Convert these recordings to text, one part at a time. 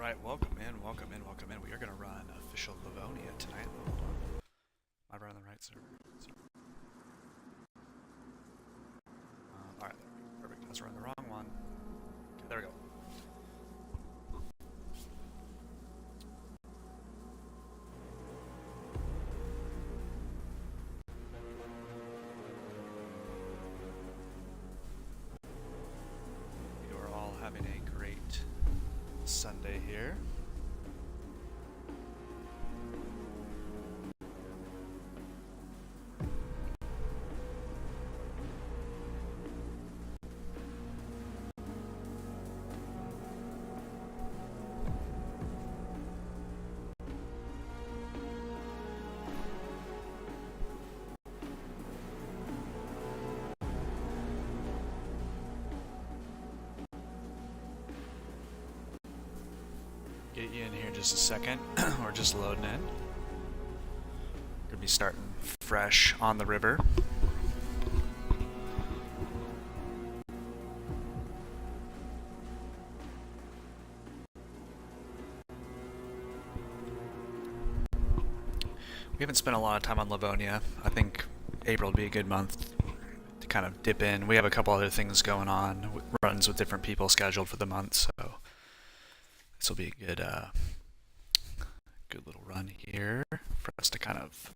Alright, welcome in, welcome in, welcome in. We are going to run official Livonia tonight. Am I running the right server? Alright, perfect. I was running the wrong one. Okay, there we go. You are all having a great Sunday here. Get you in here in just a second. We're just loading in. Gonna be starting fresh on the river. We haven't spent a lot of time on Livonia. I think April would be a good month to kind of dip in. We have a couple other things going on, runs with different people scheduled for the month, so this will be a good little run here for us to kind of,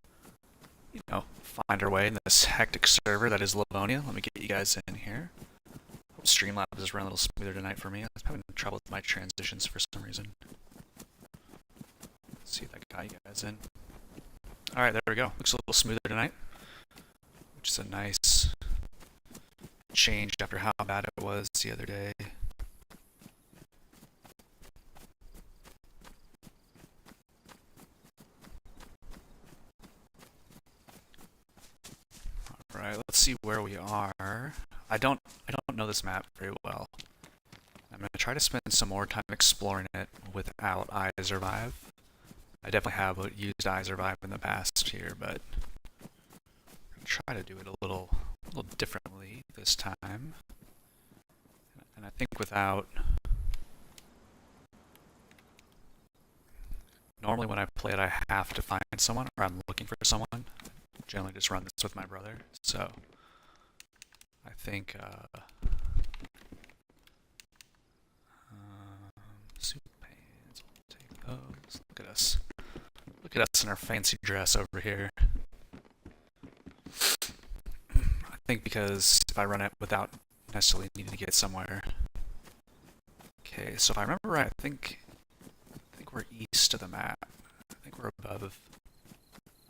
find our way in this hectic server that is Livonia. Let me get you guys in here. Hope Streamlabs is running a little smoother tonight for me. I was having trouble with my transitions for some reason. Let's see if I got you guys in. Alright, there we go. Looks a little smoother tonight, which is a nice change after how bad it was the other day. Alright, let's see where we are. I don't know this map very well. I'm going to try to spend some more time exploring it without iSurvive. I definitely have used iSurvive in the past here, but I'm going to try to do it a little differently this time. And I think without... Normally when I play it I have to find someone, or I'm looking for someone. I generally just run this with my brother, so I think soup pans, I'll take those. Look at us. Look at us in our fancy dress over here. I think because if I run it without necessarily needing to get somewhere. Okay, so if I remember right, I think we're east of the map. I think we're above.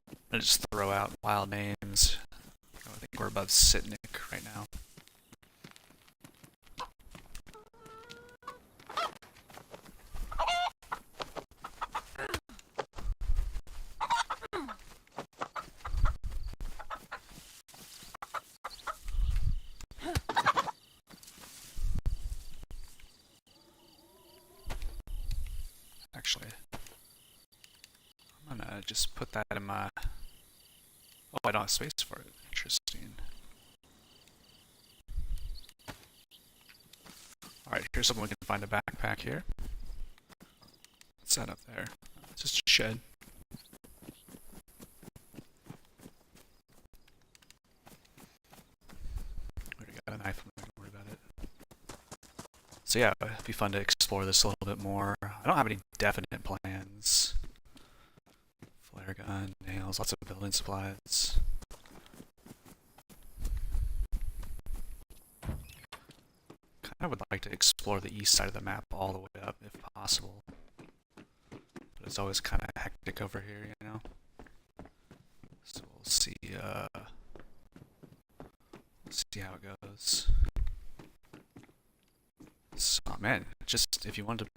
I'm gonna just throw out wild names. I think we're above Sitnik right now. Actually, I'm gonna just put that in my... Oh, I don't have space for it. Interesting. Alright, here's something we can find a backpack here. What's that up there? It's just a shed. We already got a knife, I'm not gonna worry about it. So yeah, it'd be fun to explore this a little bit more. I don't have any definite plans. Flare gun, nails, lots of building supplies. Kind of would like to explore the east side of the map all the way up if possible. But it's always kind of hectic over here, you know? So we'll see how it goes. So, man, just if you're looking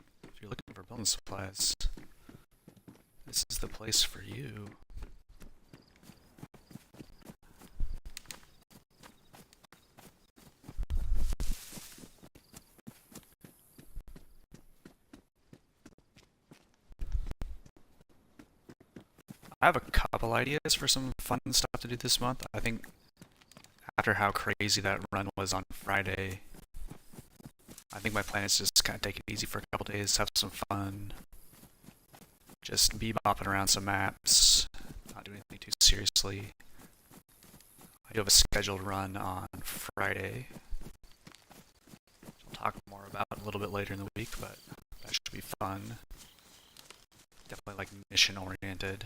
for building supplies, this is the place for you. I have a couple ideas for some fun stuff to do this month. I think after how crazy that run was on Friday, I think my plan is just kind of take it easy for a couple days, have some fun, just bebopping around some maps, not do anything too seriously. I do have a scheduled run on Friday. I'll talk more about it a little bit later in the week, but that should be fun. Definitely like mission oriented.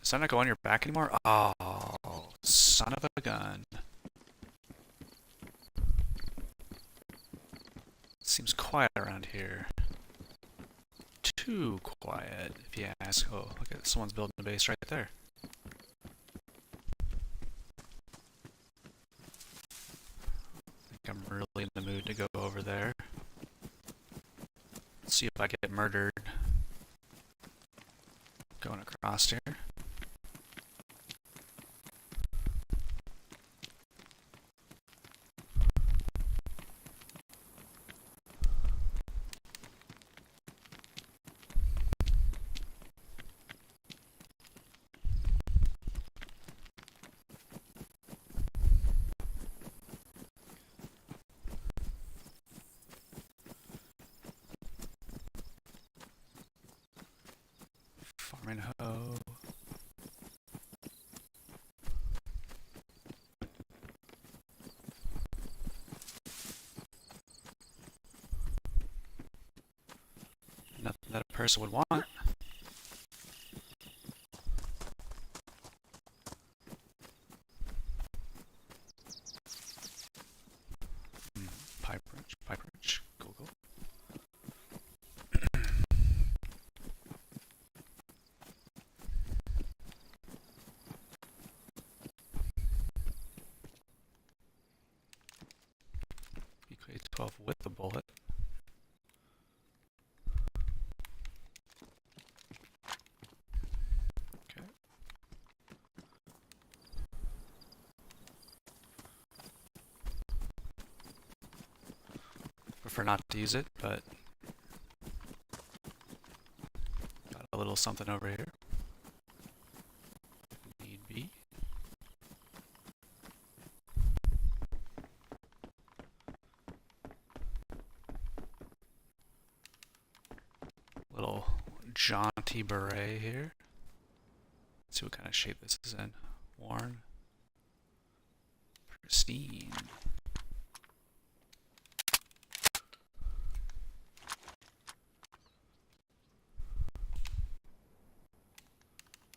Does that not go on your back anymore? Oh, son of a gun. Seems quiet around here. Too quiet, if you ask. Oh, look at someone's building a base right there. I think I'm really in the mood to go over there. Let's see if I get murdered going across here. Farming hoe. Nothing that a person would want. Pipe wrench, cool. EQA 12 with the bullet. Okay. Prefer not to use it, but got a little something over here. Need be. Little jaunty beret here. Let's see what kind of shape this is in. Worn. Pristine.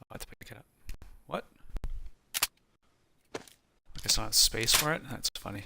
Oh, I have to pick it up. What? I guess I don't have space for it? That's funny.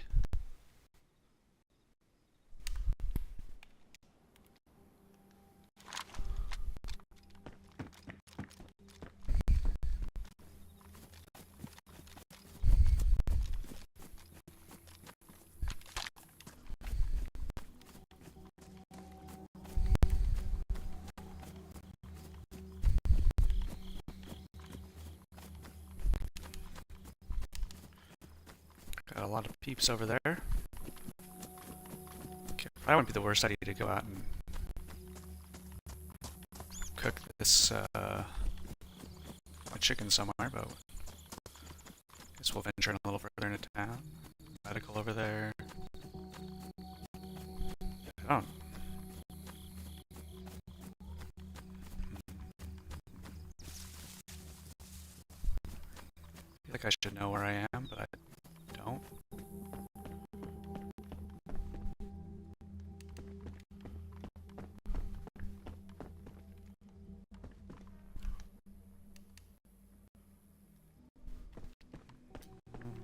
Got a lot of peeps over there. Okay, probably wouldn't be the worst idea to go out and cook this chicken somewhere, but I guess we'll venture in a little further into town. Medical over there. I don't. I feel like I should know where I am, but I don't.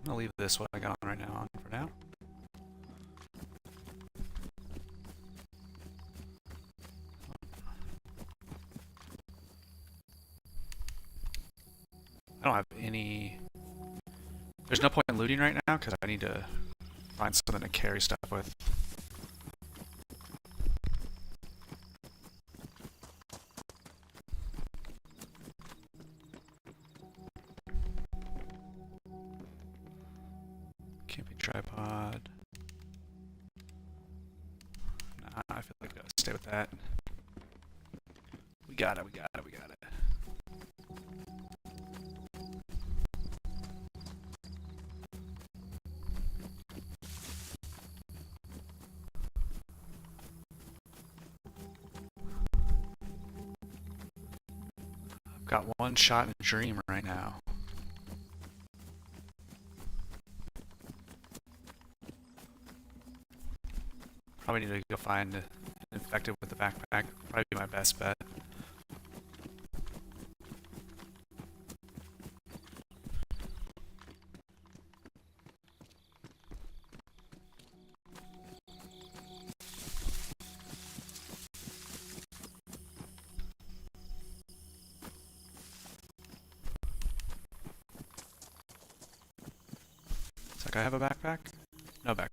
I'll leave this what I got on right now on for now. I don't have any. There's no point in looting right now because I need to find something to carry stuff with. Camping tripod. get that. We got it, we got it, we got it. I've got one shot in a dream right now. Probably need to go find an infected with the backpack. Probably be my best bet. Does that guy have a backpack? No backpack.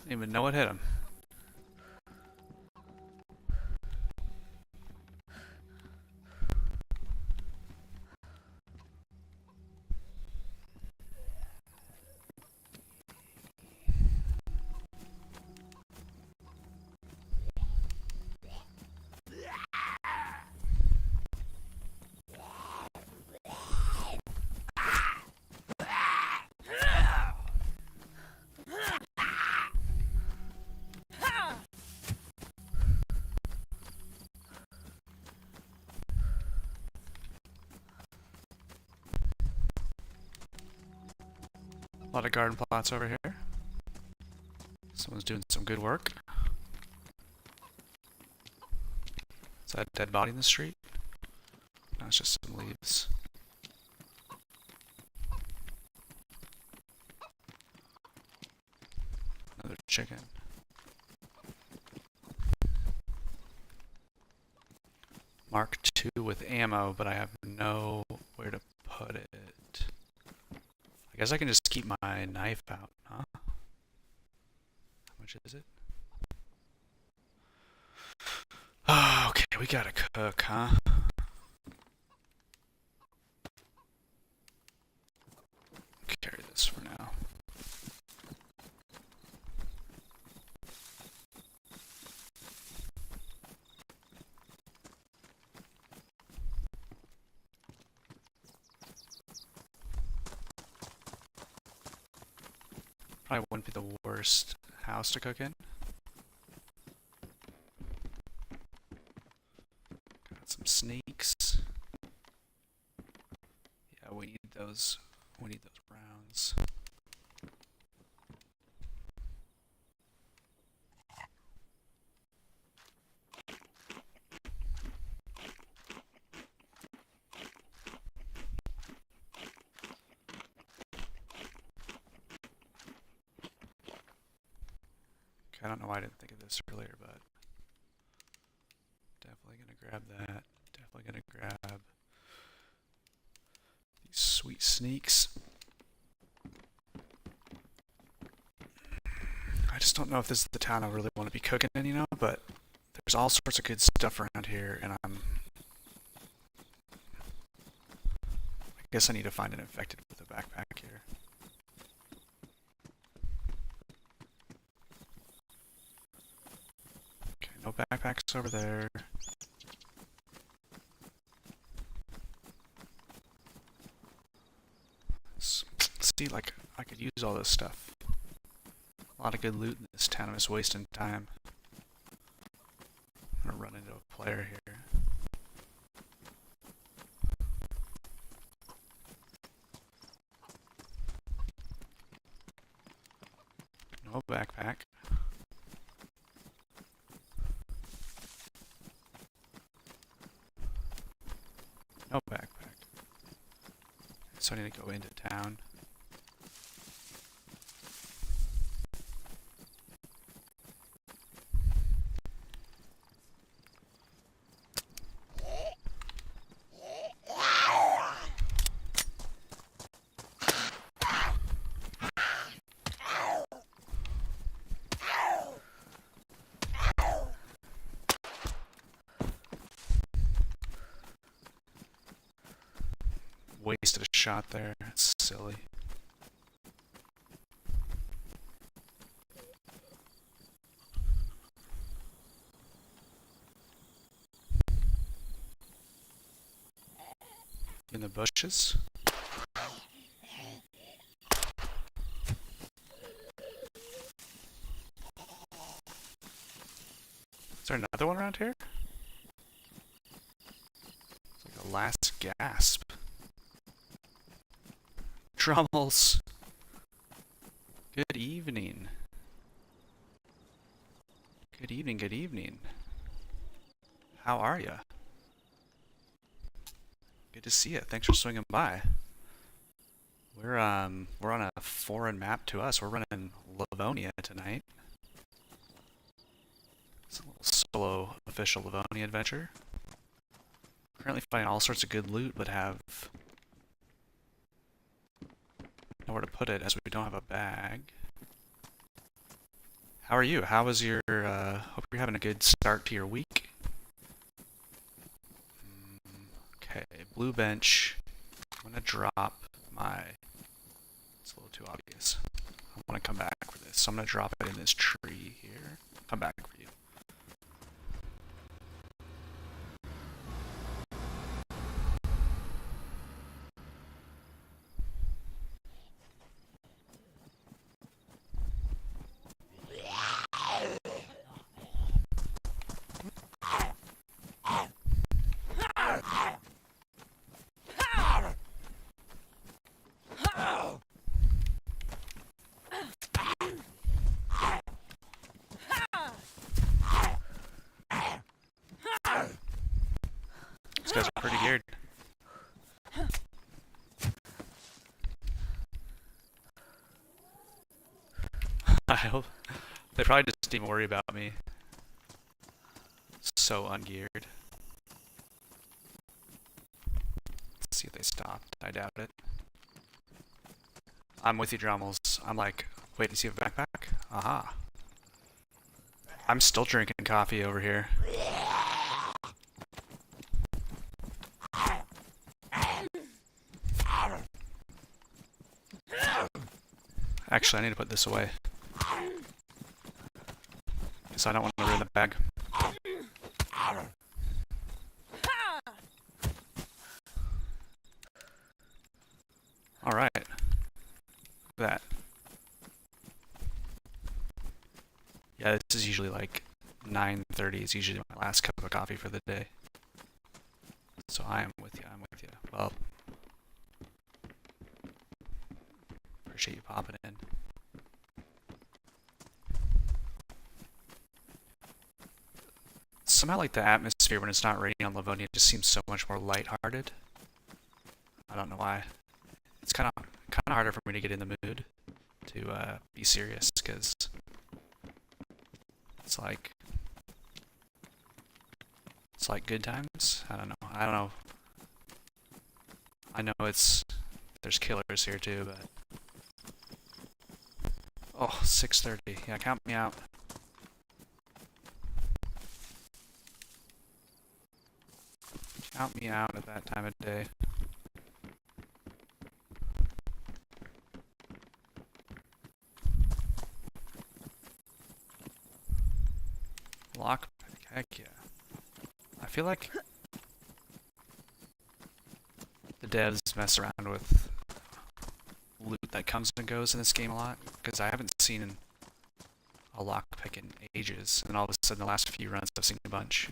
Didn't even know what hit him. A lot of garden plots over here. Someone's doing some good work. Is that a dead body in the street? No, it's just some leaves. Another chicken. Mark II with ammo, but I have nowhere to put it. I guess I can just keep my knife out, huh? How much is it? Oh, okay, we gotta cook, huh? Carry this for now. Probably wouldn't be the worst house to cook in. Got some snakes. Yeah, we need those. We need those browns. I don't know why I didn't think of this earlier, but definitely gonna grab that. Definitely gonna grab these sweet sneaks. I just don't know if this is the town I really want to be cooking in, you know, but there's all sorts of good stuff around here, and I guess I need to find an infected with a backpack here. No backpacks over there. See, like, I could use all this stuff. A lot of good loot in this town. I'm just wasting time. I'm gonna run into a player here. No backpack. No backpack. So I need to go into town. shot there. That's silly. In the bushes. Is there another one around here? It's like a last gasp. Drummels. Good evening. Good evening, good evening. How are ya? Good to see you. Thanks for swinging by. We're on a foreign map to us. We're running Livonia tonight. It's a little solo official Livonia adventure. Currently finding all sorts of good loot, but have nowhere to put it as we don't have a bag. How are you? How was your, hope you're having a good start to your week. Okay, blue bench. I'm gonna drop my, it's a little too obvious. I want to come back for this, so I'm gonna drop it in this tree here. Come back for you. These guys are pretty geared. I hope they probably just didn't worry about me. So ungeared. Let's see if they stopped. I doubt it. I'm with you, Drummels. I'm like, wait to see a backpack? Aha. I'm still drinking coffee over here. Actually, I need to put this away. Because I don't want to ruin the bag. Alright. Look at that. Yeah, this is usually like 9:30 is usually my last cup of coffee for the day. So I am with you, I'm with you. Well, appreciate you popping in. Somehow like the atmosphere when it's not raining on Livonia just seems so much more lighthearted. I don't know why. It's kind of harder for me to get in the mood to be serious because it's like good times. I don't know. I know there's killers here too, but oh, 6:30. Yeah, count me out. Count me out at that time of day. Lockpick, heck yeah. I feel like the devs mess around with loot that comes and goes in this game a lot, because I haven't seen a lockpick in ages, and all of a sudden the last few runs I've seen a bunch.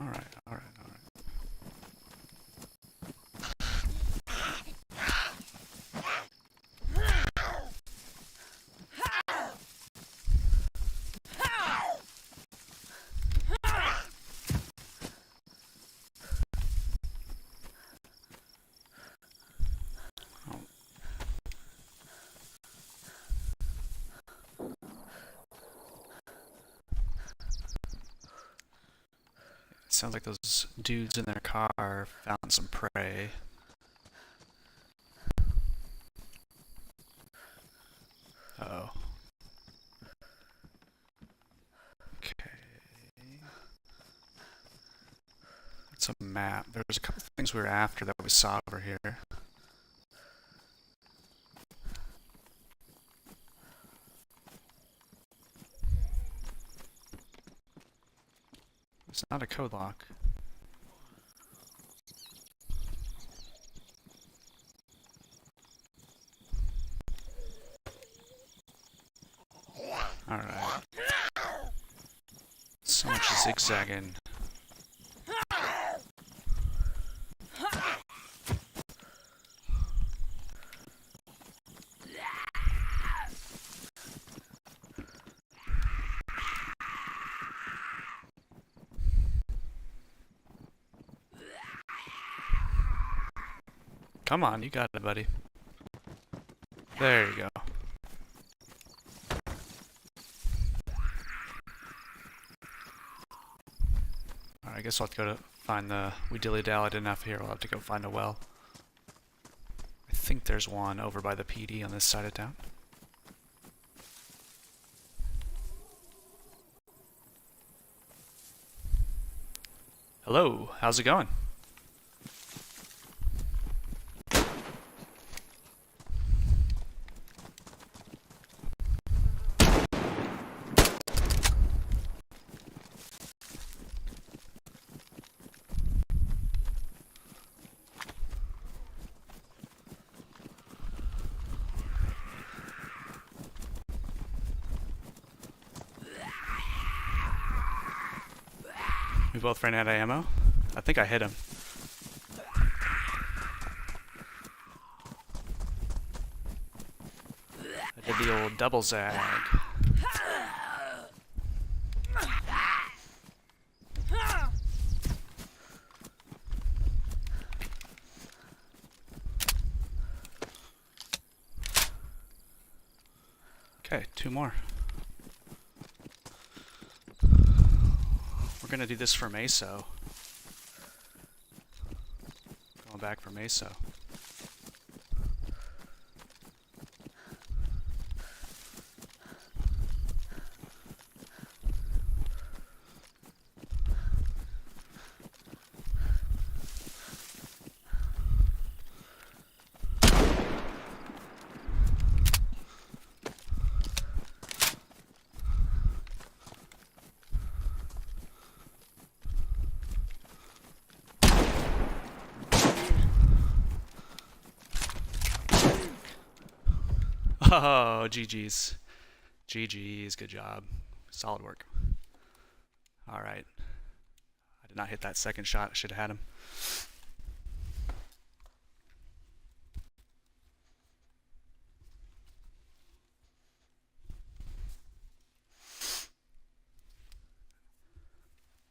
Alright. Sounds like those dudes in their car found some prey. Uh-oh. map. There was a couple things we were after that we saw over here. It's not a code lock. Alright. So much zigzagging. Come on, you got it, buddy. There you go. Alright, I guess I'll have to go to find the... We dilly-dallied enough here, we'll have to go find a well. I think there's one over by the PD on this side of town. Hello, how's it going? We both ran out of ammo. I think I hit him. I did the old double zag. Okay, 2 more. We're gonna do this for Meso. Going back for Meso. Oh, GG's. GG's, good job. Solid work. Alright. I did not hit that second shot. I should have had him.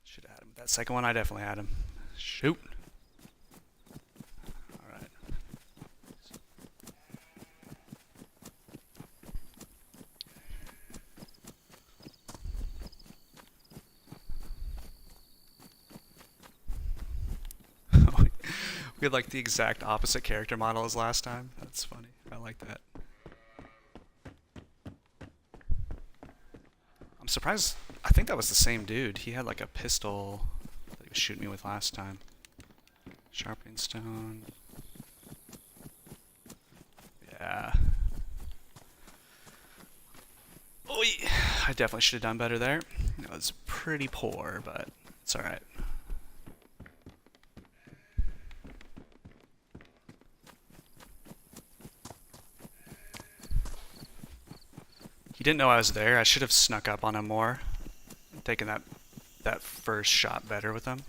Should have had him. That second one, I definitely had him. Shoot. We had like the exact opposite character model as last time. That's funny. I like that. I'm surprised. I think that was the same dude. He had like a pistol that he was shooting me with last time. Sharpening stone. Yeah. Oh, yeah. I definitely should have done better there. It was pretty poor, but it's alright. He didn't know I was there. I should have snuck up on him more. Taken that first shot better with him.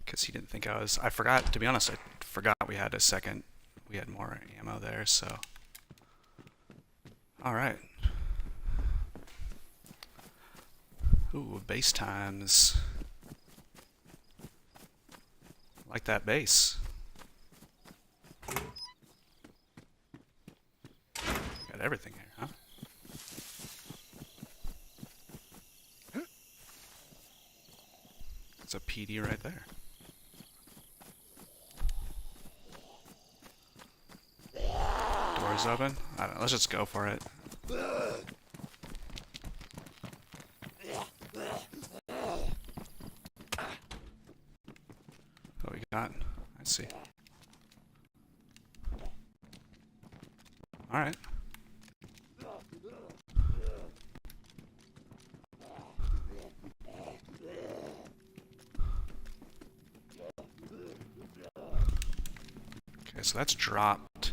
Because he didn't think I was... I forgot, to be honest, I forgot we had a second... We had more ammo there, so... Alright. Ooh, base times. I like that base. Got everything here, huh? It's a PD right there. Doors open? I don't know, let's just go for it. got. I see. Alright. Okay, so that's dropped.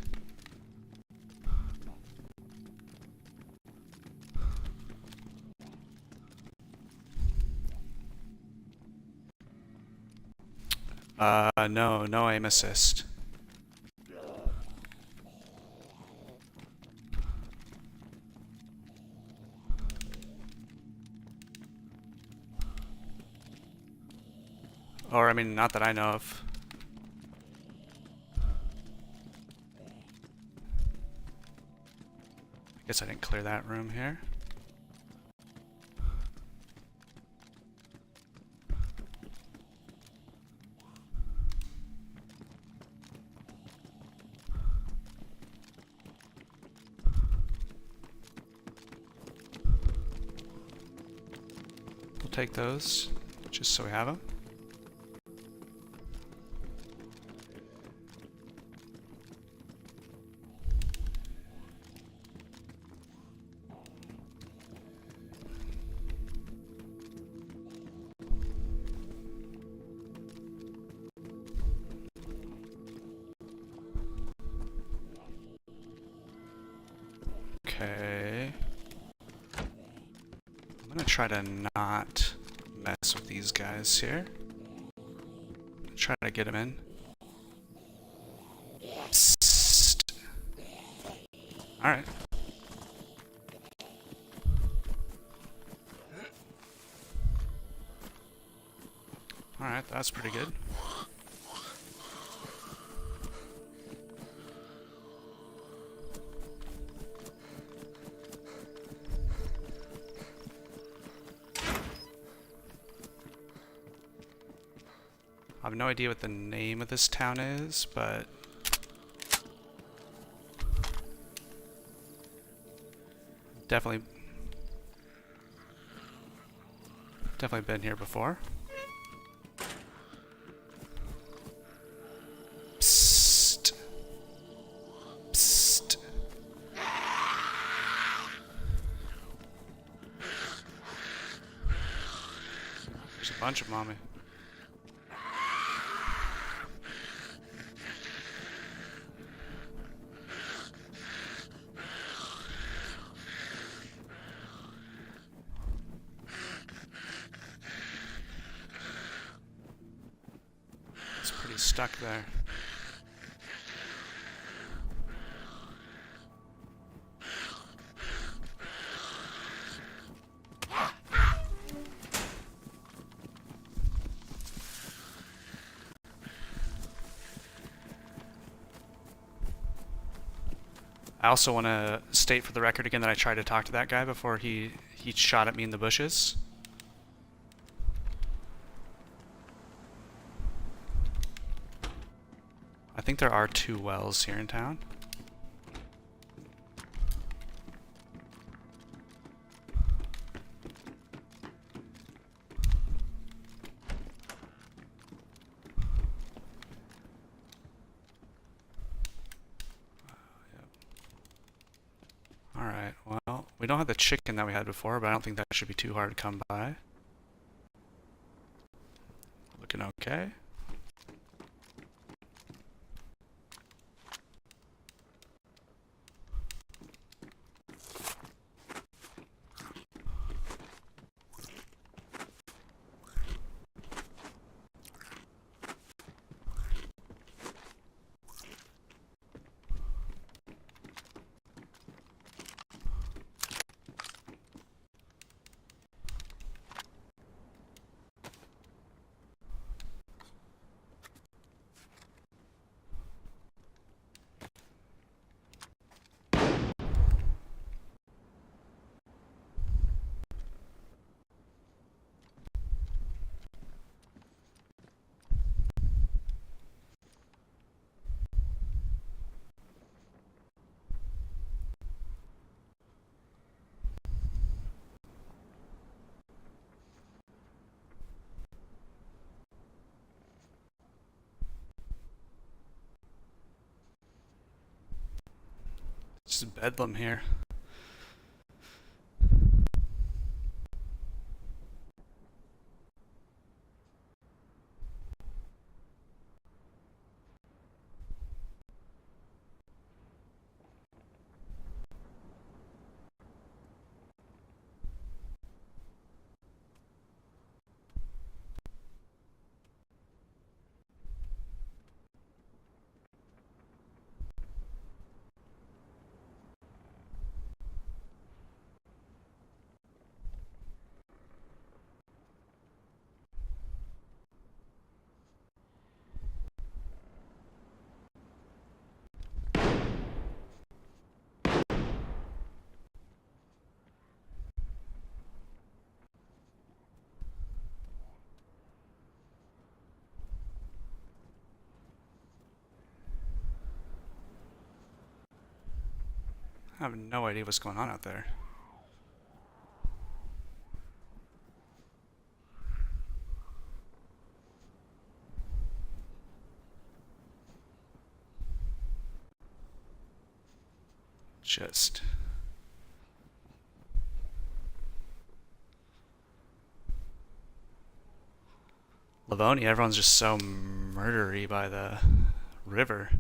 No aim assist. Or, I mean, not that I know of. I guess I didn't clear that room here. We'll take those, just so we have them. Okay. I'm gonna try to not mess with these guys here. Try to get them in. Psst. Alright. Alright, that's pretty good. I have no idea what the name of this town is, but definitely been here before. Psst. Psst. There's a bunch of them on me. Stuck there. I also want to state for the record again that I tried to talk to that guy before he shot at me in the bushes. I think there are 2 wells here in town. Yep. Alright, well, we don't have the chicken that we had before, but I don't think that should be too hard to come by. Looking okay. Just bedlam here. I have no idea what's going on out there. Just... Livonia, everyone's just so murdery by the river.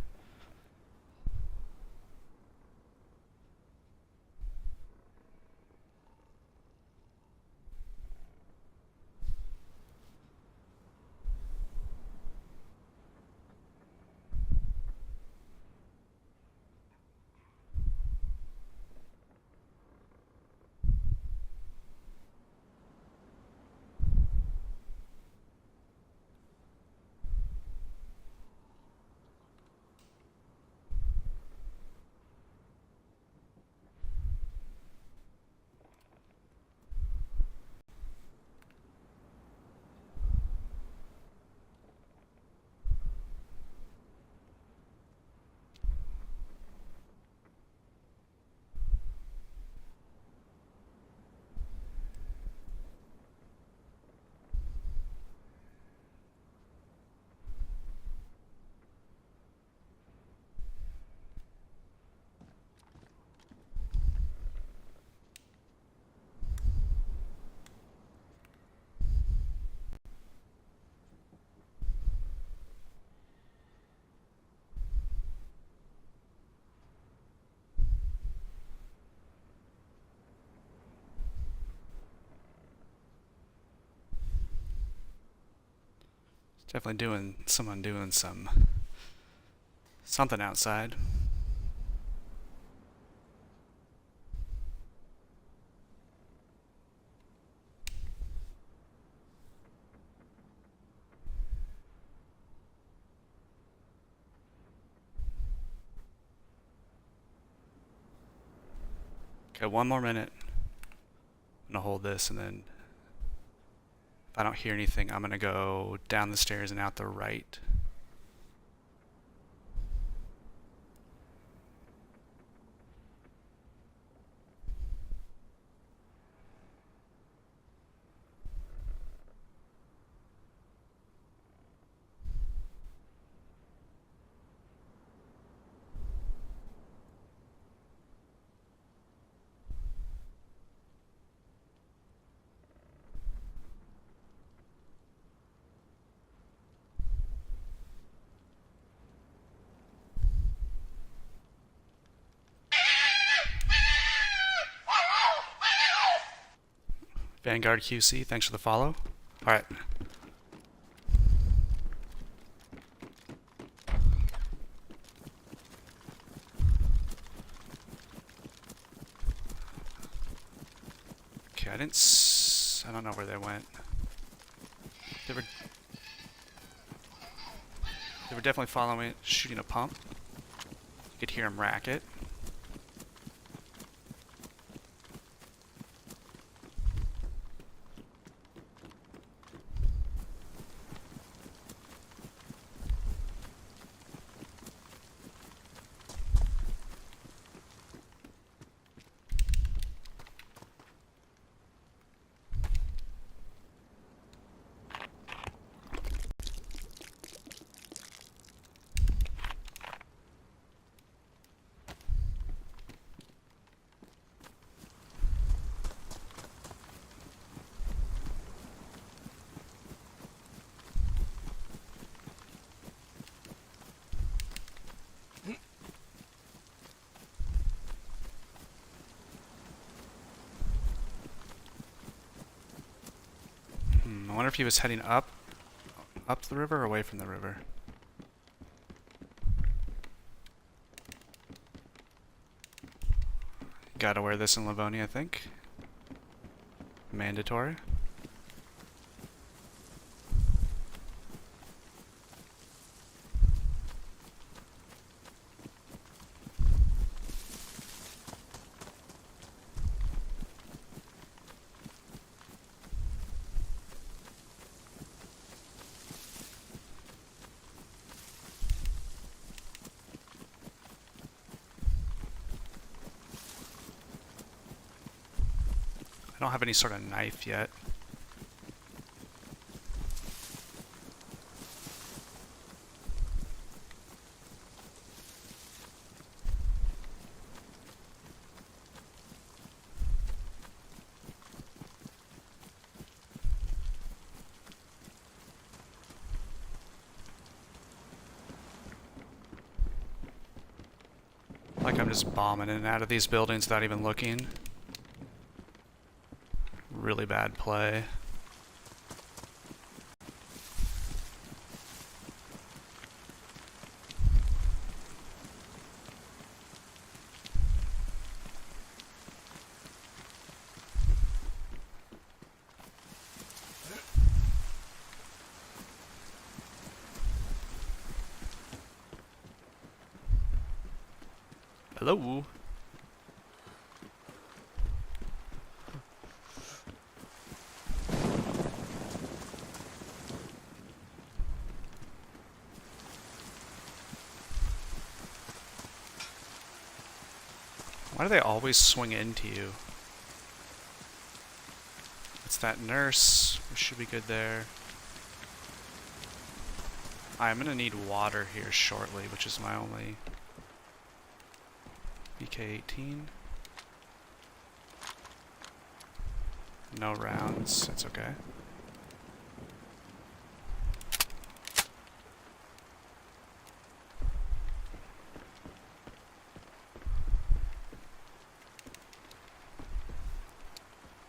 Definitely someone doing something outside. Okay, one more minute. I'm gonna hold this, and then if I don't hear anything, I'm gonna go down the stairs and out the right. Vanguard QC, thanks for the follow. All right. Okay, I don't know where they went. They were definitely following, shooting a pump. You could hear them racket. I wonder if he was heading up the river or away from the river. Gotta wear this in Livonia, I think. Mandatory. I don't have any sort of knife yet. Like I'm just bombing in and out of these buildings without even looking. Really bad play. Hello. Why do they always swing into you? It's that nurse. We should be good there. I'm gonna need water here shortly, which is my only BK-18. No rounds, that's okay.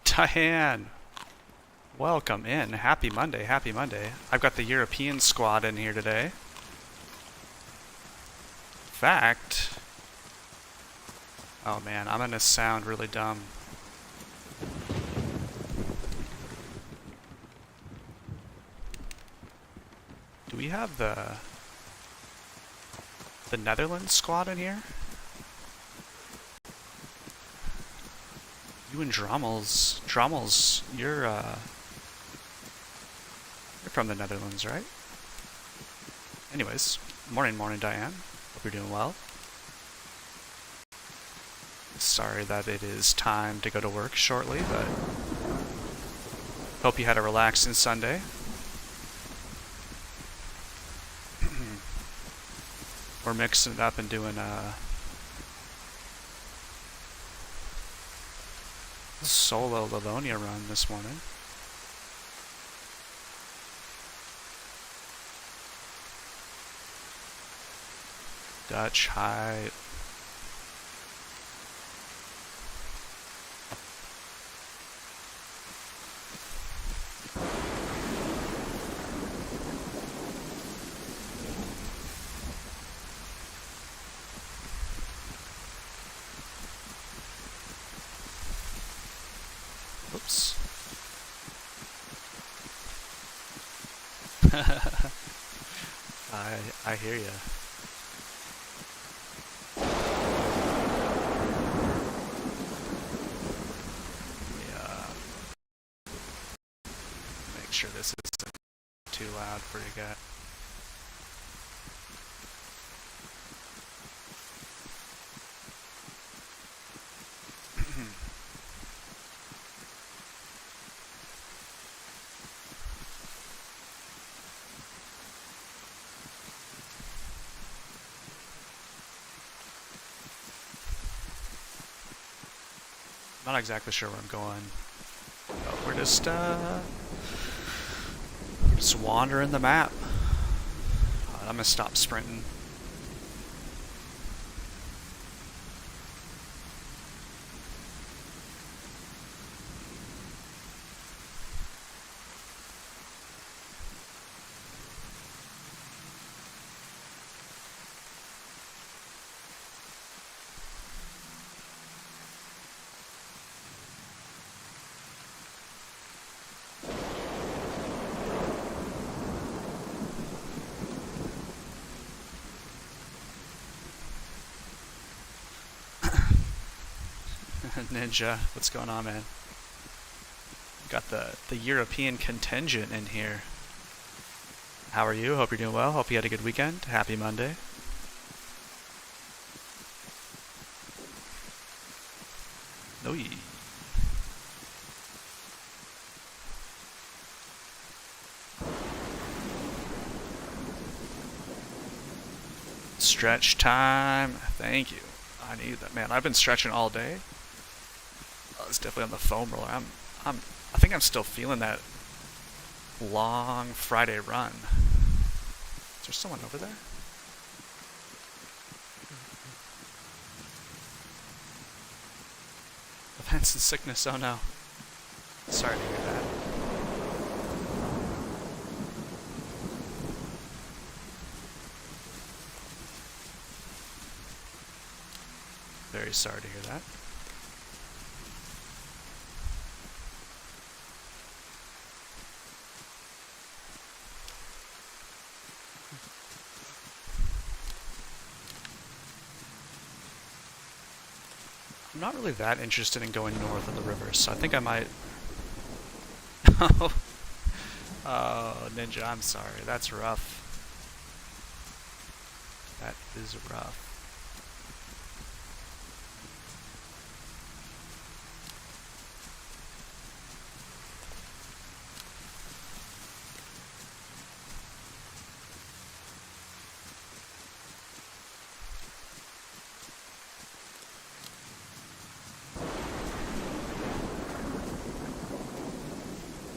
Diane! Welcome in. Happy Monday, happy Monday. I've got the European squad in here today. In fact... Oh man, I'm gonna sound really dumb. Do we have the Netherlands squad in here? You and Drommels, you're from the Netherlands, right? Anyways, morning, Diane. Hope you're doing well. Sorry that it is time to go to work shortly, but hope you had a relaxing Sunday. We're mixing it up and doing a solo Livonia run this morning. Dutch high. Oops. I hear ya. Yeah. Make sure this isn't too loud for you guys. Not exactly sure where I'm going. But we're just wandering the map. I'm gonna stop sprinting. Ninja, what's going on, man? Got the European contingent in here. How are you? Hope you're doing well. Hope you had a good weekend. Happy Monday. No. Stretch time. Thank you. I need that, man. I've been stretching all day. I was definitely on the foam roller. I think I'm still feeling that long Friday run. Is there someone over there? Events and sickness. Oh no. Sorry to hear that. Very sorry to hear that. I'm not really that interested in going north of the river, so I think I might... Oh, Ninja, I'm sorry. That's rough. That is rough.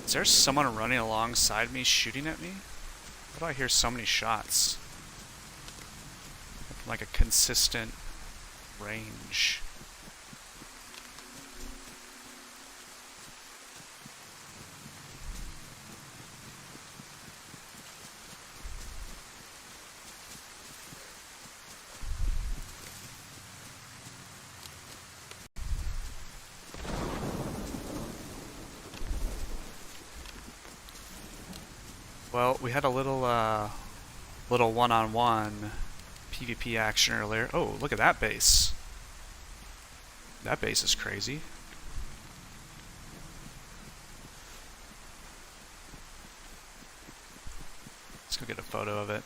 Is there someone running alongside me shooting at me? Why do I hear so many shots? Like a consistent range. Well, we had a little one-on-one PvP action earlier. Oh, look at that base. That base is crazy. Let's go get a photo of it.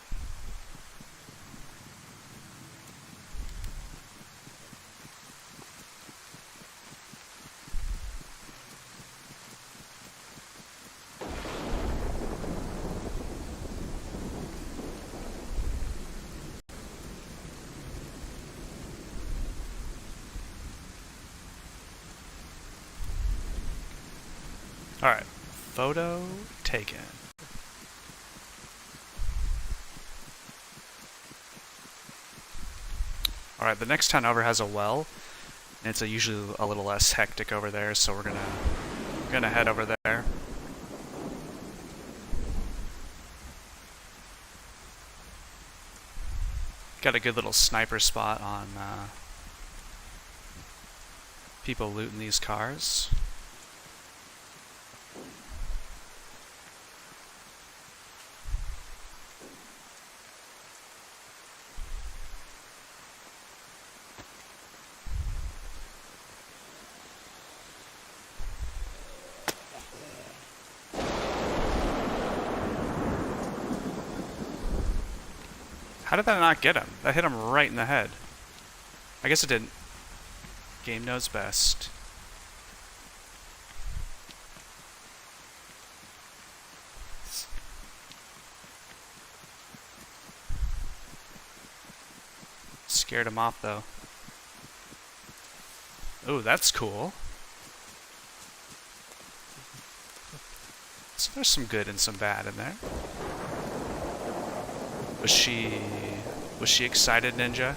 Alright, photo taken. Alright, the next town over has a well, and it's usually a little less hectic over there, so we're gonna head over there. Got a good little sniper spot on people looting these cars. How did that not get him? That hit him right in the head. I guess it didn't. Game knows best. Scared him off though. Oh, that's cool. So there's some good and some bad in there. Was she excited, Ninja?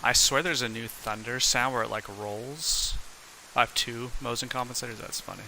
I swear there's a new thunder sound where it like rolls. I have two Mosin compensators, that's funny.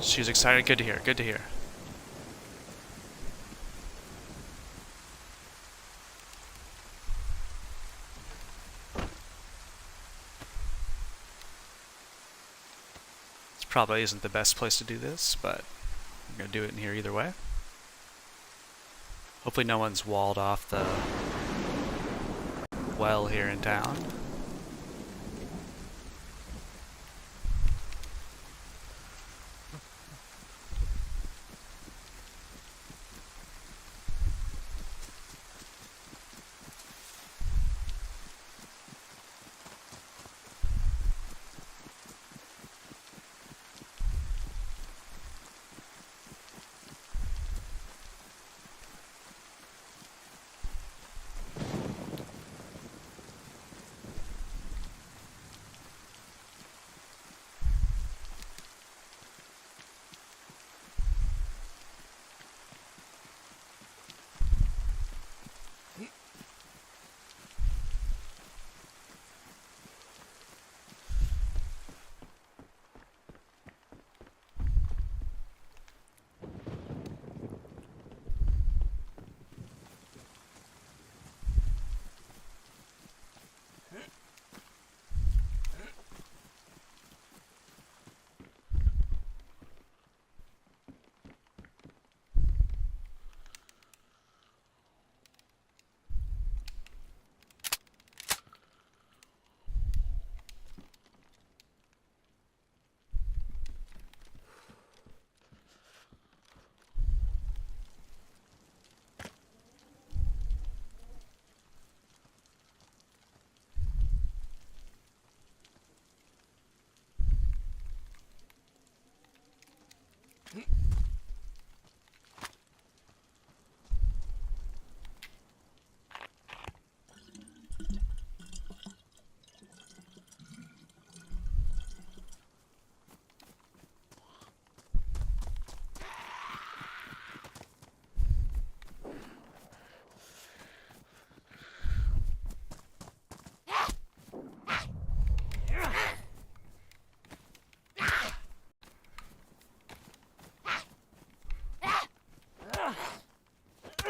She's excited. Good to hear. Good to hear. This probably isn't the best place to do this, but I'm going to do it in here either way. Hopefully no one's walled off the well here in town.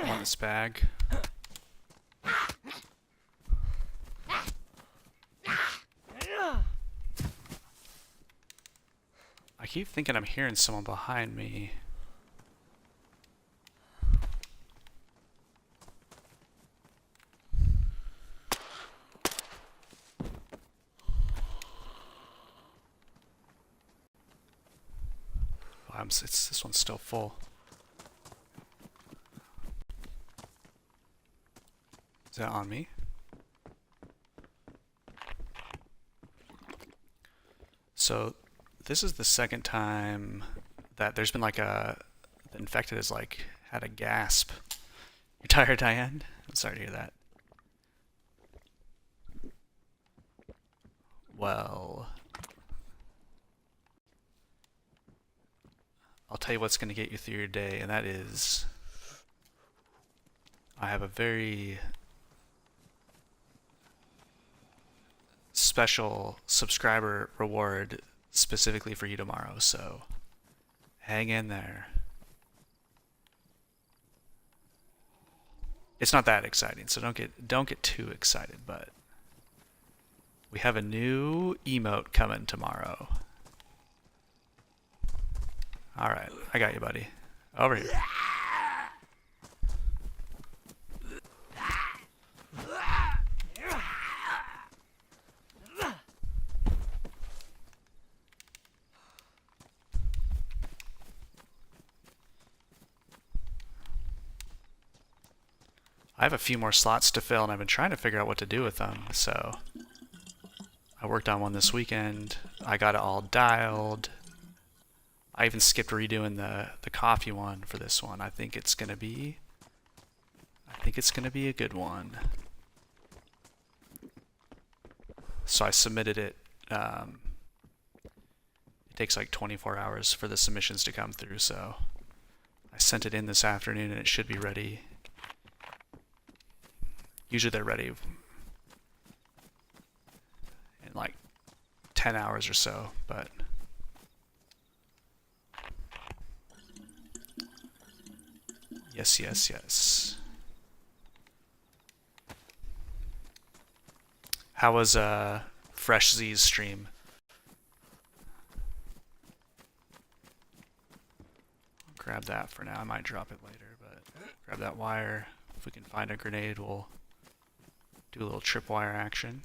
On this bag. I keep thinking I'm hearing someone behind me. Oh, this one's still full. Is that on me? So this is the second time that there's been like the infected has like had a gasp. You're tired, Diane? I'm sorry to hear that. Well, I'll tell you what's going to get you through your day, and that is I have a very special subscriber reward specifically for you tomorrow, so hang in there. It's not that exciting, so don't get too excited, but we have a new emote coming tomorrow. Alright, I got you, buddy. Over here. I have a few more slots to fill, and I've been trying to figure out what to do with them. So I worked on one this weekend. I got it all dialed. I even skipped redoing the coffee one for this one. I think it's gonna be a good one. So I submitted it. It takes like 24 hours for the submissions to come through, so I sent it in this afternoon and it should be ready. Usually they're ready in like 10 hours or so, but yes. How was Fresh Z's stream? I'll grab that for now. I might drop it later, but grab that wire. If we can find a grenade, we'll do a little tripwire action.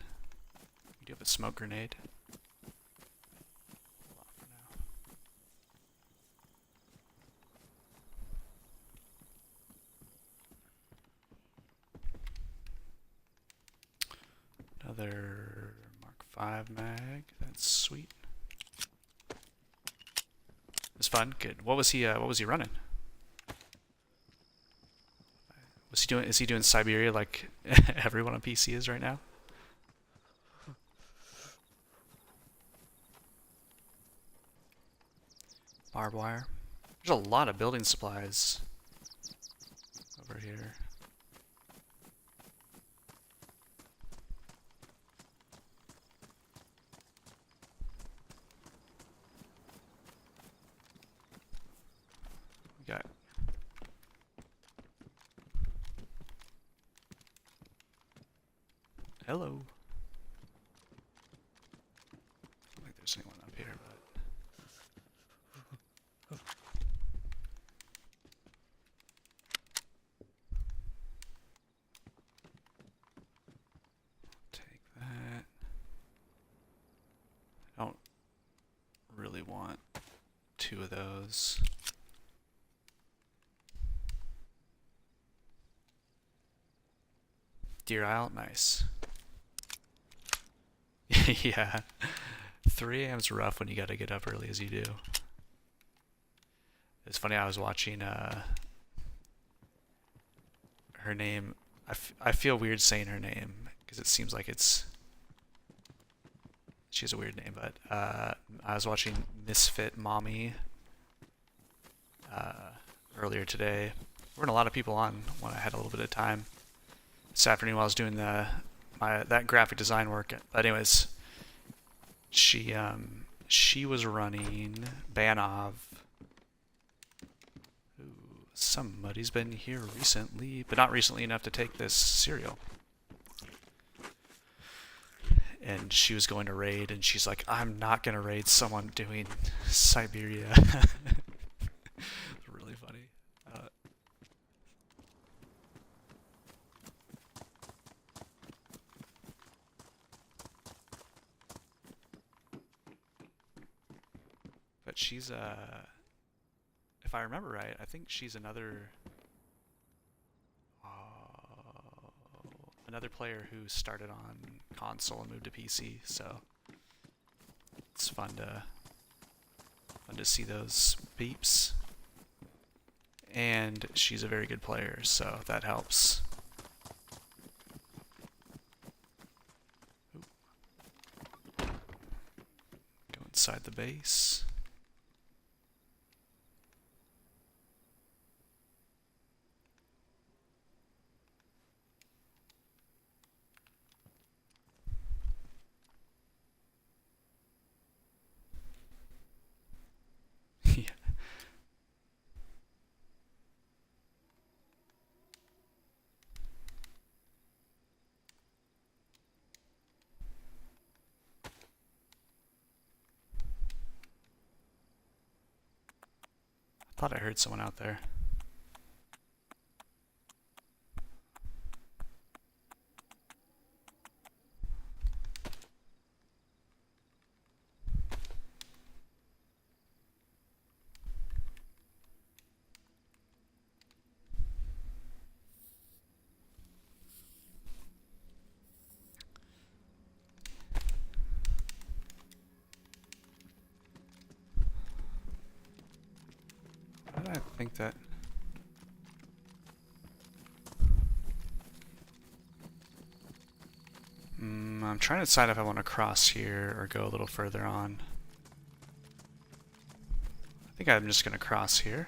We do have a smoke grenade. Hold on for now. Another Mark 5 mag. That's sweet. It was fun. Good. What was he running? Was he doing? Is he doing Siberia like everyone on PC is right now? Barbed wire. There's a lot of building supplies over here. We got. Hello. I don't think there's anyone up here, but. Take that. I don't really want 2 of those. Deer Isle, nice. Yeah, 3 a.m.'s rough when you gotta get up early as you do. It's funny, I was watching her name. I feel weird saying her name because it seems like she has a weird name, but I was watching Misfit Mommy earlier today. There weren't a lot of people on when I had a little bit of time this afternoon while I was doing that graphic design work. But anyways, she was running Banov. Ooh, somebody's been here recently, but not recently enough to take this cereal. And she was going to raid, and she's like, I'm not going to raid someone doing Siberia. It's really funny. But she's, if I remember right, I think she's another player who started on console and moved to PC, so it's fun to see those beeps. And she's a very good player, so that helps. Ooh. Go inside the base. Yeah. I thought I heard someone out there. did I think that... I'm trying to decide if I want to cross here or go a little further on. I think I'm just going to cross here.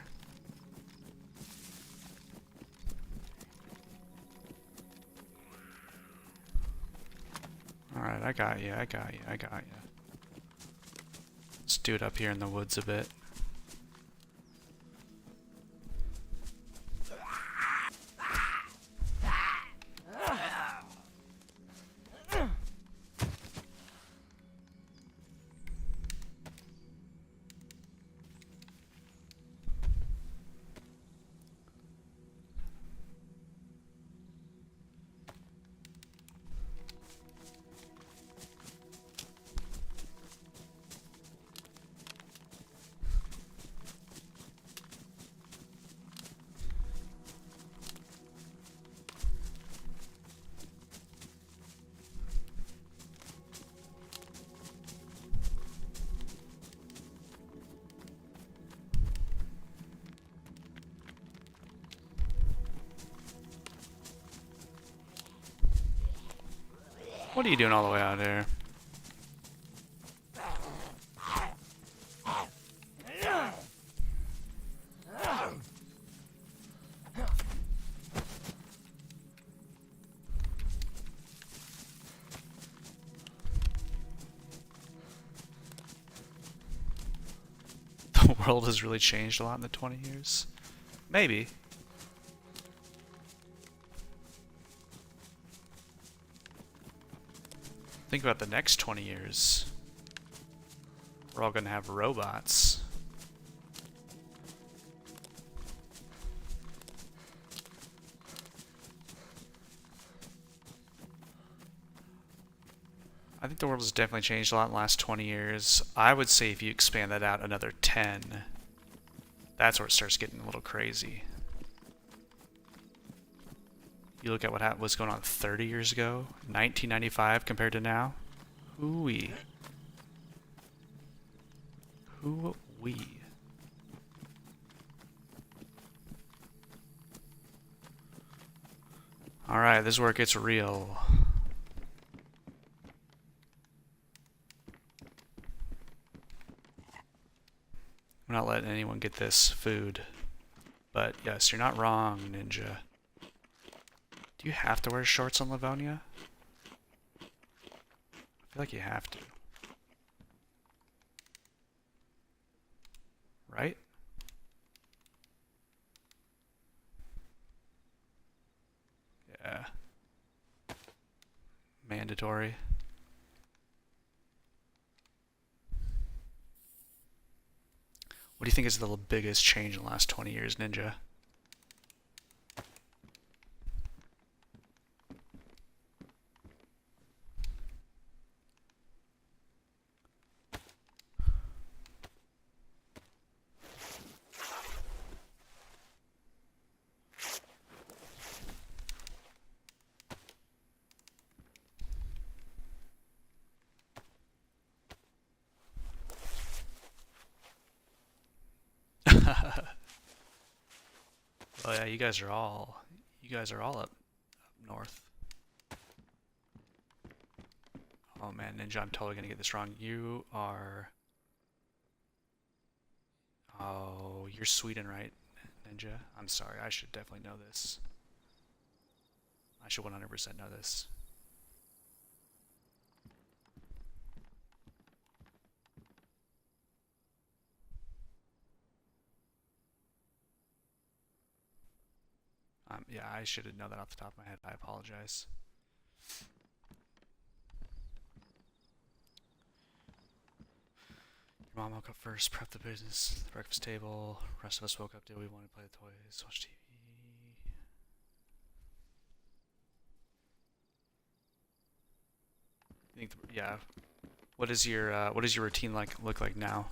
Alright, I got you, I got you, I got you. Let's do it up here in the woods a bit. What are you doing all the way out there? The world has really changed a lot in the 20 years. Maybe. Think about the next 20 years. We're all gonna have robots. I think the world has definitely changed a lot in the last 20 years. I would say if you expand that out another 10, that's where it starts getting a little crazy. You look at what was going on 30 years ago, 1995 compared to now. Hoo-wee. Hoo-wee. Alright, this is where it gets real. I'm not letting anyone get this food. But yes, you're not wrong, Ninja. Do you have to wear shorts on Livonia? I feel like you have to. Right? Yeah. Mandatory. What do you think is the biggest change in the last 20 years, Ninja? Oh yeah, you guys are all up north. Oh man, Ninja, I'm totally gonna get this wrong. You are... Oh, you're Sweden, right, Ninja? I'm sorry, I should definitely know this. I should 100% know this. Yeah, I should have known that off the top of my head. I apologize. Your mom woke up first, prepped the business, the breakfast table. The rest of us woke up, did we want to play the toys, watch TV? I think yeah. What is your routine look like now?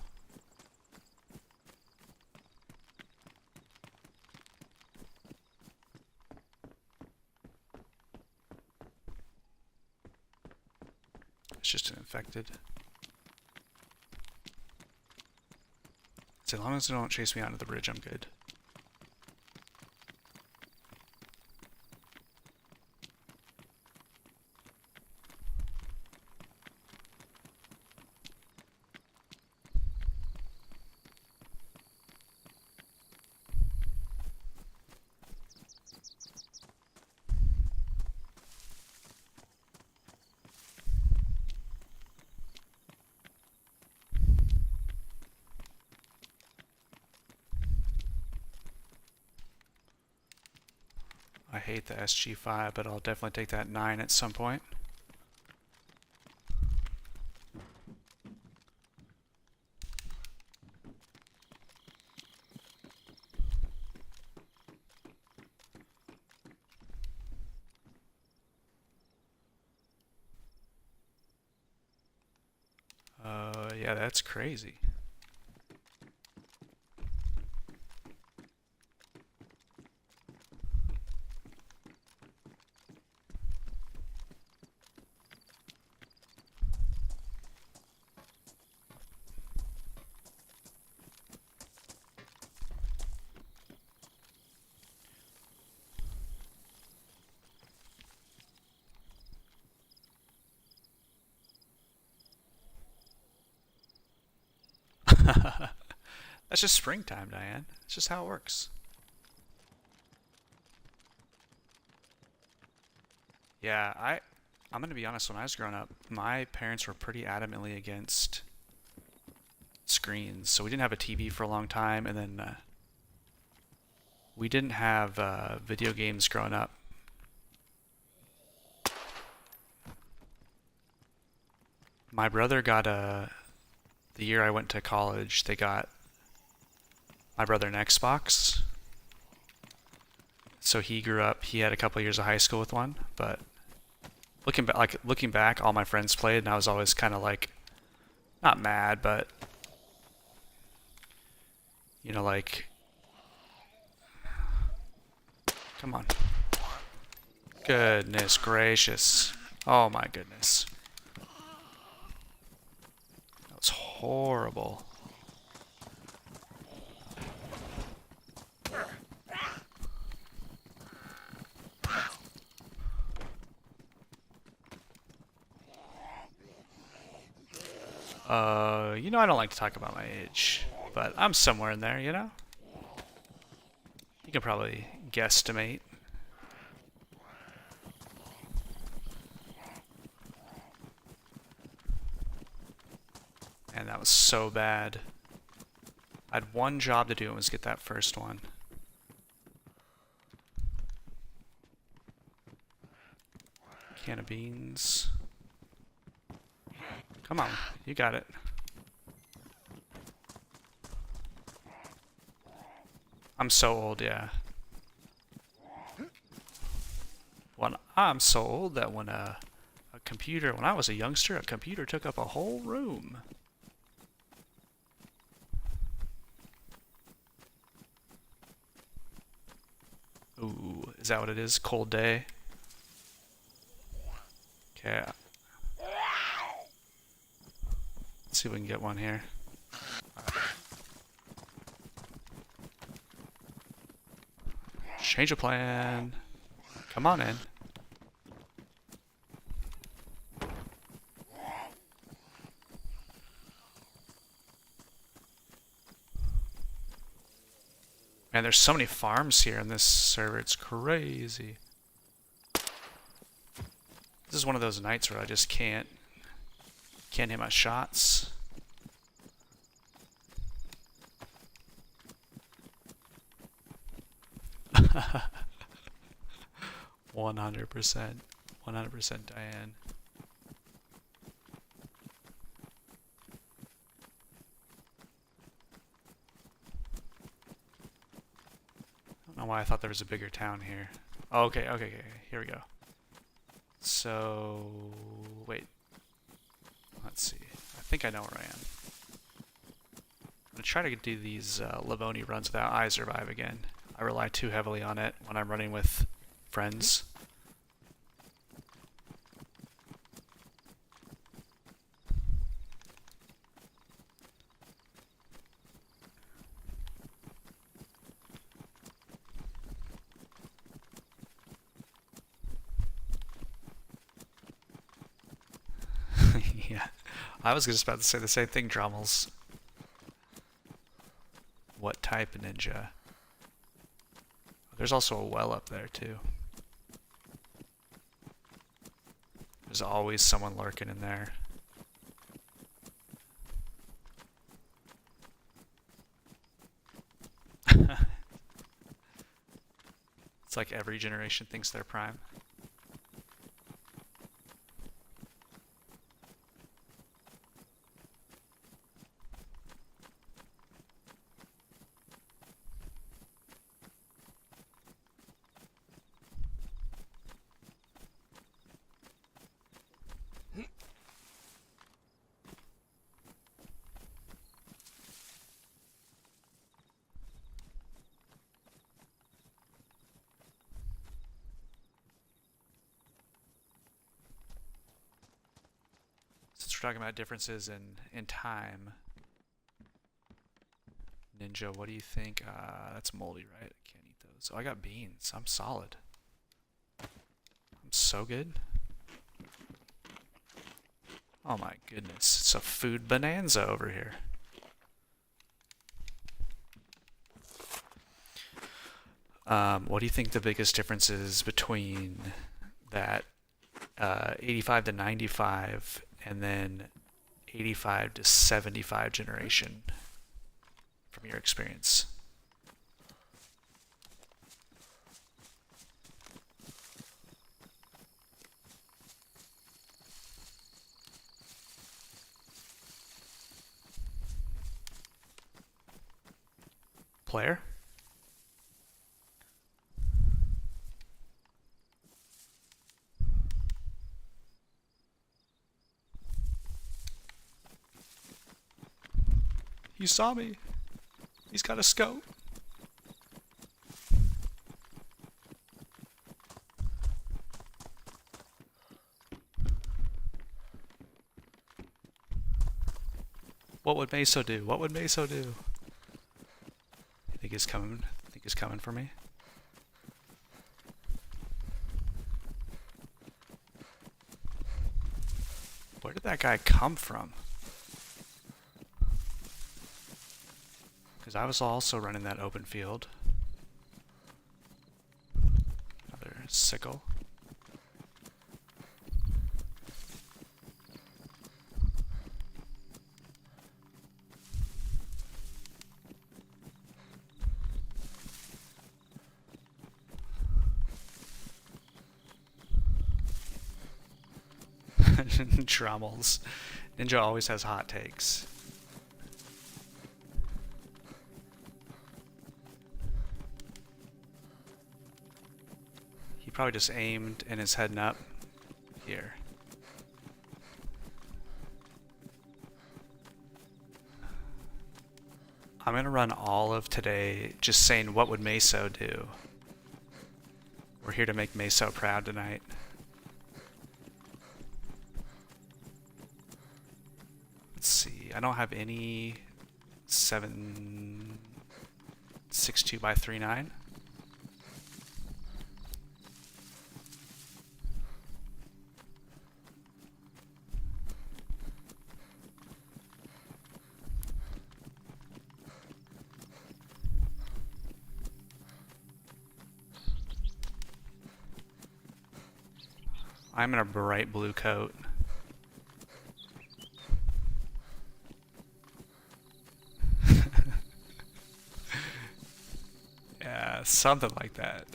It's just an infected. As long as they don't chase me onto the bridge, I'm good. I hate the SG5, but I'll definitely take that 9 at some point. Yeah, that's crazy. That's just springtime, Diane. It's just how it works. Yeah, I'm gonna be honest, when I was growing up, my parents were pretty adamantly against screens. So we didn't have a TV for a long time, and then we didn't have video games growing up. My brother got the year I went to college, they got my brother an Xbox. So he grew up, he had a couple years of high school with one, but looking back, all my friends played, and I was always kind of like, not mad, but you know, like, come on. Goodness gracious. Oh my goodness. That was horrible. You know I don't like to talk about my age, but I'm somewhere in there, you know? You can probably guesstimate. And that was so bad. I had one job to do and was get that first one. Can of beans. Come on, you got it. I'm so old, yeah. I'm so old that when a computer, when I was a youngster, a computer took up a whole room. Ooh, is that what it is? Cold day? Okay. Let's see if we can get one here. Change of plan. Come on in. Man, there's so many farms here in this server. It's crazy. This is one of those nights where I just can't hit my shots. One 100%. 100% Diane. I don't know why I thought there was a bigger town here. Oh, okay, here we go. So, wait. Let's see. I think I know where I am. I'm going to try to do these Livonia runs without iSurvive again. I rely too heavily on it when I'm running with friends. Yeah, I was just about to say the same thing, Drummels. What type of ninja? There's also a well up there too. There's always someone lurking in there. It's It's like every generation thinks they're prime. Since we're talking about differences in time, Ninja, what do you think? That's moldy, right? I can't eat those. Oh, I got beans. I'm solid. I'm so good. Oh my goodness. It's a food bonanza over here. What do you think the biggest difference is between that 85 to 95 and then 85 to 75 generation from your experience? Player? You saw me. He's got a scope. What would Meso do? What would Meso do? You think he's coming? Think he's coming for me? Where did that guy come from? Because I was also running that open field. Another sickle. Drummels. Ninja always has hot takes. He probably just aimed and is heading up here. I'm gonna run all of today just saying what would Meso do. We're here to make Meso proud tonight. Let's see, I don't have any 7.62 by 3.9. I'm in a bright blue coat. Yeah, something like that.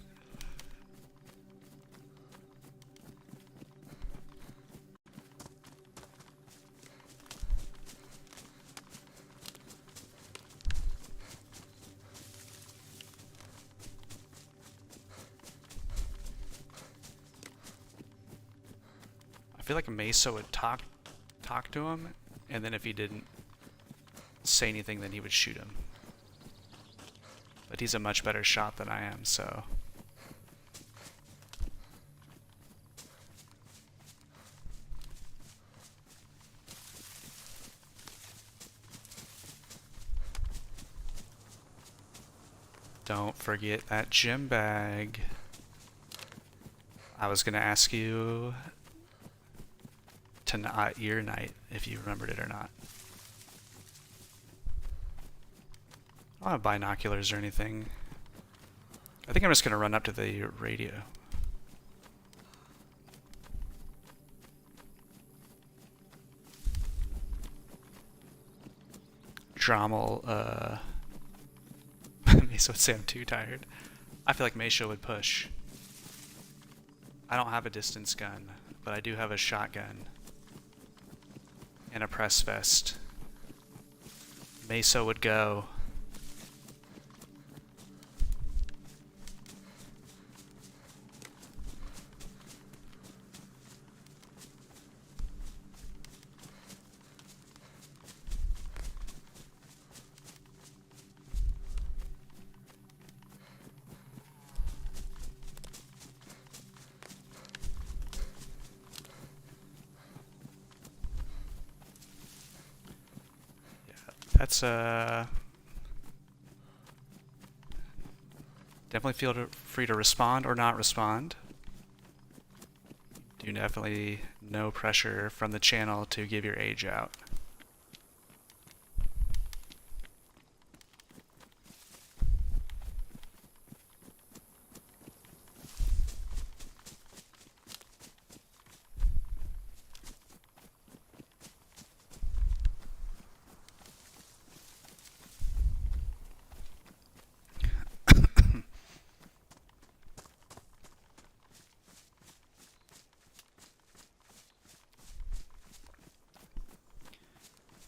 I feel like Mesa would talk to him, and then if he didn't say anything, then he would shoot him. But he's a much better shot than I am, so... Don't forget that gym bag. I was gonna ask you to your night if you remembered it or not. I don't have binoculars or anything. I think I'm just gonna run up to the radio. Drommel, Mesa would say I'm too tired. I feel like Meisha would push. I don't have a distance gun, but I do have a shotgun. And a press vest. Mesa would go. That's definitely feel free to respond or not respond. Do definitely no pressure from the channel to give your age out.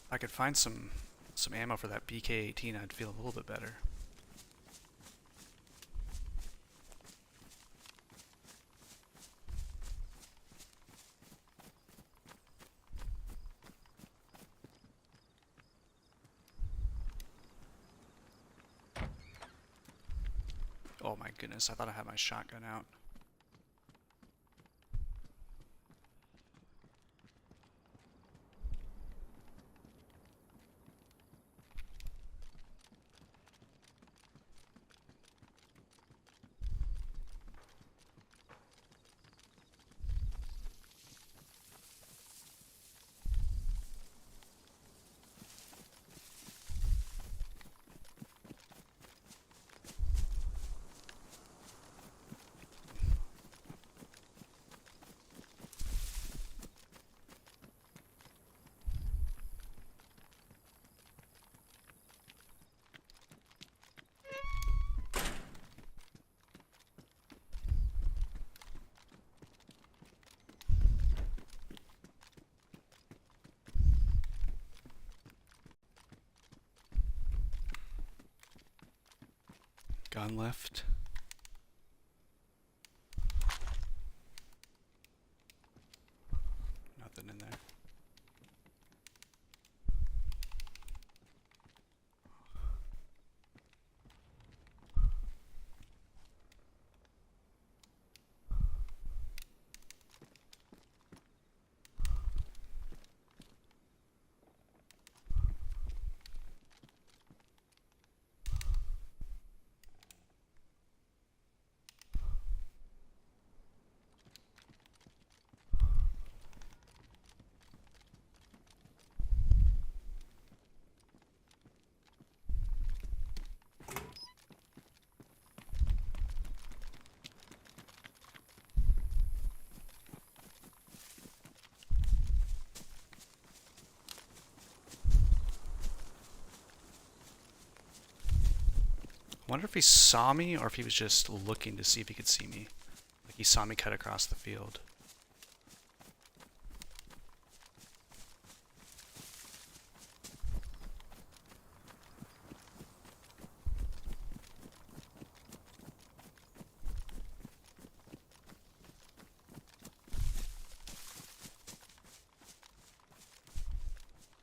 If I could find some ammo for that BK-18, I'd feel a little bit better. Oh my goodness, I thought I had my shotgun out. Gun left. Nothing in there. I wonder if he saw me or if he was just looking to see if he could see me. Like he saw me cut across the field.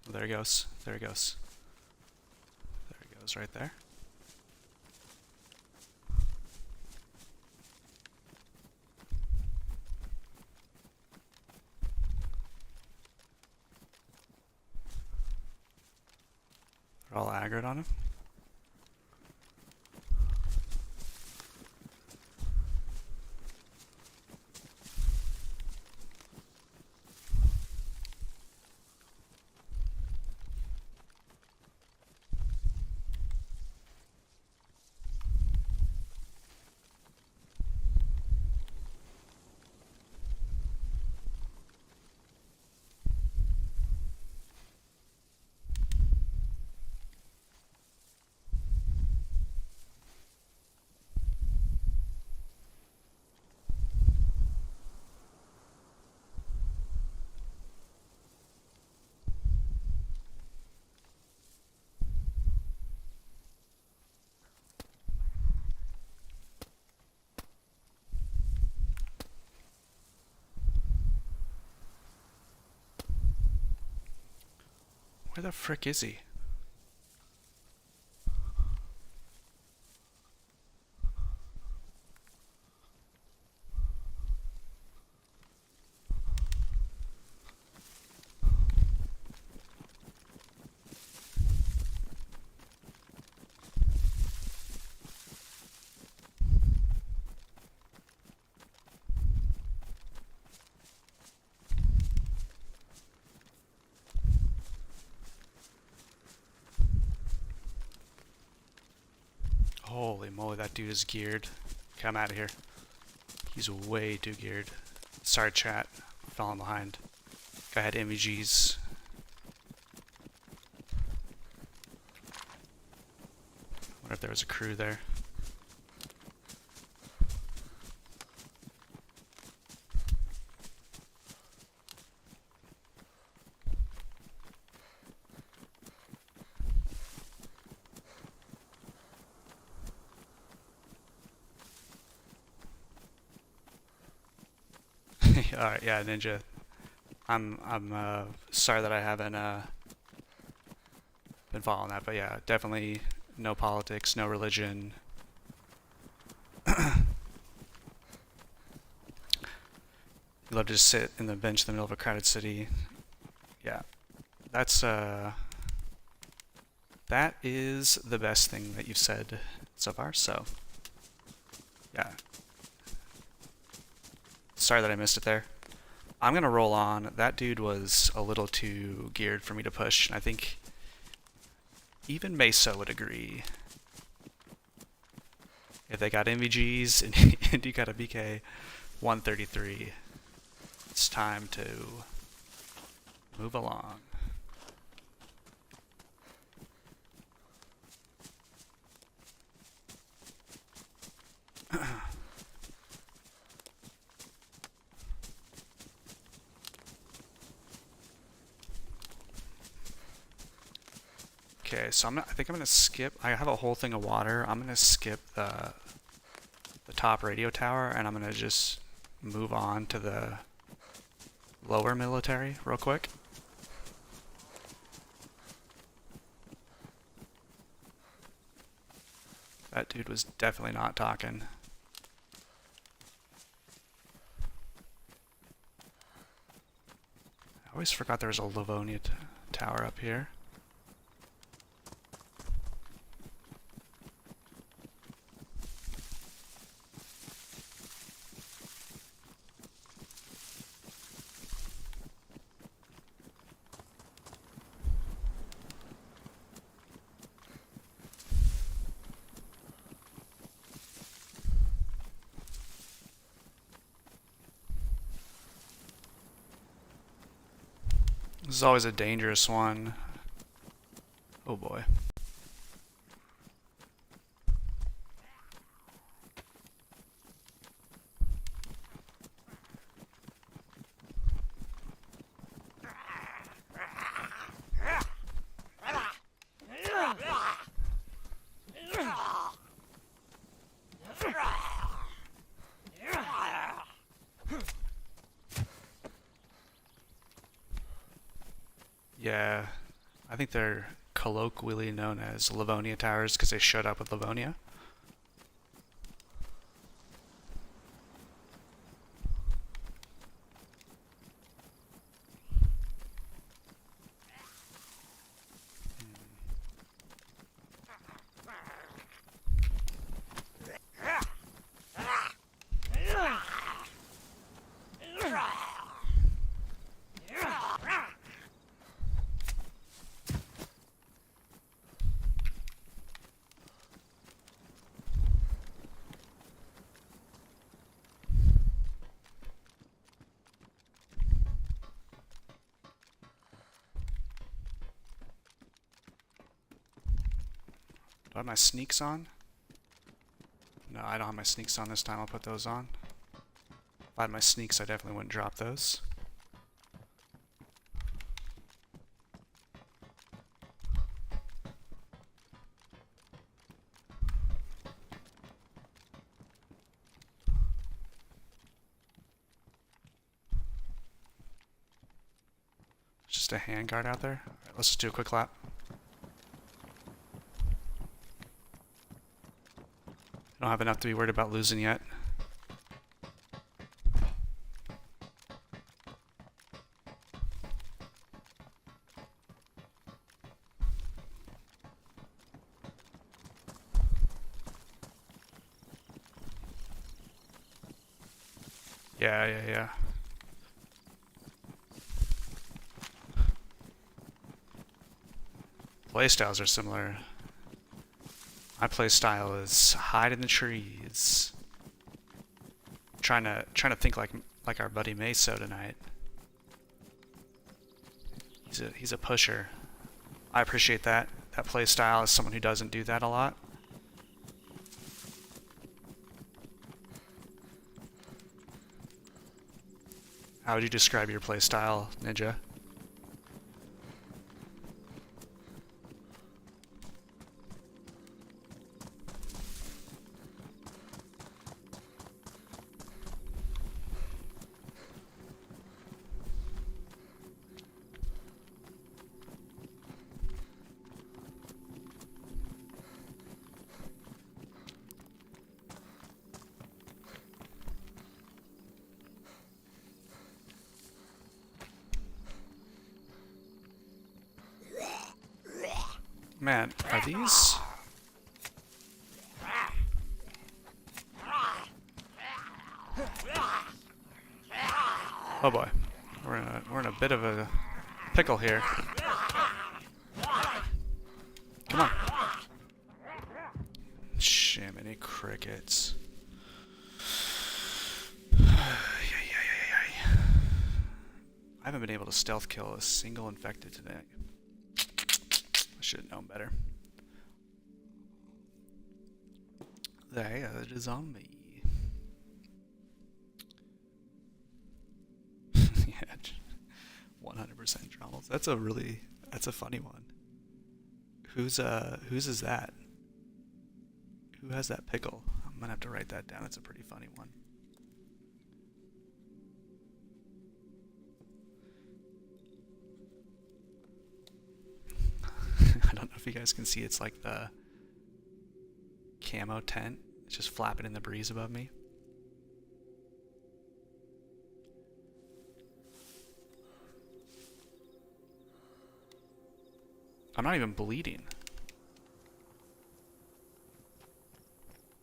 Oh, there he goes. There he goes. There he goes right there. They're all aggroed on him. Where the frick is he? Holy moly, that dude is geared. Come out of here. He's way too geared. Sorry, chat. Falling behind. Guy had MVGs. Wonder if there was a crew there. Alright, yeah, Ninja. I'm sorry that I haven't been following that, but yeah, definitely no politics, no religion. You love to just sit in the bench in the middle of a crowded city. Yeah. That is the best thing that you've said so far, so yeah. Sorry that I missed it there. I'm gonna roll on. That dude was a little too geared for me to push, and I think even Mesa would agree. If they got MVGs and you got a BK 133, it's time to move along. Okay, so I think I'm gonna skip. I have a whole thing of water. I'm gonna skip the top radio tower, and I'm gonna just move on to the lower military real quick. That dude was definitely not talking. I always forgot there was a Livonia tower up here. This is always a dangerous one. Oh boy. Yeah, I think they're colloquially known as Livonia towers because they showed up with Livonia. Do I have my sneaks on? No, I don't have my sneaks on this time. I'll put those on. If I had my sneaks, I definitely wouldn't drop those. Just a handguard out there? Alright, let's just do a quick lap. I don't have enough to be worried about losing yet. Yeah. Playstyles are similar. My playstyle is hide in the trees. Trying to think like our buddy Meso tonight. He's a pusher. I appreciate that playstyle as someone who doesn't do that a lot. How would you describe your playstyle, Ninja? Man, are these... Oh boy, we're in a bit of a pickle here. Come on. Shiminy crickets. I haven't been able to stealth kill a single infected today. I should have known better. There it is on me. Yeah, 100% dramas. That's a funny one. Whose is that? Who has that pickle? I'm gonna have to write that down. It's a pretty funny one. I don't know if you guys can see, it's like the camo tent. It's just flapping in the breeze above me. I'm not even bleeding.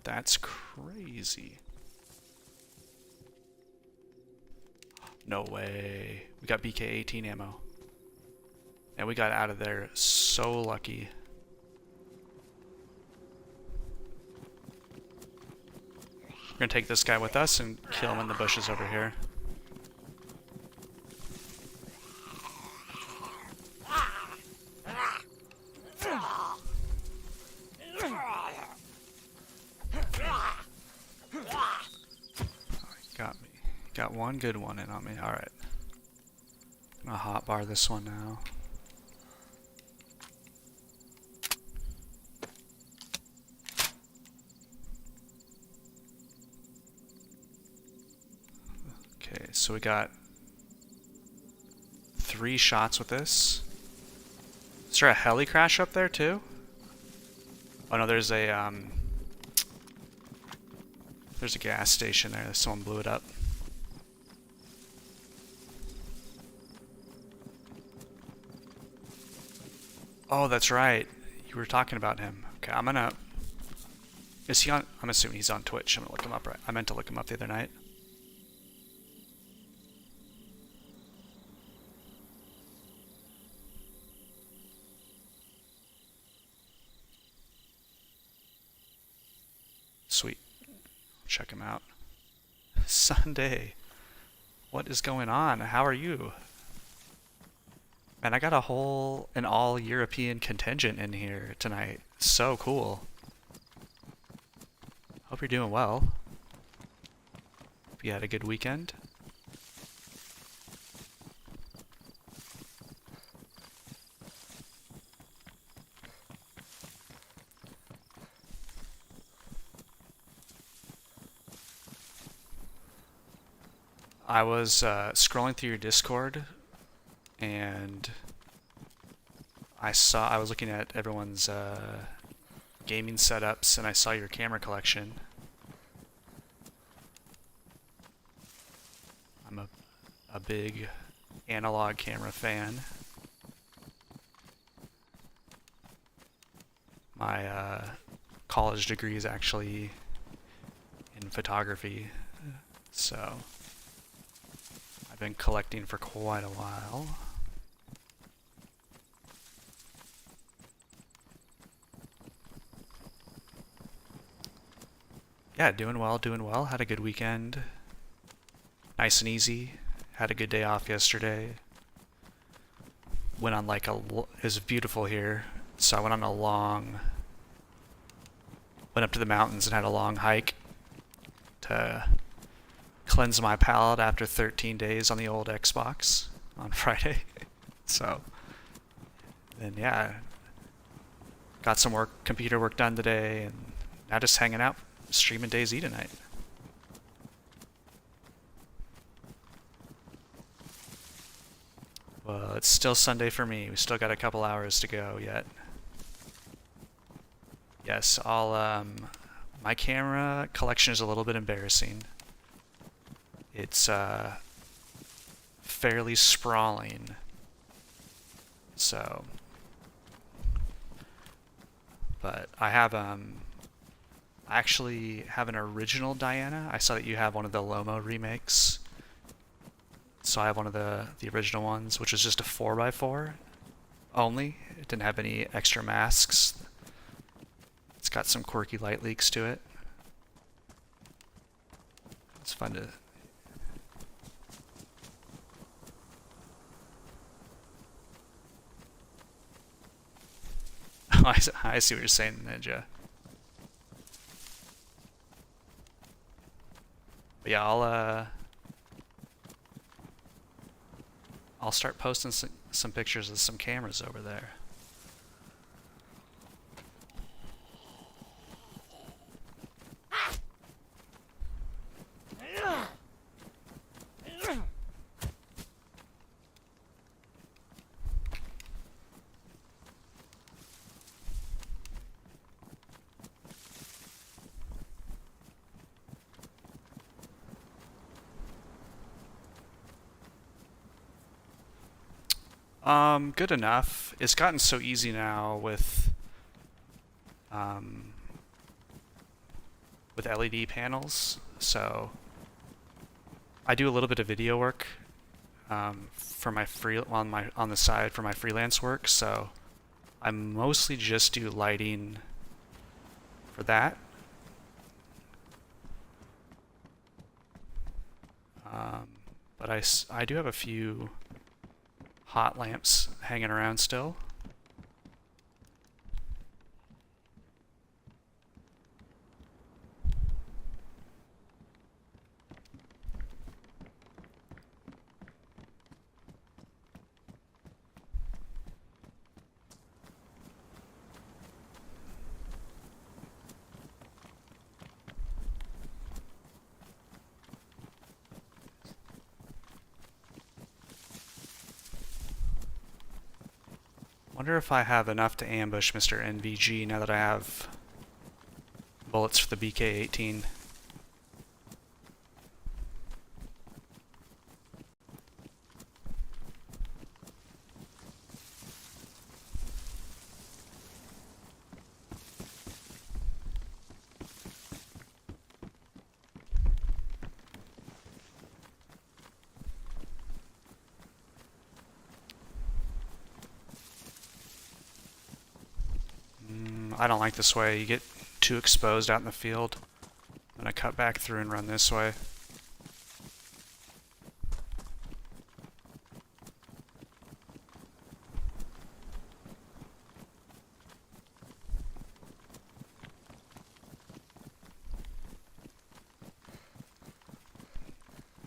That's crazy. No way. We got BK-18 ammo. And we got out of there so lucky. We're gonna take this guy with us and kill him in the bushes over here. Got me. Got one good one in on me. Alright. I'm gonna hotbar this one now. Okay, so we got 3 shots with this. Is there a heli crash up there too? Oh no, there's a gas station there. Someone blew it up. Oh, that's right. You were talking about him. Okay, I'm gonna... Is he on... I'm assuming he's on Twitch. I'm gonna look him up, right? I meant to look him up the other night. Sweet. Check him out. Sunday. What is going on? How are you? Man, I got an all-European contingent in here tonight. So cool. Hope you're doing well. Hope you had a good weekend. I was scrolling through your Discord, and I was looking at everyone's gaming setups and I saw your camera collection. I'm a big analog camera fan. My college degree is actually in photography, so I've been collecting for quite a while. Yeah, doing well, doing well. Had a good weekend. Nice and easy. Had a good day off yesterday. Went on like it was beautiful here, so I went on went up to the mountains and had a long hike to cleanse my palate after 13 days on the old Xbox on Friday. So, then yeah, got some computer work done today, and now just hanging out, streaming DayZ tonight. Well, it's still Sunday for me. We still got a couple hours to go yet. Yes, my camera collection is a little bit embarrassing. It's fairly sprawling. So, but I actually have an original Diana. I saw that you have one of the Lomo remakes. So I have one of the original ones, which is just a 4x4 only. It didn't have any extra masks. It's got some quirky light leaks to it. It's fun to... Oh, I see what you're saying, Ninja. But yeah, I'll start posting some pictures of some cameras over there. Good enough. It's gotten so easy now with LED panels. So I do a little bit of video work for my on the side for my freelance work. So I mostly just do lighting for that. But I do have a few hot lamps hanging around still. Wonder if I have enough to ambush Mr. NVG now that I have bullets for the BK-18. I don't like this way. You get too exposed out in the field. I'm gonna cut back through and run this way.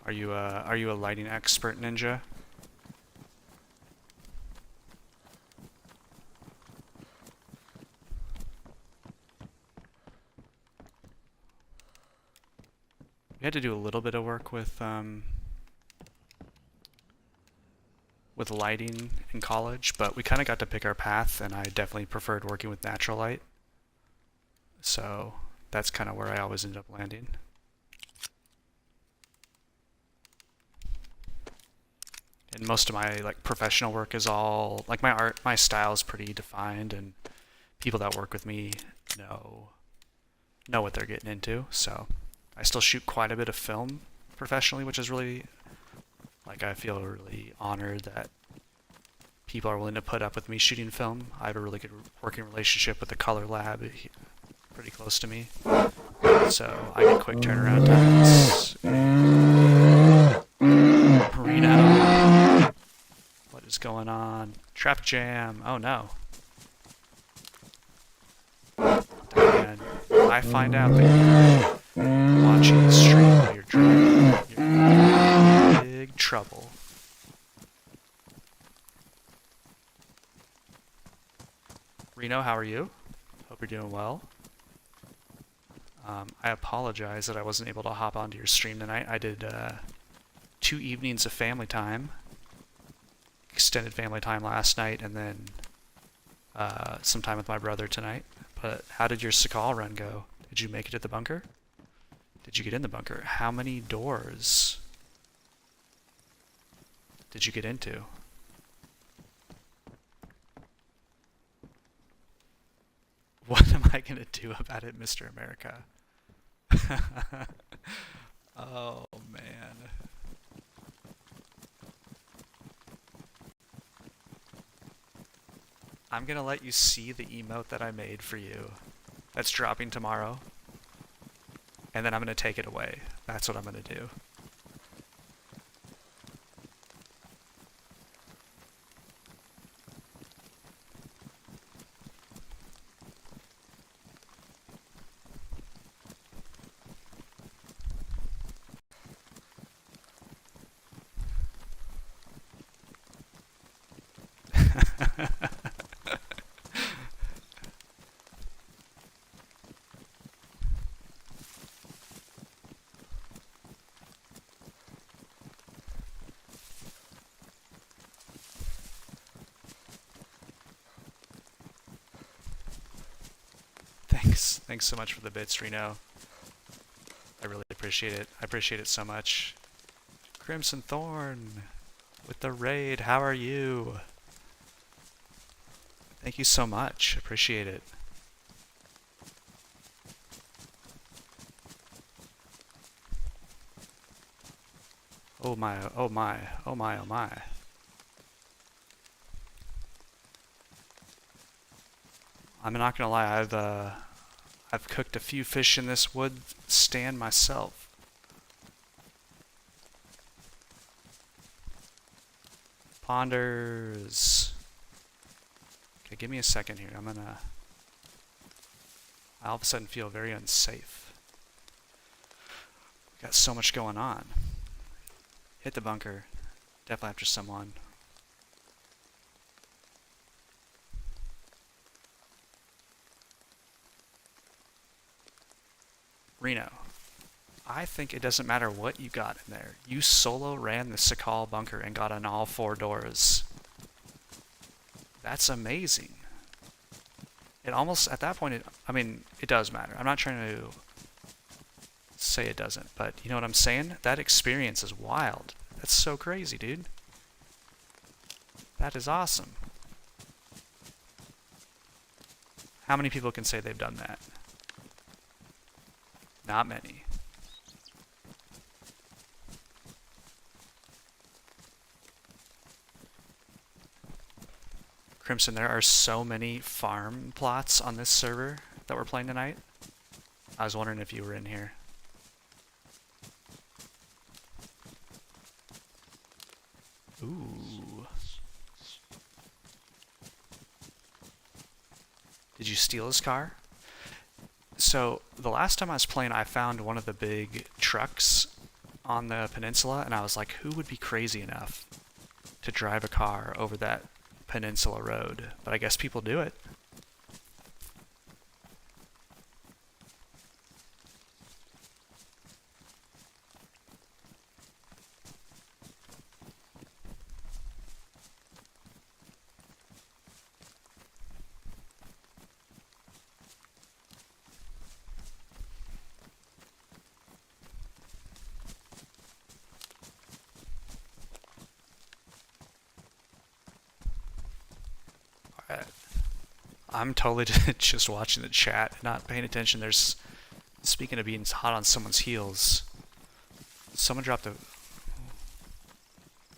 Are you a lighting expert, Ninja? We had to do a little bit of work with with lighting in college, but we kind of got to pick our path, and I definitely preferred working with natural light. So that's kind of where I always ended up landing. And most of my like professional work is all like my style is pretty defined, and people that work with me know what they're getting into. So I still shoot quite a bit of film professionally, which is really like I feel really honored that people are willing to put up with me shooting film. I have a really good working relationship with the color lab pretty close to me, so I get quick turnaround times. Reno, what is going on? Traffic jam. Oh no. Diane, I find out that you're watching the stream while you're driving, you're in big trouble. Reno, how are you? Hope you're doing well. I apologize that I wasn't able to hop onto your stream tonight. I did 2 evenings of family time, extended family time last night, and then some time with my brother tonight. But how did your Sakal run go? Did you make it to the bunker? Did you get in the bunker? How many doors did you get into? What am I gonna do about it, Mr. America? Oh man. I'm gonna let you see the emote that I made for you. That's dropping tomorrow. And then I'm gonna take it away. That's what I'm gonna do. Thanks so much for the bits, Reno. I really appreciate it. I appreciate it so much. Crimson Thorn with the raid. How are you? Thank you so much. Appreciate it. Oh my, oh my, oh my, oh my. I'm not gonna lie, I've cooked a few fish in this wood stand myself. Ponders. Okay, give me a second here. I all of a sudden feel very unsafe. Got so much going on. Hit the bunker. Definitely after someone. Reno, I think it doesn't matter what you got in there. You solo ran the Sakal bunker and got on all 4 doors. That's amazing. It almost, at that point, I mean, it does matter. I'm not trying to say it doesn't, but you know what I'm saying? That experience is wild. That's so crazy, dude. That is awesome. How many people can say they've done that? Not many. Crimson, there are so many farm plots on this server that we're playing tonight. I was wondering if you were in here. Ooh. Did you steal his car? So the last time I was playing, I found one of the big trucks on the peninsula, and I was like, who would be crazy enough to drive a car over that peninsula road? But I guess people do it. I'm totally just watching the chat, not paying attention. There's, speaking of being hot on someone's heels, someone dropped a,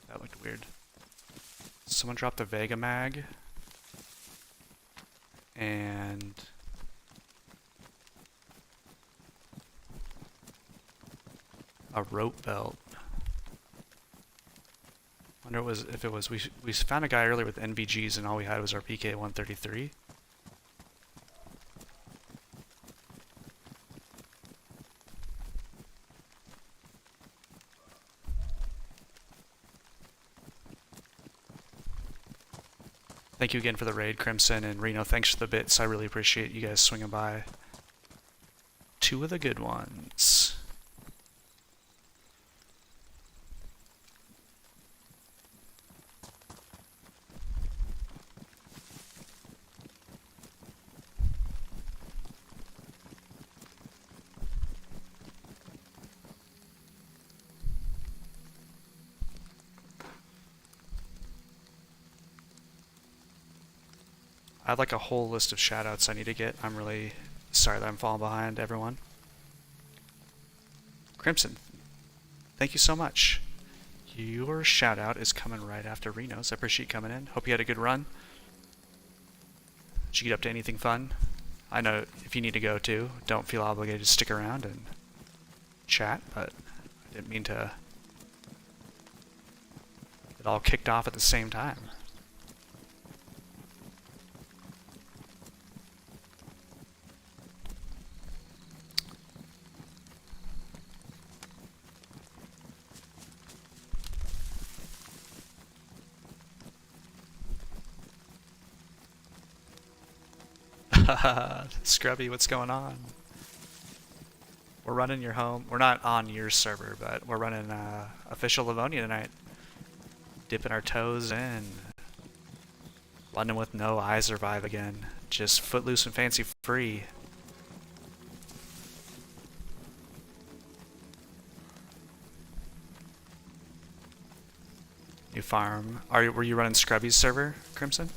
that looked weird. Someone dropped a Vega mag, and a rope belt. Wonder if it was we found a guy earlier with NVGs and all we had was our PK 133. Thank you again for the raid, Crimson and Reno. Thanks for the bits. I really appreciate you guys swinging by. Two of the good ones. I have like a whole list of shoutouts I need to get. I'm really sorry that I'm falling behind, everyone. Crimson, thank you so much. Your shoutout is coming right after Reno's. I appreciate you coming in. Hope you had a good run. Did you get up to anything fun? I know if you need to go too, don't feel obligated to stick around and chat, but I didn't mean to get all kicked off at the same time. Scrubby, what's going on? We're running your home. We're not on your server, but we're running official Livonia tonight. Dipping our toes in. London with no I survive again. Just footloose and fancy free. New farm. Were you running Scrubby's server, Crimson?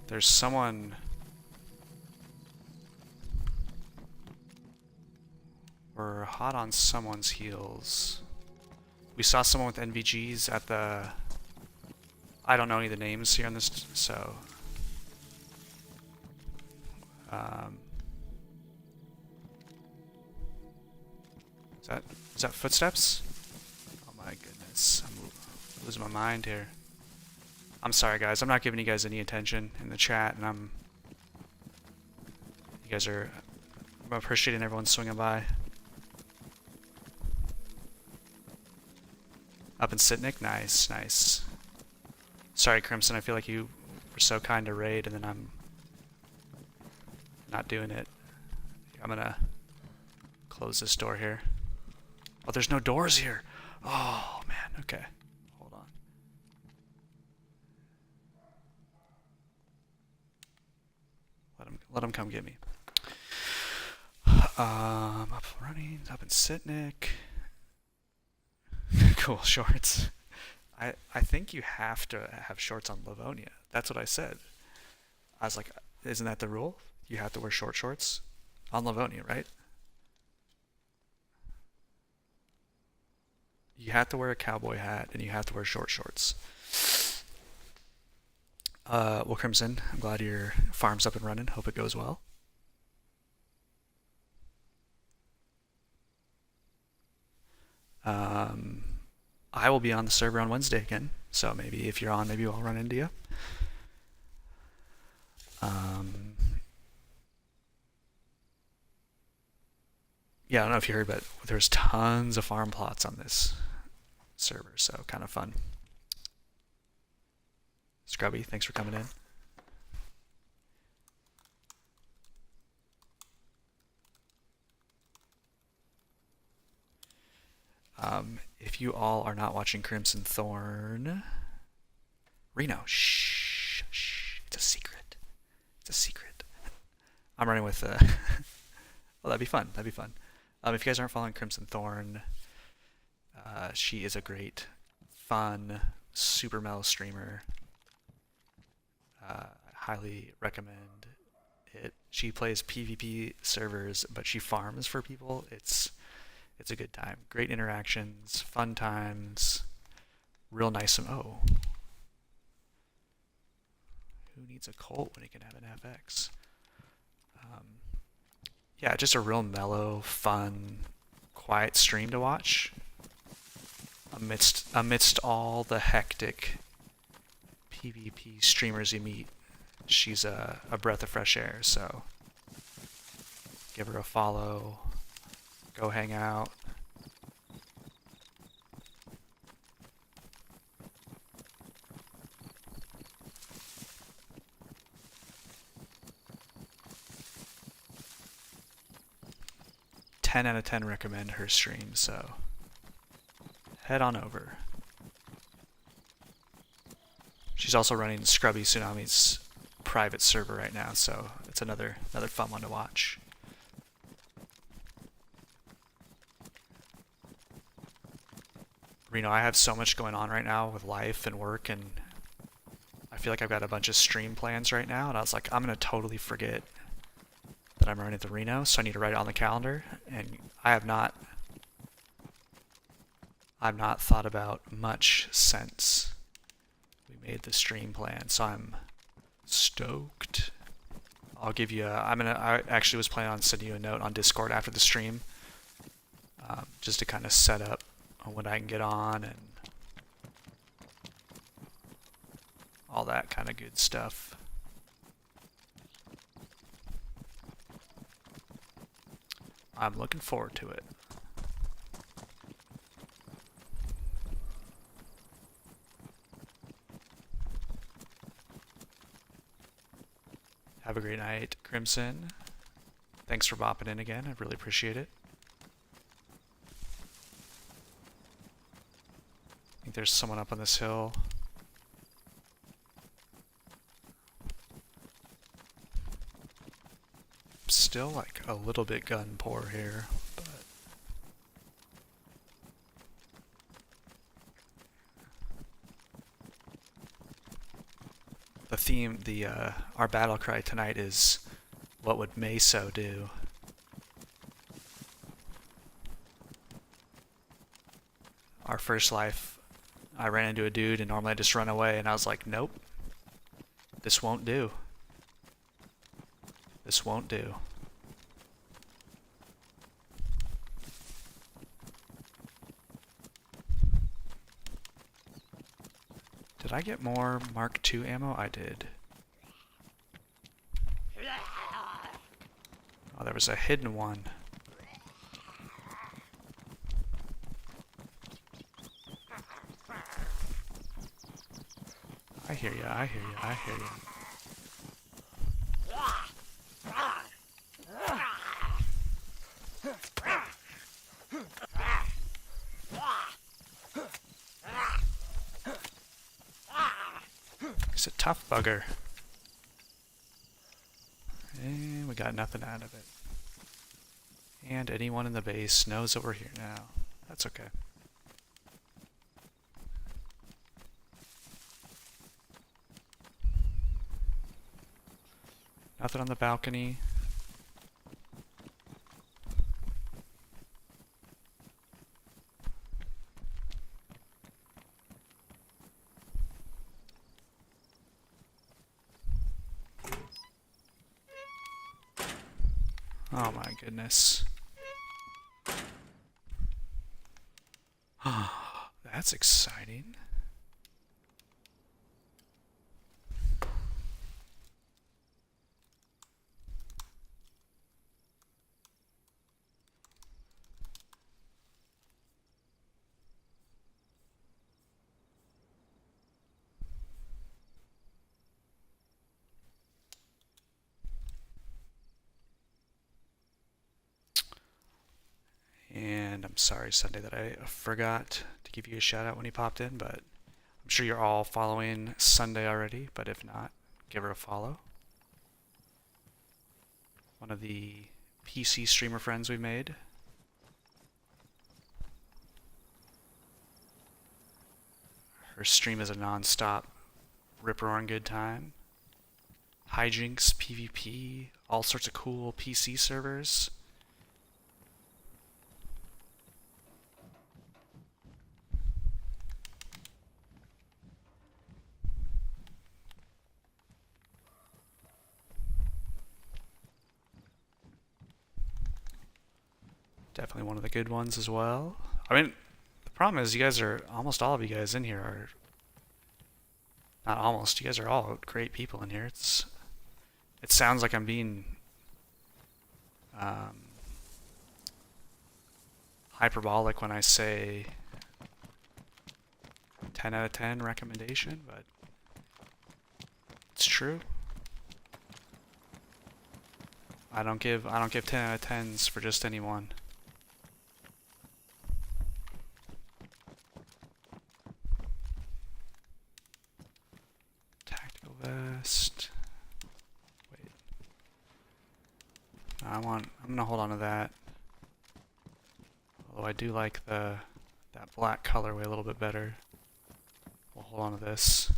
There's someone... We're hot on someone's heels. We saw someone with NVGs at the... I don't know any of the names here on this, so... Is that footsteps? Oh my goodness, I'm losing my mind here. I'm sorry guys, I'm not giving you guys any attention in the chat, and I'm appreciating everyone swinging by. Up in Sitnik? Nice, nice. Sorry Crimson, I feel like you were so kind to raid and then I'm not doing it. I'm gonna close this door here. Oh, there's no doors here. Oh man, okay. Hold on. Let him come get me. Up running, up in Sitnik. Cool shorts. I think you have to have shorts on Livonia. That's what I said. I was like, isn't that the rule? You have to wear short shorts on Livonia, right? You have to wear a cowboy hat and you have to wear short shorts. Well, Crimson, I'm glad your farm's up and running. Hope it goes well. I will be on the server on Wednesday again, so maybe if you're on, maybe I'll run into you. Yeah, I don't know if you heard, but there's tons of farm plots on this server, so kind of fun. Scrubby, thanks for coming in. If you all are not watching Crimson Thorn, Reno, shh, shh. It's a secret. It's a secret. I'm running with. Well, that'd be fun. That'd be fun. If you guys aren't following Crimson Thorn, she is a great, fun, super mellow streamer. I highly recommend it. She plays PvP servers, but she farms for people. It's a good time. Great interactions, fun times, real nice. Oh, who needs a Colt when he can have an FX? Yeah, just a real mellow, fun, quiet stream to watch amidst all the hectic PvP streamers you meet. She's a breath of fresh air, so give her a follow, go hang out. Ten out of 10 recommend her stream, so head on over. She's also running Scrubby Tsunami's private server right now, so it's another fun one to watch. Reno, I have so much going on right now with life and work, and I feel like I've got a bunch of stream plans right now, and I was like, I'm gonna totally forget that I'm running the Reno, so I need to write it on the calendar, and I've not thought about much since we made the stream plan, so I'm stoked. I'll give you I actually was planning on sending you a note on Discord after the stream, just to kind of set up when I can get on and all that kind of good stuff. I'm looking forward to it. Have a great night, Crimson. Thanks for bopping in again. I really appreciate it. I think there's someone up on this hill. Still like a little bit gun poor here, but the theme, our battle cry tonight is, what would Meso do? Our first life, I ran into a dude and normally I just run away, and I was like, nope, this won't do. This won't do. Did I get more Mark II ammo? I did. Oh, there was a hidden one. I hear ya, I hear ya, I hear ya. He's a tough bugger. And we got nothing out of it. And anyone in the base knows that we're here now. That's okay. Nothing on the balcony. Oh my goodness. That's exciting. And I'm sorry, Sunday, that I forgot to give you a shout out when you popped in, but I'm sure you're all following Sunday already, but if not, give her a follow. One of the PC streamer friends we made. Her stream is a non-stop rip-roaring good time. Hijinks, PvP, all sorts of cool PC servers. Definitely one of the good ones as well. I mean, the problem is you guys are, almost all of you guys in here are, not almost, you guys are all great people in here. It sounds like I'm being hyperbolic when I say 10 out of 10 recommendation, but it's true. I don't give 10 out of 10s for just anyone. Tactical vest. Wait. I'm gonna hold on to that. Although I do like that black colorway a little bit better. We'll hold on to this.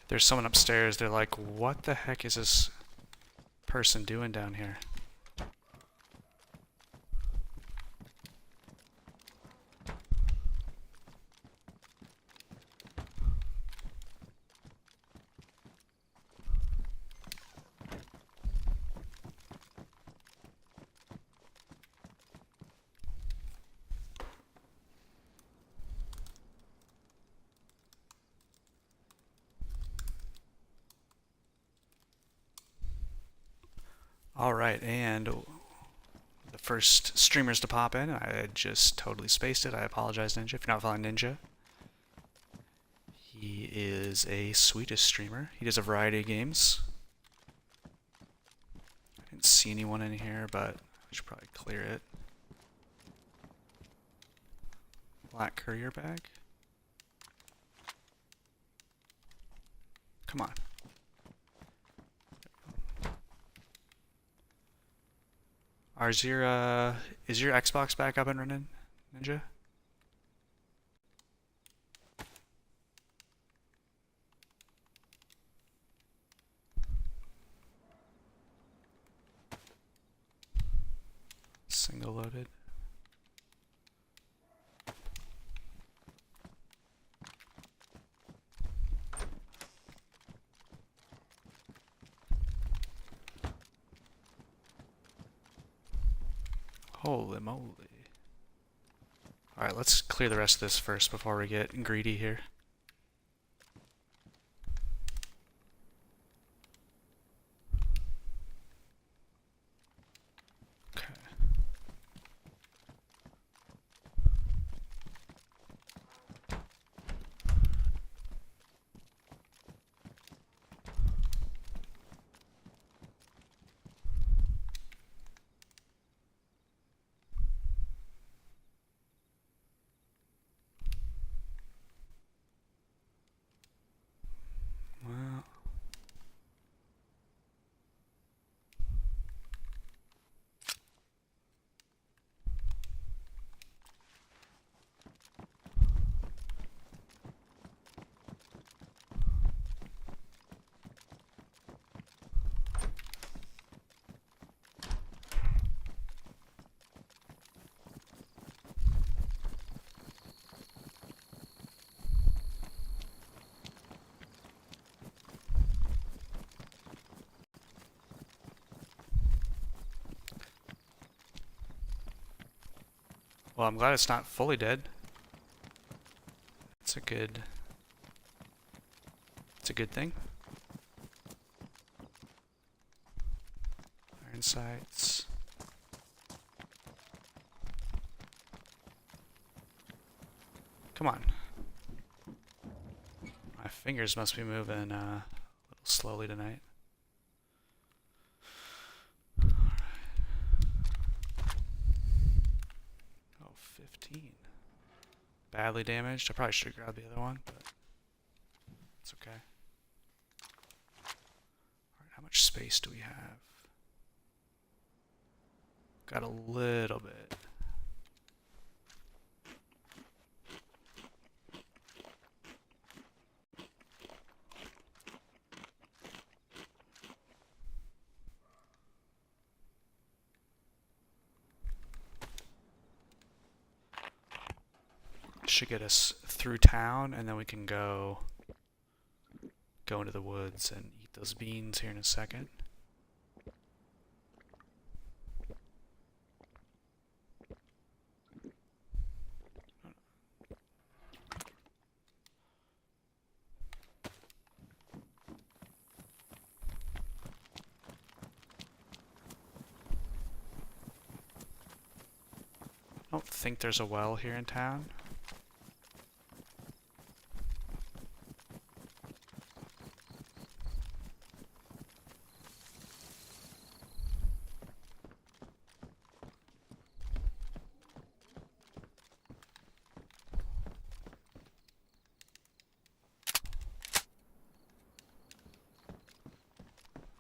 There's someone upstairs, they're like, what the heck is this person doing down here? Alright, and the first streamers to pop in, I just totally spaced it. I apologize, Ninja, if you're not following Ninja. He is a Swedish streamer. He does a variety of games. I didn't see anyone in here, but I should probably clear it. Black courier bag. Come on. Is your Xbox back up and running, Ninja? Single loaded. Holy moly. Alright, let's clear the rest of this first before we get greedy here. Okay. Well, I'm glad it's not fully dead. it's a good thing. Iron sights. Come on. My fingers must be moving a little slowly tonight. Oh, 15. Badly damaged. I probably should have grabbed the other one, but it's okay. Alright, how much space do we have? Got a little bit. Should get us through town, and then we can go into the woods and eat those beans here in a second. I don't think there's a well here in town.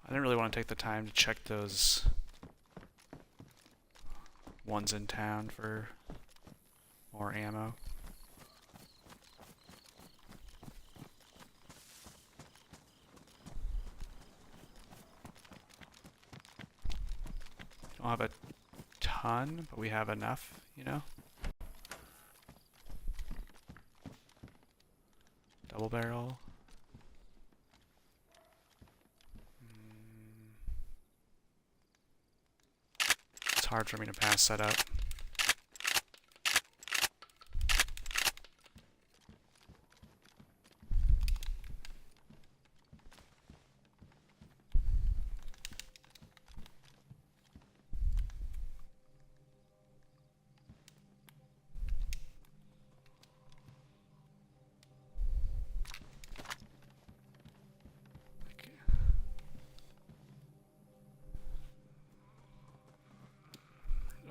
I didn't really want to take the time to check those ones in town for more ammo. Don't have a ton, but we have enough, you know? Double barrel. It's hard for me to pass that up.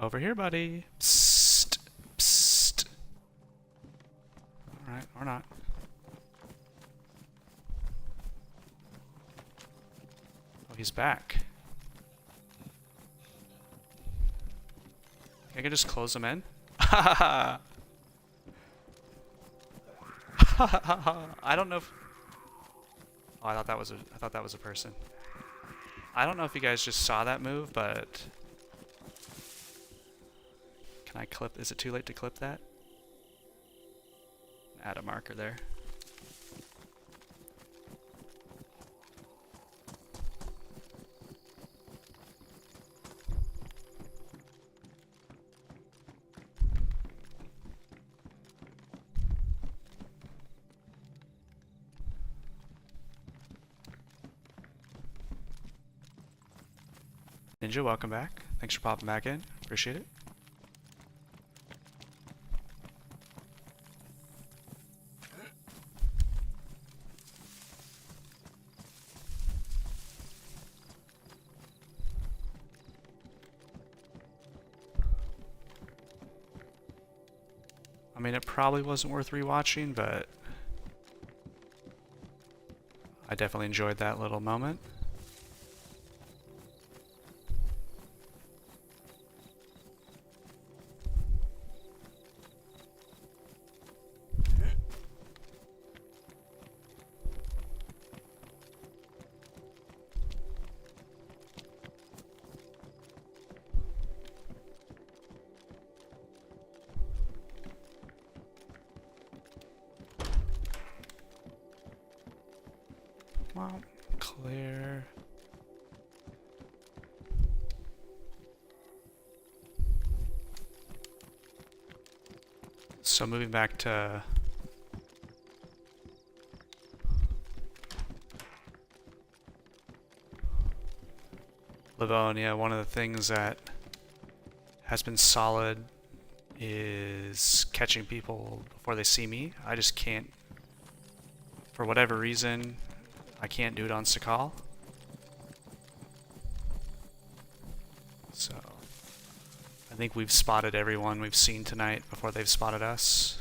Over here, buddy. Psst. Psst. Alright, or not. Oh, he's back. I can just close him in? I don't know if... Oh, I thought that was a person. I don't know if you guys just saw that move, but... Can I clip? Is it too late to clip that? Add a marker there. Ninja, welcome back. Thanks for popping back in. Appreciate it. I mean, it probably wasn't worth rewatching, but I definitely enjoyed that little moment. Well, clear. So moving back to Livonia, one of the things that has been solid is catching people before they see me. I just can't, for whatever reason, I can't do it on Sakal. So, I think we've spotted everyone we've seen tonight before they've spotted us.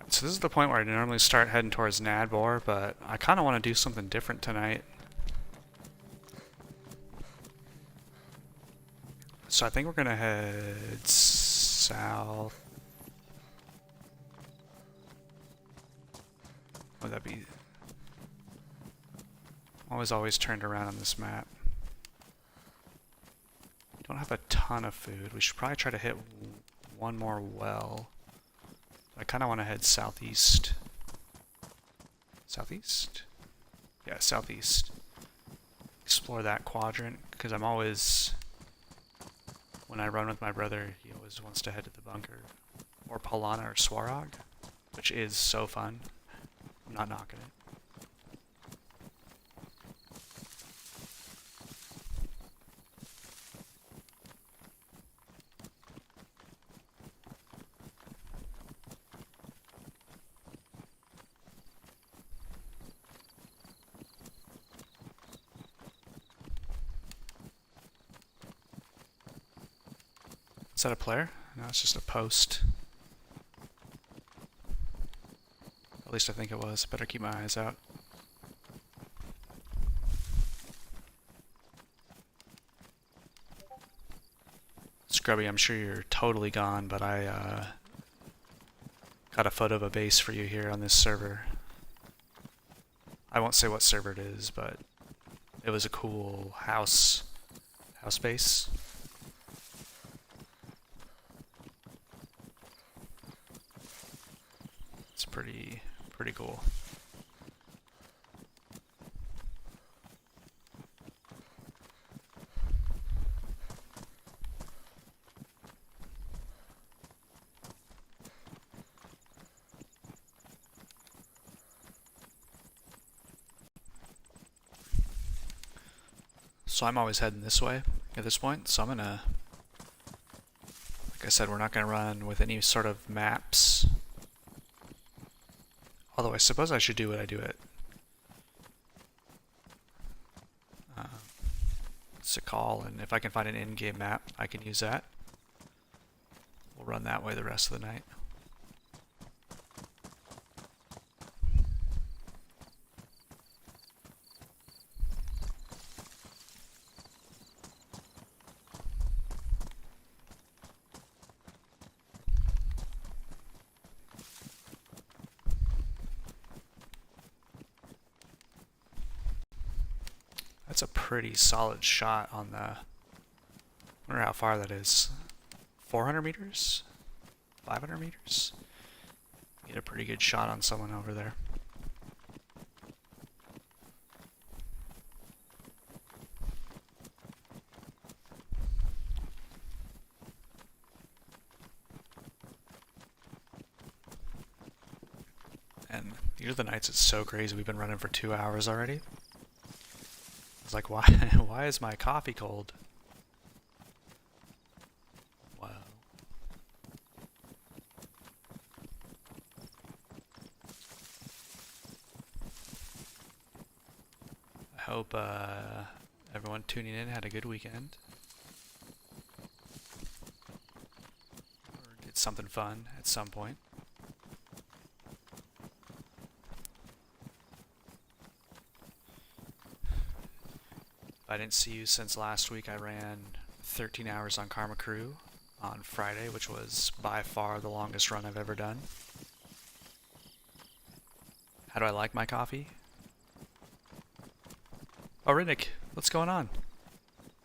So this is the point where I normally start heading towards Nadbor, but I kind of want to do something different tonight. So I think we're going to head south. Would that be... Always turned around on this map. Don't have a ton of food. We should probably try to hit one more well. I kind of want to head southeast. Southeast? Yeah, southeast. Explore that quadrant, because I'm always... When I run with my brother, he always wants to head to the bunker. Or Polana or Swarog, which is so fun. I'm not knocking it. Is that a player? No, it's just a post. At least I think it was. Better keep my eyes out. Scrubby, I'm sure you're totally gone, but I got a photo of a base for you here on this server. I won't say what server it is, but it was a cool house base. It's pretty cool. So I'm always heading this way at this point, so I'm gonna, like I said, we're not gonna run with any sort of maps. Although I suppose I should do what I do at Sakal, and if I can find an in-game map, I can use that. We'll run that way the rest of the night. That's a pretty solid shot on the... I wonder how far that is. 400 meters? 500 meters? Get a pretty good shot on someone over there. And these are the nights it's so crazy. We've been running for 2 hours already. It's like, why why is my coffee cold? Wow. I hope everyone tuning in had a good weekend. Or did something fun at some point. I didn't see you since last week. I ran 13 hours on Karma Crew on Friday, which was by far the longest run I've ever done. How do I like my coffee? Oh, Riddick, what's going on?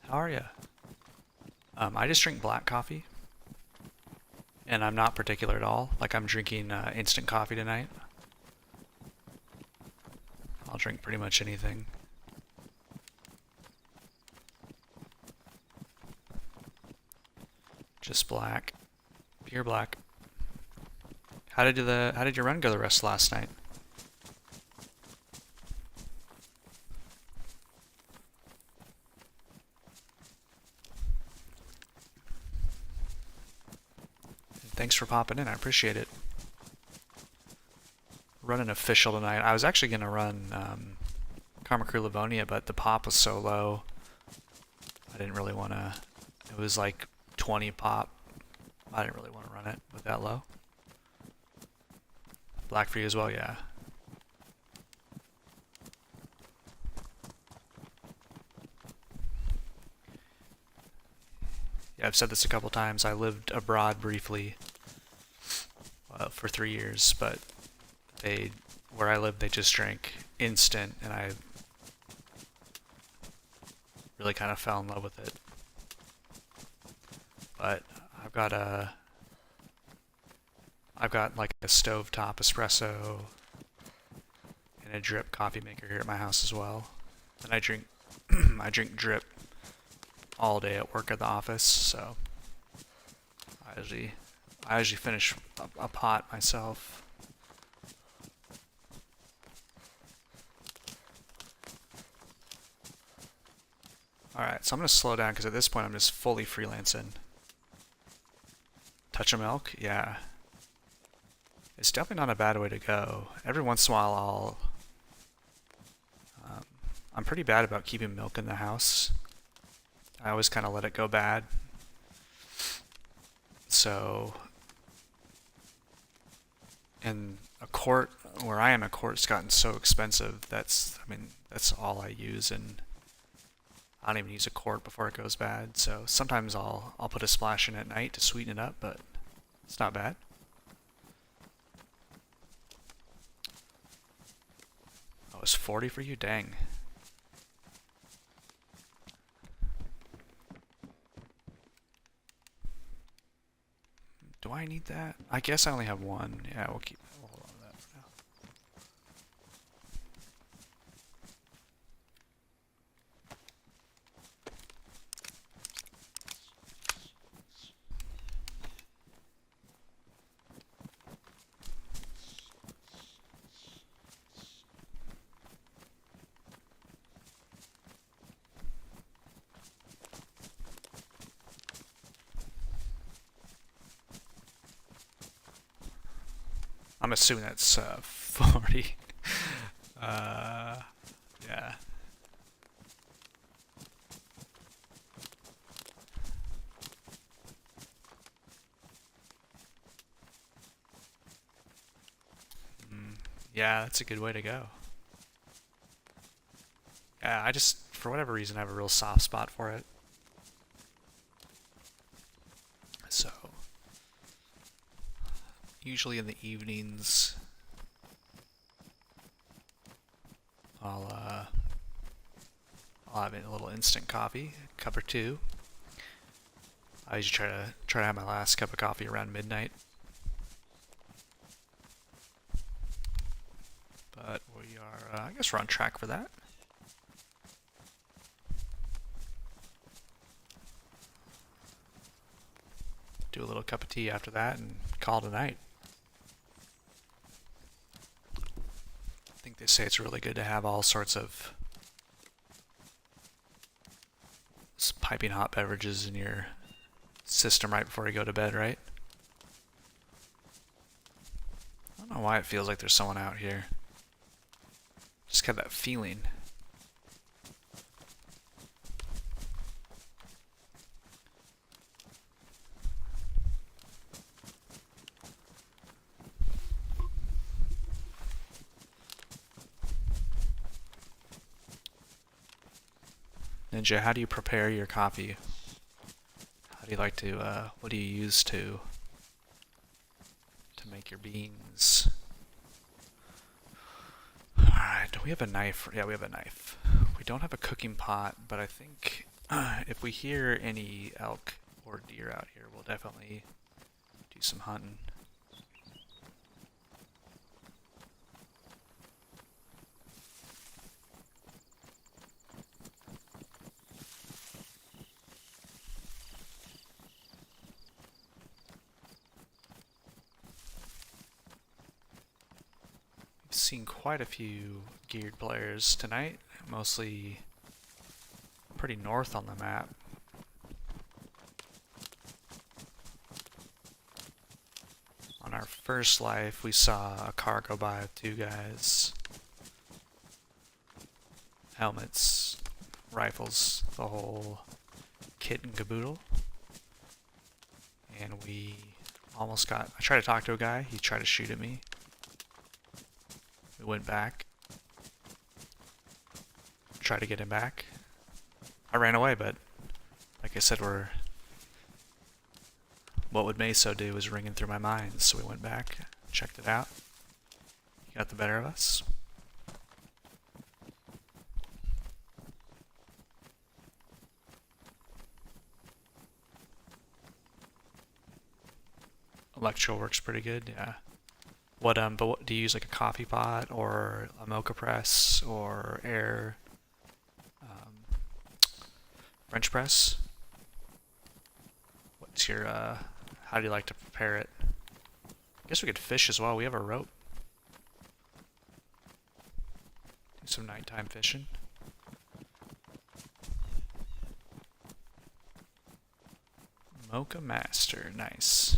How are you? I just drink black coffee, and I'm not particular at all. Like, I'm drinking instant coffee tonight. I'll drink pretty much anything. Just black. Pure black. How did your run go the rest of last night? Thanks for popping in, I appreciate it. Running official tonight. I was actually gonna run Karma Crew Livonia, but the pop was so low. I didn't really wanna. It was like 20 pop. I didn't really want to run it with that low. Black for you as well, yeah. Yeah, I've said this a couple times. I lived abroad briefly for 3 years, but where I lived, they just drank instant, and I really kind of fell in love with it. But I've got like a stovetop espresso and a drip coffee maker here at my house as well. And I drink drip all day at work at the office, so I usually finish a pot myself. Alright, so I'm going to slow down because at this point I'm just fully freelancing. Touch of milk? Yeah. It's definitely not a bad way to go. Every once in a while I'm pretty bad about keeping milk in the house. I always kind of let it go bad. So, and a quart, where I am, a quart's gotten so expensive, that's all I use, and I don't even use a quart before it goes bad. So sometimes I'll put a splash in at night to sweeten it up, but it's not bad. Oh, it's 40 for you? Dang. Do I need that? I guess I only have one. Yeah, we'll hold on to that for now. I'm assuming that's 40. Yeah. Yeah, that's a good way to go. Yeah, I just, for whatever reason, I have a real soft spot for it. So, usually in the evenings, I'll have a little instant coffee, a cup or two. I usually try to have my last cup of coffee around midnight. But we are, I guess we're on track for that. Do a little cup of tea after that and call it a night. I think they say it's really good to have all sorts of piping hot beverages in your system right before you go to bed, right? I don't know why it feels like there's someone out here. Just got that feeling. Ninja, how do you prepare your coffee? How do you like to, what do you use to make your beans? Alright, do we have a knife? Yeah, we have a knife. We don't have a cooking pot, but I think if we hear any elk or deer out here, we'll definitely do some hunting. We've seen quite a few geared players tonight, mostly pretty north on the map. On our first life, we saw a car go by with two guys. Helmets, rifles, the whole kit and caboodle. And we almost got... I tried to talk to a guy, he tried to shoot at me. We went back. Tried to get him back. I ran away, but like I said, what would Meso do was ringing through my mind, so we went back, checked it out. He got the better of us. Electro works pretty good, yeah. But what do you use, like a coffee pot or a mocha press or air French press? What's your how do you like to prepare it? I guess we could fish as well. We have a rope. Do some nighttime fishing. Mocha Master, nice.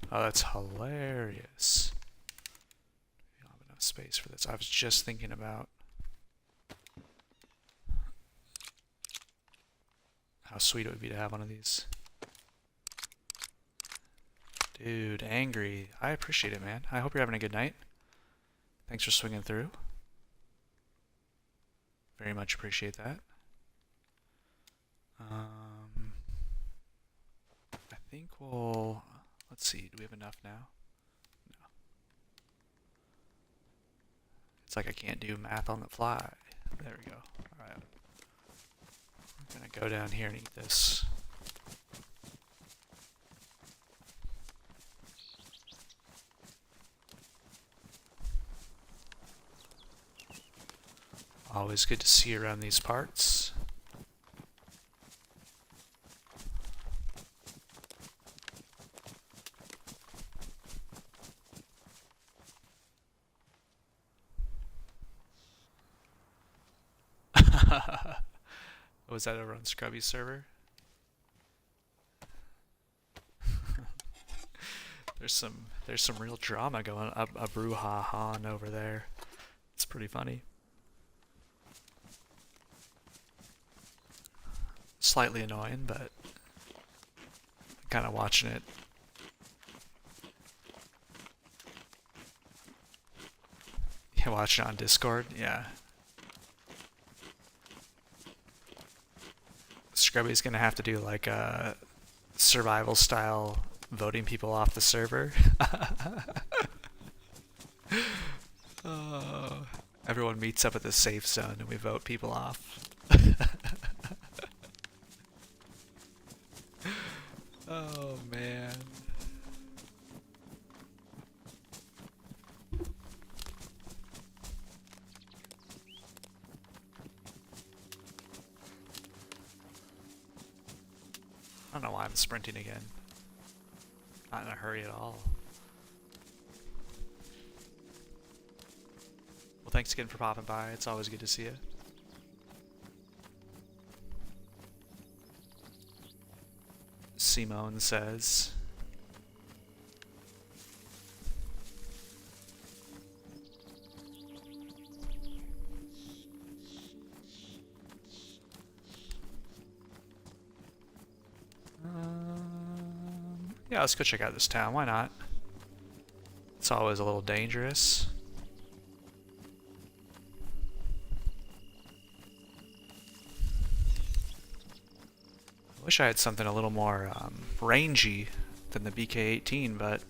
Oh, that's hilarious. We don't have enough space for this. I was just thinking about how sweet it would be to have one of these. Dude, angry. I appreciate it, man. I hope you're having a good night. Thanks for swinging through. Very much appreciate that. I think we'll... Let's see, do we have enough now? No. It's like I can't do math on the fly. There we go. Alright. I'm gonna go down here and eat this. Always good to see you around these parts. Was that over on Scrubby's server? There's some real drama going up a brouhaha over there. It's pretty funny. Slightly annoying, but kind of watching it. You watch it on Discord? Yeah. Scrubby's gonna have to do like a survival style voting people off the server. Everyone meets up at the safe zone and we vote people off. Oh man. I don't know why I'm sprinting again. Not in a hurry at all. Well, thanks again for popping by. It's always good to see you. Simone says... yeah, let's go check out this town. Why not? It's always a little dangerous. wish I had something a little more rangy than the BK-18, but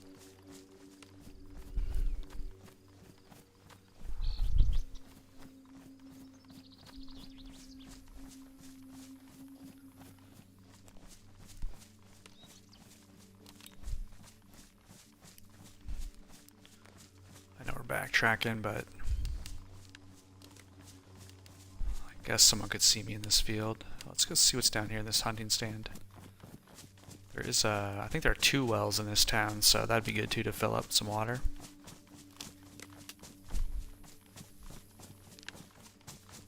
I know we're backtracking, but I guess someone could see me in this field. Let's go see what's down here in this hunting stand. There is I think there are 2 wells in this town, so that'd be good too to fill up some water.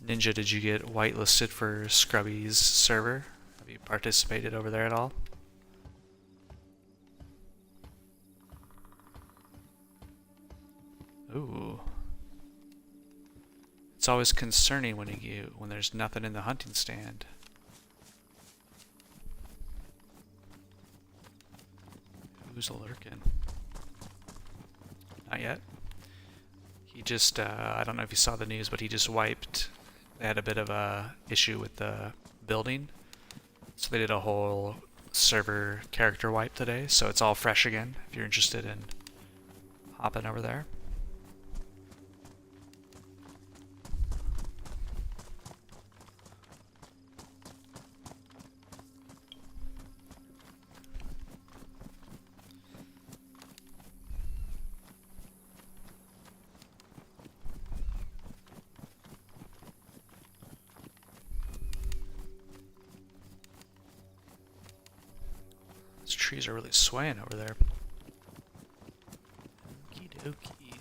Ninja, did you get whitelisted for Scrubby's server? Have you participated over there at all? Ooh. It's always concerning when there's nothing in the hunting stand. Who's lurking? Not yet. He just, I don't know if you saw the news, but he just wiped. They had a bit of a issue with the building. So they did a whole server character wipe today. So it's all fresh again if you're interested in hopping over there. These trees are really swaying over there. Okie dokie.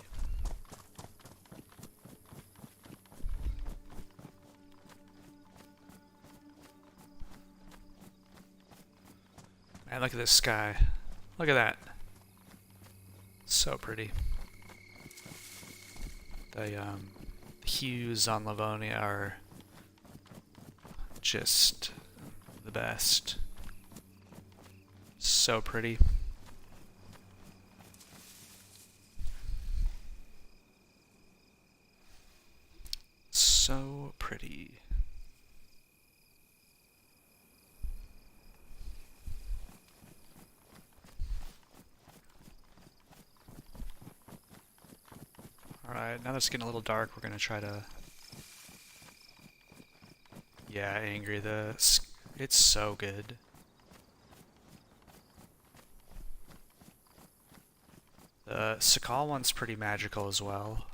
Man, look at this sky. Look at that. So pretty. The hues on Livonia are just the best. So pretty. So pretty. Alright, now that it's getting a little dark, we're gonna try to... Yeah, angry. It's so good. The Sakal one's pretty magical as well.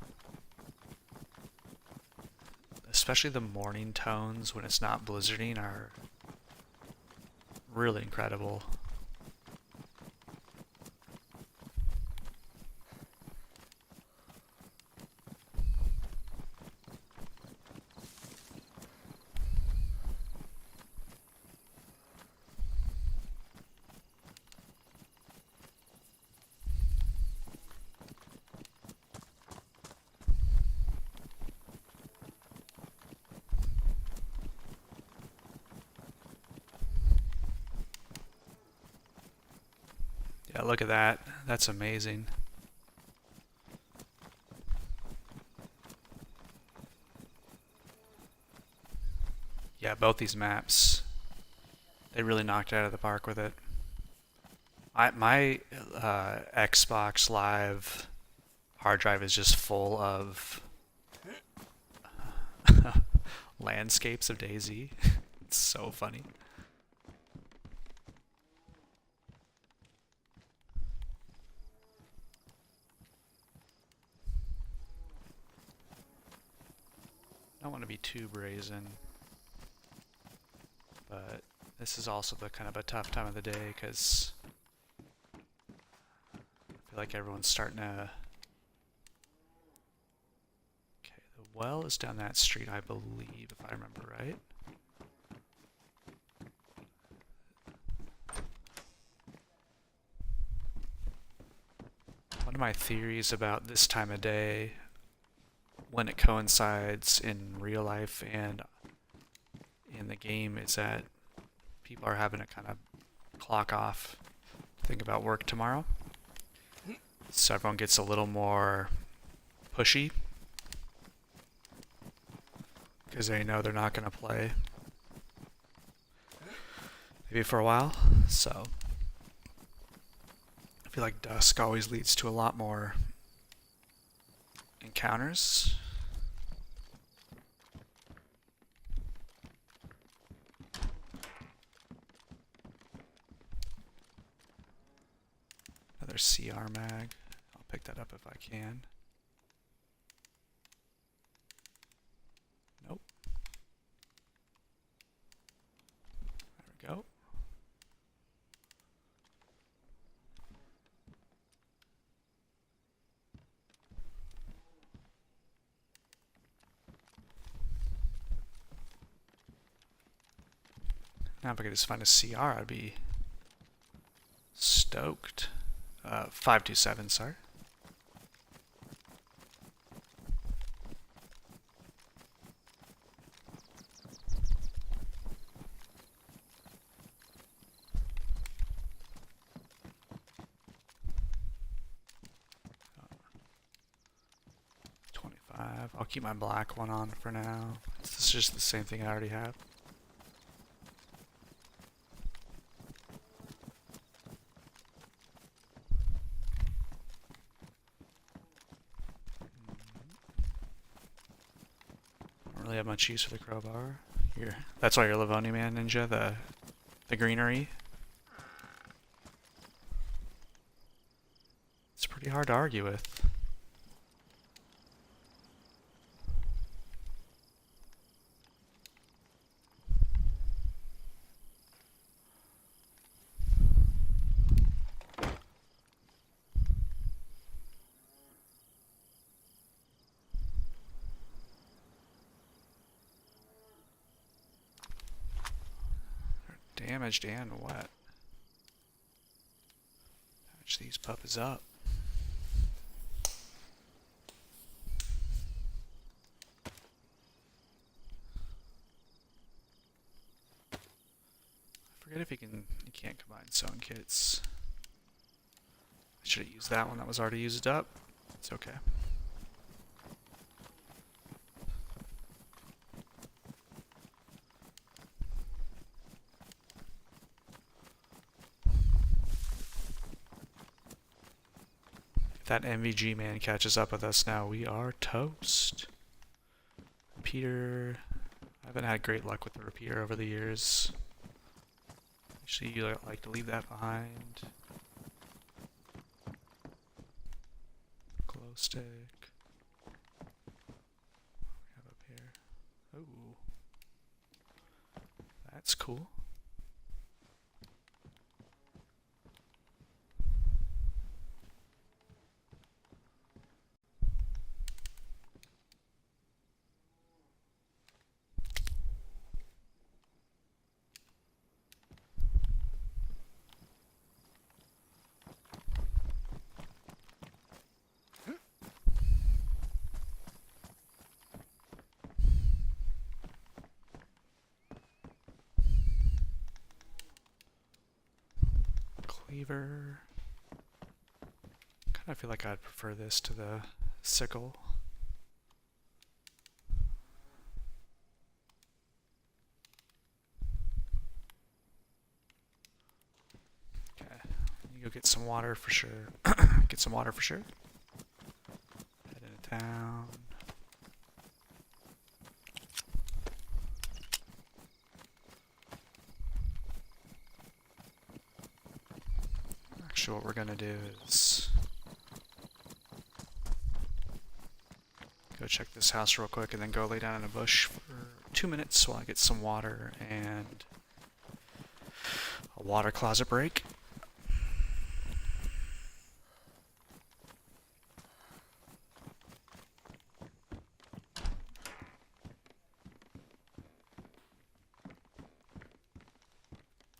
Especially the morning tones when it's not blizzarding are really incredible. Yeah, look at that. That's amazing. Yeah, both these maps, they really knocked it out of the park with it. My Xbox Live hard drive is just full of landscapes of DayZ. It's so funny. I don't want to be too brazen, but this is also the kind of a tough time of the day because I feel like everyone's starting to... Okay, the well is down that street, I believe, if I remember right. One of my theories about this time of day, when it coincides in real life and in the game, is that people are having to kind of clock off, think about work tomorrow. So everyone gets a little more pushy because they know they're not going to play maybe for a while. So I feel like dusk always leads to a lot more encounters. Another CR mag. I'll pick that up if I can. Nope. There we go. Now if I could just find a CR, I'd be stoked. 527, sorry. I'll keep my black one on for now. It's just the same thing I already have. Don't really have much use for the crowbar. Here, that's why you're Livonia Man Ninja, the greenery. It's pretty hard to argue with. Damaged and wet. Patch these puppies up. I forget if you can't combine sewing kits. I should have used that one that was already used up. It's okay. If that MVG man catches up with us now, we are toast. Repeater. I haven't had great luck with the repeater over the years. Actually, you like to leave that behind. Glow stick. What do we have up here? Ooh. That's cool. Cleaver. Kind of feel like I'd prefer this to the sickle. Okay, you go get some water for sure. Get some water for sure. Head into town. Actually, what we're gonna do is go check this house real quick and then go lay down in a bush for 2 minutes while I get some water and a water closet break.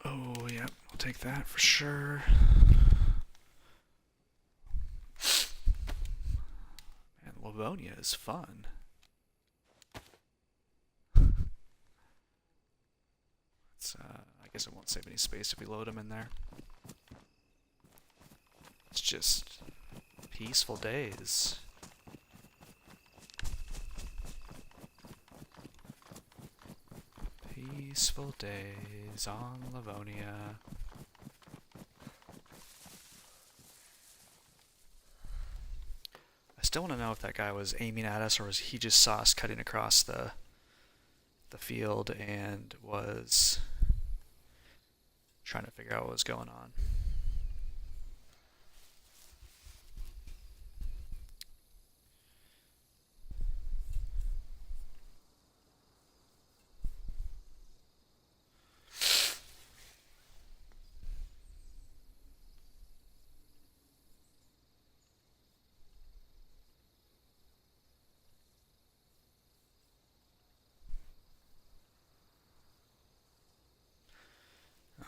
Oh, yep, I'll take that for sure. Man, Livonia is fun. It's, I guess it won't save any space if we load them in there. It's just peaceful days. Peaceful days on Livonia. I still want to know if that guy was aiming at us or was he just saw us cutting across the field and was trying to figure out what was going on.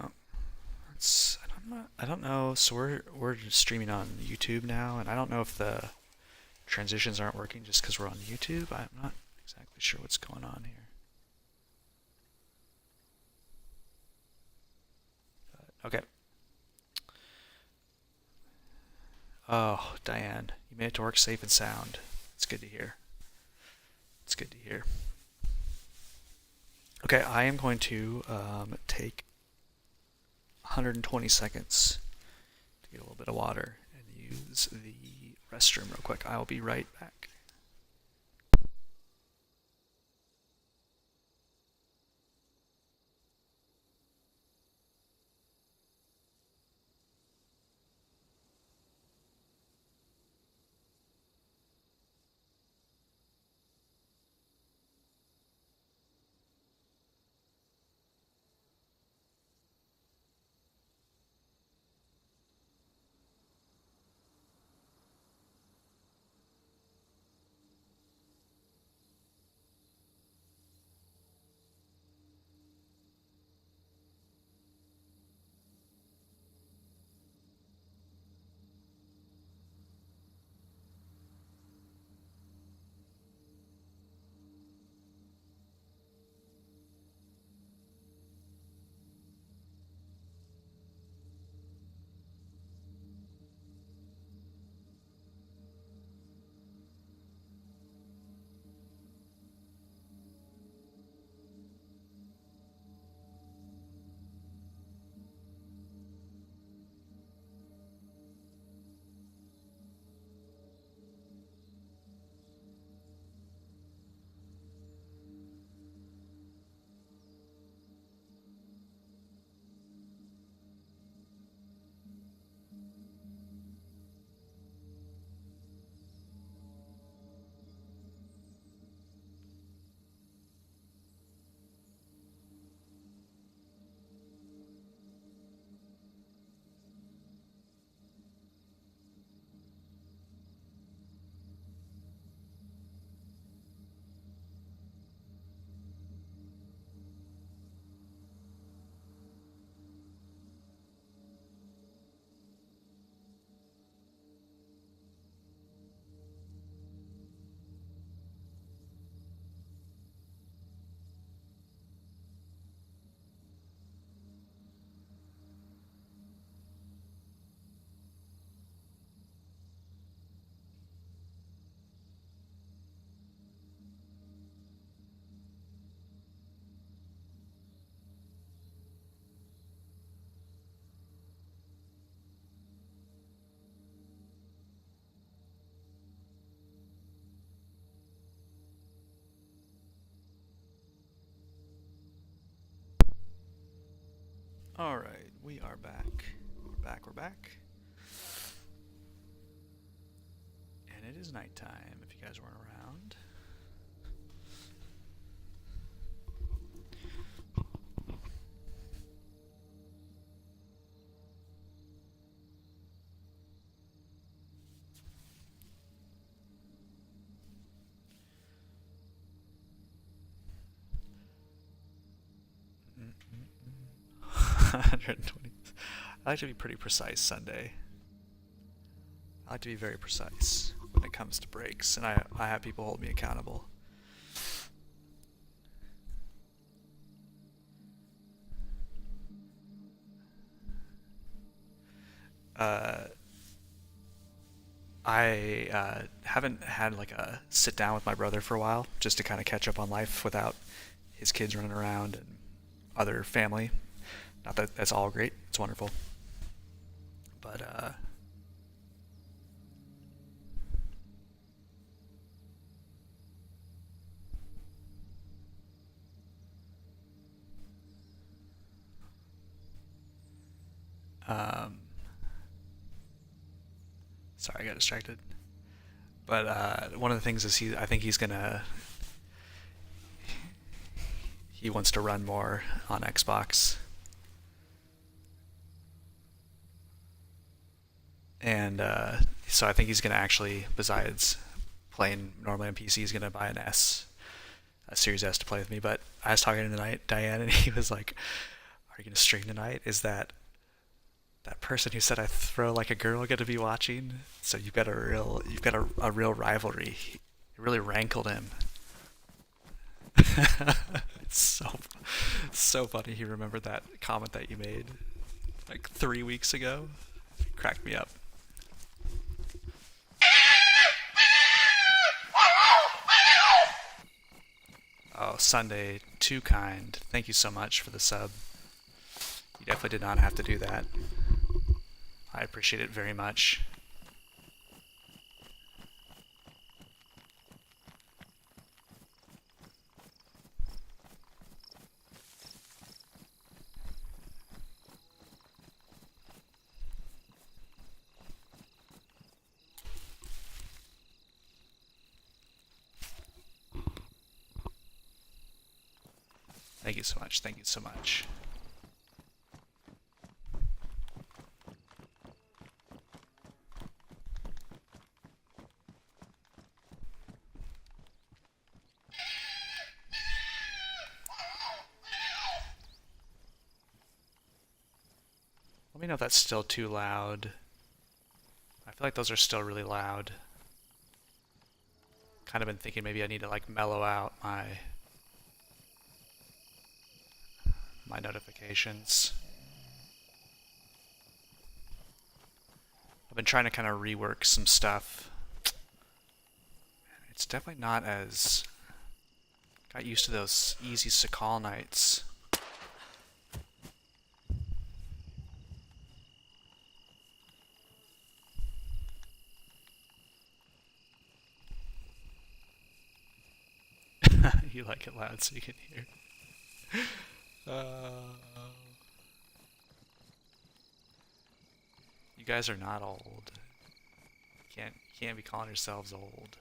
Oh, I don't know. So we're just streaming on YouTube now, and I don't know if the transitions aren't working just because we're on YouTube. I'm not exactly sure what's going on here. Okay. Oh, Diane, you made it to work safe and sound. It's good to hear. It's good to hear. Okay, I am going to take 120 seconds to get a little bit of water and use the restroom real quick. I'll be right back. All right, we are back. We're back. And it is nighttime if you guys weren't around. Mm-mm-mm. 120. I like to be pretty precise Sunday. I like to be very precise when it comes to breaks, and I have people hold me accountable. Uh, I haven't had like a sit down with my brother for a while, just to kind of catch up on life without his kids running around and other family. Not that that's all great. It's wonderful. But um, sorry, I got distracted. But one of the things is I think he wants to run more on Xbox, and so I think he's gonna actually, besides playing normally on PC, he's gonna buy a Series S to play with me. But I was talking to tonight, Diane, and he was like, "Are you gonna stream tonight? Is that person who said I throw like a girl going to be watching? So you've got a real rivalry." It really rankled him. It's so funny he remembered that comment that you made like 3 weeks ago. It cracked me up. Oh, Sunday, too kind. Thank you so much for the sub. You definitely did not have to do that. I appreciate it very much. Thank you so much. Thank you so much. Let me know if that's still too loud. I feel like those are still really loud. Kind of been thinking maybe I need to like mellow out my notifications. I've been trying to kind of rework some stuff. It's definitely not as... Got used to those easy Sakal nights. You like it loud so you can hear. You guys are not old. You can't be calling yourselves old.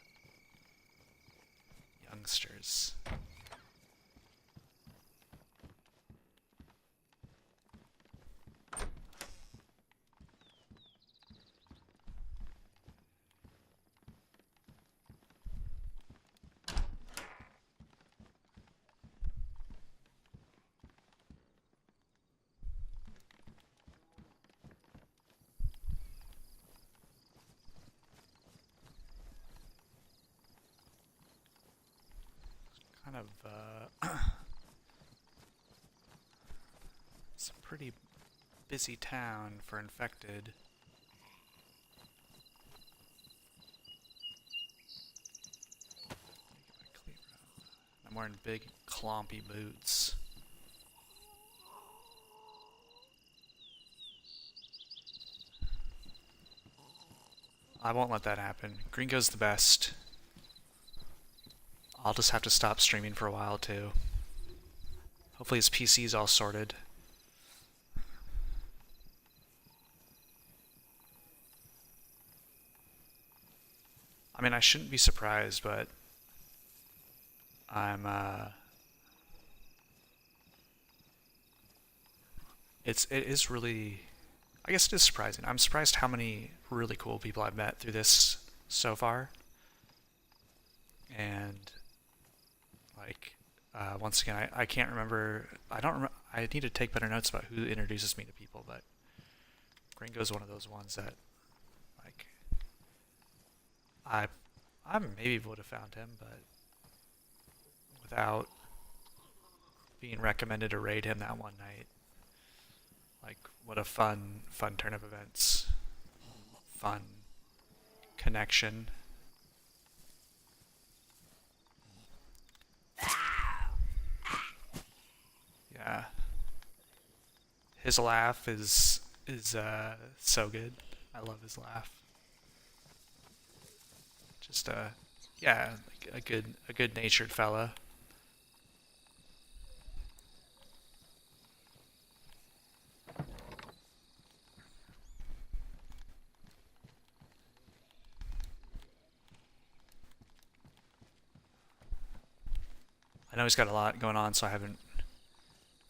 Youngsters. Kind of, it's a pretty busy town for infected. I'm wearing big, clompy boots. I won't let that happen. Gringo's the best. I'll just have to stop streaming for a while too. Hopefully his PC's all sorted. I mean, I shouldn't be surprised, but I'm it is really, I guess it is surprising. I'm surprised how many really cool people I've met through this so far. And like once again, I can't remember. I don't remember. I need to take better notes about who introduces me to people, but Gringo's one of those ones that like I maybe would have found him, but without being recommended to raid him that one night. Like, what a fun turn of events. Fun connection. Yeah. His laugh is so good. I love his laugh. Just yeah, like a good natured fella. I know he's got a lot going on, so I haven't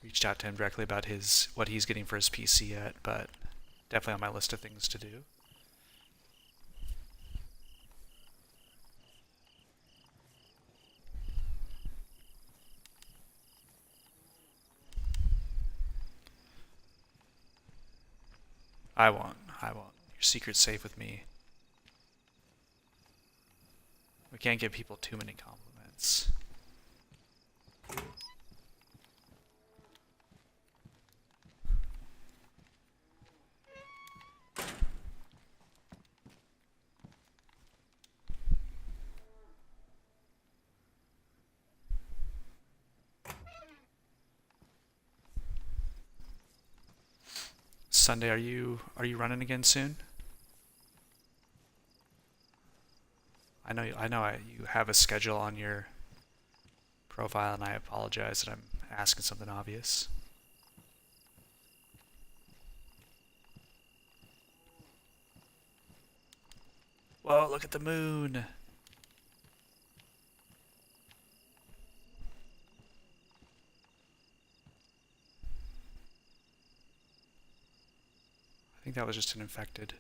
reached out to him directly about his what he's getting for his PC yet, but definitely on my list of things to do. I won't. I won't. Your secret's safe with me. We can't give people too many compliments. Sunday, are you running again soon? You have a schedule on your profile, and I apologize that I'm asking something obvious. Whoa, look at the moon! I think that was just an infected.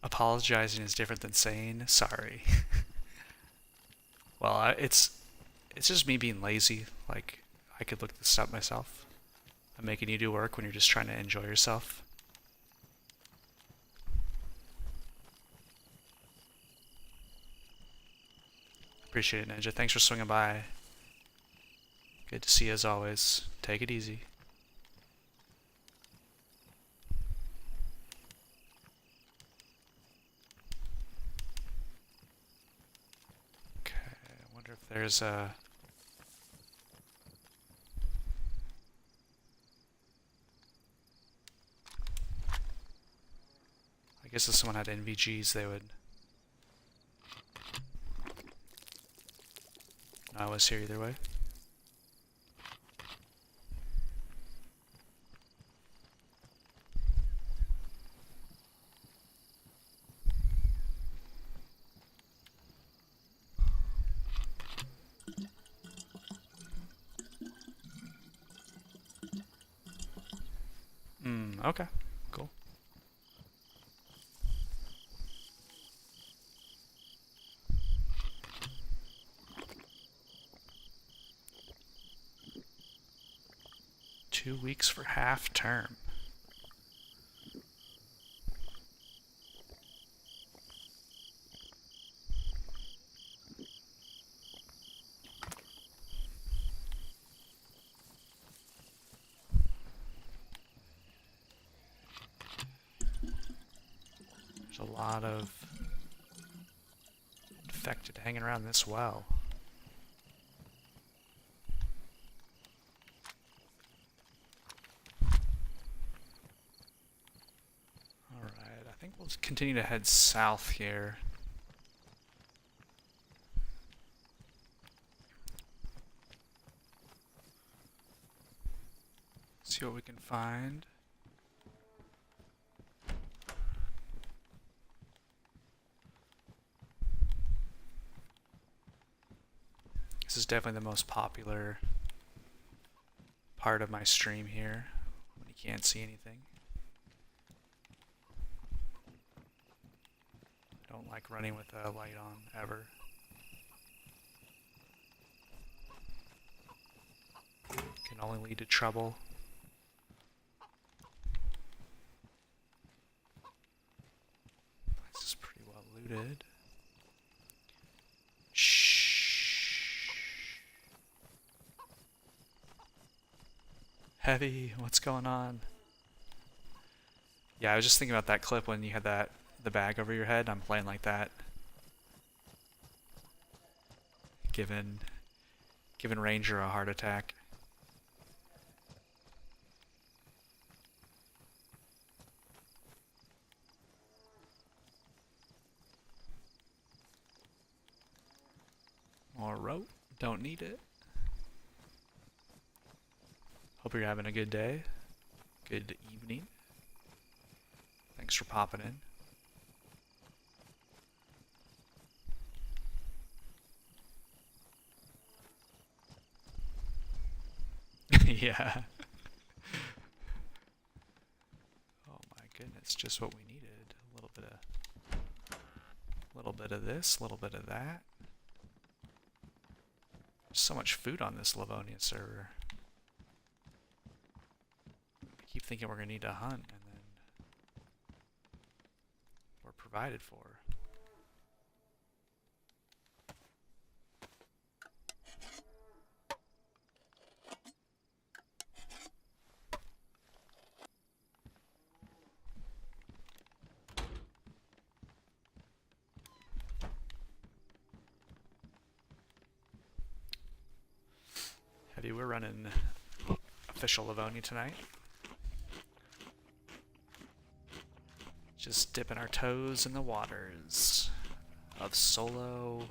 Apologizing is different than saying sorry. Well, it's just me being lazy. Like, I could look this up myself. I'm making you do work when you're just trying to enjoy yourself. Appreciate it, Ninja. Thanks for swinging by. Good to see you as always. Take it easy. Okay, I wonder if there's a... I guess if someone had NVGs, they would... I was here either way. Okay, cool. Two weeks for half term. There's a lot of infected hanging around this well. Alright, I think we'll continue to head south here. See what we can find. This is definitely the most popular part of my stream here, when you can't see anything. I don't like running with the light on, ever. Can only lead to trouble. muted. Shh. Heavy, what's going on? Yeah, I was just thinking about that clip when you had the bag over your head. I'm playing like that. Giving Ranger a heart attack. More rope. Don't need it. Hope you're having a good day. Good evening. Thanks for popping in. Yeah. Oh my goodness, just what we needed. A little bit of this, a little bit of that. There's so much food on this Livonia server. I keep thinking we're gonna need to hunt, and then we're provided for. Heavy, we're running official Livonia tonight. Just dipping our toes in the waters of solo,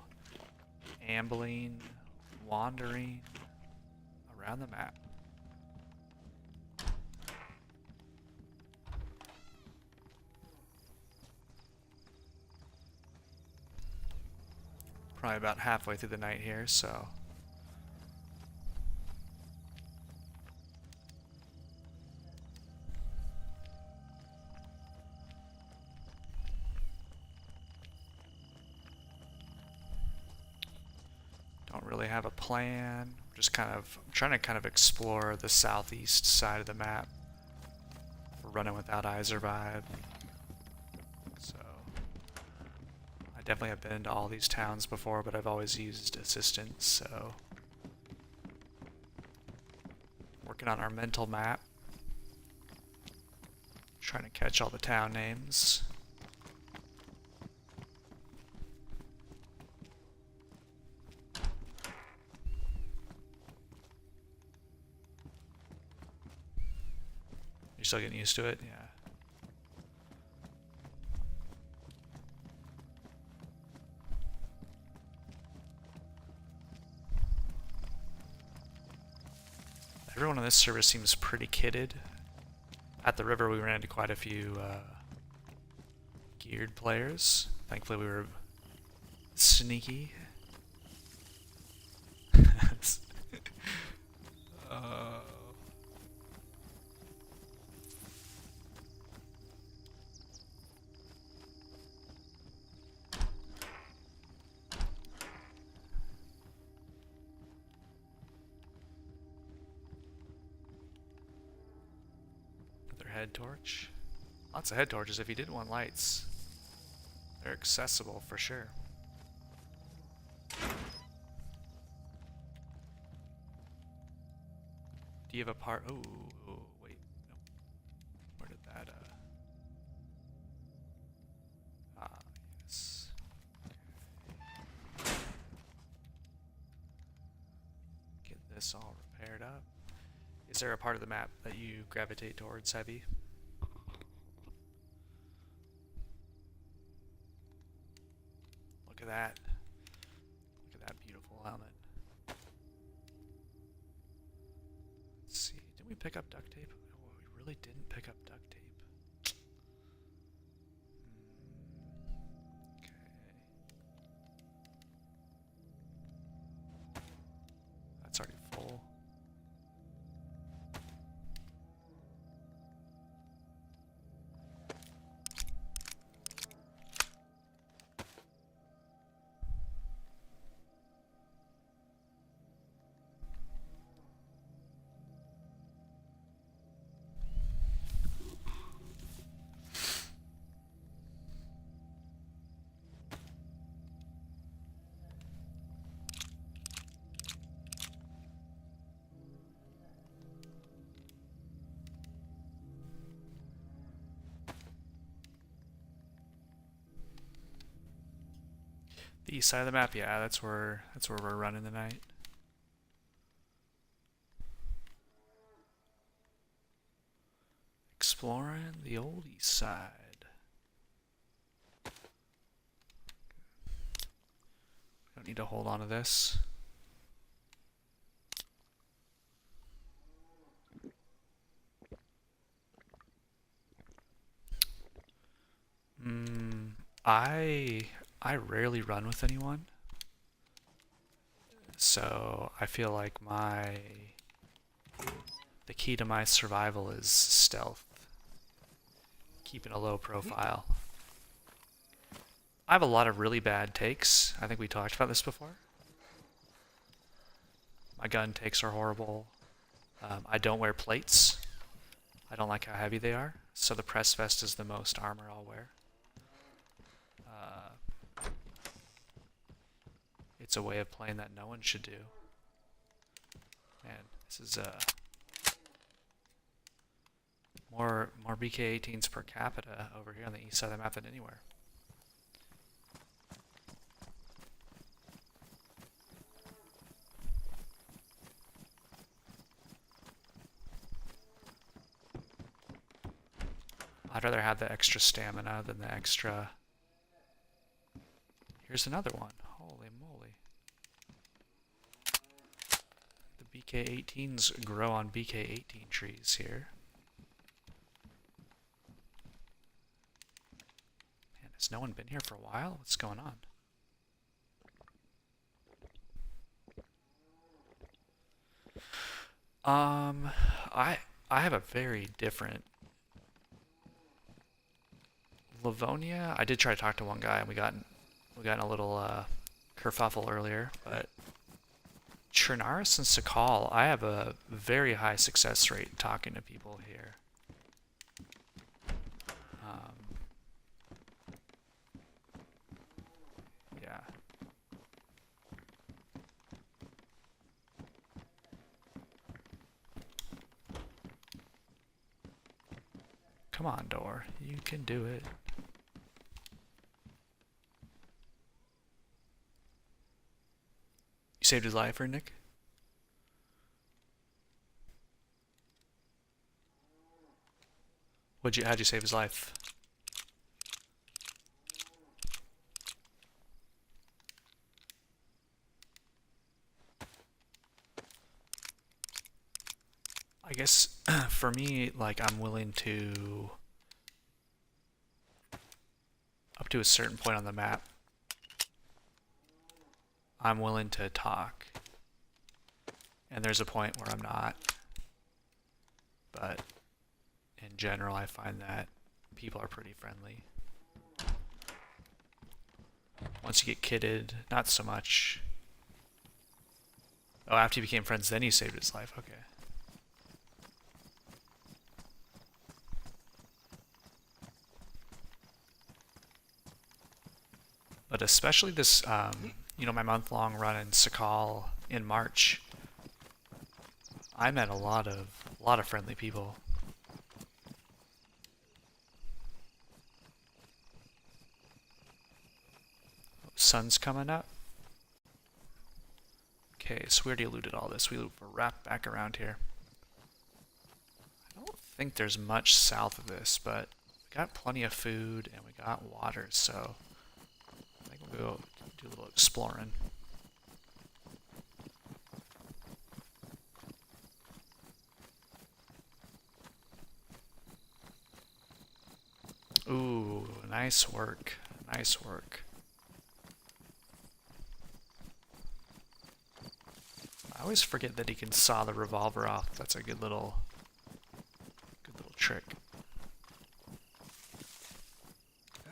ambling, wandering around the map. Probably about halfway through the night here, so don't really have a plan. Just I'm trying to kind of explore the southeast side of the map. We're running without iSurvive. So I definitely have been to all these towns before, but I've always used assistance, so working on our mental map. Trying to catch all the town names. You're still getting used to it? Yeah. Everyone on this server seems pretty kitted. At the river we ran into quite a few geared players. Thankfully we were sneaky. Head torch. Lots of head torches. If you didn't want lights, they're accessible for sure. Do you have a part? Oh, wait. No. Where did that, yes. Okay. Get this all repaired up. Is there a part of the map that you gravitate towards, Heavy? Look at that. Look at that beautiful helmet. Let's see. Did we pick up duct tape? Oh, we really didn't pick up duct tape. Okay. That's already full. The east side of the map, yeah, that's where we're running tonight. Exploring the old east side. Don't need to hold on to this. I rarely run with anyone, so I feel like the key to my survival is stealth, keeping a low profile. I have a lot of really bad takes. I think we talked about this before. My gun takes are horrible. I don't wear plates. I don't like how heavy they are, so the press vest is the most armor I'll wear. It's a way of playing that no one should do. Man, this is more BK-18s per capita over here on the east side of the map than anywhere. I'd rather have the extra stamina than the extra... Here's another one. Holy moly. The BK-18s grow on BK-18 trees here. Man, has no one been here for a while? What's going on? I have a very different... Livonia, I did try to talk to one guy and we got in a little kerfuffle earlier, but Chernaris and Sakal, I have a very high success rate talking to people here. Yeah. Come on, door. You can do it. You saved his life, or Nick? How'd you save his life? I guess for me, like, I'm willing to, up to a certain point on the map, I'm willing to talk. And there's a point where I'm not. But in general, I find that people are pretty friendly. Once you get kitted, not so much. Oh, after you became friends, then you saved his life. Okay. But especially this, you know, my month-long run in Sakal in March, I met a lot of friendly people. Sun's coming up. Okay, so we already looted all this. We wrapped back around here. I don't think there's much south of this, but we got plenty of food and we got water, so I think we'll go do a little exploring. Ooh, nice work. Nice work. I always forget that he can saw the revolver off. That's a good little trick. I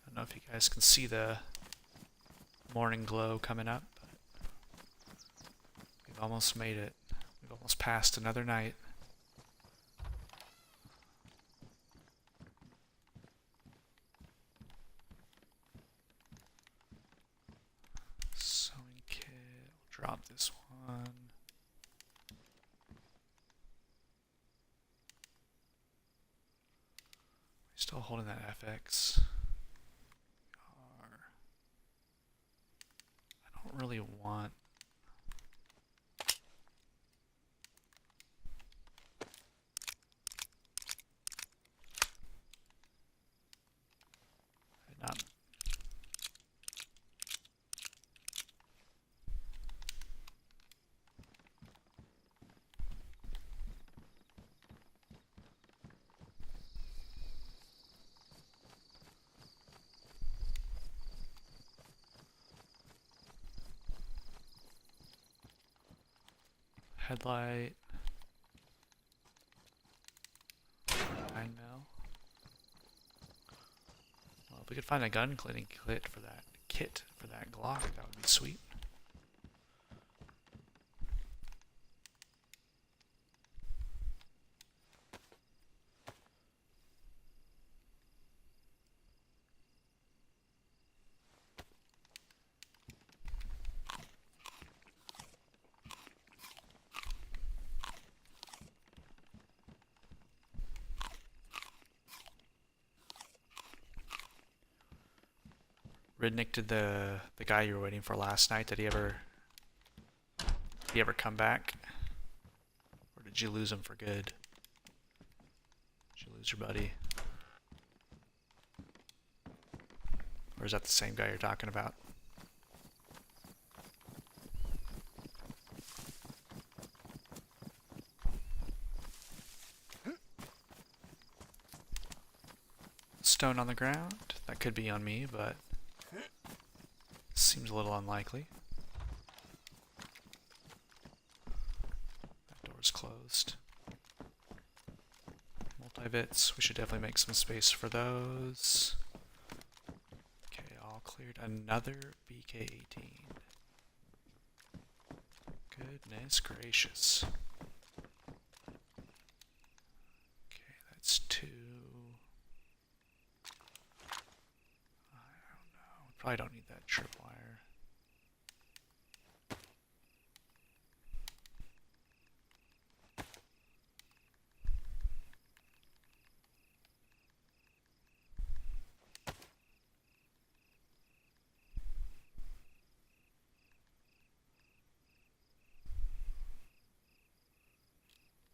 don't know if you guys can see the morning glow coming up, but we've almost made it. We've almost passed another night. Sewing kit, we'll drop this one. Still holding that FX. I don't really want... Not... Headlight. 9 mil. Well, if we could find a gun cleaning kit for that Glock, that would be sweet. Ridnick, did the guy you were waiting for last night, did he ever come back? Or did you lose him for good? Did you lose your buddy? Or is that the same guy you're talking about? Stone on the ground. That could be on me, but seems a little unlikely. That door's closed. Multi-bits. We should definitely make some space for those. Okay, all cleared. Another BK-18. Goodness gracious. Okay, that's 2. Probably don't need that tripwire.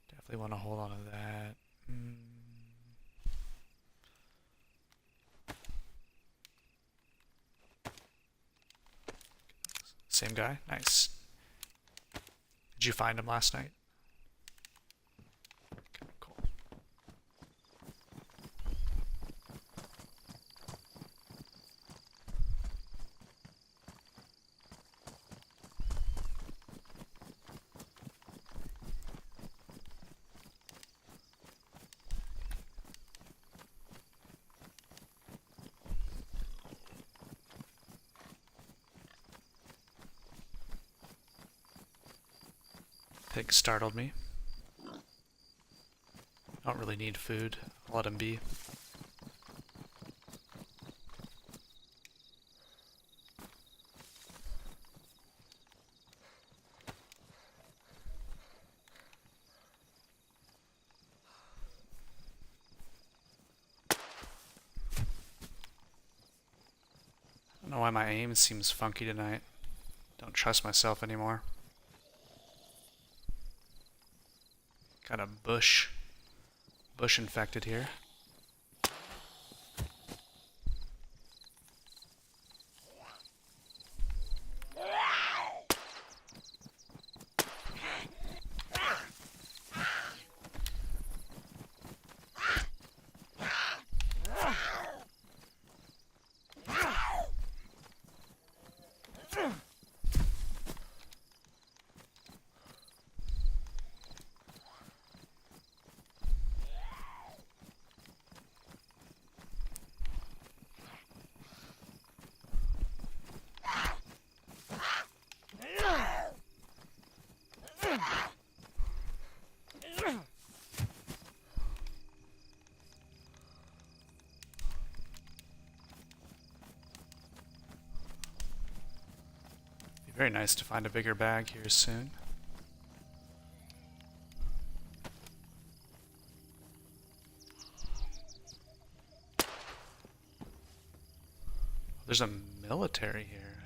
Definitely want to hold on to that. Same guy? Nice. Did you find him last night? Okay, cool. Pig startled me. Don't really need food. I'll let him be. I don't know why my aim seems funky tonight. Don't trust myself anymore. Got a bush infected here. Very nice to find a bigger bag here soon. There's a military here.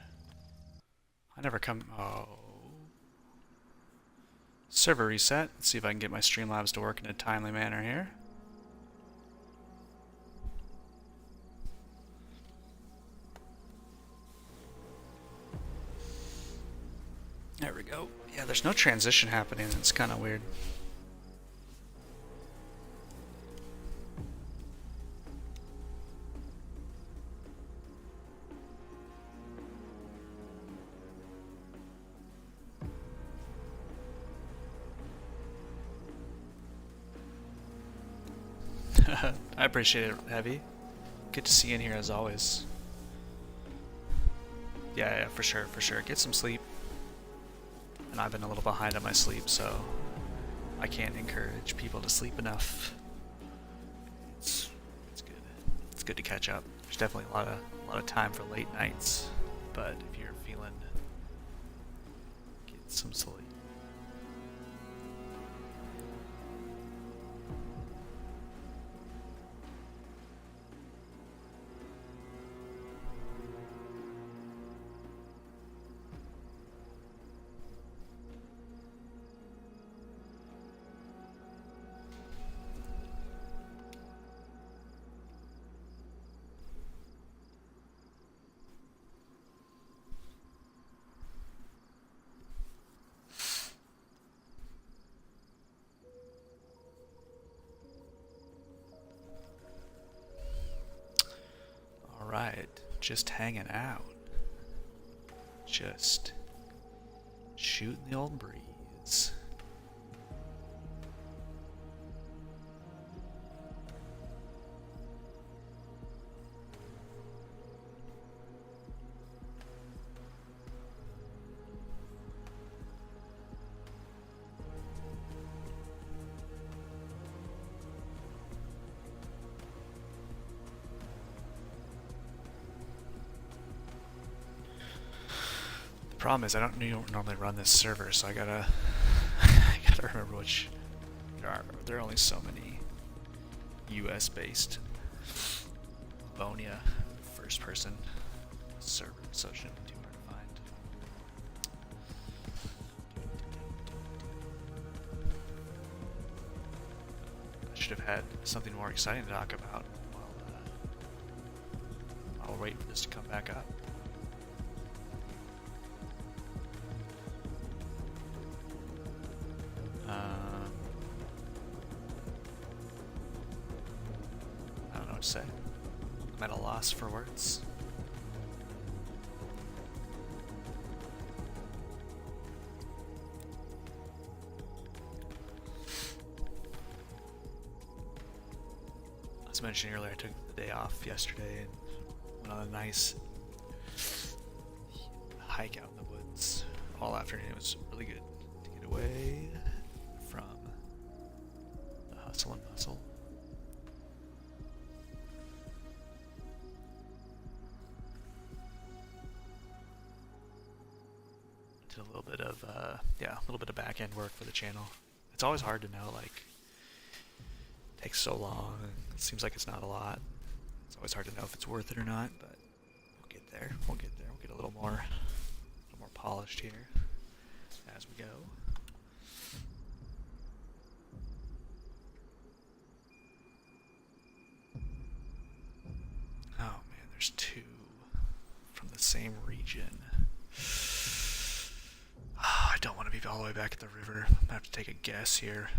I never come. Oh. Server reset. Let's see if I can get my Streamlabs to work in a timely manner here. There we go. Yeah, there's no transition happening. It's kind of weird. I appreciate it, Heavy. Good to see you in here as always. Yeah, for sure, for sure. Get some sleep. And I've been a little behind on my sleep, so I can't encourage people to sleep enough. It's good. It's good to catch up. There's definitely a lot of time for late nights, but if you're feeling, get some sleep. Alright, just hanging out. Just shooting the old breeze. Problem is, I don't normally run this server, so I gotta remember which there are only so many US based Livonia first person server, so it shouldn't be too hard to find. I should have had something more exciting to talk about while we're waiting for this to come back up. I don't know what to say. I'm at a loss for words. As mentioned earlier, I took the day off yesterday and went on a nice hike out in the woods all afternoon. It was really good to get away from the hustle and bustle. Did a little bit of back end work for the channel. It's always hard to know, like, it takes so long. It seems like it's not a lot. It's always hard to know if it's worth it or not, but we'll get there. We'll get there. We'll get a little more polished here as we go. Oh man, there's two from the same region. Oh, I don't want to be all the way back at the river. I'm gonna have to take a guess here.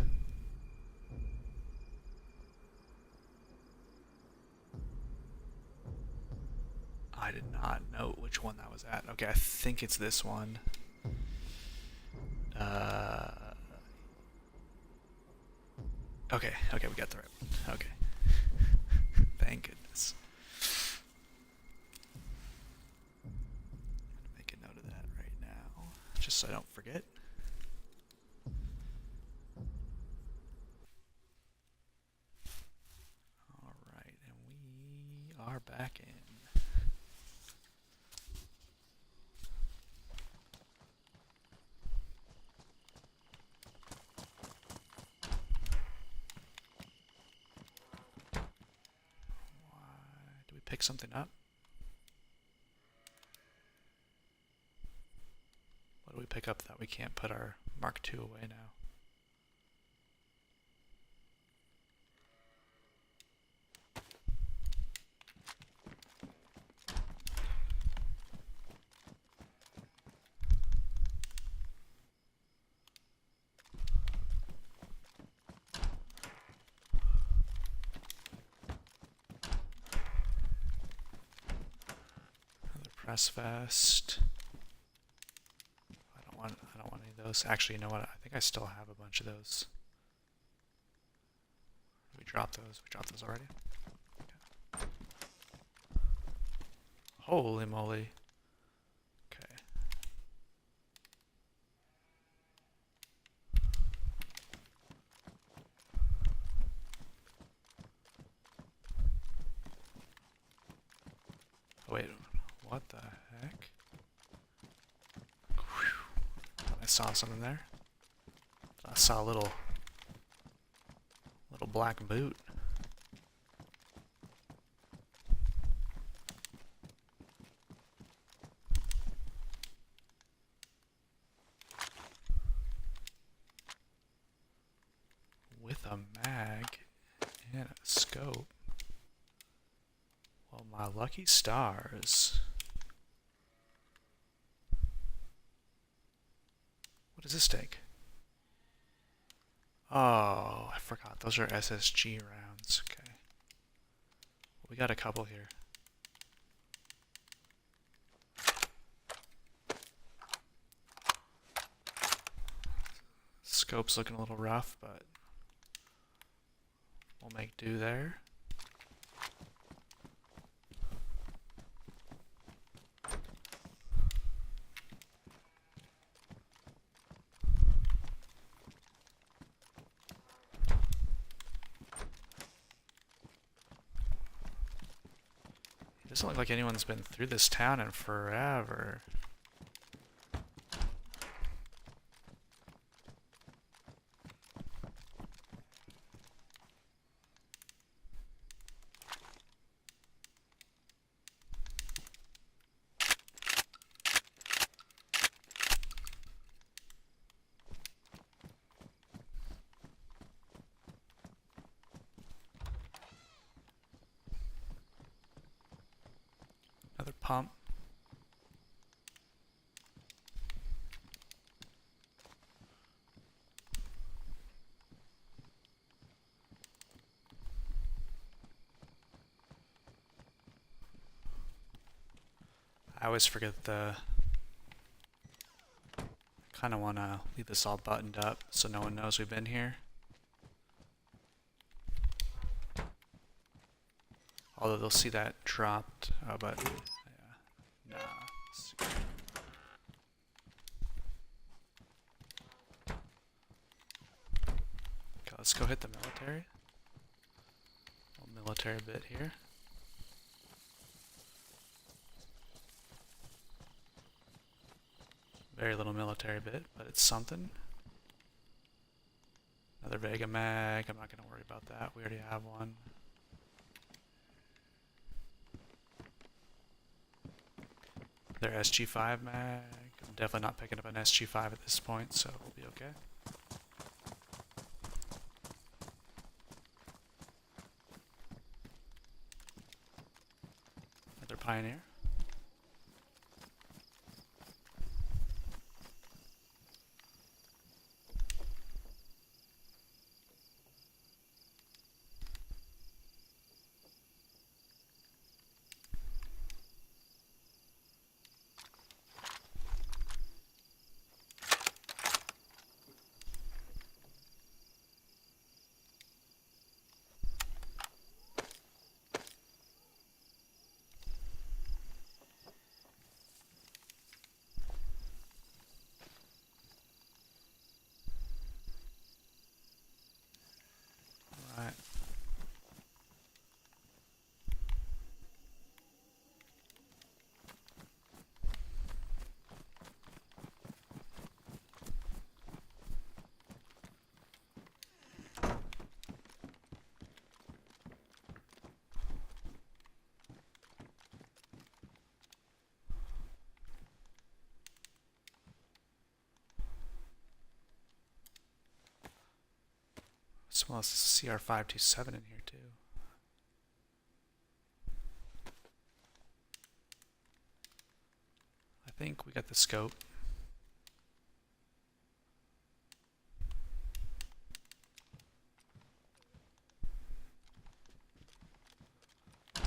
I did not know which one that was at. Okay, I think it's this one. Okay, we got the right one. Okay. Thank goodness. I'm gonna make a note of that right now, just so I don't forget. Alright, and we are back in. Pick something up. pick up that we can't put our Mark II away now. Another press vest. I don't want any of those. Actually, you know what? I think I still have a bunch of those. We dropped those. We dropped those already. Okay. Holy moly. Okay. Oh, wait. What the heck? Whew. I saw something there. I saw a little black boot. With a mag and a scope. Well, my lucky stars. What does this take? Oh, I forgot. Those are SSG rounds. Okay. Well, we got a couple here. Scope's looking a little rough, but we'll make do there. It doesn't look like anyone's been through this town in forever. Another pump. I always forget kind of want to leave this all buttoned up so no one knows we've been here. Although they'll see that dropped, but yeah, nah. Okay, let's go hit the military. A little military bit here. Very little military bit, but it's something. Another Vega mag. I'm not going to worry about that. We already have one. Another SG5 mag. I'm definitely not picking up an SG5 at this point, so we'll be okay. Another Pioneer. Smell CR527 in here too. I think we got the scope.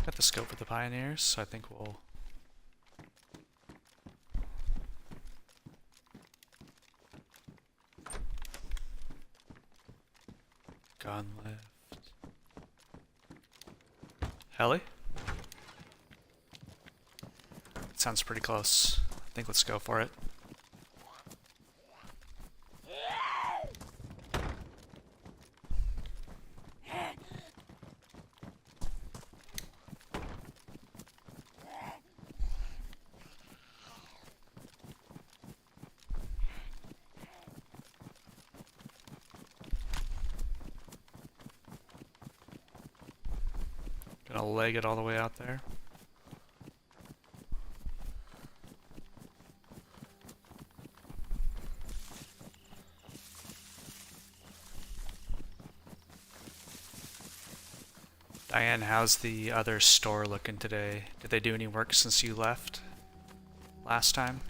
Got the scope for the Pioneers, so I think we'll... Gun lift. Heli? Sounds pretty close. I think let's go for it. Gonna leg it all the way out there. Diane, how's the other store looking today? Did they do any work since you left last time?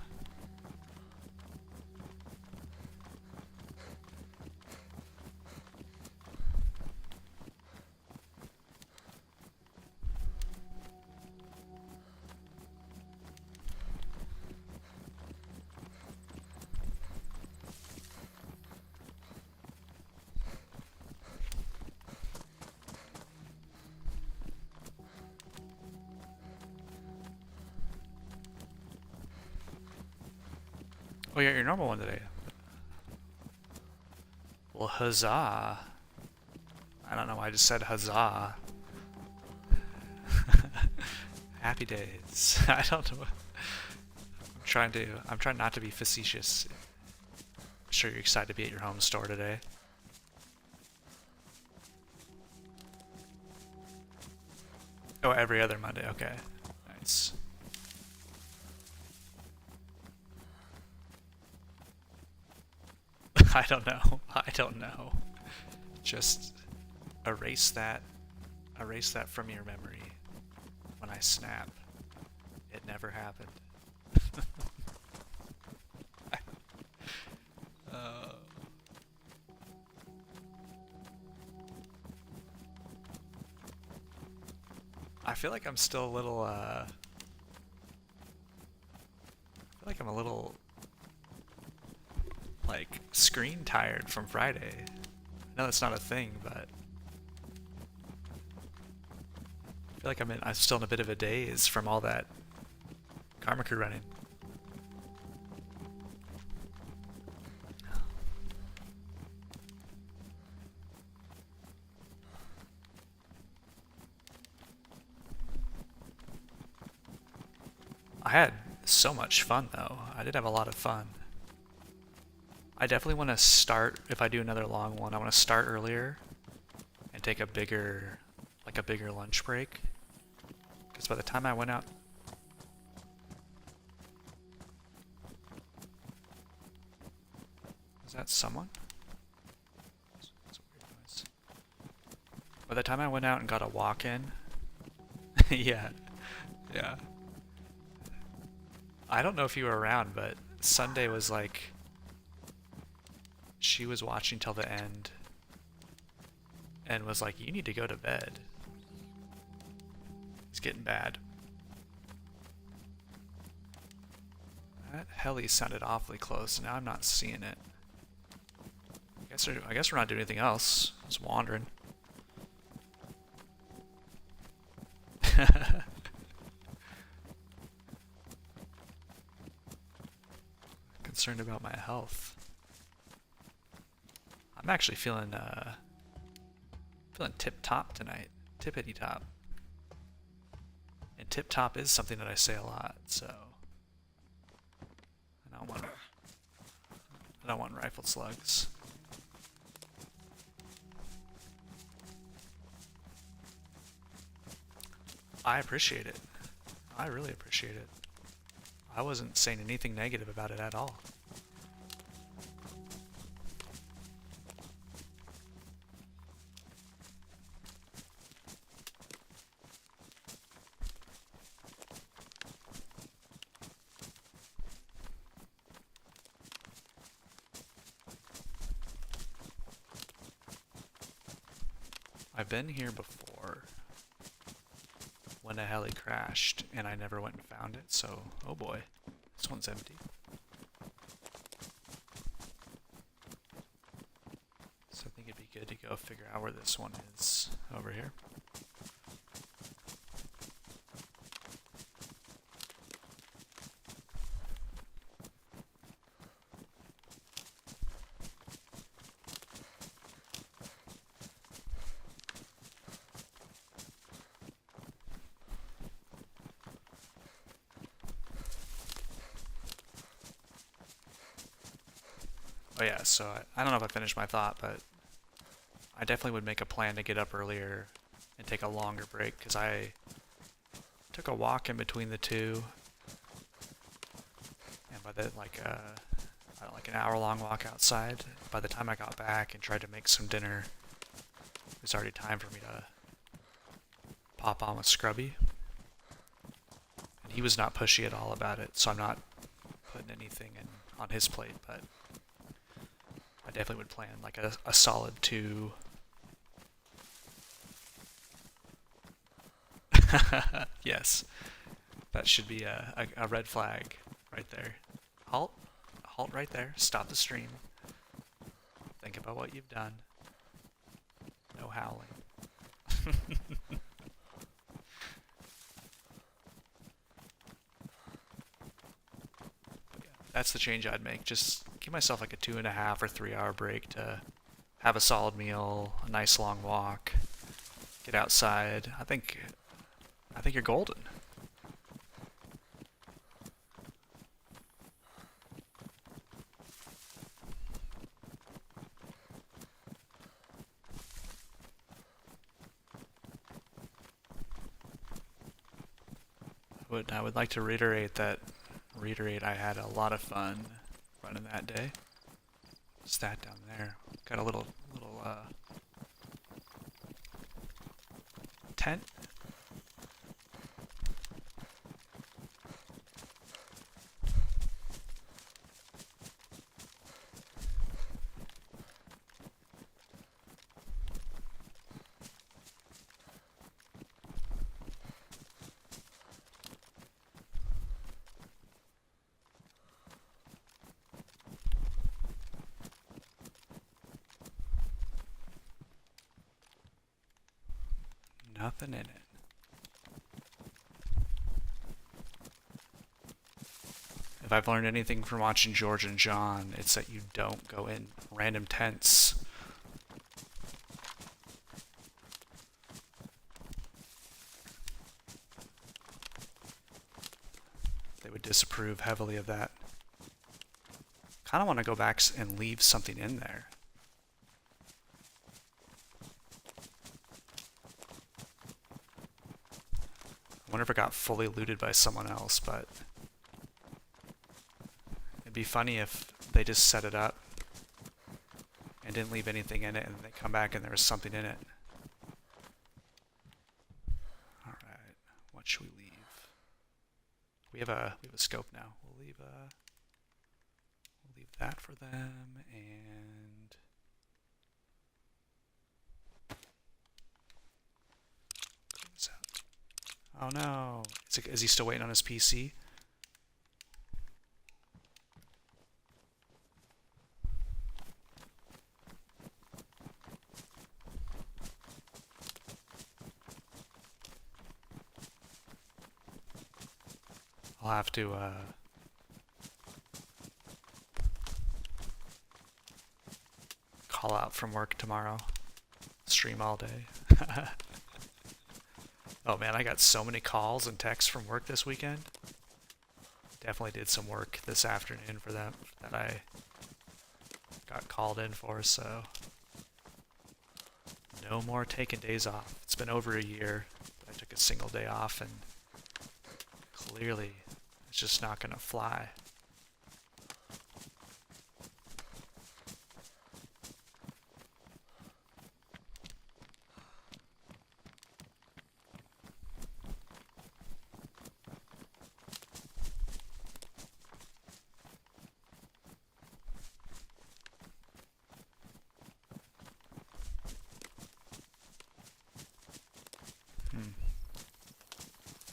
Oh, you're your normal one today. Well, huzzah. I don't know why I just said huzzah. Happy days. I don't know. I'm trying not to be facetious. I'm sure you're excited to be at your home store today. Oh, every other Monday. Okay. Nice. I don't know. I don't know. Just erase that from your memory. When I snap, it never happened. I feel like I'm still a little, I feel like I'm a little, like, screen tired from Friday. I know that's not a thing, but I feel like I'm still in a bit of a daze from all that Karma Crew running. I had so much fun though. I did have a lot of fun. I definitely want to start, if I do another long one, I want to start earlier and take a bigger lunch break. Because by the time I went out... Is that someone? That's a weird noise. By the time I went out and got a walk in... yeah. I don't know if you were around, but Sunday was like... She was watching till the end and was like, you need to go to bed. It's getting bad. That heli sounded awfully close. Now I'm not seeing it. I guess we're not doing anything else. Just wandering. Concerned about my health. I'm actually feeling tip-top tonight. Tippity-top. And tip-top is something that I say a lot, so I don't want rifled slugs. I appreciate it. I really appreciate it. I wasn't saying anything negative about it at all. I've been here before when a heli crashed and I never went and found it, so oh boy, this one's empty. So I think it'd be good to go figure out where this one is over here. Oh yeah, so I don't know if I finished my thought, but I definitely would make a plan to get up earlier and take a longer break, because I took a walk in between the two, and by the like I don't know, like an hour-long walk outside. By the time I got back and tried to make some dinner, it was already time for me to pop on with Scrubby, and he was not pushy at all about it, so I'm not putting anything on his plate, but I definitely would plan like a solid 2. Yes, that should be a red flag right there. Halt, halt right there, stop the stream. Think about what you've done. No howling. That's the change I'd make. Just give myself like a 2.5 or 3 hour break to have a solid meal, a nice long walk, get outside. I think you're golden. I would like to reiterate I had a lot of fun running that day. What's that down there? Got a little tent. Nothing in it. If I've learned anything from watching George and John, it's that you don't go in random tents. They would disapprove heavily of that. Kind of want to go back and leave something in there. I wonder if it got fully looted by someone else, but it'd be funny if they just set it up and didn't leave anything in it, and they come back and there was something in it. Alright, what should we leave? We have a scope now. We'll leave that for them, and clean this out. Oh no. Is he still waiting on his PC? I'll have to call out from work tomorrow. Stream all day. Oh man, I got so many calls and texts from work this weekend. Definitely did some work this afternoon for them that I got called in for, so no more taking days off. It's been over a year. I took a single day off, and clearly it's just not gonna fly.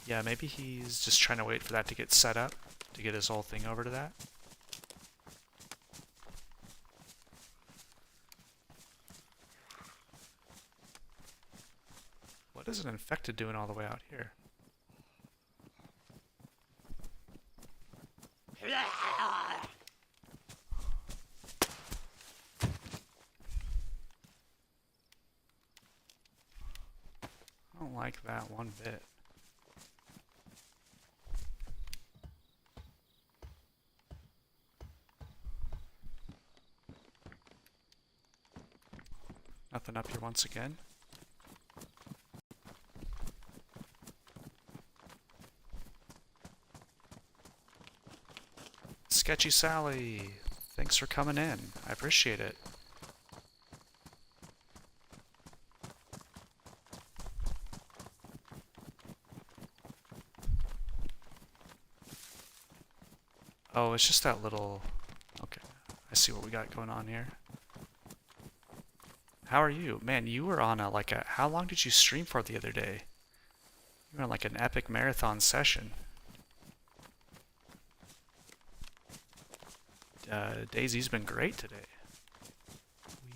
Yeah, maybe he's just trying to wait for that to get set up to get his whole thing over to that. What is an infected doing all the way out here? I don't like that one bit. Nothing up here once again. Sketchy Sally, thanks for coming in. I appreciate it. Oh, it's just that little... Okay, I see what we got going on here. How are you? Man, you were on a, how long did you stream for the other day? You were on like an epic marathon session. DayZ's been great today.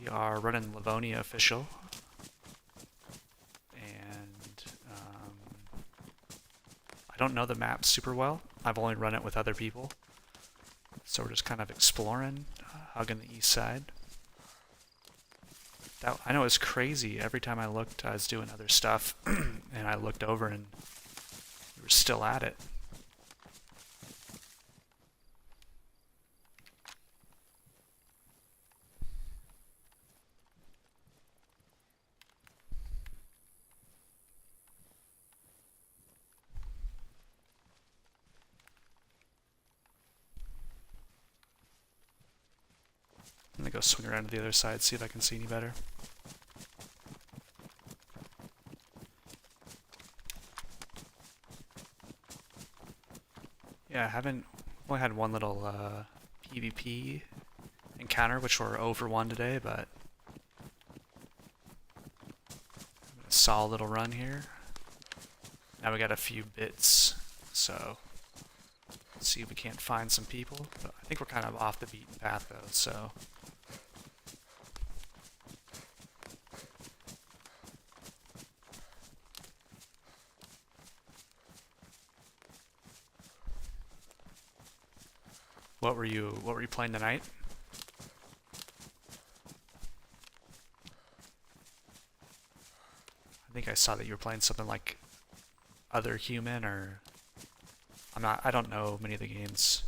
We are running Livonia official. And I don't know the map super well. I've only run it with other people. So we're just kind of exploring, hugging the east side. I know it was crazy. Every time I looked, I was doing other stuff, and I looked over and we were still at it. I'm gonna go swing around to the other side, see if I can see any better. Yeah, I only had one little PvP encounter, which were over one today, but a solid little run here. Now we got a few bits, so let's see if we can't find some people. But I think we're kind of off the beaten path though, so. What were you playing tonight? I think I saw that you were playing something like Other Human, or I don't know many of the games.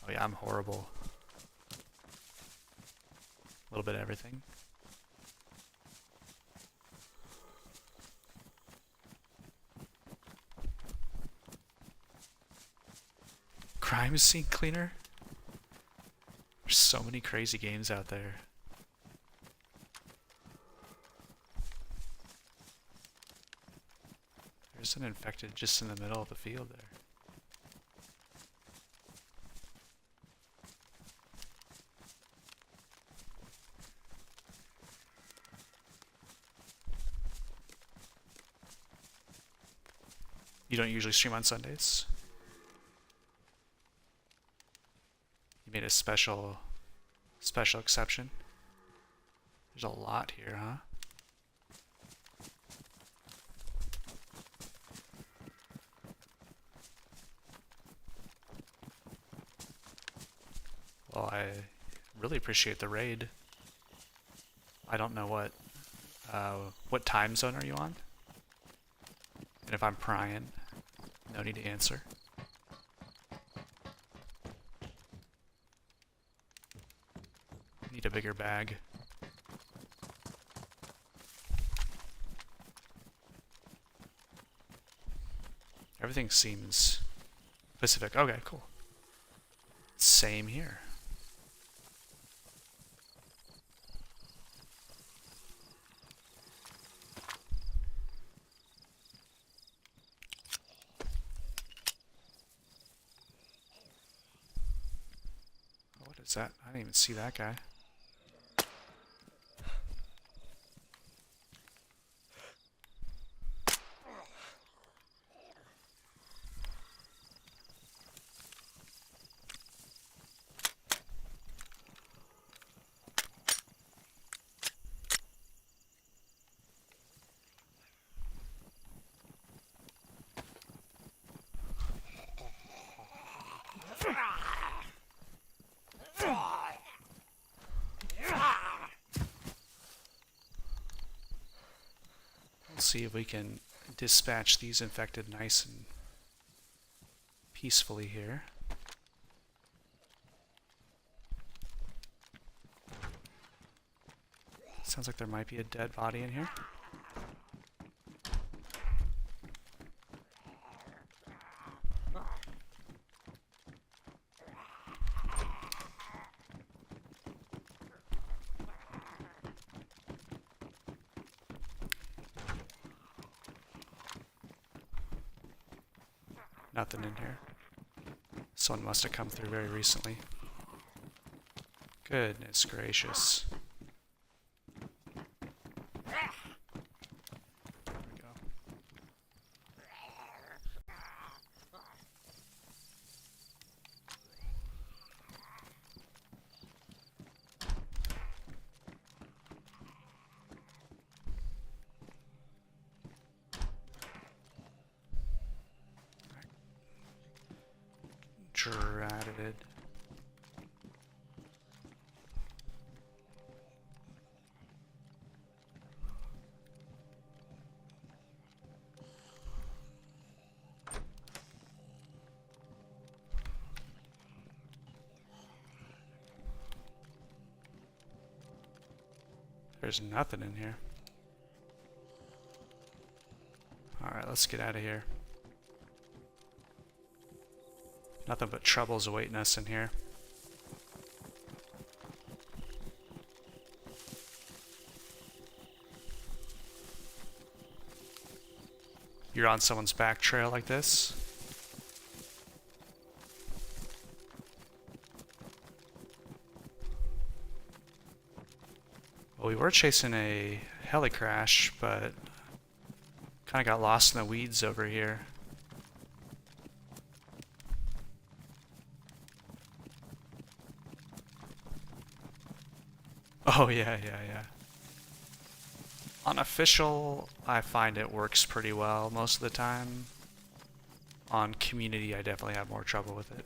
Oh yeah, I'm horrible. A little bit of everything. Crime scene cleaner? There's so many crazy games out there. There's an infected just in the middle of the field there. You don't usually stream on Sundays? You made a special exception? There's a lot here, huh? Well, I really appreciate the raid. I don't know what time zone are you on? And if I'm prying, no need to answer. Need a bigger bag. Everything seems Pacific. Okay, cool. Same here. What is that? I didn't even see that guy. We'll see if we can dispatch these infected nice and peacefully here. Sounds like there might be a dead body in here. Nothing in here. Someone must have come through very recently. Goodness gracious. There we go. Dratted. There's nothing in here. Alright, let's get out of here. Nothing but troubles awaiting us in here. You're on someone's back trail like this. Well, we were chasing a heli crash, but kind of got lost in the weeds over here. Oh, yeah. Unofficial, I find it works pretty well most of the time. On community, I definitely have more trouble with it.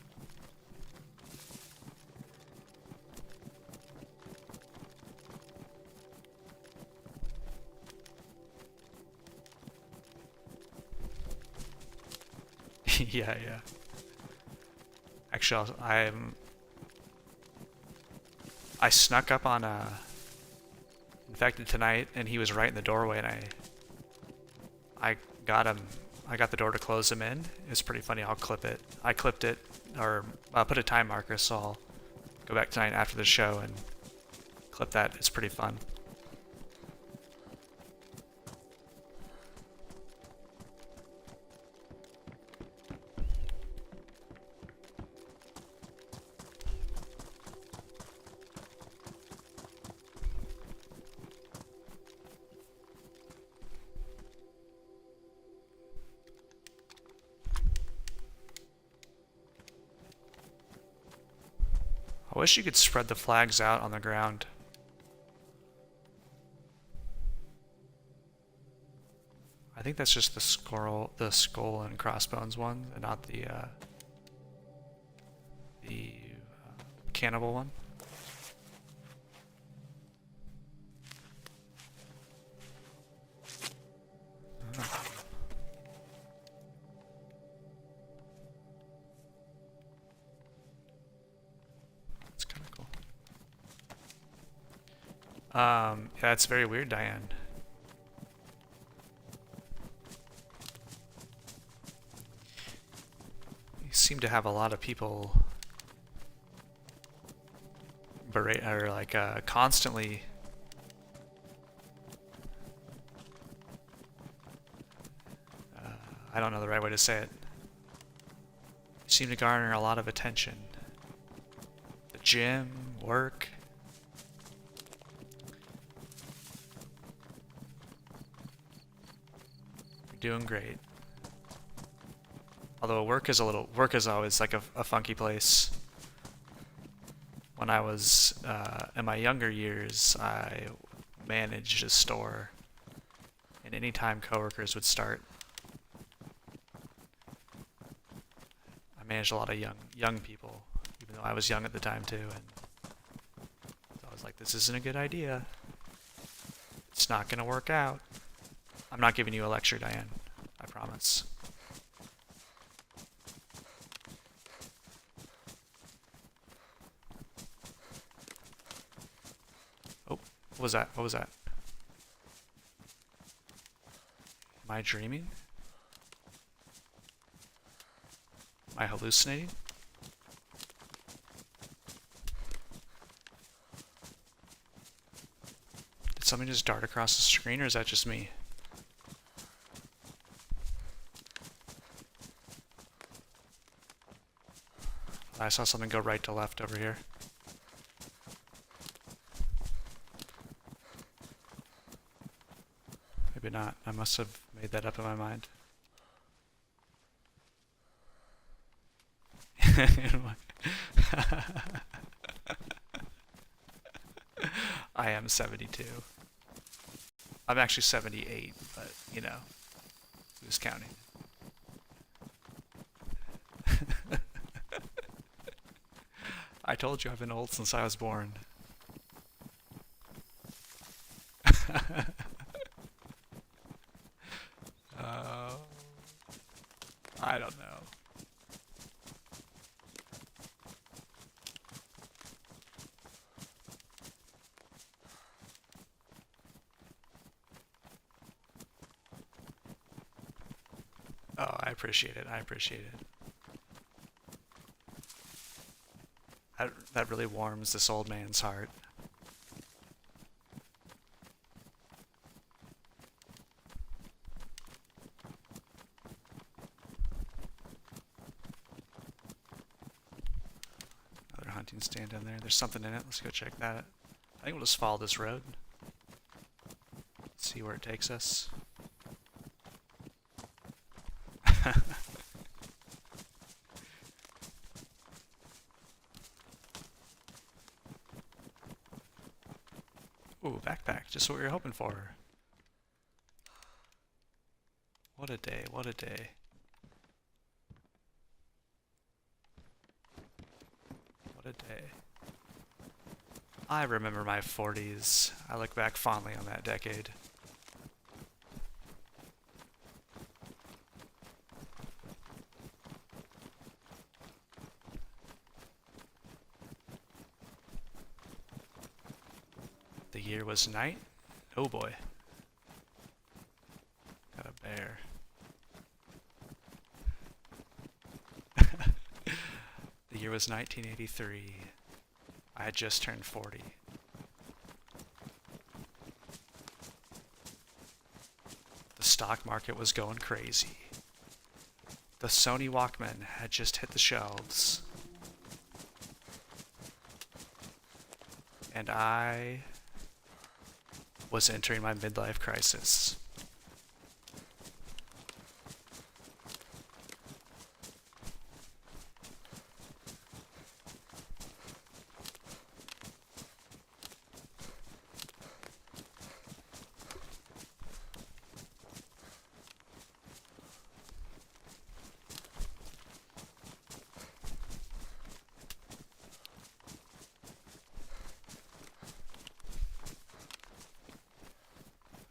Yeah. Actually, I snuck up on a infected tonight, and he was right in the doorway, and I got him. I got the door to close him in. It was pretty funny. I'll clip it. I clipped it, or I'll put a time marker, so I'll go back tonight after the show and clip that. It's pretty fun. I wish you could spread the flags out on the ground. I think that's just the skull and crossbones one, and not the cannibal one. Yeah, it's very weird, Diane. You seem to have a lot of people constantly I don't know the right way to say it. You seem to garner a lot of attention. The gym, work. Doing great. Although work is always like a funky place. When I was in my younger years, I managed a store, and anytime coworkers would start, I managed a lot of young people, even though I was young at the time too, and so I was like, this isn't a good idea. It's not gonna work out. I'm not giving you a lecture, Diane. I promise. Oh, what was that? What was that? Am I dreaming? Am I hallucinating? Did something just dart across the screen, or is that just me? I saw something go right to left over here. Maybe not. I must have made that up in my mind. I am 72. I'm actually 78, but, you know, who's counting? I told you I've been old since I was born. I don't know. Oh, I appreciate it. I appreciate it. That really warms this old man's heart. Another hunting stand down there. There's something in it. Let's go check that. I think we'll just follow this road. See where it takes us. Ooh, backpack. Just what we were hoping for. What a day. What a day. What a day. I remember my 40s. I look back fondly on that decade. The year was night. Oh boy. Got a bear. The year was 1983. I had just turned 40. The stock market was going crazy. The Sony Walkman had just hit the shelves. And I was entering my midlife crisis.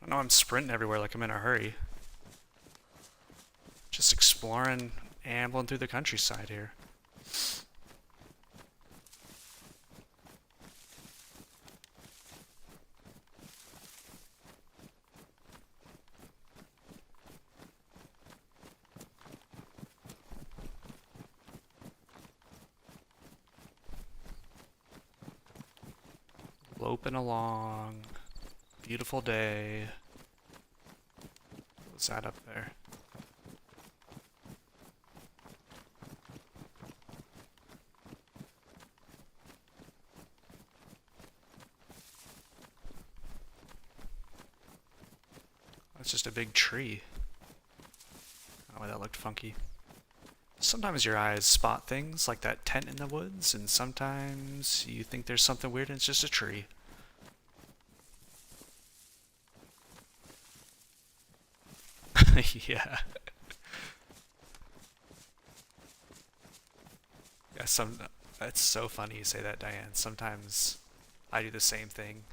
I know I'm sprinting everywhere like I'm in a hurry. Just exploring, ambling through the countryside here. Loping along. Beautiful day. What's that up there? That's just a big tree. Oh, that looked funky. Sometimes your eyes spot things like that tent in the woods, and sometimes you think there's something weird and it's just a tree. Yeah. Yeah, that's so funny you say that, Diane. Sometimes I do the same thing.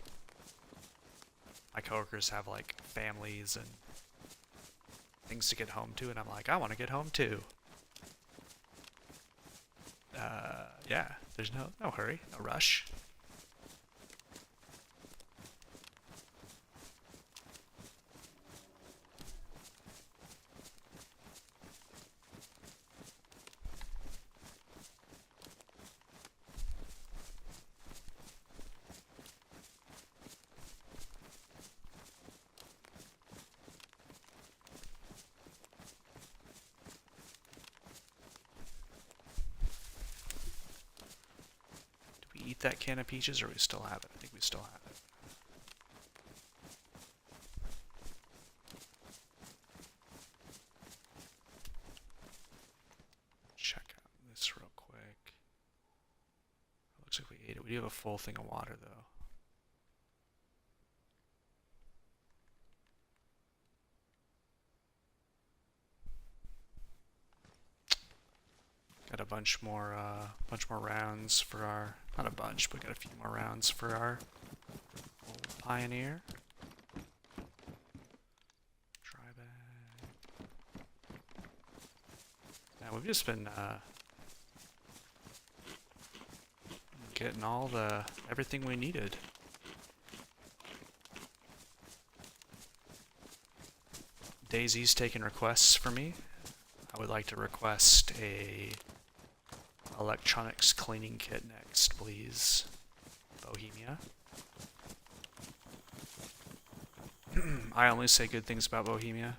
My coworkers have like families and things to get home to, and I'm like, I want to get home too. Yeah, there's no hurry, no rush. Eat that can of peaches, or we still have it? I think we still have it. Check out this real quick. Looks like we ate it. We do have a full thing of water, though. Got a bunch more rounds for our, not a bunch, but got a few more rounds for our old Pioneer. Dry bag. Now we've just been getting everything we needed. DayZ's taking requests for me. I would like to request a electronics cleaning kit next, please. Bohemia. I only say good things about Bohemia.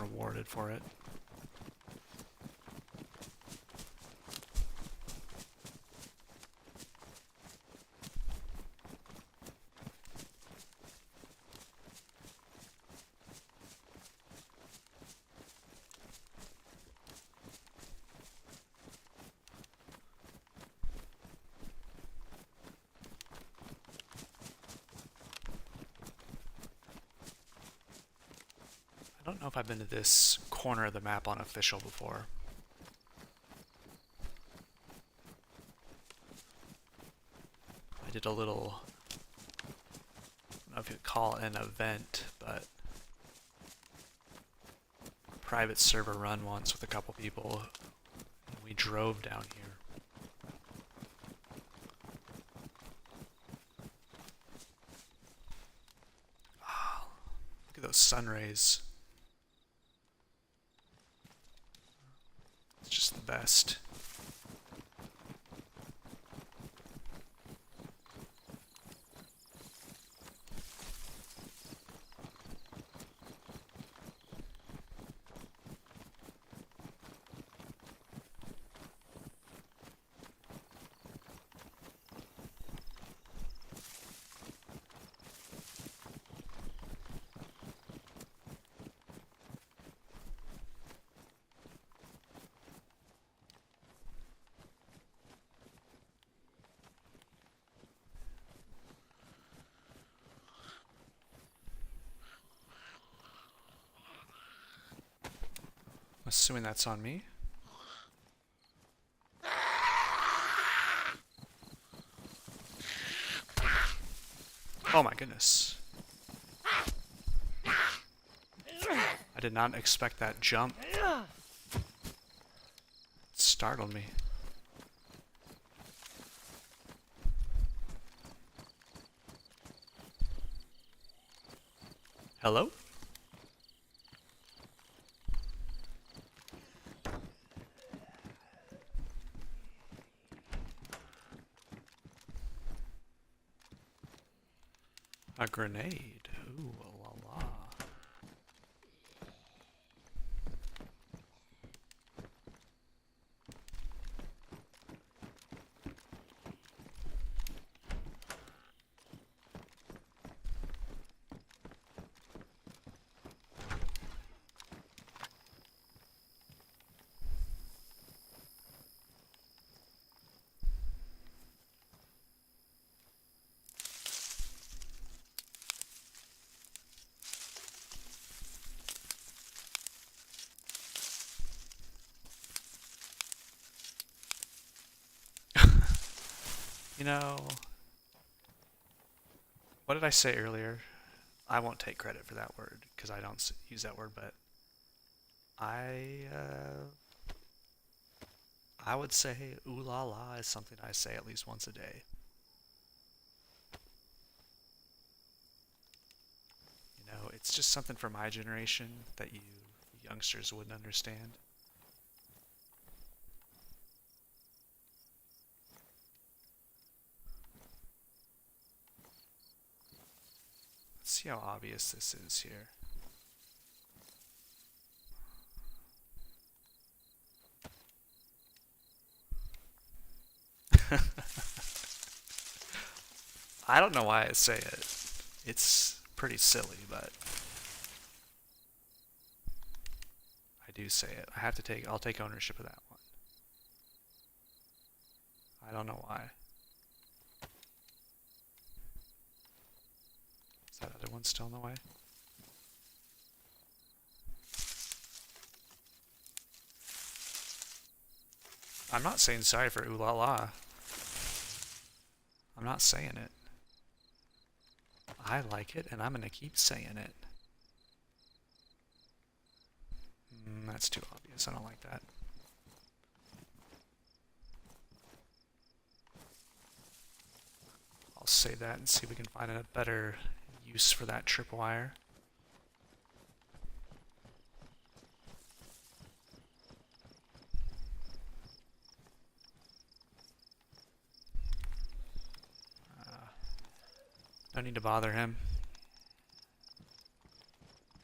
Rewarded for it. I don't know if I've been to this corner of the map on official before. I did a little, I don't know if you'd call it an event, but private server run once with a couple people. And we drove down here. Oh, look at those sun rays. It's just the best. Assuming that's on me. Oh my goodness. I did not expect that jump. It startled me. Hello? A grenade. Ooh, la la. You know, What did I say earlier? I won't take credit for that word because I don't use that word, but I I would say ooh la la is something I say at least once a day. You know, it's just something for my generation that you youngsters wouldn't understand. Let's see how obvious this is here. I don't know why I say it. It's pretty silly, but I do say it. I'll take ownership of that one. I don't know why. Is that other one still in the way? I'm not saying sorry for ooh la la. I'm not saying it. I like it, and I'm gonna keep saying it. That's too obvious. I don't like that. I'll say that and see if we can find a better use for that tripwire. No need to bother him.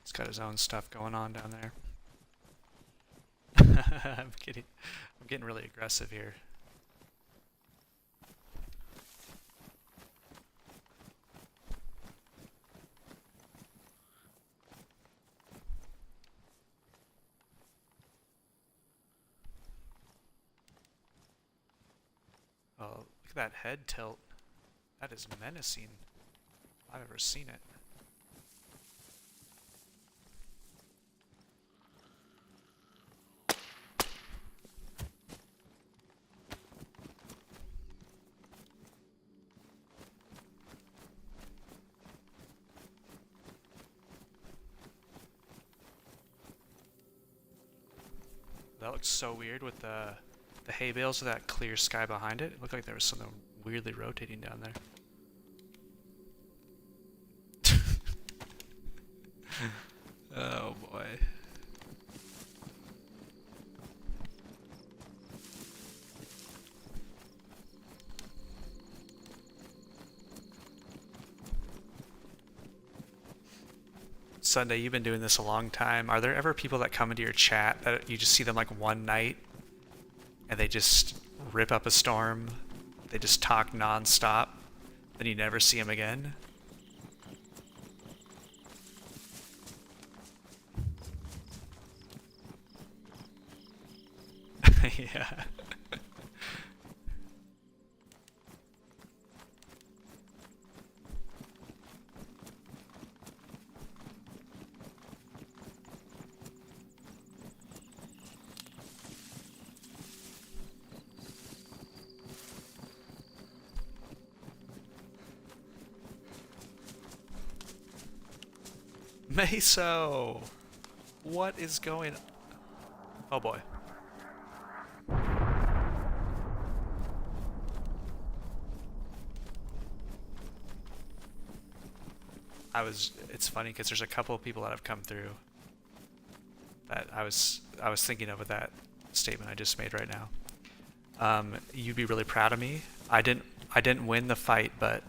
He's got his own stuff going on down there. I'm kidding. I'm getting really aggressive here. Oh, look at that head tilt. That is menacing. I've ever seen it. That looks so weird with the hay bales with that clear sky behind it. It looked like there was something weirdly rotating down there. Oh boy. Sunday, you've been doing this a long time. Are there ever people that come into your chat that you just see them like one night and they just rip up a storm? They just talk non-stop, then you never see them again? Yeah. Meso! What is going on? Oh boy. It's funny because there's a couple of people that have come through that I was thinking of with that statement I just made right now. You'd be really proud of me. I didn't win the fight, but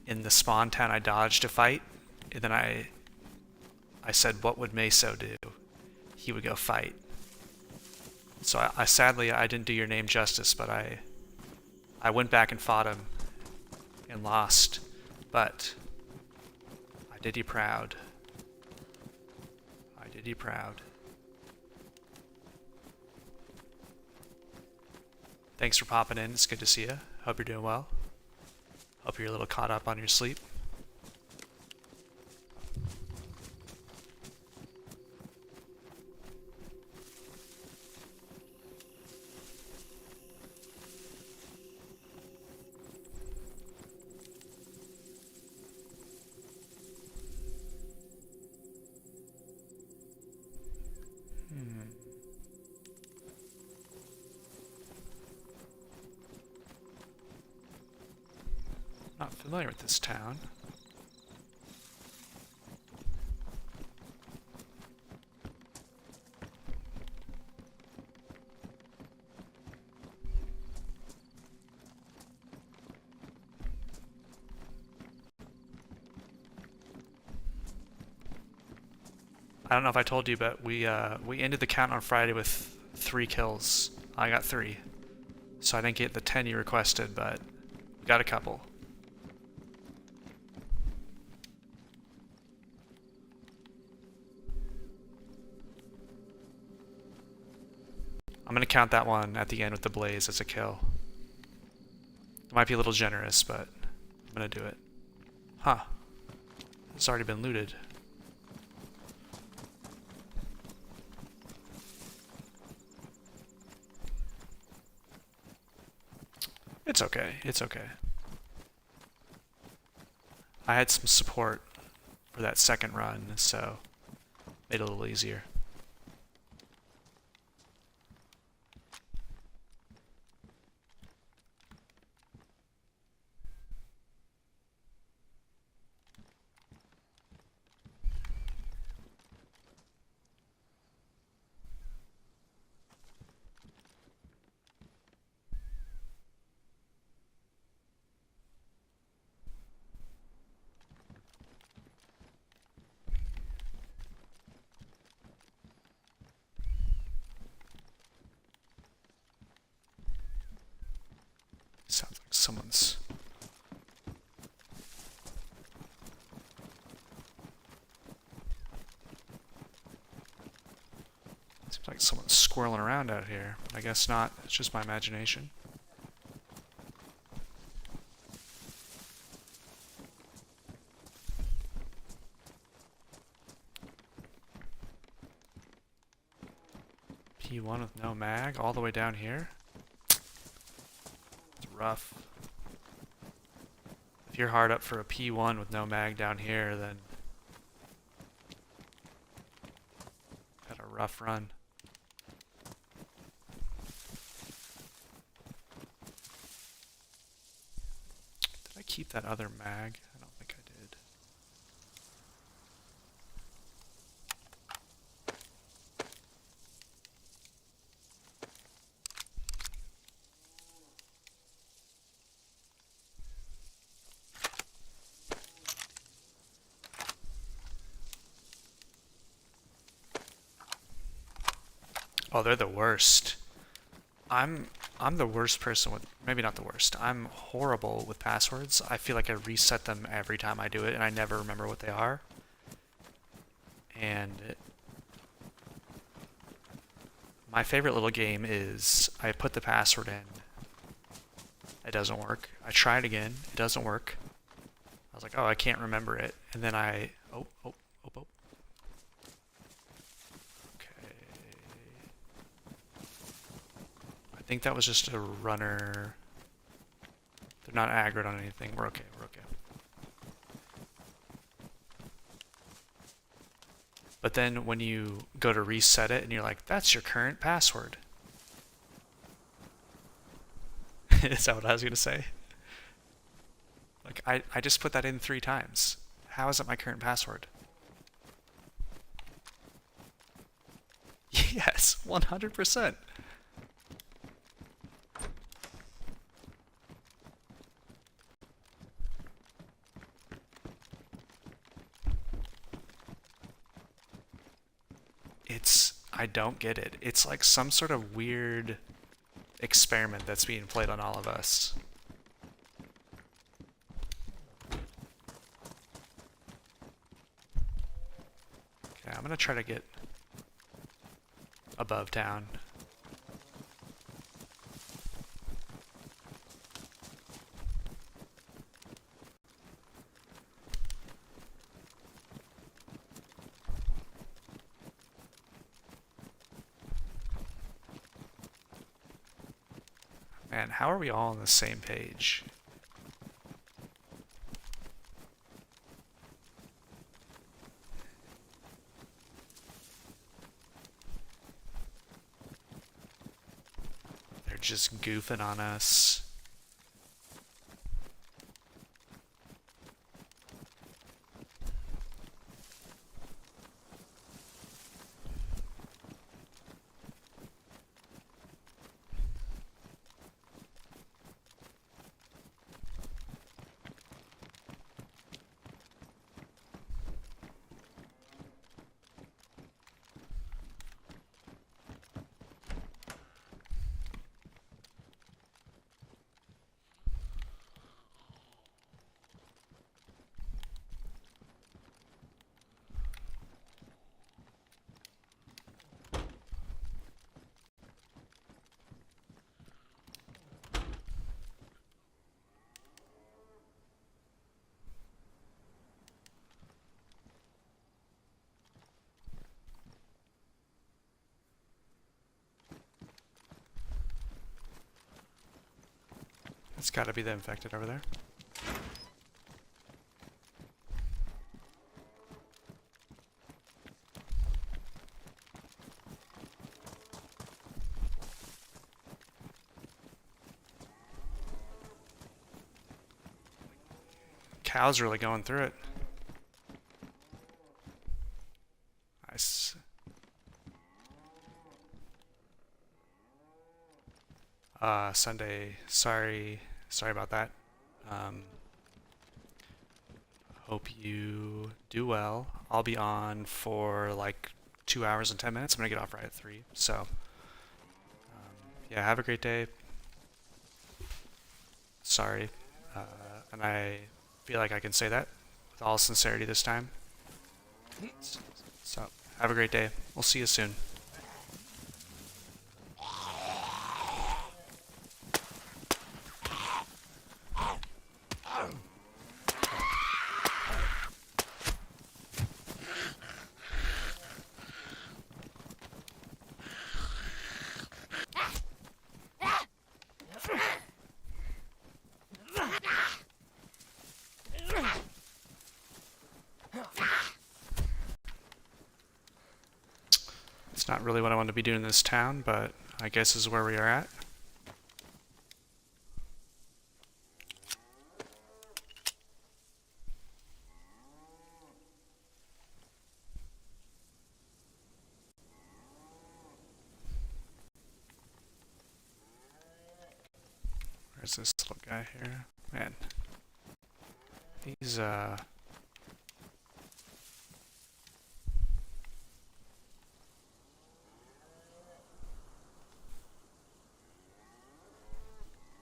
in the spawn town I dodged a fight, and then I said, what would Meso do? He would go fight. So I sadly I didn't do your name justice, but I went back and fought him and lost, but I did you proud. I did you proud. Thanks for popping in. It's good to see you. Hope you're doing well. Hope you're a little caught up on your sleep. Not familiar with this town. I don't know if I told you, but we ended the count on Friday with 3 kills. I got 3. So I didn't get the 10 you requested, but we got a couple. I'm gonna count that one at the end with the blaze as a kill. It might be a little generous, but I'm gonna do it. Huh. It's already been looted. It's okay. It's okay. I had some support for that second run, so made it a little easier. Sounds like someone's... Seems like someone's squirreling around out here. I guess not. It's just my imagination. P1 with no mag all the way down here. It's rough. If you're hard up for a P1 with no mag down here, then had a rough run. Did I keep that other mag? I don't think I did. Oh, they're the worst. I'm the worst person with, maybe not the worst. I'm horrible with passwords. I feel like I reset them every time I do it and I never remember what they are. And my favorite little game is I put the password in. It doesn't work. I try it again. It doesn't work. I was like, oh, I can't remember it. And then oh. I think that was just a runner. They're not aggroed on anything. We're okay. We're okay. But then when you go to reset it and you're like, that's your current password. Is that what I was going to say? Like, I just put that in 3 times. How is it my current password? Yes, 100%. I don't get it. It's like some sort of weird experiment that's being played on all of us. Okay, I'm gonna try to get above town. Man, how are we all on the same page? They're just goofing on us. It's gotta be the infected over there. Cow's really going through it. Nice. Sunday, sorry about that. Hope you do well. I'll be on for like 2 hours and 10 minutes. I'm gonna get off right at 3. So, yeah, have a great day. Sorry. And I feel like I can say that with all sincerity this time. So, have a great day. We'll see you soon. It's not really what I want to be doing in this town, but I guess this is where we are at. Where's this little guy here? Man. He's,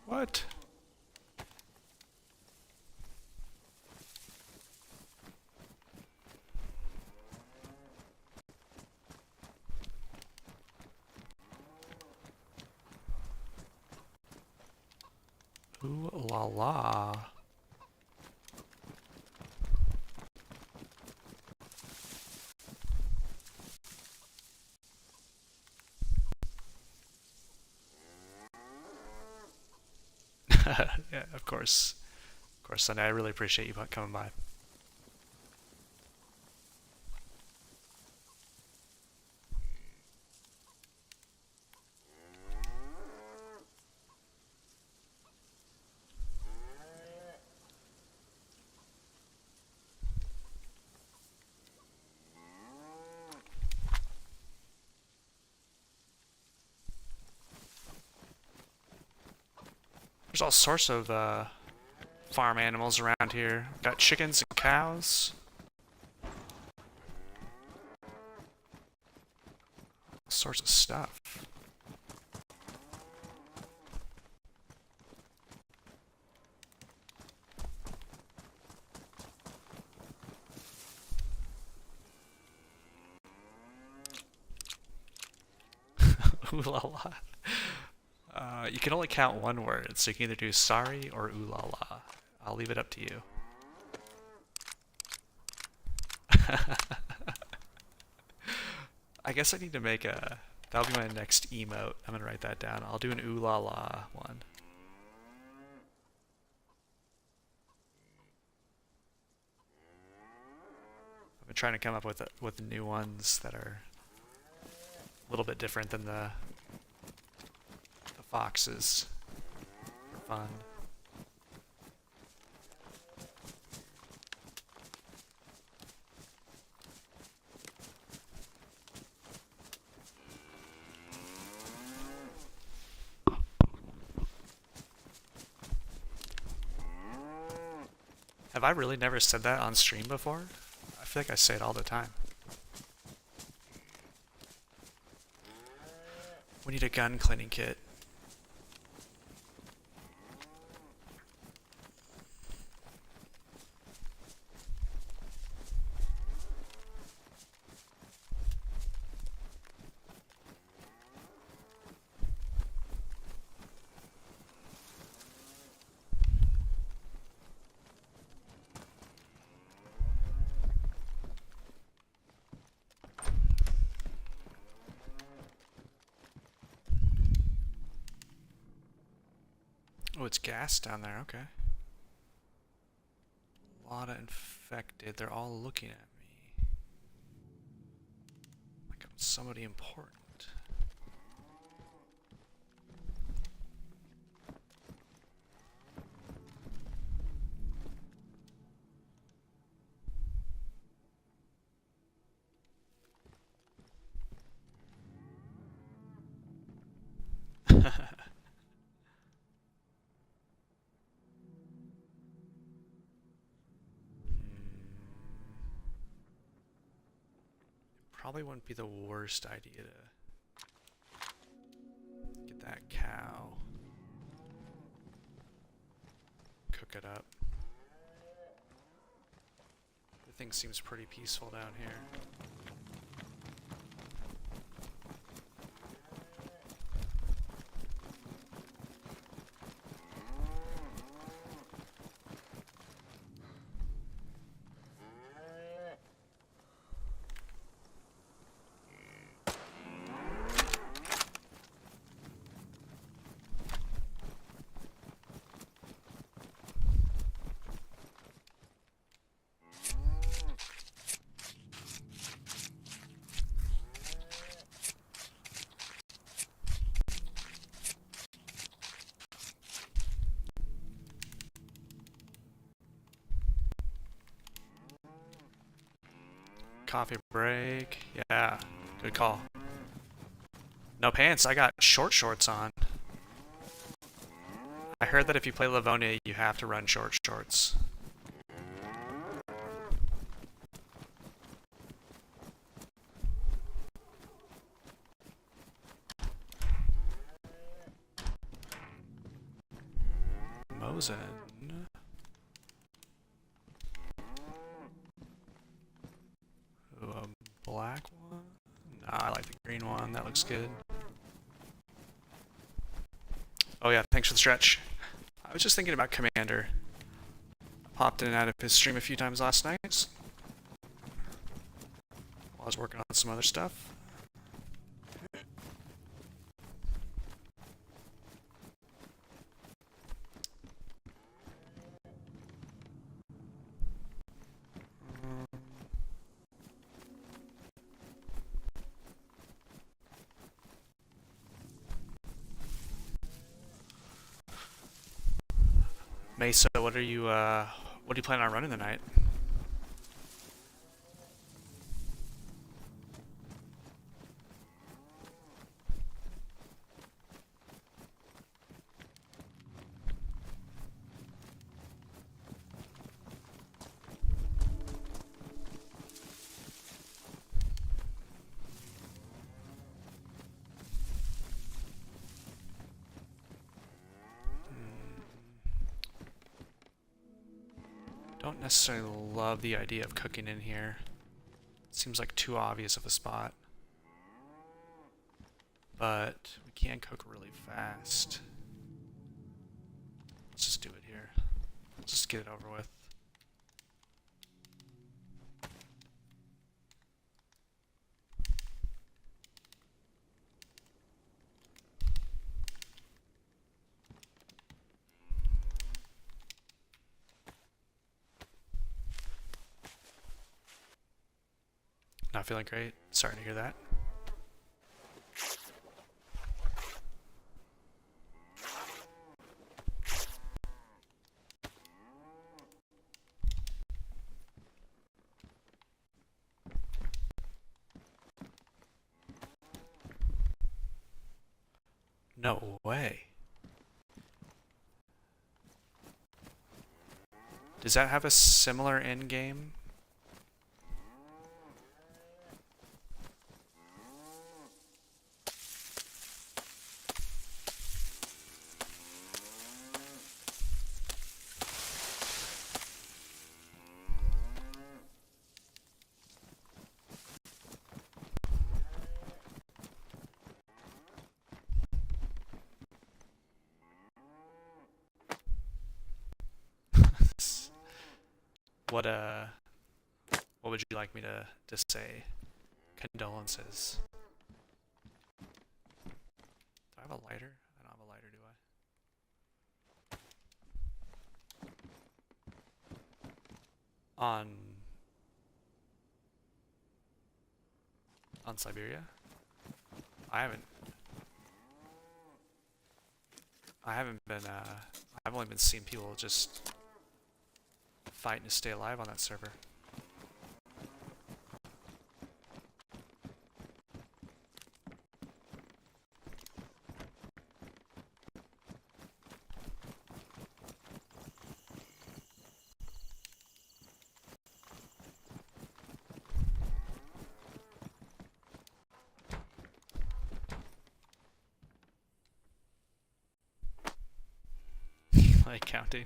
What? Ooh la la. Yeah, of course. Of course, Sunday. I really appreciate you coming by. There's all sorts of farm animals around here. Got chickens and cows. All sorts of stuff. Ooh la la. You can only count one word, so you can either do sorry or ooh la la. I'll leave it up to you. I guess I need to make a... That'll be my next emote. I'm gonna write that down. I'll do an ooh la la one. I've been trying to come up with new ones that are a little bit different than the foxes for fun. Have I really never said that on stream before? I feel like I say it all the time. We need a gun cleaning kit. Oh, it's gas down there. Okay. A lot of infected. They're all looking at me. Like I'm somebody important. Probably wouldn't be the worst idea to get that cow. Cook it up. Everything seems pretty peaceful down here. Coffee break. Yeah, good call. No pants. I got short shorts on. I heard that if you play Livonia, you have to run short shorts. Mosin. Ooh, a black one? Nah, I like the green one. That looks good. Oh yeah, thanks for the stretch. I was just thinking about Commander. Popped in and out of his stream a few times last night while I was working on some other stuff. Mesa, what do you plan on running tonight? Don't necessarily love the idea of cooking in here. Seems like too obvious of a spot. But we can cook really fast. Let's just do it here. Let's just get it over with. Not feeling great. Sorry to hear that. No way. Does that have a similar end game? What would you like me to say? Condolences. Do I have a lighter? I don't have a lighter, do I? on Siberia. I haven't I haven't been I've only been seeing people just fighting to stay alive on that server. Like counting.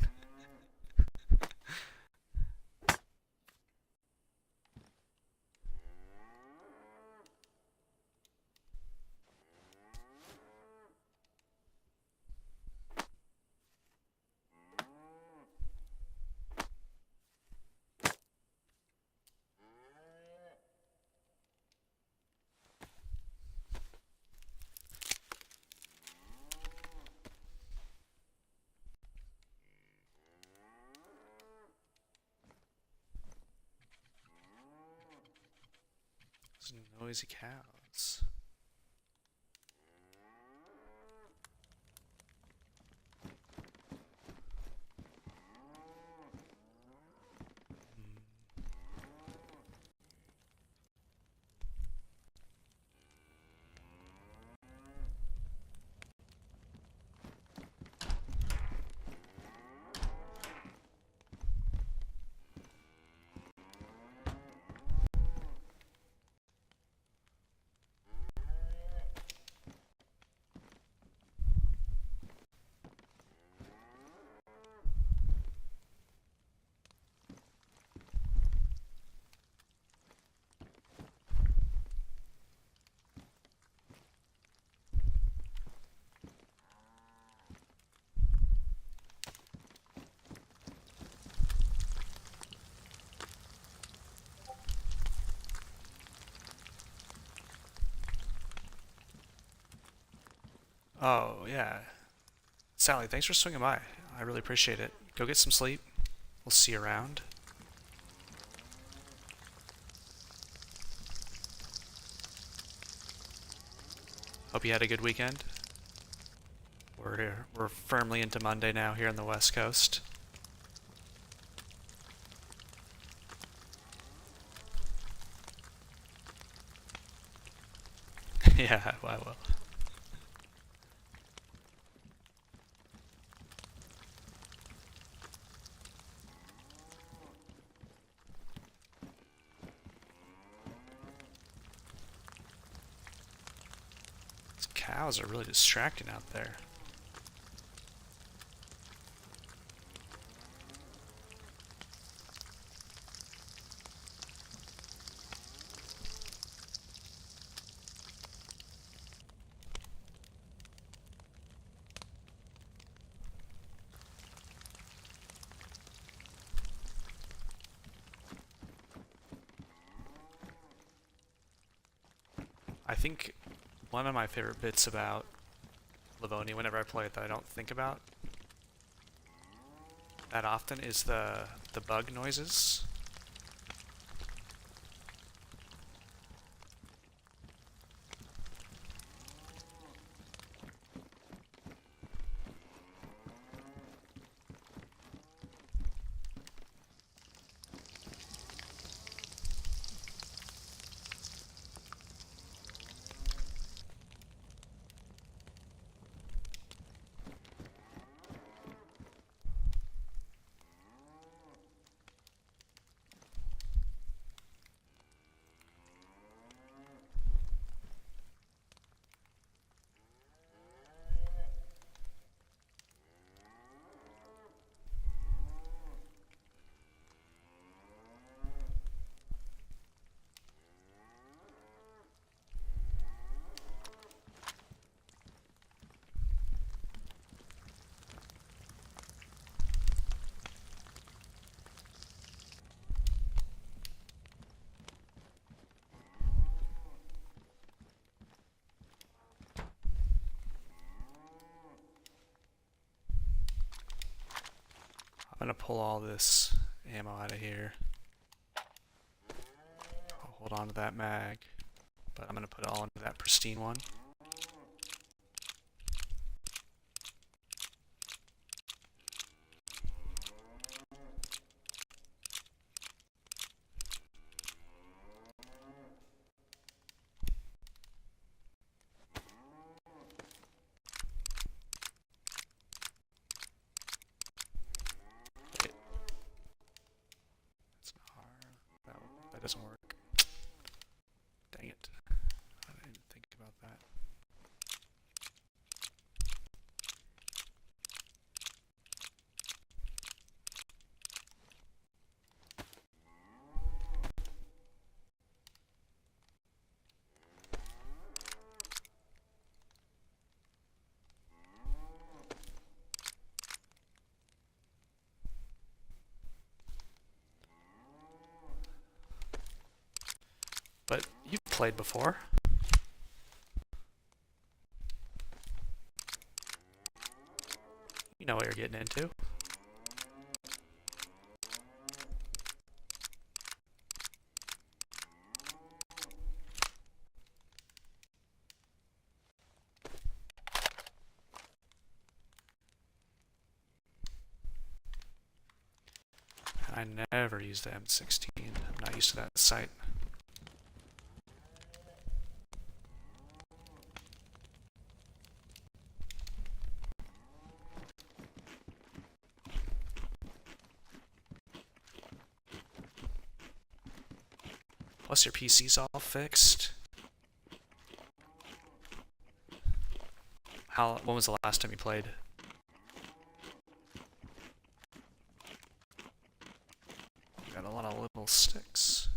Those noisy cows. Oh, yeah. Sally, thanks for swinging by. I really appreciate it. Go get some sleep. We'll see you around. Hope you had a good weekend. We're firmly into Monday now here on the West Coast. Yeah, I will. These cows are really distracting out there. I think one of my favorite bits about Livonia whenever I play it that I don't think about that often is the bug noises. I'm gonna pull all this ammo out of here. hold on to that mag, but I'm going to put it all into that pristine one. That doesn't work. Dang it. I didn't think about that. But you've played before. You know what you're getting into. I never use the M16. I'm not used to that sight. Plus your PC's all fixed. When was the last time you played? Got a lot of little sticks.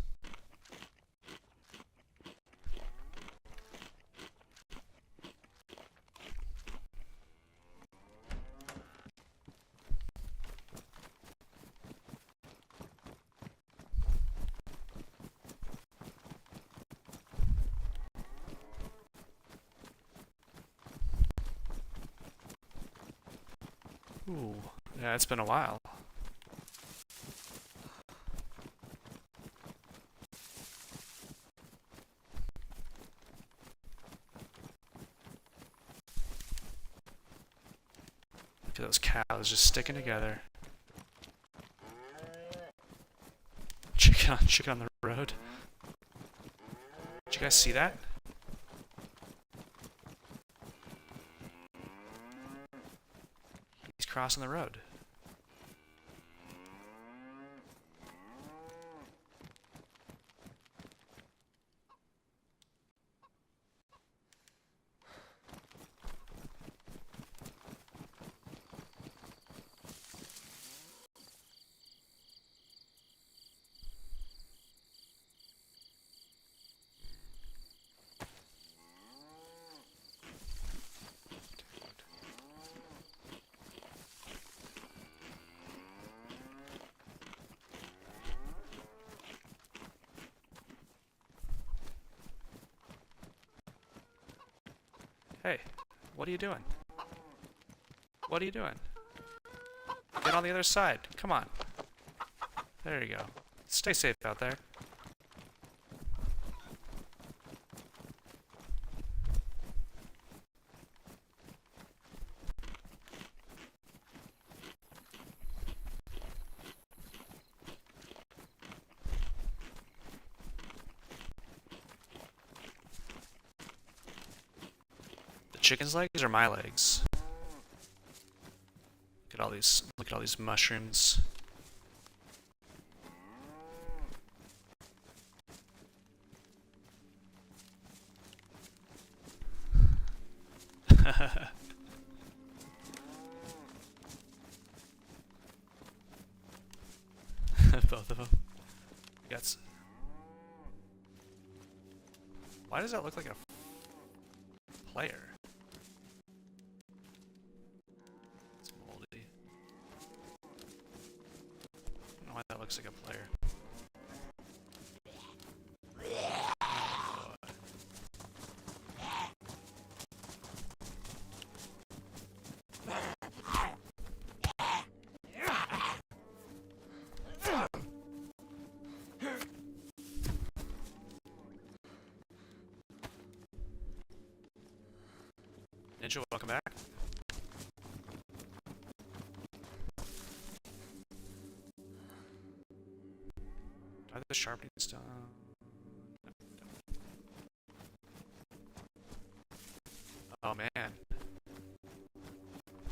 Ooh, yeah, it's been a while. Look at those cows just sticking together. Chicken on the road. Did you guys see that? He's crossing the road. Hey, what are you doing? What are you doing? Get on the other side. Come on. There you go. Stay safe out there. Chicken's legs or my legs? Look at all these mushrooms. Both of them. Why does that look like a player? It's moldy. I don't know why that looks like a player. Ninja, welcome back. Do I have the sharpening stone? Oh man.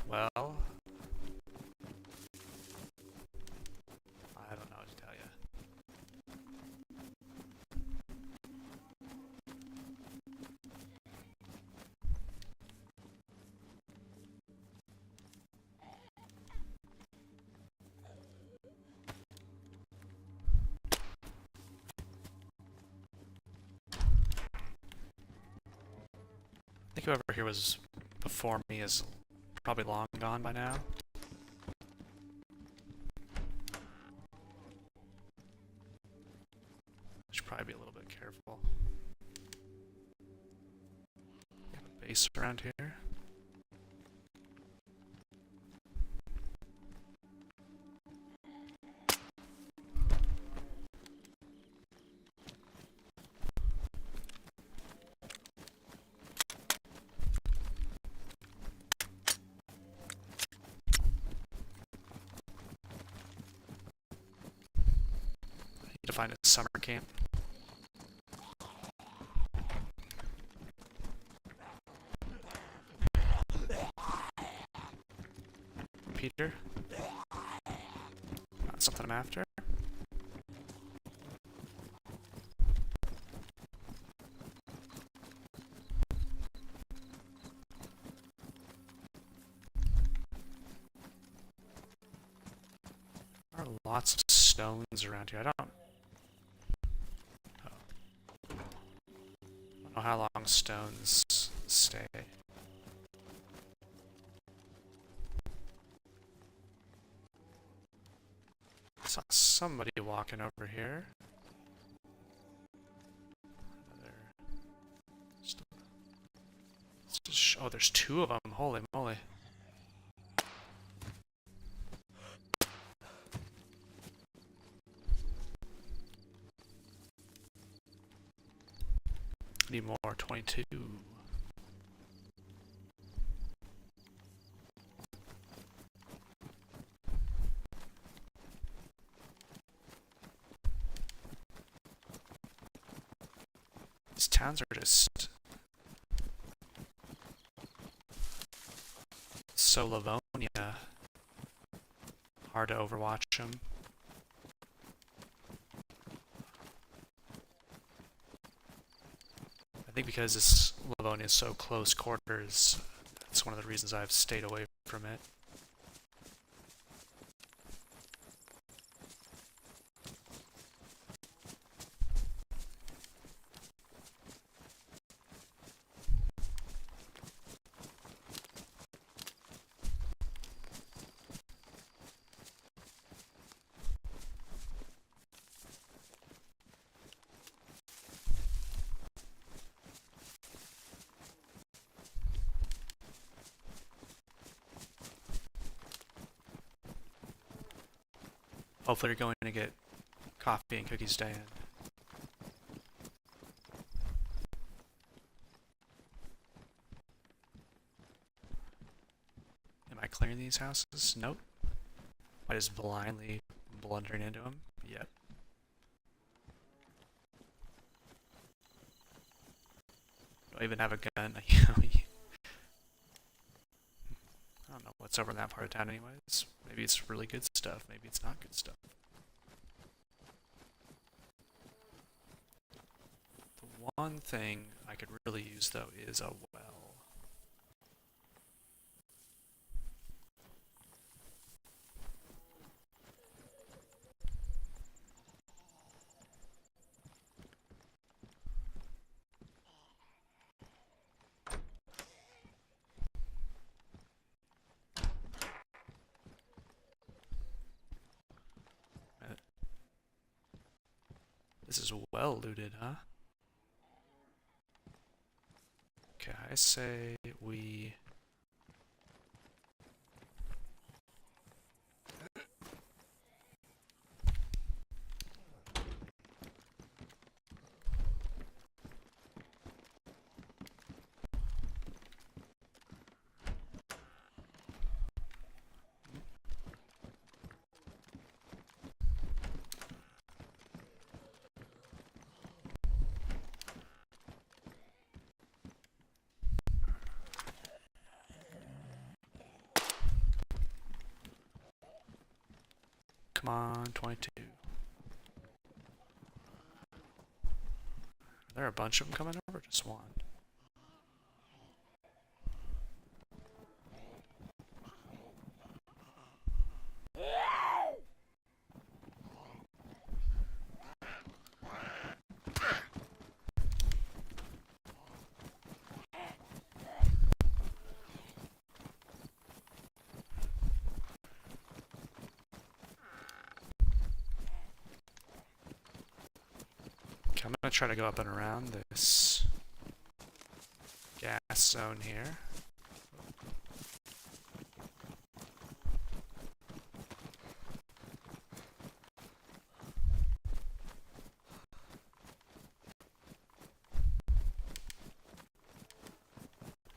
Well, I don't know what to tell you. I think whoever here was before me is probably long gone by now. Should probably be a little bit careful. Got a base around here. To find a summer camp. Peter? Not something I'm after. There are lots of stones around here. I don't know how long stones stay. I saw somebody walking over here. Oh, there's two of them. Holy moly. Need more. 22. These towns are just so Livonia. Hard to overwatch them. I think because this Livonia is so close quarters, that's one of the reasons I've stayed away from it. Hopefully you're going to get coffee and cookies, Diane. Am I clearing these houses? Nope. Am I just blindly blundering into them? Yep. Don't even have a gun. I don't know what's over in that part of town anyways. Maybe it's really good stuff, maybe it's not good stuff. The one thing I could really use though is a well. This is well looted, huh? Okay, I say we... Come on, 22. Are there a bunch of them coming over? Just one. Okay, I'm gonna try to go up and around this gas zone here.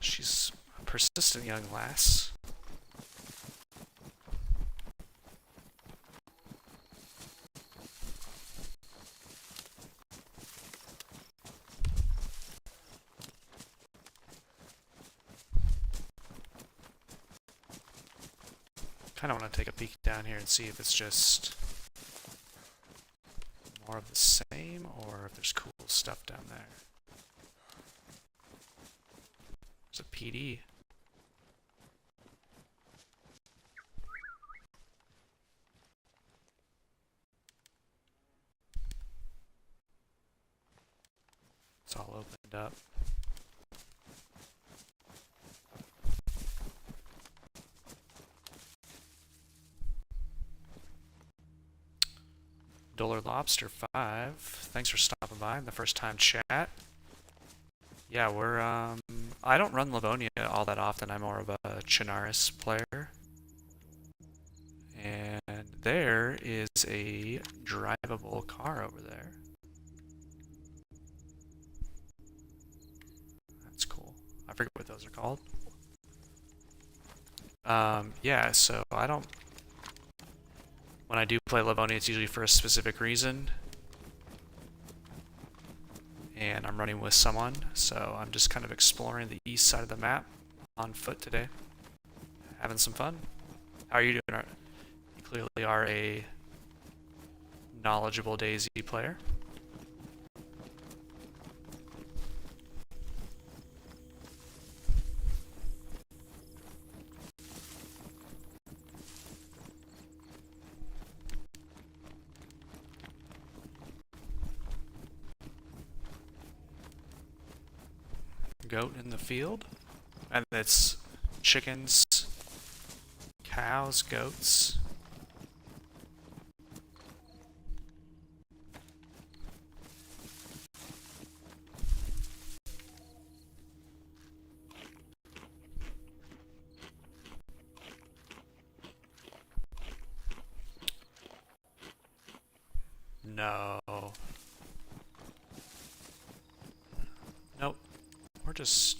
She's a persistent young lass. Kind of want to take a peek down here and see if it's just more of the same or if there's cool stuff down there. There's a PD. It's all opened up. Dollar Lobster 5. Thanks for stopping by in the first time chat. Yeah, we're I don't run Livonia all that often. I'm more of a Chinaris player. And there is a drivable car over there. That's cool. I forget what those are called. Yeah, so I don't... When I do play Livonia, it's usually for a specific reason. And I'm running with someone, so I'm just kind of exploring the east side of the map on foot today. Having some fun. How are you doing? You clearly are a knowledgeable DayZ player. Goat in the field, and it's chickens, cows, goats. No. Nope. We're just...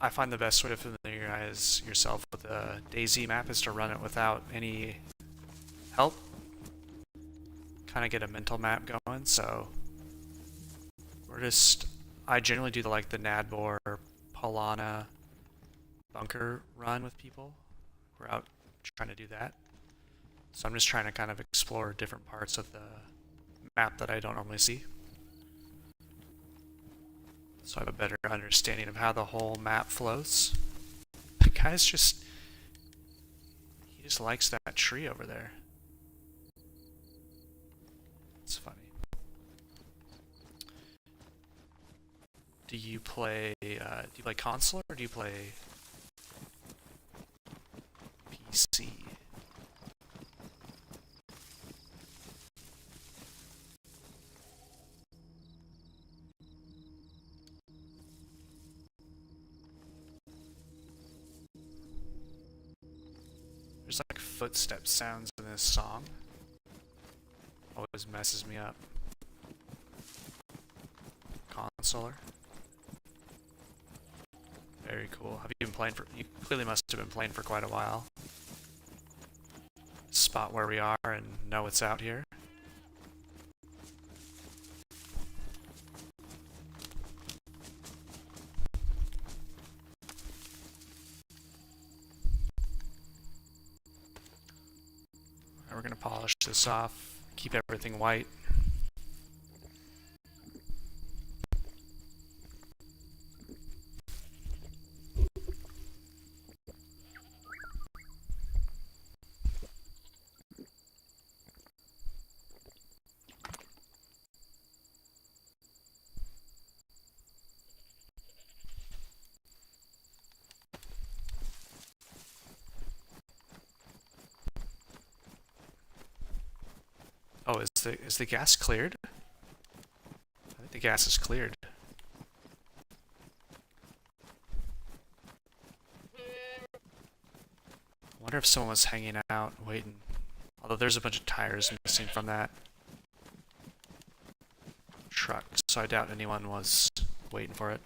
I find the best way to familiarize yourself with the DayZ map is to run it without any help. Kind of get a mental map going, so... We're just... I generally do the Nadbor, Polana, bunker run with people. We're out trying to do that. So I'm just trying to kind of explore different parts of the map that I don't normally see. So I have a better understanding of how the whole map flows. The guy's just... He just likes that tree over there. It's funny. Do you play console or do you play PC? There's like footstep sounds in this song. Always messes me up. Consoler. Very cool. Have you been playing for... You clearly must have been playing for quite a while. Spot where we are and know it's out here. we're gonna polish this off, keep everything white. Oh, is the gas cleared? I think the gas is cleared. I wonder if someone was hanging out, waiting. Although there's a bunch of tires missing from that truck, so I doubt anyone was waiting for it.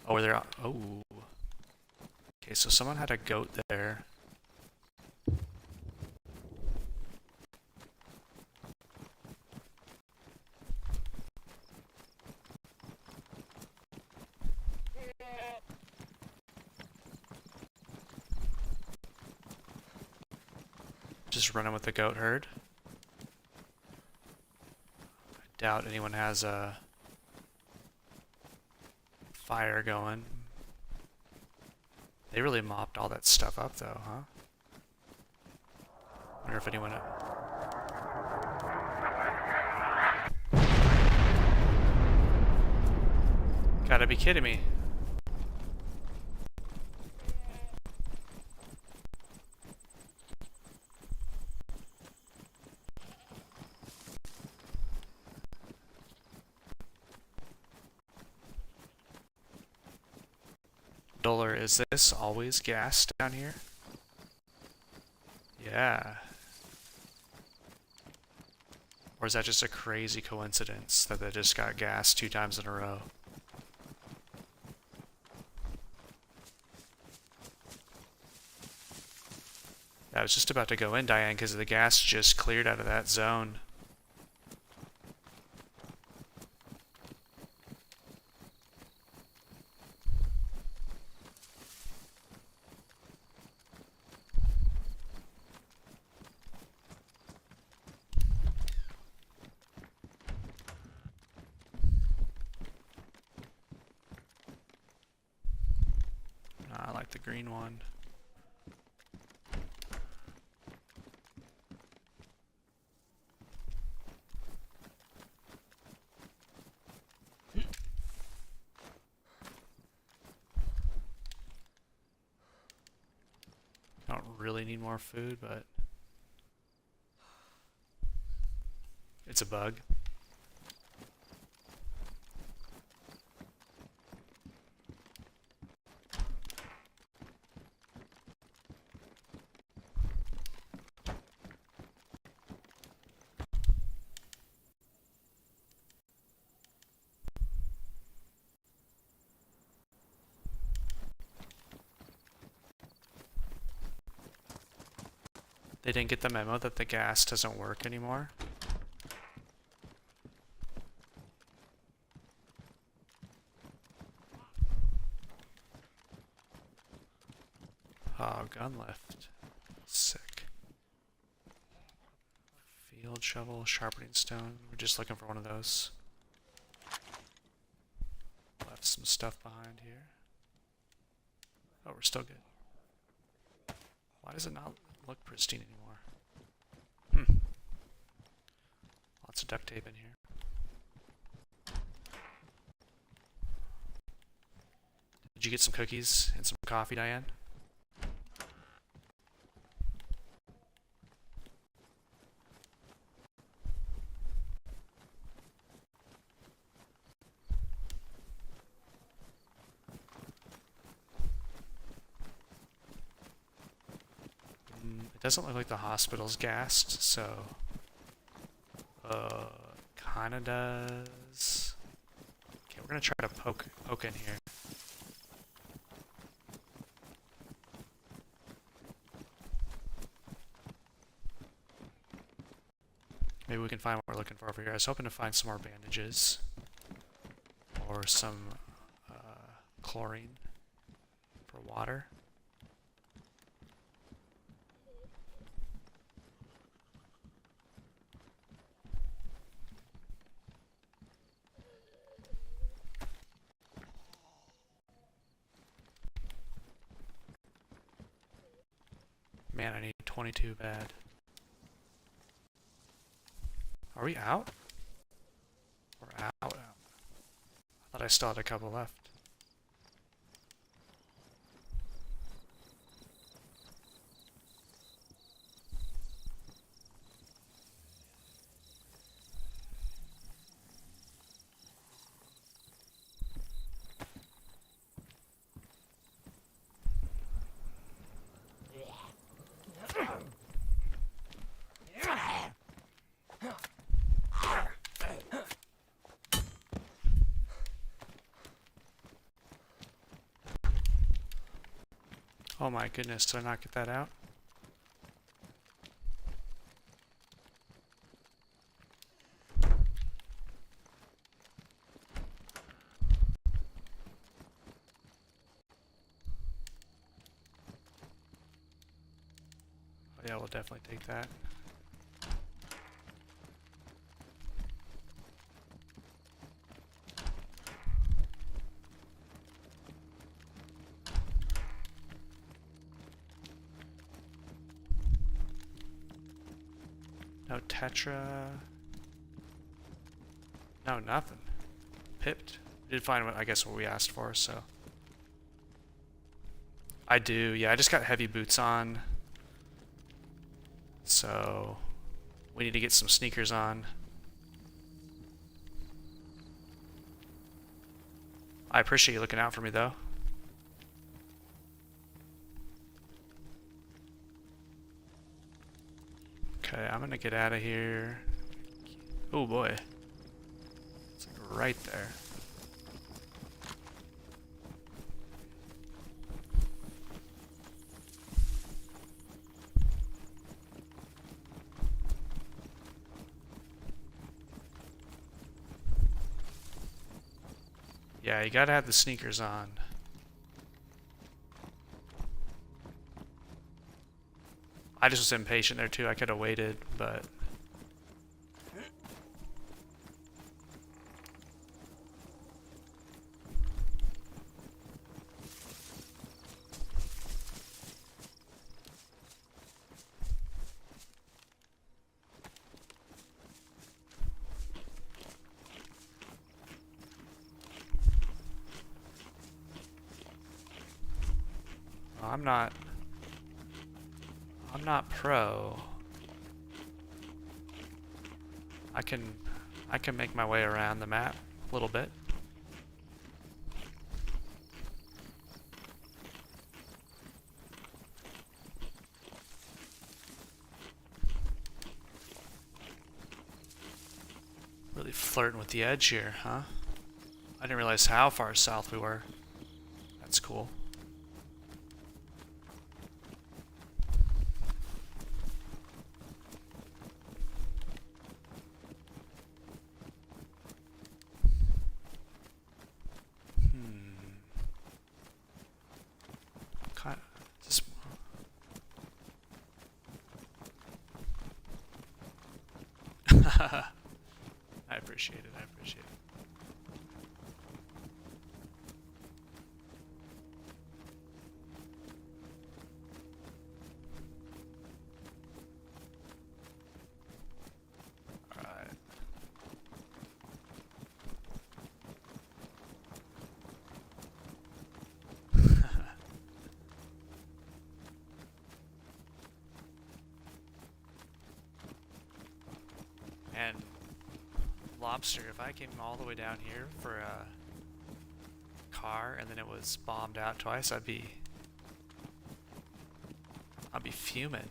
Oh, were there? Oh. Okay, so someone had a goat there. Just running with the goat herd. I doubt anyone has a fire going. They really mopped all that stuff up though, huh? Wonder if anyone... Gotta be kidding me. Dollar, is this always gas down here? Yeah. Or is that just a crazy coincidence that they just got gas 2 times in a row? I was just about to go in, Diane, because the gas just cleared out of that zone. I like the green one. Don't really need more food, but it's a bug. They didn't get the memo that the gas doesn't work anymore. Oh, gun lift. Sick. Field shovel, sharpening stone. We're just looking for one of those. Left some stuff behind here. Oh, we're still good. Why does it not look pristine anymore? Lots of duct tape in here. Did you get some cookies and some coffee, Diane? It doesn't look like the hospital's gassed, so... kinda does... Okay, we're gonna try to poke in here. Maybe we can find what we're looking for over here. I was hoping to find some more bandages. Or some chlorine for water. Man, I need 22 bad. Are we out? We're out. I thought I still had a couple left. Oh my goodness, did I not get that out? Oh yeah, we'll definitely take that. No Tetra. No, nothing. Pipped. Did find what I guess what we asked for, so. I do, yeah, I just got heavy boots on. So we need to get some sneakers on. I appreciate you looking out for me though. Okay, I'm gonna get out of here. Oh boy. It's like right there. Yeah, you gotta have the sneakers on. I just was impatient there too. I could have waited, but I'm not pro. I can make my way around the map a little bit. Really flirting with the edge here, huh? I didn't realize how far south we were. That's cool. I appreciate it, I appreciate it. Alright. And Lobster, if I came all the way down here for a car and then it was bombed out twice, I'd be fuming.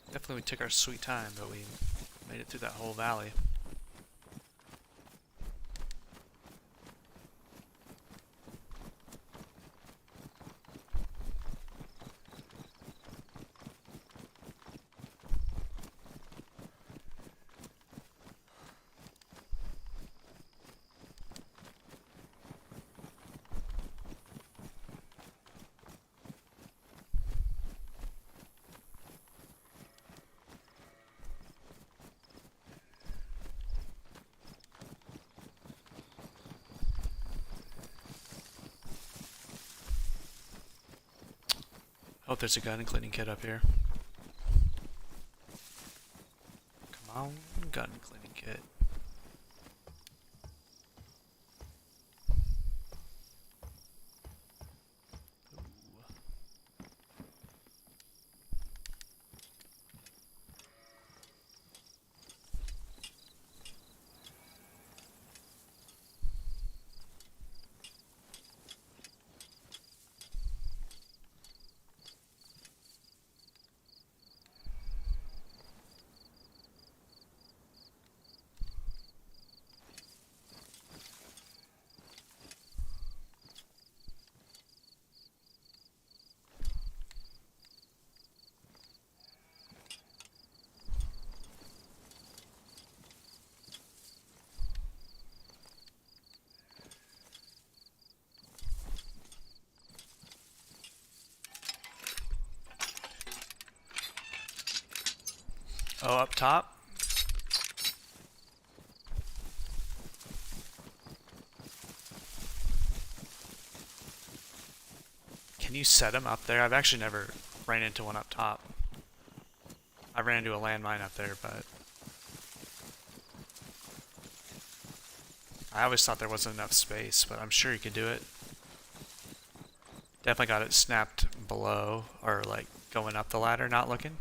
Definitely we took our sweet time, but we made it through that whole valley. Oh, there's a gun and cleaning kit up here. Come on, gun and cleaning kit. Oh, up top? Can you set them up there? I've actually never ran into one up top. I ran into a landmine up there, but I always thought there wasn't enough space, but I'm sure you could do it. Definitely got it snapped below, or like going up the ladder, not looking.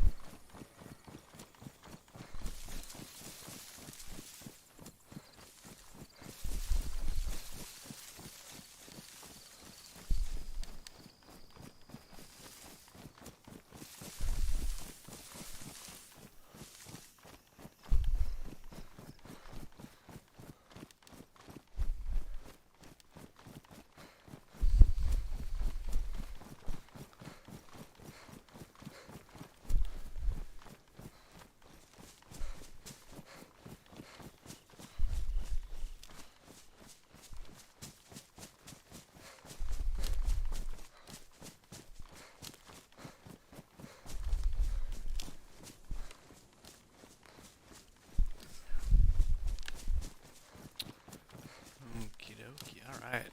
Okie dokie, alright.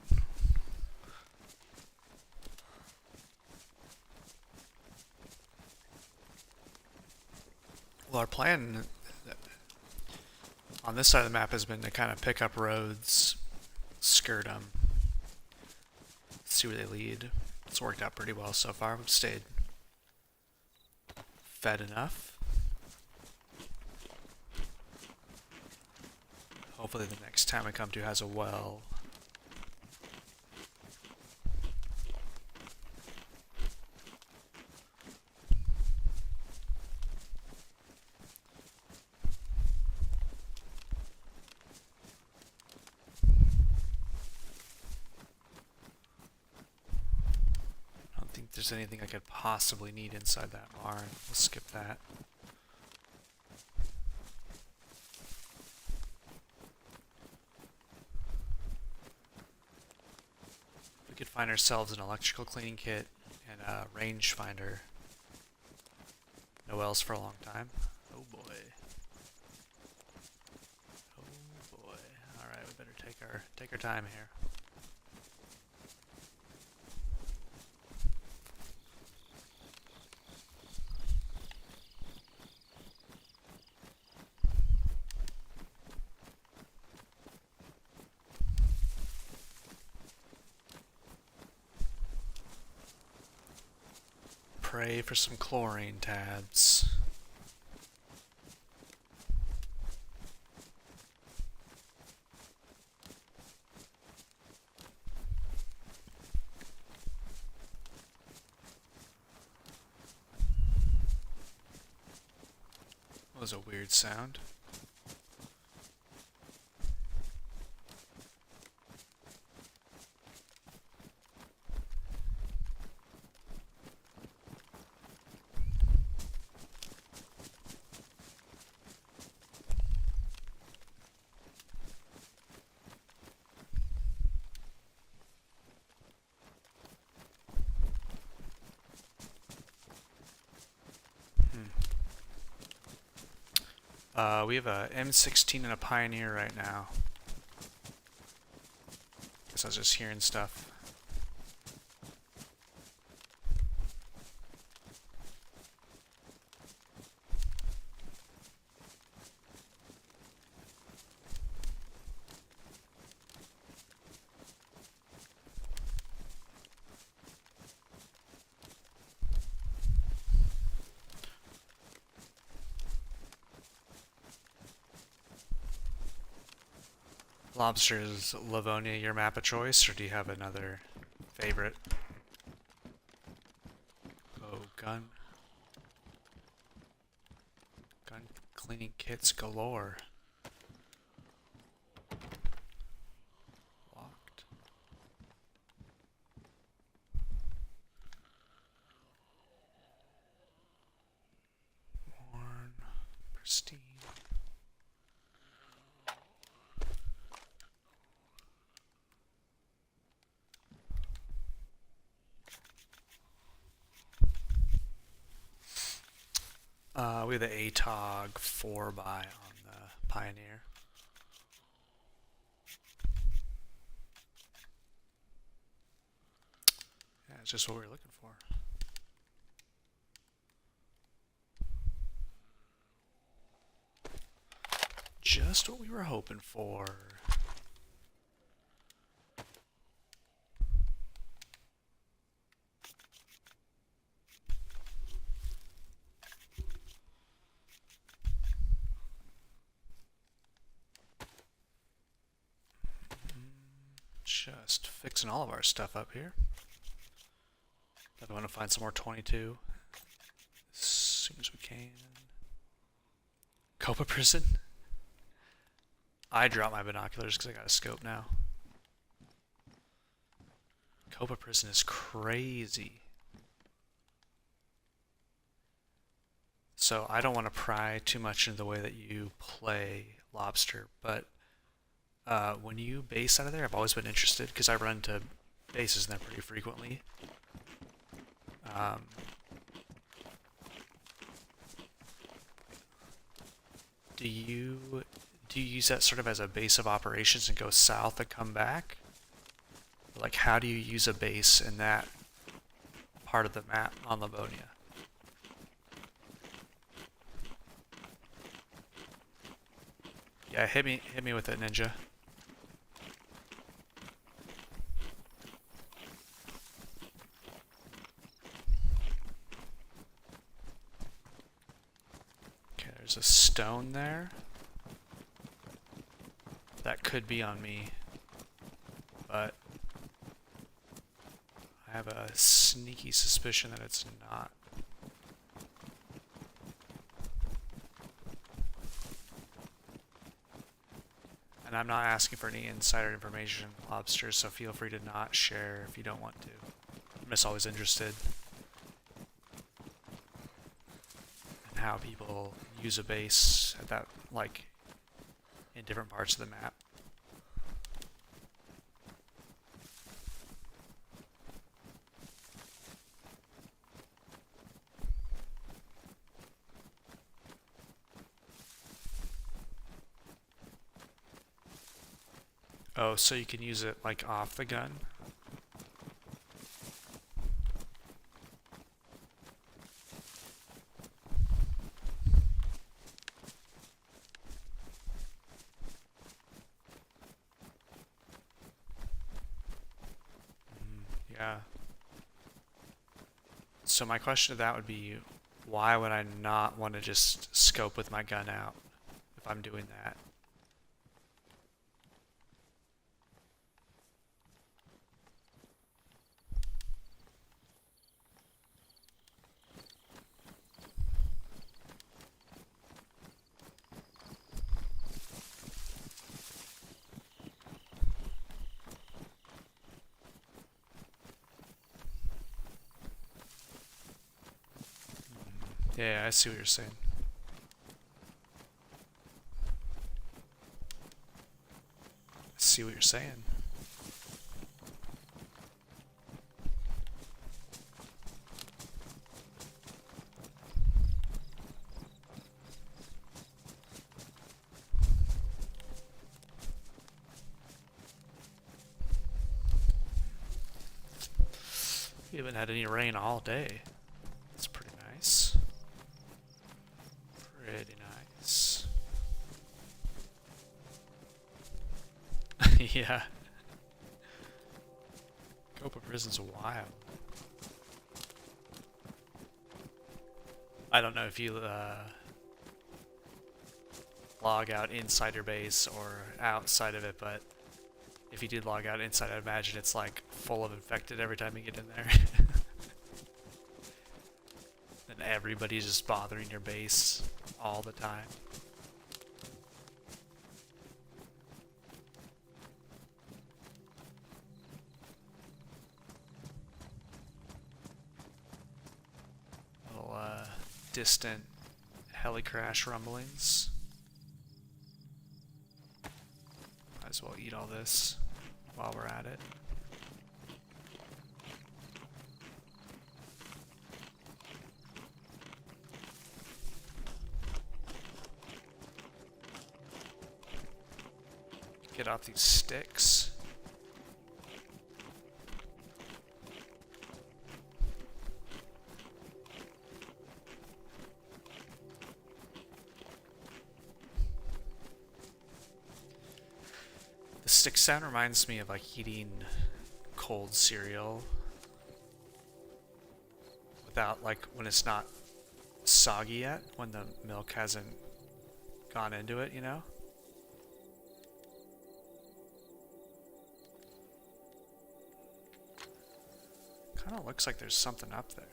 Well, our plan on this side of the map has been to kind of pick up roads, skirt them, see where they lead. It's worked out pretty well so far. We've stayed fed enough. Hopefully the next town we come to has a well. I don't think there's anything I could possibly need inside that barn. We'll skip that. We could find ourselves an electrical cleaning kit and a range finder. No wells for a long time. Oh boy. Oh boy. Alright, we better take our time here. Pray for some chlorine tabs. That was a weird sound. We have a M16 and a Pioneer right now. Guess I was just hearing stuff. Lobster, is Livonia your map of choice, or do you have another favorite? Oh, gun cleaning kits galore. Locked. Worn. Pristine. We have the ATOG 4x on the Pioneer. Yeah, it's just what we were looking for. Just what we were hoping for. Just fixing all of our stuff up here. I want to find some more 22 as soon as we can. Copa Prison? I dropped my binoculars because I got a scope now. Copa Prison is crazy. So I don't want to pry too much into the way that you play Lobster, but when you base out of there, I've always been interested because I run to bases in there pretty frequently. Do you use that sort of as a base of operations and go south and come back? Like, how do you use a base in that part of the map on Livonia? Yeah, hit me with it, Ninja. Okay, there's a stone there. That could be on me, but I have a sneaky suspicion that it's not. And I'm not asking for any insider information, Lobster, so feel free to not share if you don't want to. I'm just always interested in how people use a base at that, like, in different parts of the map. Oh, so you can use it like off the gun? Yeah. So my question to that would be, why would I not want to just scope with my gun out if I'm doing that? Yeah, I see what you're saying. I see what you're saying. We haven't had any rain all day. That's pretty nice. Pretty nice. Yeah. Copa Prison's wild. I don't know if you log out inside your base or outside of it, but if you did log out inside, I'd imagine it's like full of infected every time you get in there. And everybody's just bothering your base all the time. Little distant heli crash rumblings. Might as well eat all this while we're at it. Get off these sticks. The stick sound reminds me of like eating cold cereal without, like, when it's not soggy yet, when the milk hasn't gone into it, you know? Kind of looks like there's something up there.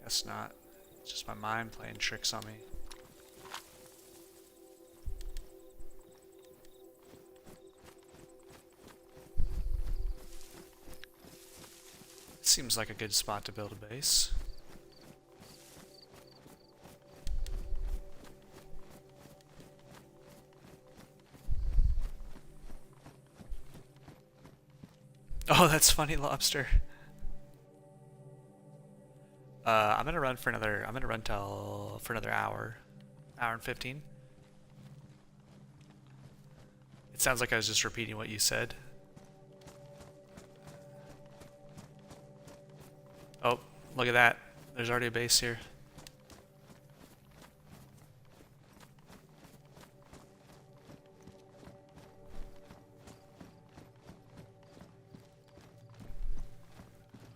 Guess not. It's just my mind playing tricks on me. Seems like a good spot to build a base. Oh, that's funny, Lobster. I'm gonna run for another. I'm gonna run for another hour and 15. It sounds like I was just repeating what you said. Oh, look at that. There's already a base here.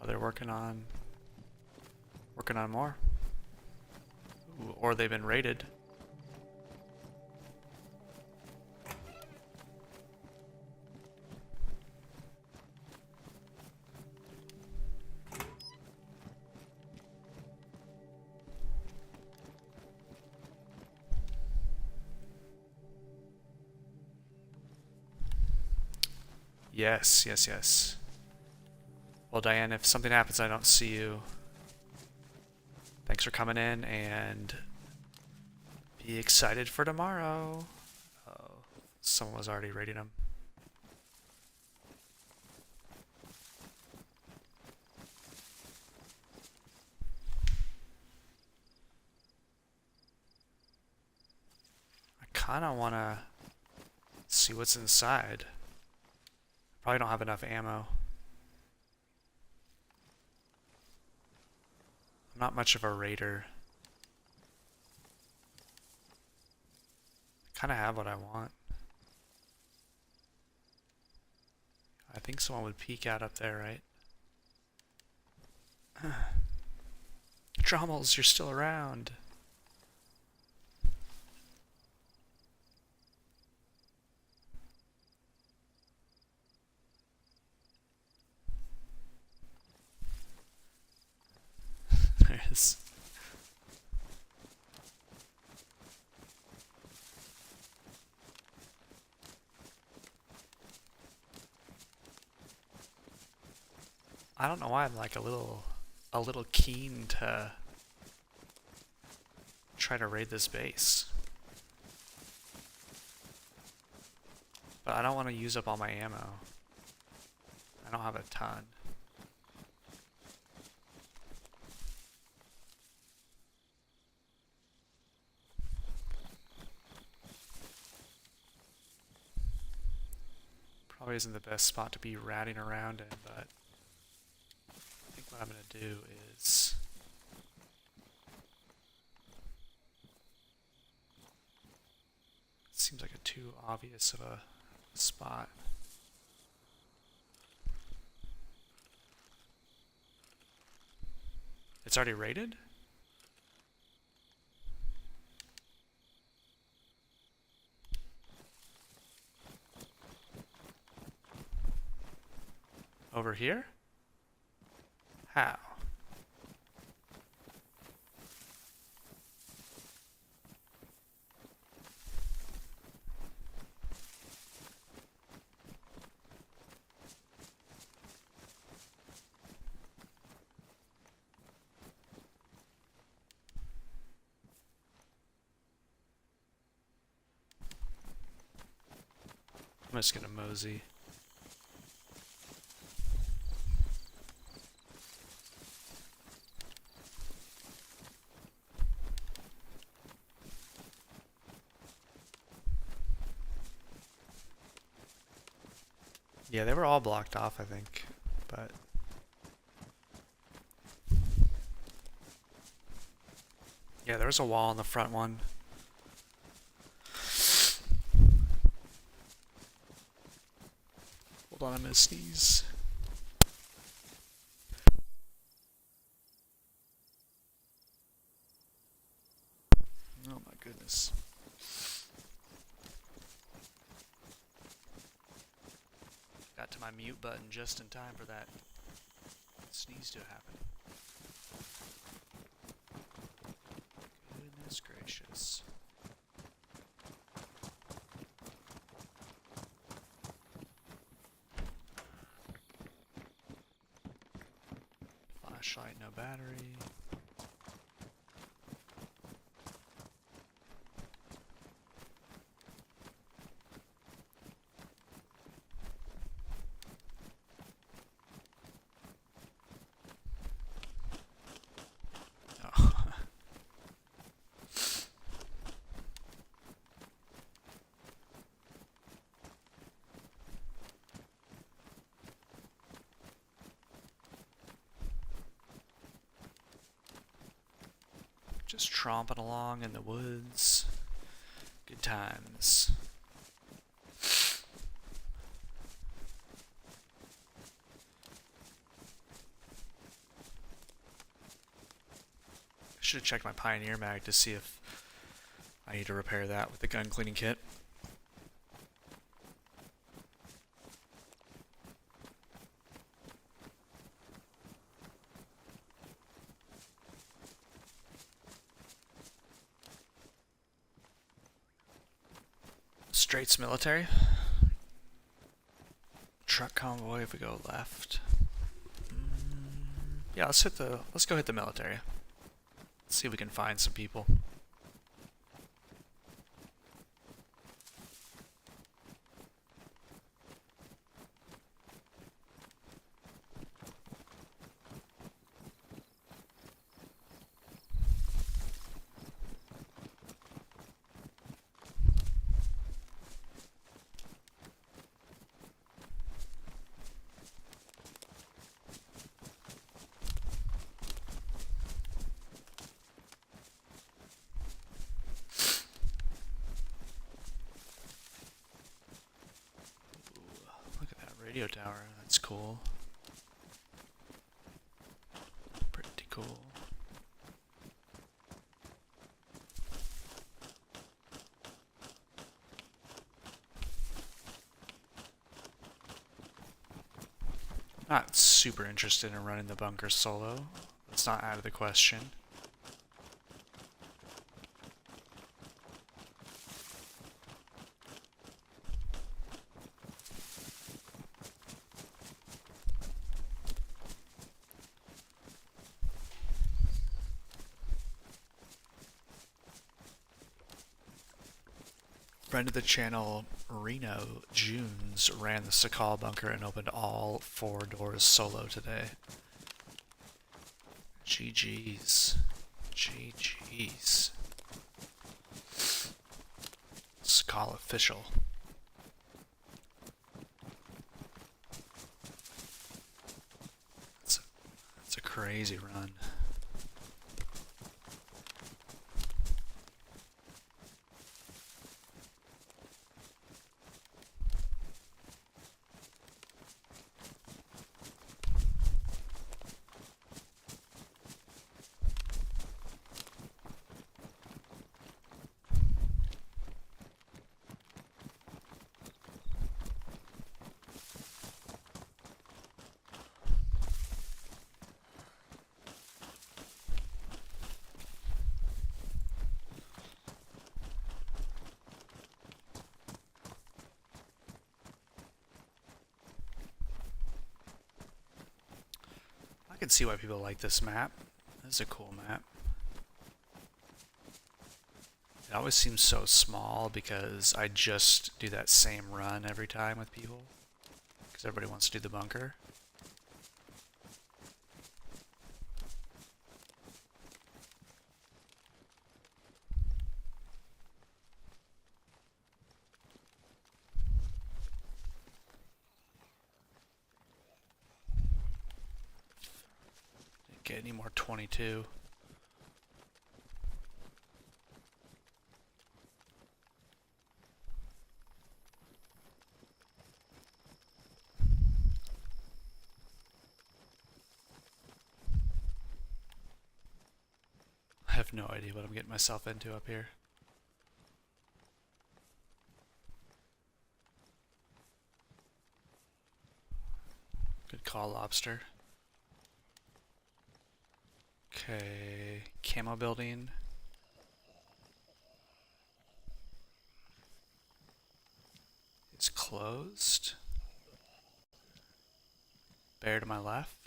Oh, they're working on more. Ooh, or they've been raided. Yes, yes, yes. Well, Diane, if something happens I don't see you, thanks for coming in, and be excited for tomorrow. Oh, someone was already raiding him. I kind of want to see what's inside. Probably don't have enough ammo. I'm not much of a raider. I kind of have what I want. I think someone would peek out up there, right? Drummels, you're still around. There it is. I don't know why I'm like a little keen to try to raid this base. But I don't want to use up all my ammo. I don't have a ton. Probably isn't the best spot to be ratting around in, but I think what I'm going to do is it seems like a too obvious of a spot. It's already raided? Over here? How? I'm just gonna mosey. Yeah, they were all blocked off, I think, but... Yeah, there was a wall on the front one. Hold on, I'm gonna sneeze. Oh my goodness. Got to my mute button just in time for that sneeze to happen. Goodness gracious. Flashlight, no battery. Just tromping along in the woods. Good times. I should have checked my Pioneer mag to see if I need to repair that with the gun cleaning kit. Straight's military. Truck convoy if we go left. Yeah, let's go hit the military. Let's see if we can find some people. Radio tower, that's cool. Pretty cool. Not super interested in running the bunker solo. That's not out of the question. Friend of the channel, Reno Junes, ran the Sakal bunker and opened all 4 doors solo today. GG's. GG's. Sakal official. It's a crazy run. can see why people like this map. This is a cool map. It always seems so small because I just do that same run every time with people. Because everybody wants to do the bunker. Didn't get any more 22. I have no idea what I'm getting myself into up here. Good call, lobster. Okay, camo building. It's closed. Bear to my left.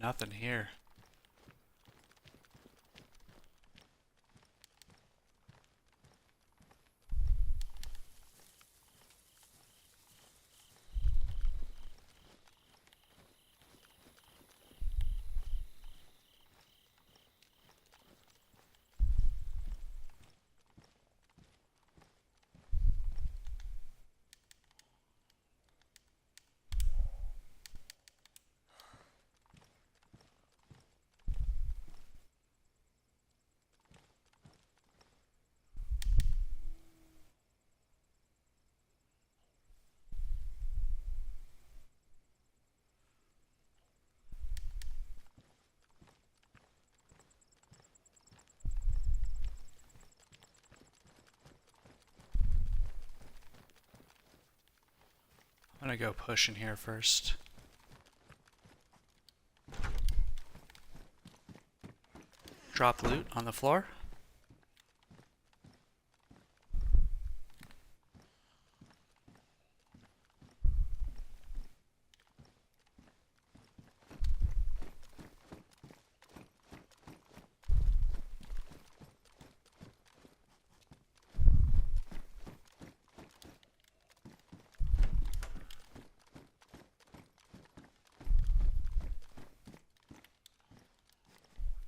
Nothing here. I'm gonna go push in here first. Drop loot on the floor.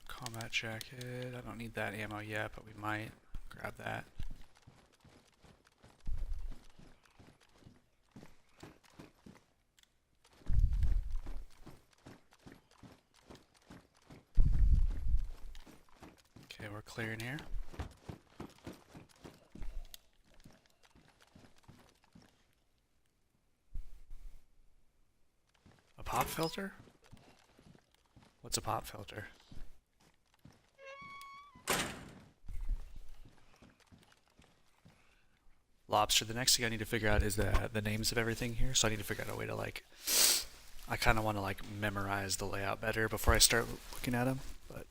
Combat jacket. I don't need that ammo yet, but we might grab that. Okay, we're clearing here. A pop filter? What's a pop filter? Lobster. The next thing I need to figure out is the names of everything here, so I need to figure out a way to like, I kind of want to like memorize the layout better before I start looking at them. But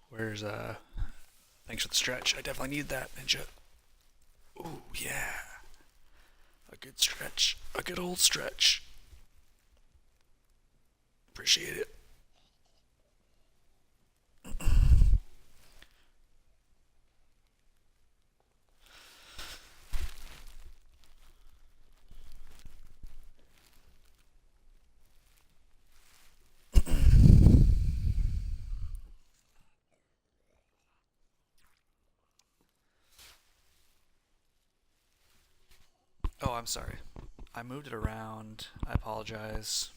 where's thanks for the stretch. I definitely need that, Ninja. Ooh yeah, a good stretch, a good old stretch. Appreciate it. Oh, I'm sorry. I moved it around. I apologize.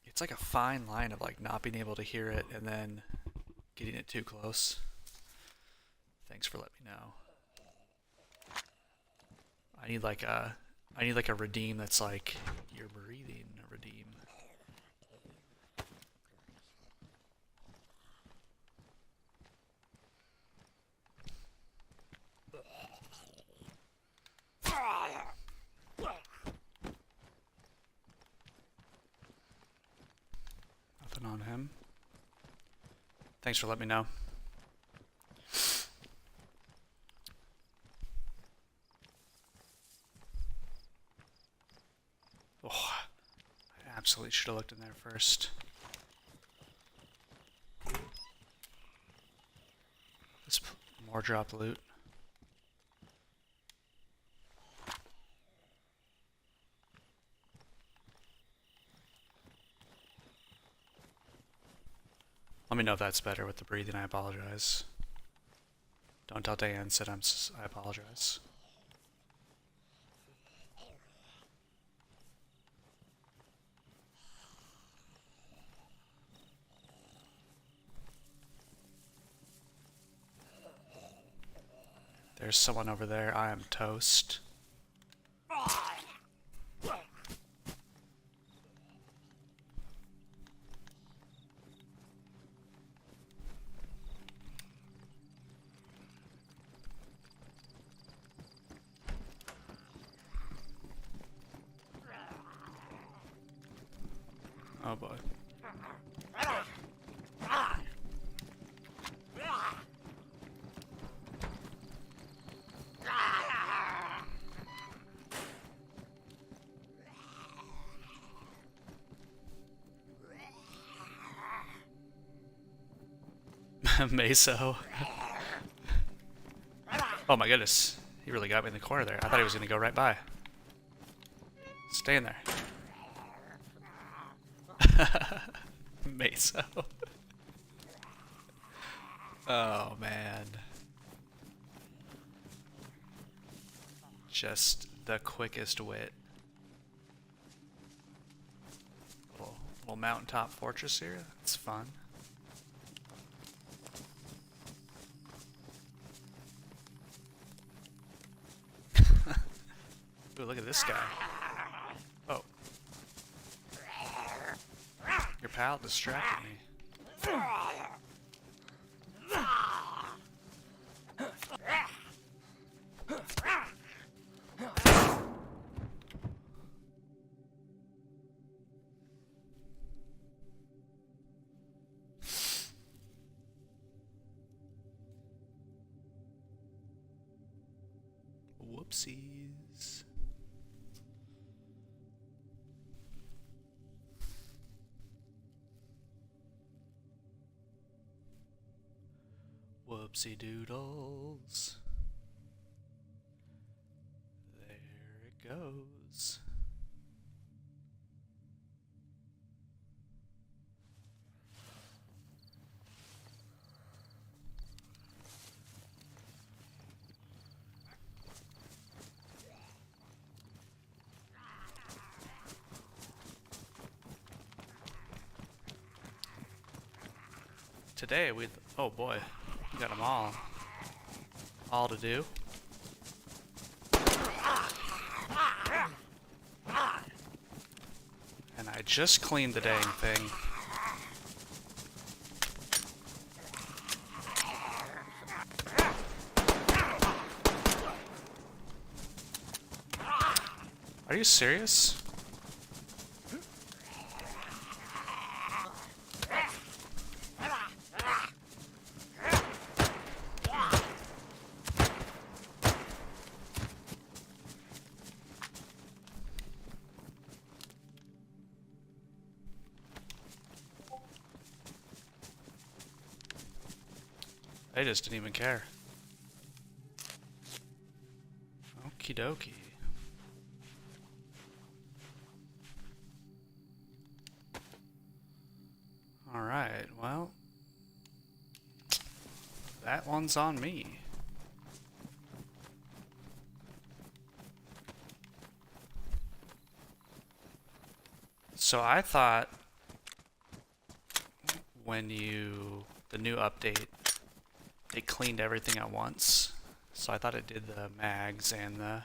It's like a fine line of like not being able to hear it and then getting it too close. Thanks for letting me know. I need like a redeem that's like you're breathing a redeem. on him. Thanks for letting me know. Oh, I absolutely should have looked in there first. This more drop loot. Let me know if that's better with the breathing. I apologize. Don't tell Diane said I apologize. There's someone over there. I am toast. Oh boy. Meso. Oh my goodness. He really got me in the corner there. I thought he was going to go right by. Stay in there. Meso. Oh man. Just the quickest wit. Little mountaintop fortress here. That's fun. Ooh, look at this guy. Oh. Your pal distracted me. Whoopsies. Whoopsie doodles. There it goes. Today oh boy, we got them all to do. And I just cleaned the dang thing. Are you serious? They just didn't even care. Okie dokie. Alright, well, that one's on me. So I thought when the new update, it cleaned everything at once. So I thought it did the mags and the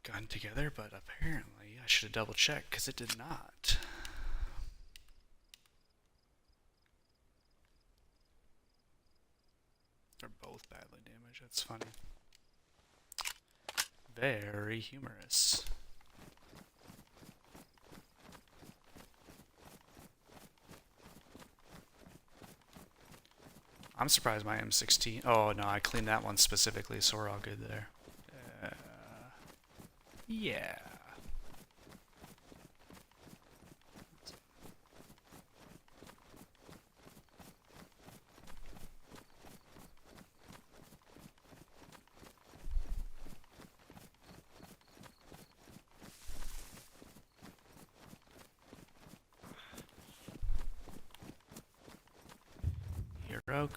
gun together, but apparently I should have double checked because it did not. They're both badly damaged. That's funny. Very humorous. I'm surprised my M16. Oh no, I cleaned that one specifically, so we're all good there. Uh, yeah. Hero.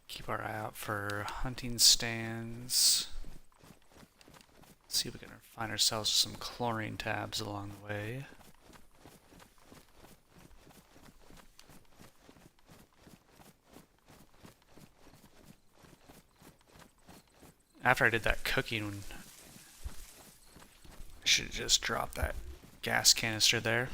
Keep our eye out for hunting stands. See if we can find ourselves some chlorine tabs along the way. After I did that cooking, I should just drop that gas canister there.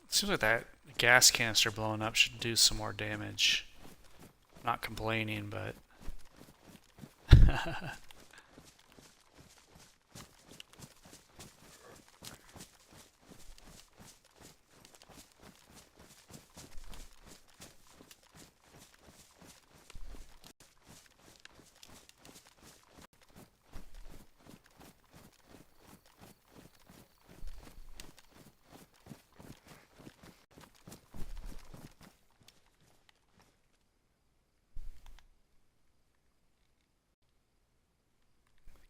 Seems like that gas canister blowing up should do some more damage. Not complaining, but...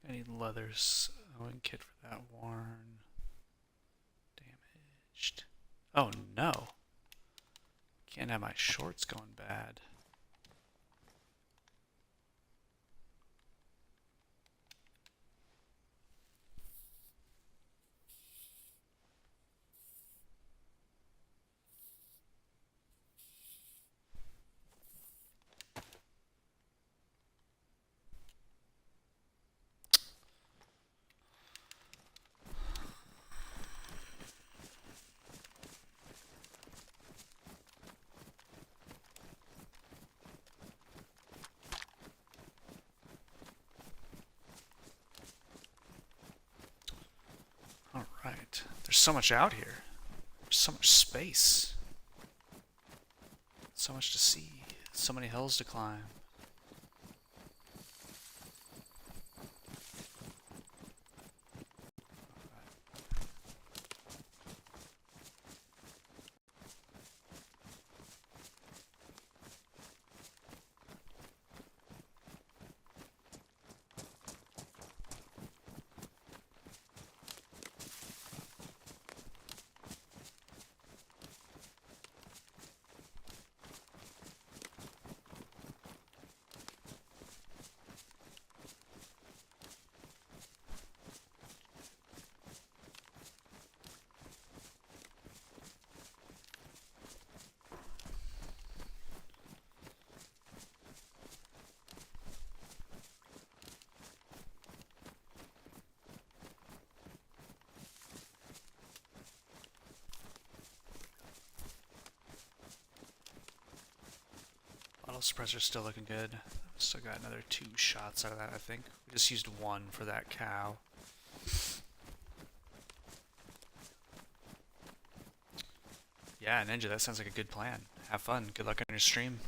I need leather sewing kit for that worn. Damaged. Oh no. Can't have my shorts going bad. Alright. There's so much out here. There's so much space. So much to see. So many hills to climb. Auto suppressor's still looking good. Still got another 2 shots out of that, I think. We just used 1 for that cow. Yeah, Ninja, that sounds like a good plan. Have fun. Good luck on your stream.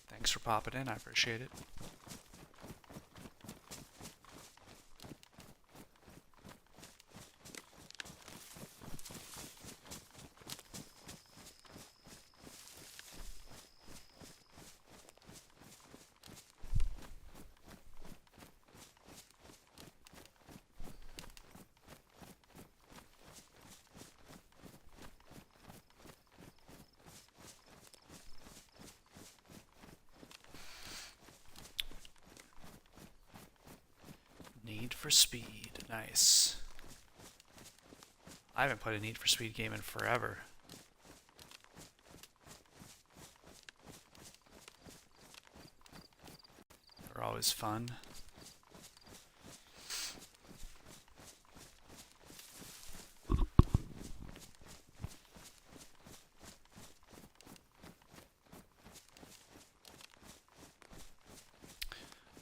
Thanks for popping in. I appreciate it. Need for Speed. Nice. I haven't played a Need for Speed game in forever. They're always fun.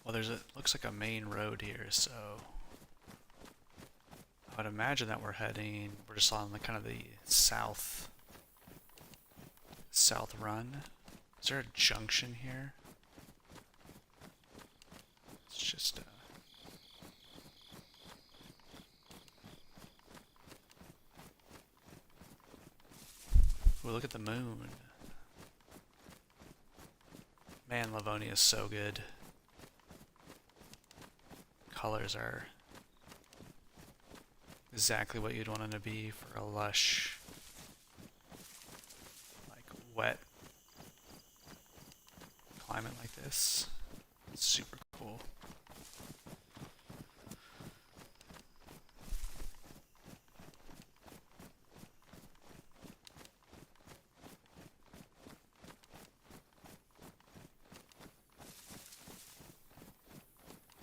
Well, looks like a main road here, so I would imagine that we're just on the kind of the south run. Is there a junction here? It's just ooh, look at the moon. Man, Livonia is so good. Colors are exactly what you'd want them to be for a lush, like wet climate like this. It's super cool.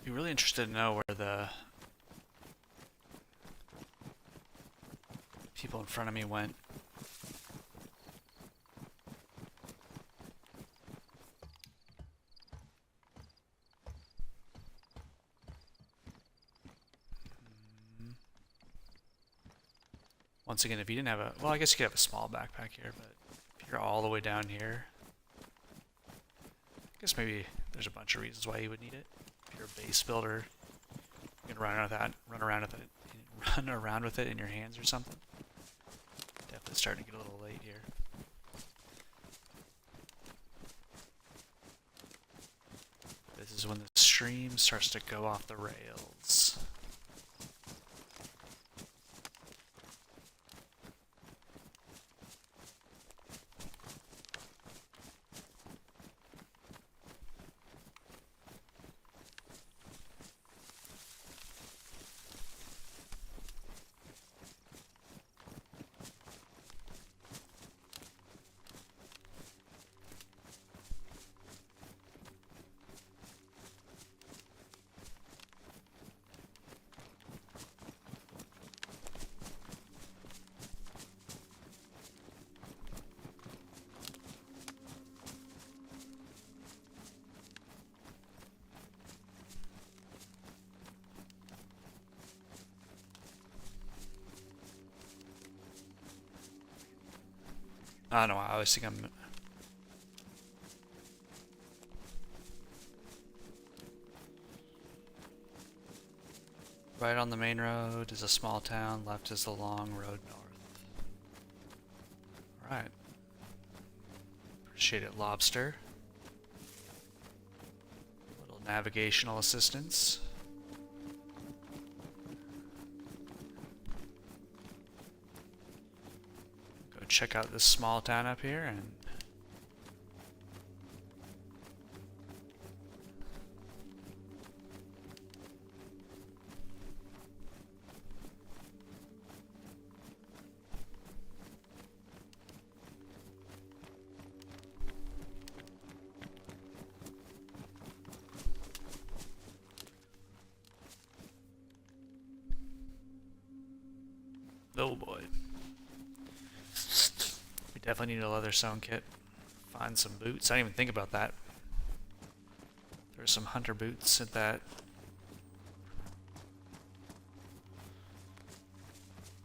Be really interested to know where the people in front of me went. Once again, if you didn't have well, I guess you could have a small backpack here, but if you're all the way down here, I guess maybe there's a bunch of reasons why you would need it. If you're a base builder, you can run around with it in your hands or something. Definitely starting to get a little late here. This is when the stream starts to go off the rails. I don't know, I always think I'm... Right on the main road is a small town, left is the long road north. Alright. Appreciate it, Lobster. A little navigational assistance. Check out this small town up here and oh boy. Definitely need a leather sewn kit. Find some boots. I didn't even think about that. There's some hunter boots at that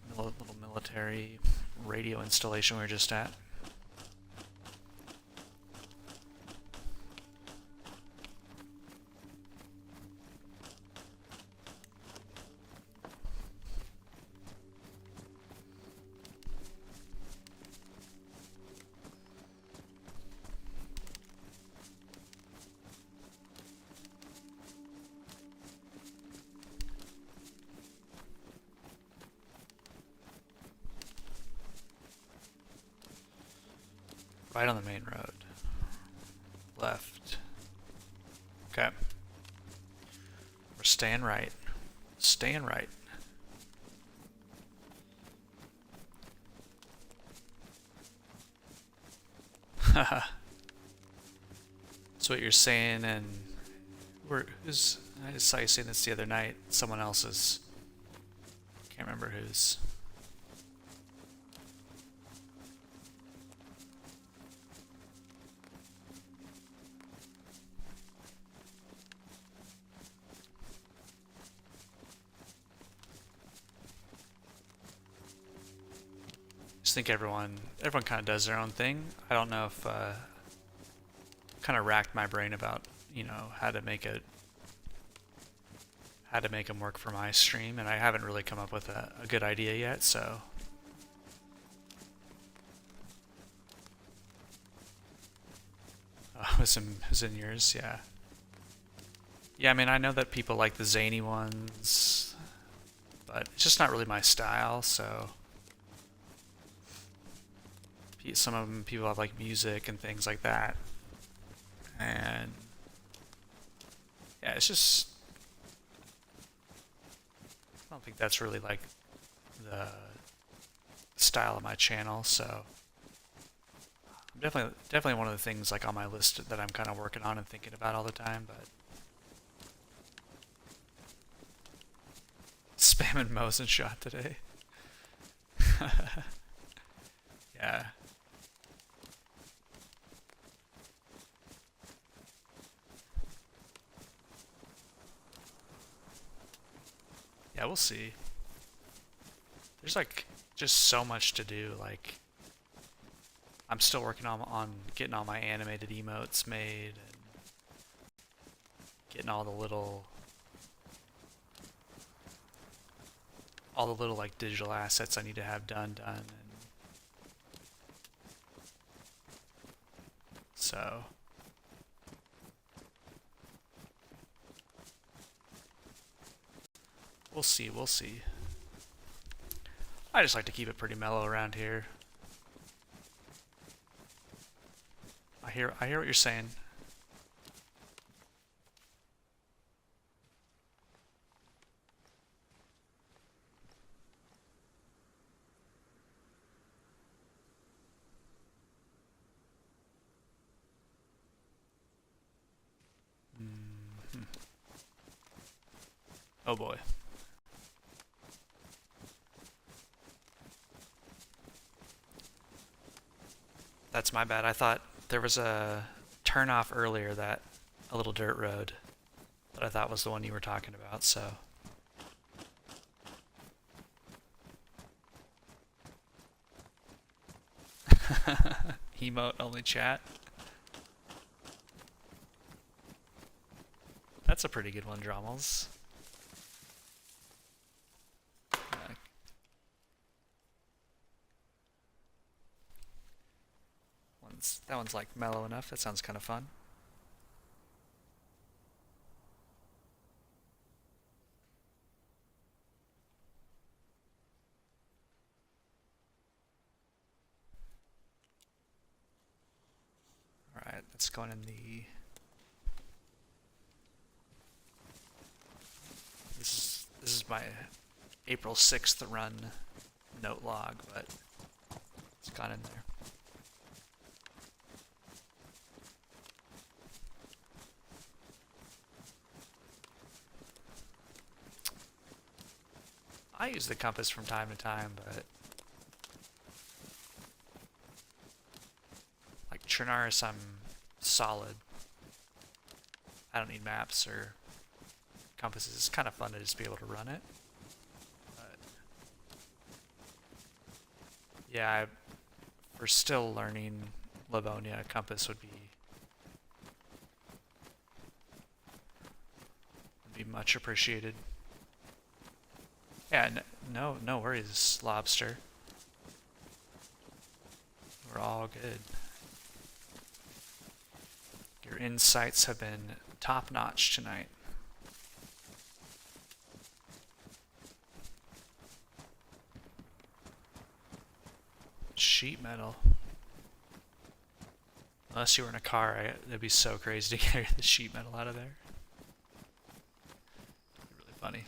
little military radio installation we were just at. Right on the main road. Left. Okay. We're staying right. Staying right. Haha. That's what you're saying, and who's? I just saw you saying this the other night. Someone else's. Can't remember whose. Just think everyone kind of does their own thing. I don't know if kind of racked my brain about, you know, how to make them work for my stream, and I haven't really come up with a good idea yet, so it was in yours, yeah. Yeah, I mean, I know that people like the zany ones, but it's just not really my style, so some of them, people have like music and things like that, and yeah, it's just, I don't think that's really like the style of my channel, so definitely one of the things like on my list that I'm kind of working on and thinking about all the time, but spamming Mosin shot today. Yeah. Yeah, we'll see. There's like just so much to do. Like, I'm still working on getting all my animated emotes made and getting all the little like digital assets I need to have done, and so we'll see, we'll see. I just like to keep it pretty mellow around here. I hear what you're saying. Mm-hmm. Oh boy. That's my bad. I thought there was a turn off earlier, that a little dirt road that I thought was the one you were talking about, so. Emote only chat. That's a pretty good one, Drommels. That one's like mellow enough. That sounds kind of fun. Alright, that's going in the... This is my April 6th run note log, but it's gone in there. I use the compass from time to time, but like Trinaris, I'm solid. I don't need maps or compasses. It's kind of fun to just be able to run it. But yeah, for still learning Livonia, a compass would be much appreciated. Yeah, no worries, Lobster. We're all good. Your insights have been top-notch tonight. Sheet metal. Unless you were in a car, it'd be so crazy to carry the sheet metal out of there. Really funny.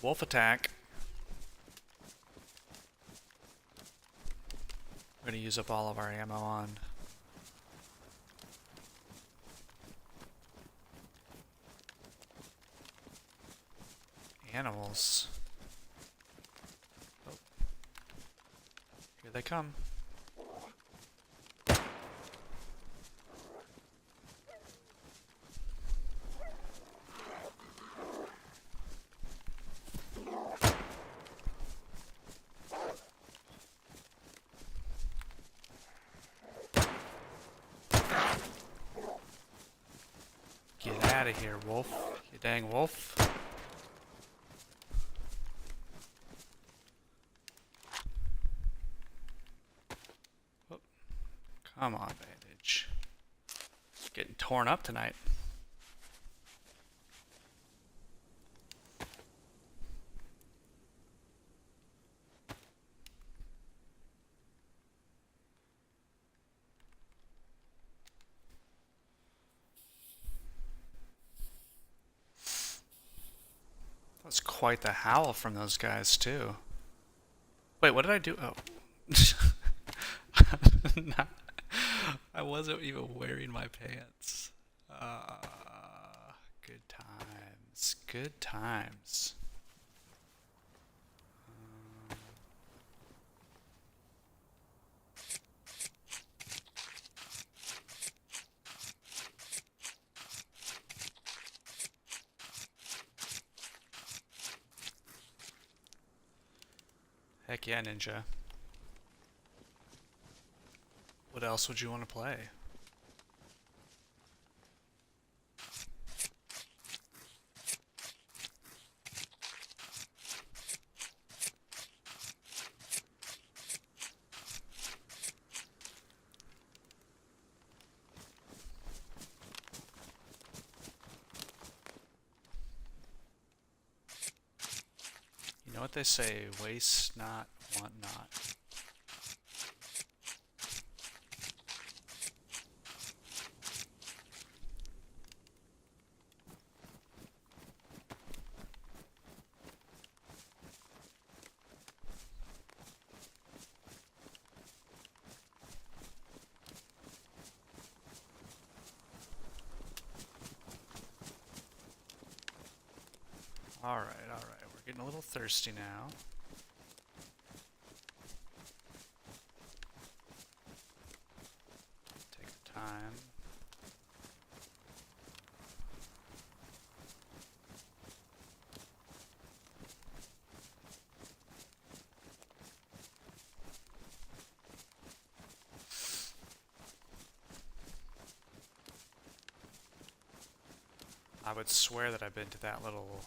Wolf attack. We're gonna use up all of our ammo on animals. Oh. Here they come. Get out of here, wolf. You dang wolf. Oh, come on, bandage. Getting torn up tonight. That's quite the howl from those guys, too. Wait, what did I do? Oh. I wasn't even wearing my pants. Good times. Good times. Heck yeah, Ninja. What else would you want to play? You know what they say, waste not, want not. Alright, we're getting a little thirsty now. Take our time. I would swear that I've been to that little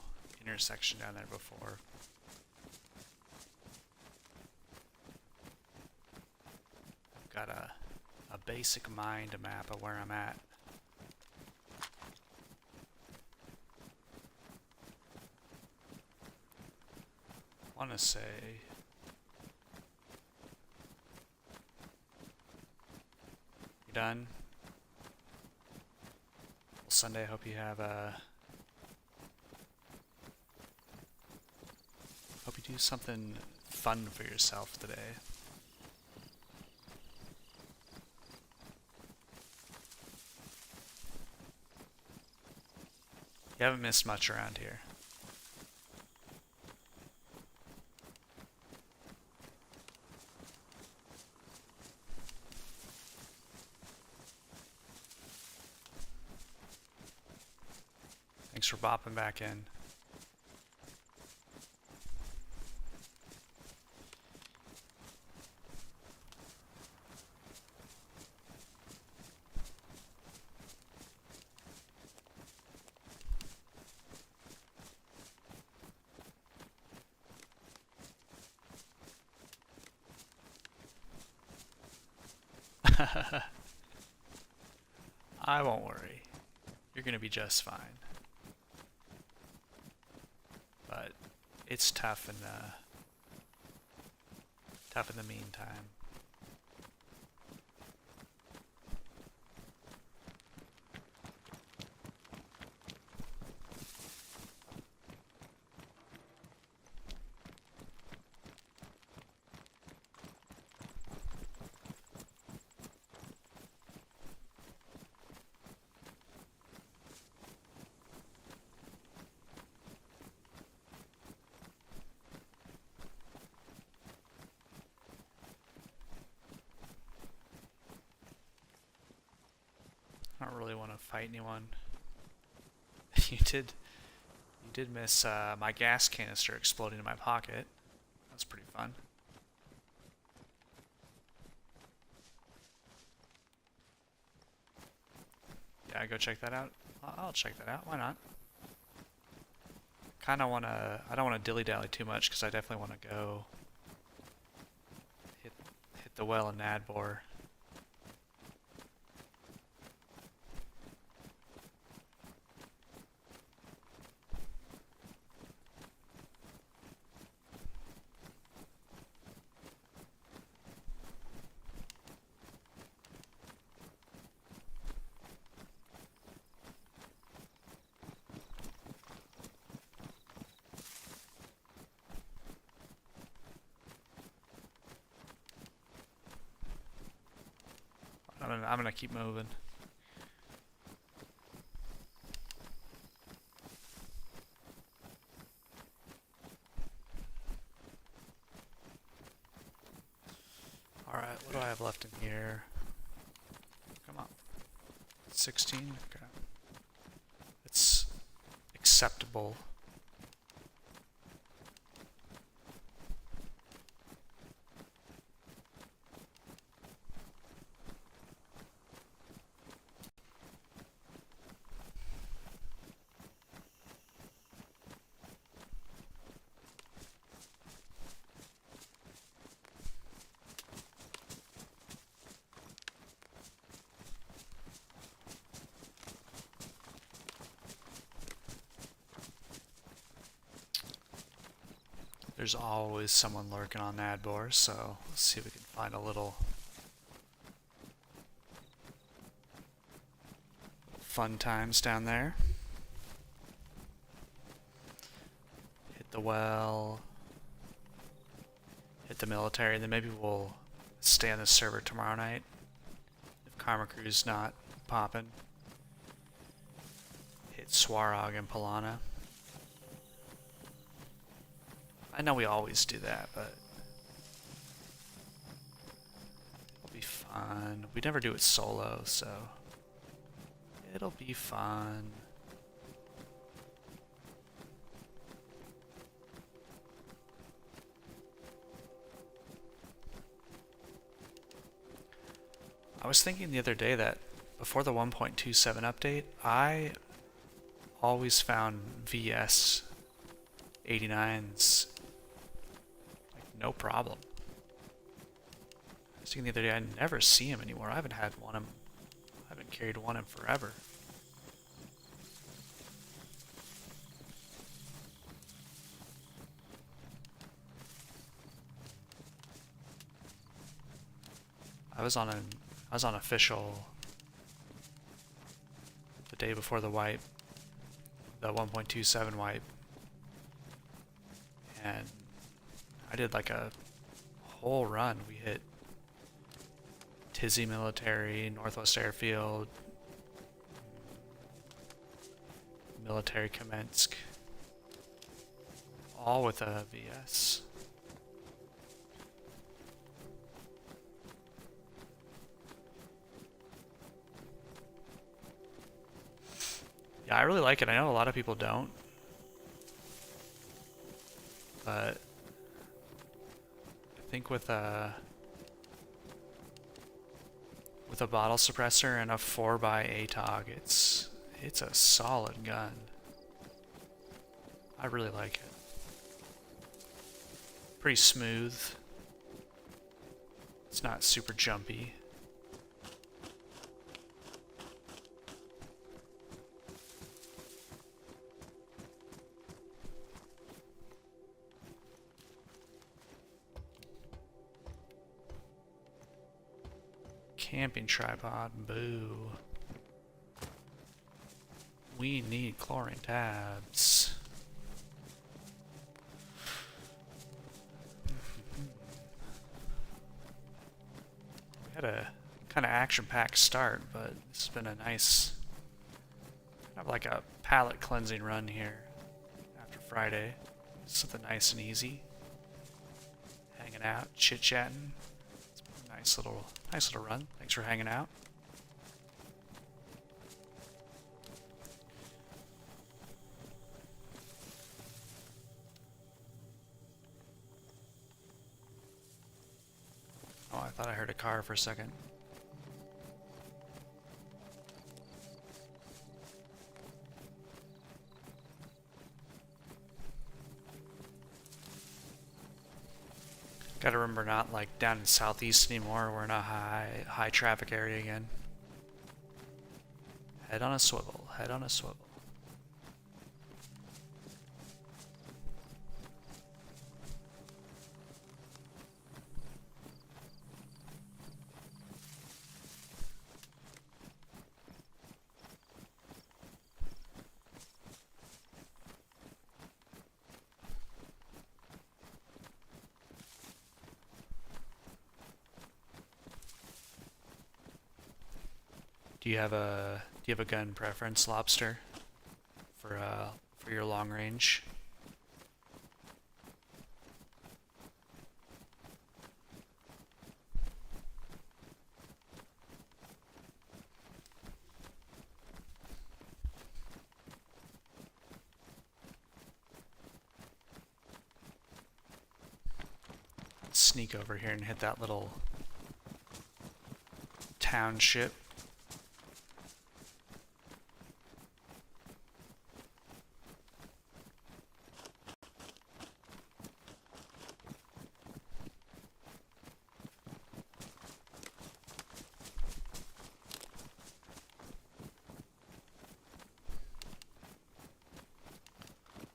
intersection down there before. I've got a basic mind map of where I'm at. I want to say you done? Well, Sunday, I hope you have hope you do something fun for yourself today. You haven't missed much around here. Thanks for bopping back in. I won't worry. You're gonna be just fine. But it's tough in the meantime. I don't really want to fight anyone. You did miss my gas canister exploding in my pocket. That's pretty fun. Yeah, go check that out. I'll check that out. Why not? I don't want to dilly-dally too much because I definitely want to go hit the well in Nadbor. I'm gonna keep moving. Alright, what do I have left in here? Come on. 16? Okay. It's acceptable. There's always someone lurking on Nadbor, so let's see if we can find a little fun times down there. Hit the well, hit the military, and then maybe we'll stay on this server tomorrow night if Karma Crew's not popping. Hit Swarog and Polana. I know we always do that, but it'll be fun. We never do it solo, so it'll be fun. I was thinking the other day that before the 1.27 update, I always found VS 89s no problem. I was thinking the other day, I never see him anymore. I haven't had one of them. I haven't carried one in forever. I was on official the day before the wipe, the 1.27 wipe, and I did like a whole run. We hit Tizzy Military, Northwest Airfield, Military Kamensk, all with a VS. Yeah, I really like it. I know a lot of people don't, but I think with a bottle suppressor and a 4x ATOG, it's a solid gun. I really like it. Pretty smooth. It's not super jumpy. Camping tripod, boo. We need chlorine tabs. We had a kind of action-packed start, but this has been a nice, kind of like a palate cleansing run here after Friday. Something nice and easy. Hanging out, chit-chatting. Nice little run. Thanks for hanging out. Oh, I thought I heard a car for a second. Gotta remember, not like down in southeast anymore. We're in a high traffic area again. Head on a swivel. Head on a swivel. Do you have a gun preference, Lobster, for your long range? Sneak over here and hit that little township.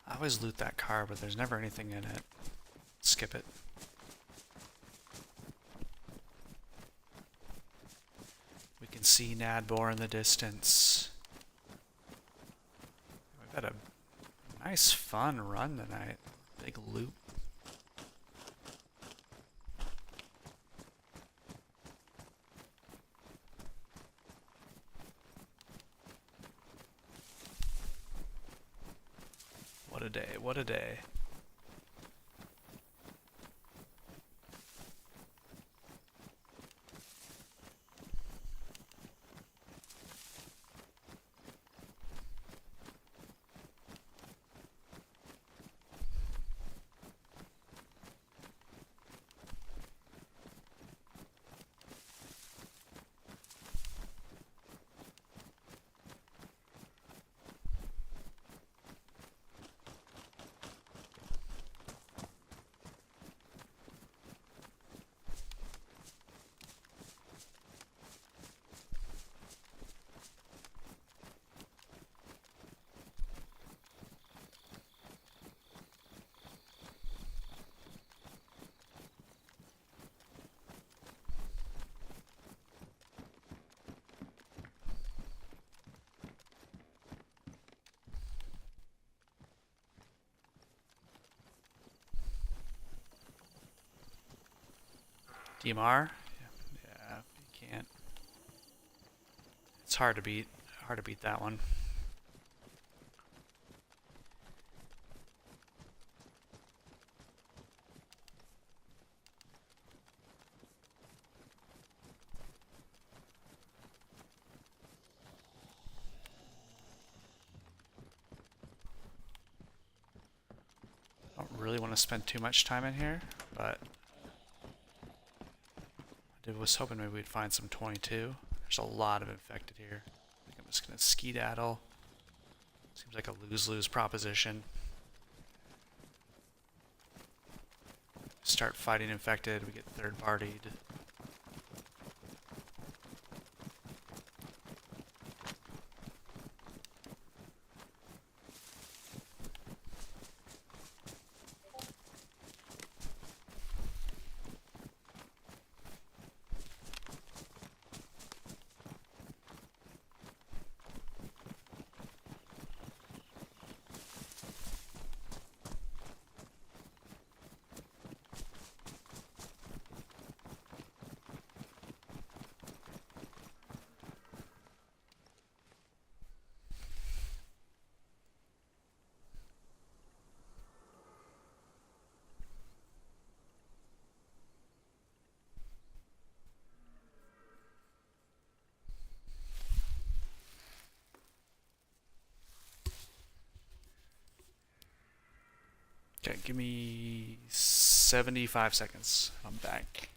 I always loot that car, but there's never anything in it. Skip it. We can see Nadbor in the distance. We've had a nice fun run tonight. Big loop. What a day, what a day. DMR? Yeah, you can't. It's hard to beat. Hard to beat that one. I don't really want to spend too much time in here, but I was hoping maybe we'd find some 22. There's a lot of infected here. I think I'm just gonna skedaddle. Seems like a lose-lose proposition. Start fighting infected, we get third-partied. Okay, give me 75 seconds. I'm back.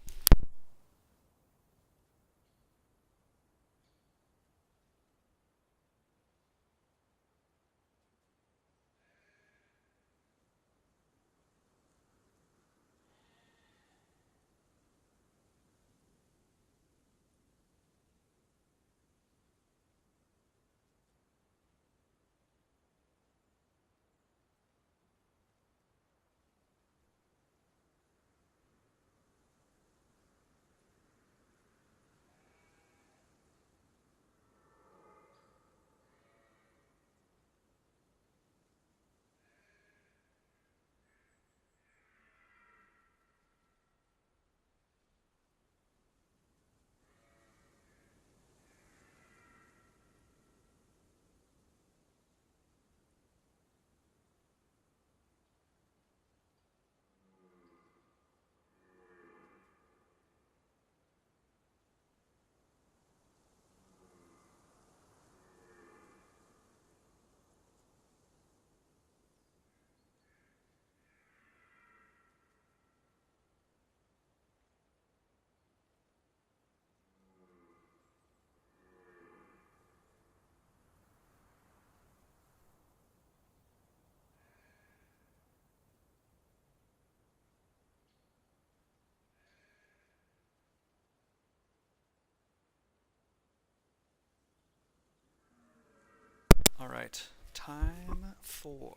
Alright, time for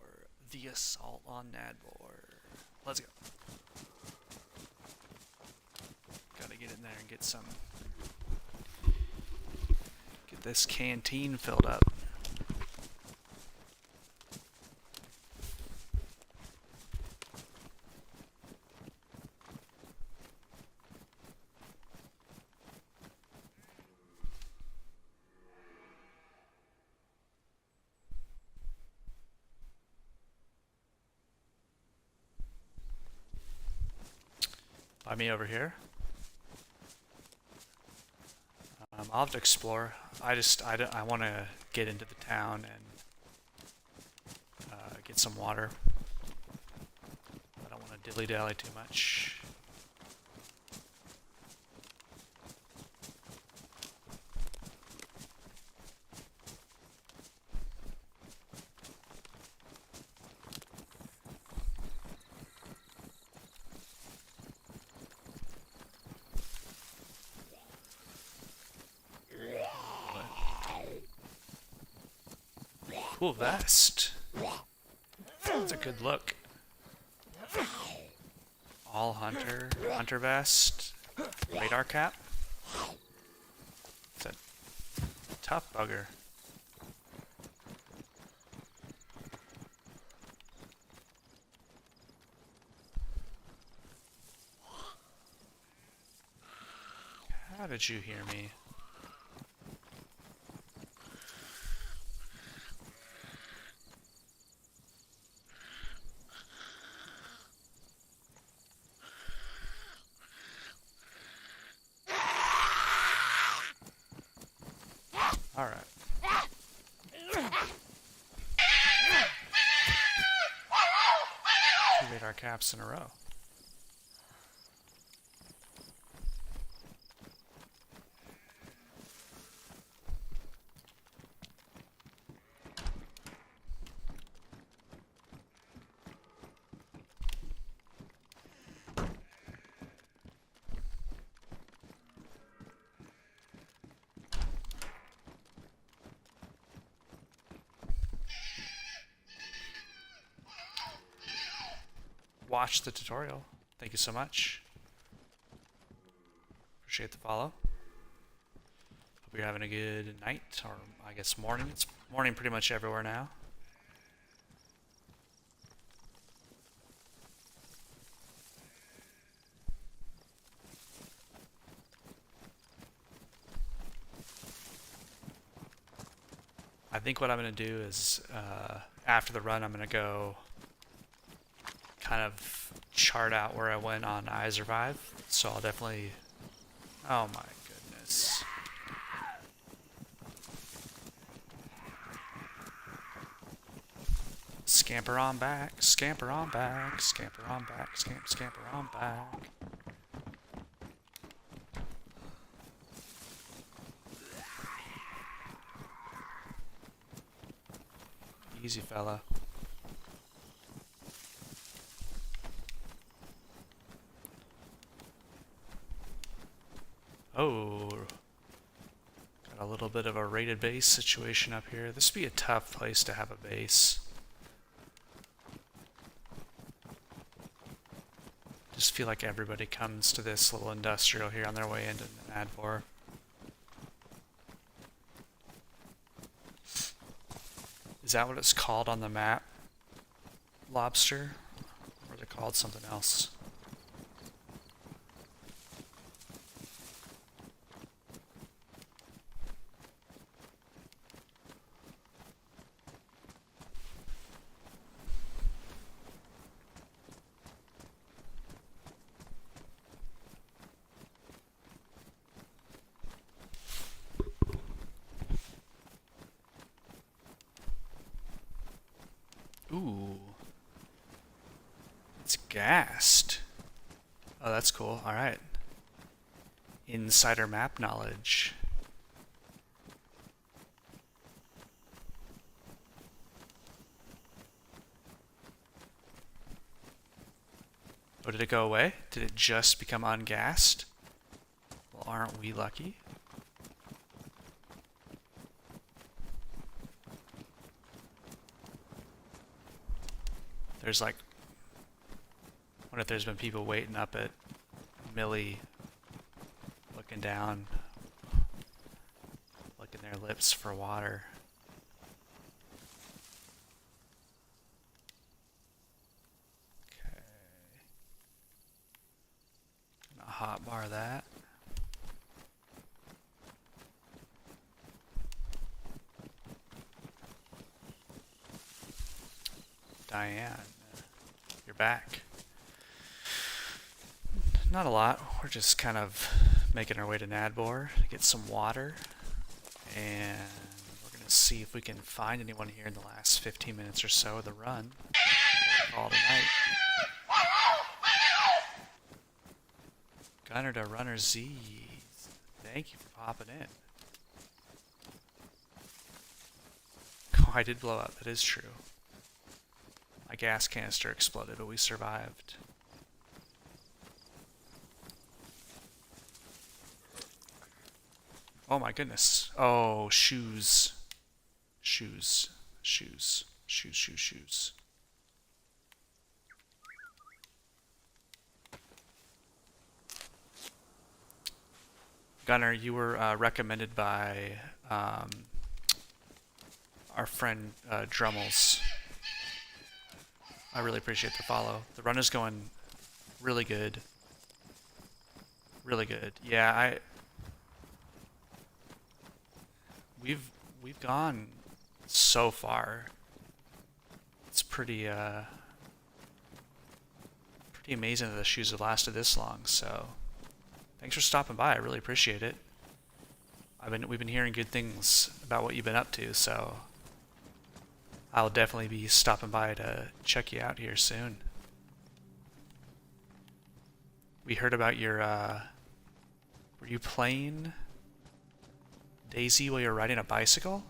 the assault on Nadbor. Let's go. Gotta get in there and get some. Get this canteen filled up. By me over here. I'll have to explore. I want to get into the town and get some water. I don't want to dilly-dally too much. Cool vest. That's a good look. All hunter vest, radar cap. It's a tough bugger. How did you hear me? Alright. Two radar caps in a row. Watch the tutorial. Thank you so much. Appreciate the follow. Hope you're having a good night, or I guess morning. It's morning pretty much everywhere now. I think what I'm going to do is, after the run, I'm going to go kind of chart out where I went on I Survive. So I'll definitely... Oh my goodness. Scamper on back, scamper on back, scamper on back, scamper on back. Easy, fella. Oh, got a little bit of a raided base situation up here. This would be a tough place to have a base. Just feel like everybody comes to this little industrial here on their way into Nadvor. Is that what it's called on the map? Lobster? Or is it called something else? Ooh. It's gassed. Oh, that's cool. Alright. Insider map knowledge. Oh, did it go away? Did it just become ungassed? Well, aren't we lucky? There's like... I wonder if there's been people waiting up at Millie, looking down, licking their lips for water. Okay. Gonna hotbar that. Diane, you're back. Not a lot. We're just kind of making our way to Nadvor to get some water. And we're going to see if we can find anyone here in the last 15 minutes or so of the run. Call it a night. Gunner to Runner Z. Thank you for popping in. Oh, I did blow up. That is true. My gas canister exploded, but we survived. Oh my goodness. Oh, shoes. Shoes. Shoes. Shoes, shoes, shoes. Gunner, you were recommended by our friend Drummels. I really appreciate the follow. The run is going really good. Really good. Yeah, we've gone so far. It's pretty amazing that the shoes have lasted this long, so thanks for stopping by. I really appreciate it. We've been hearing good things about what you've been up to, so I'll definitely be stopping by to check you out here soon. We heard about your were you playing DayZ while you were riding a bicycle?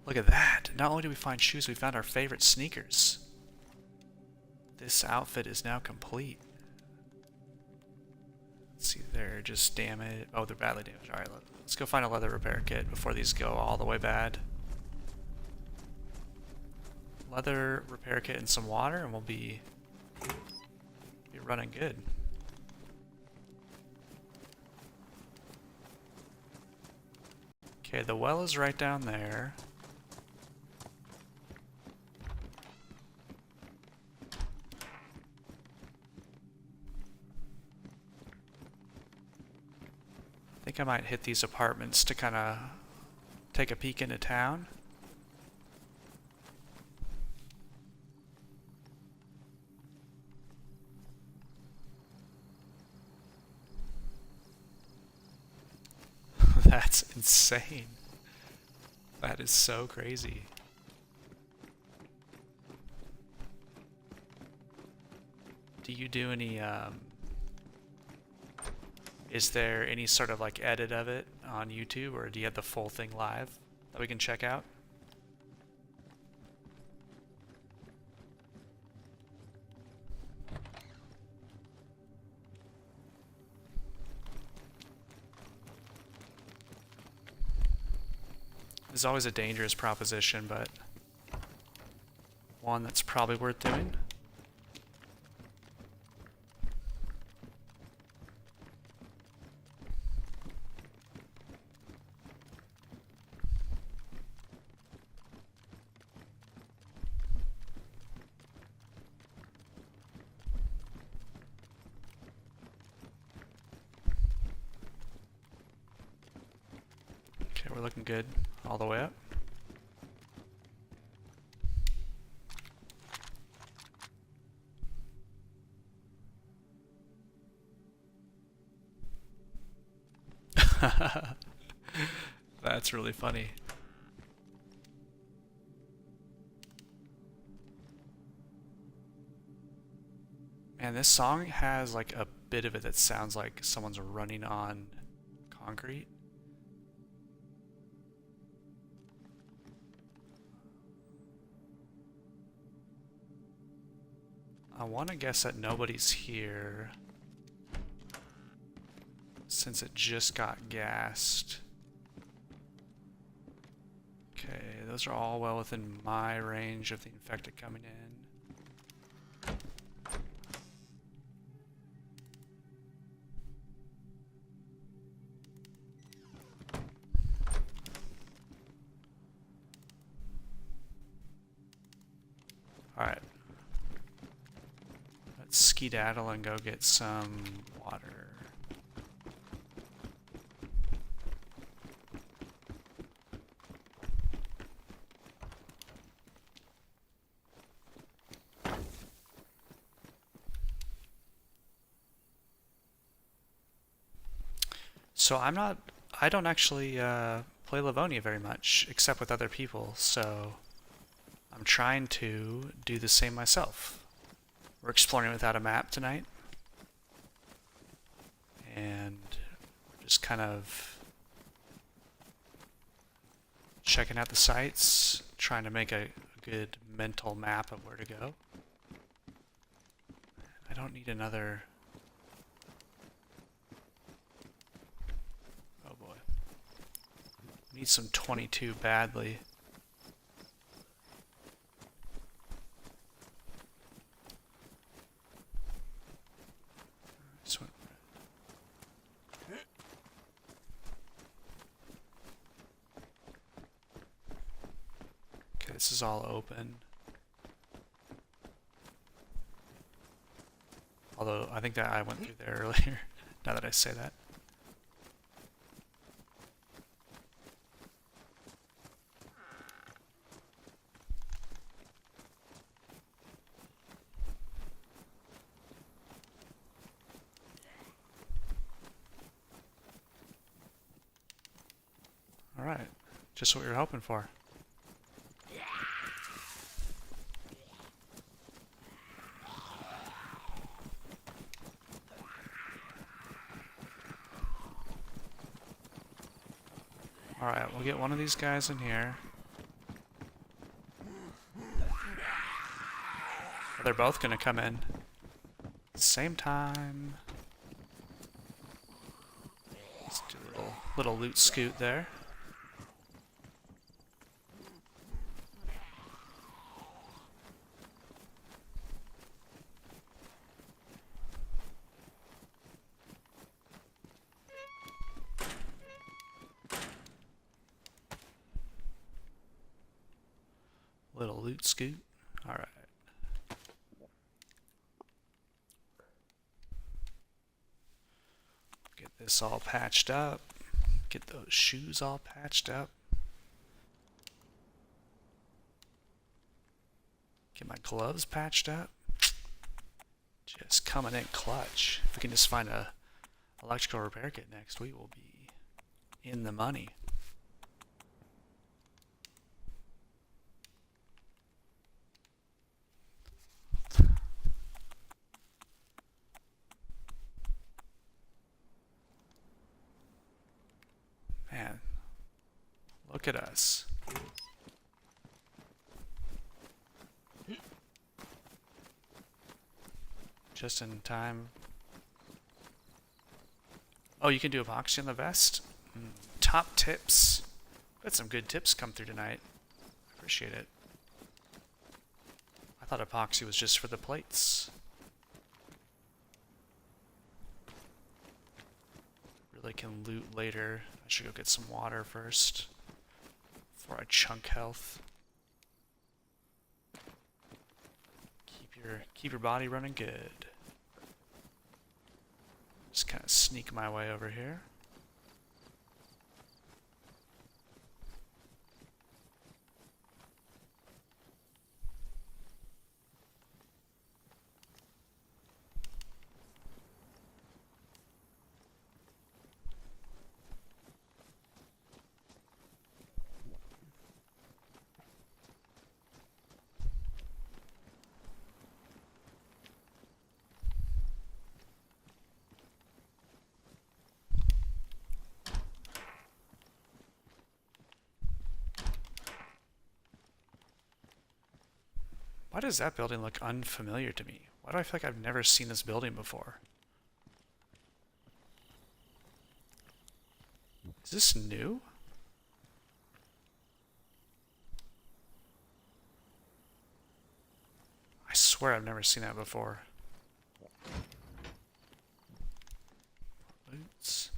Look at that! Not only did we find shoes, we found our favorite sneakers. This outfit is now complete. Let's see, they're just damaged. Oh, they're badly damaged. Alright, let's go find a leather repair kit before these go all the way bad. Leather repair kit and some water, and we'll be running good. Okay, the well is right down there. I think I might hit these apartments to kind of take a peek into town. That's insane. That is so crazy. Do you do any, is there any sort of like edit of it on YouTube, or do you have the full thing live that we can check out? It's always a dangerous proposition, but one that's probably worth doing. Okay, we're looking good all the way up. That's really funny. Man, this song has like a bit of it that sounds like someone's running on concrete. I want to guess that nobody's here since it just got gassed. Okay, those are all well within my range of the infected coming in. Alright. Let's skedaddle and go get some water. So I don't actually play Livonia very much, except with other people, so I'm trying to do the same myself. We're exploring without a map tonight, and we're just kind of checking out the sites, trying to make a good mental map of where to go. I don't need another... Oh boy. Need some 22 badly. Okay, this is all open. Although I think that I went through there earlier, now that I say that. Alright. Just what we were hoping for. Alright, we'll get one of these guys in here. They're both gonna come in. Same time. Let's do a little loot scoot there. Little loot scoot. Alright. Get this all patched up. Get those shoes all patched up. Get my gloves patched up. Just coming in clutch. If we can just find a electrical repair kit next, we will be in the money. Man, look at us. Just in time. Oh, you can do epoxy on the vest? Top tips. Got some good tips come through tonight. Appreciate it. I thought epoxy was just for the plates. Really can loot later. I should go get some water first before I chunk health. Keep your body running good. Just kind of sneak my way over here. Why does that building look unfamiliar to me? Why do I feel like I've never seen this building before? Is this new? I swear I've never seen that before. Boots.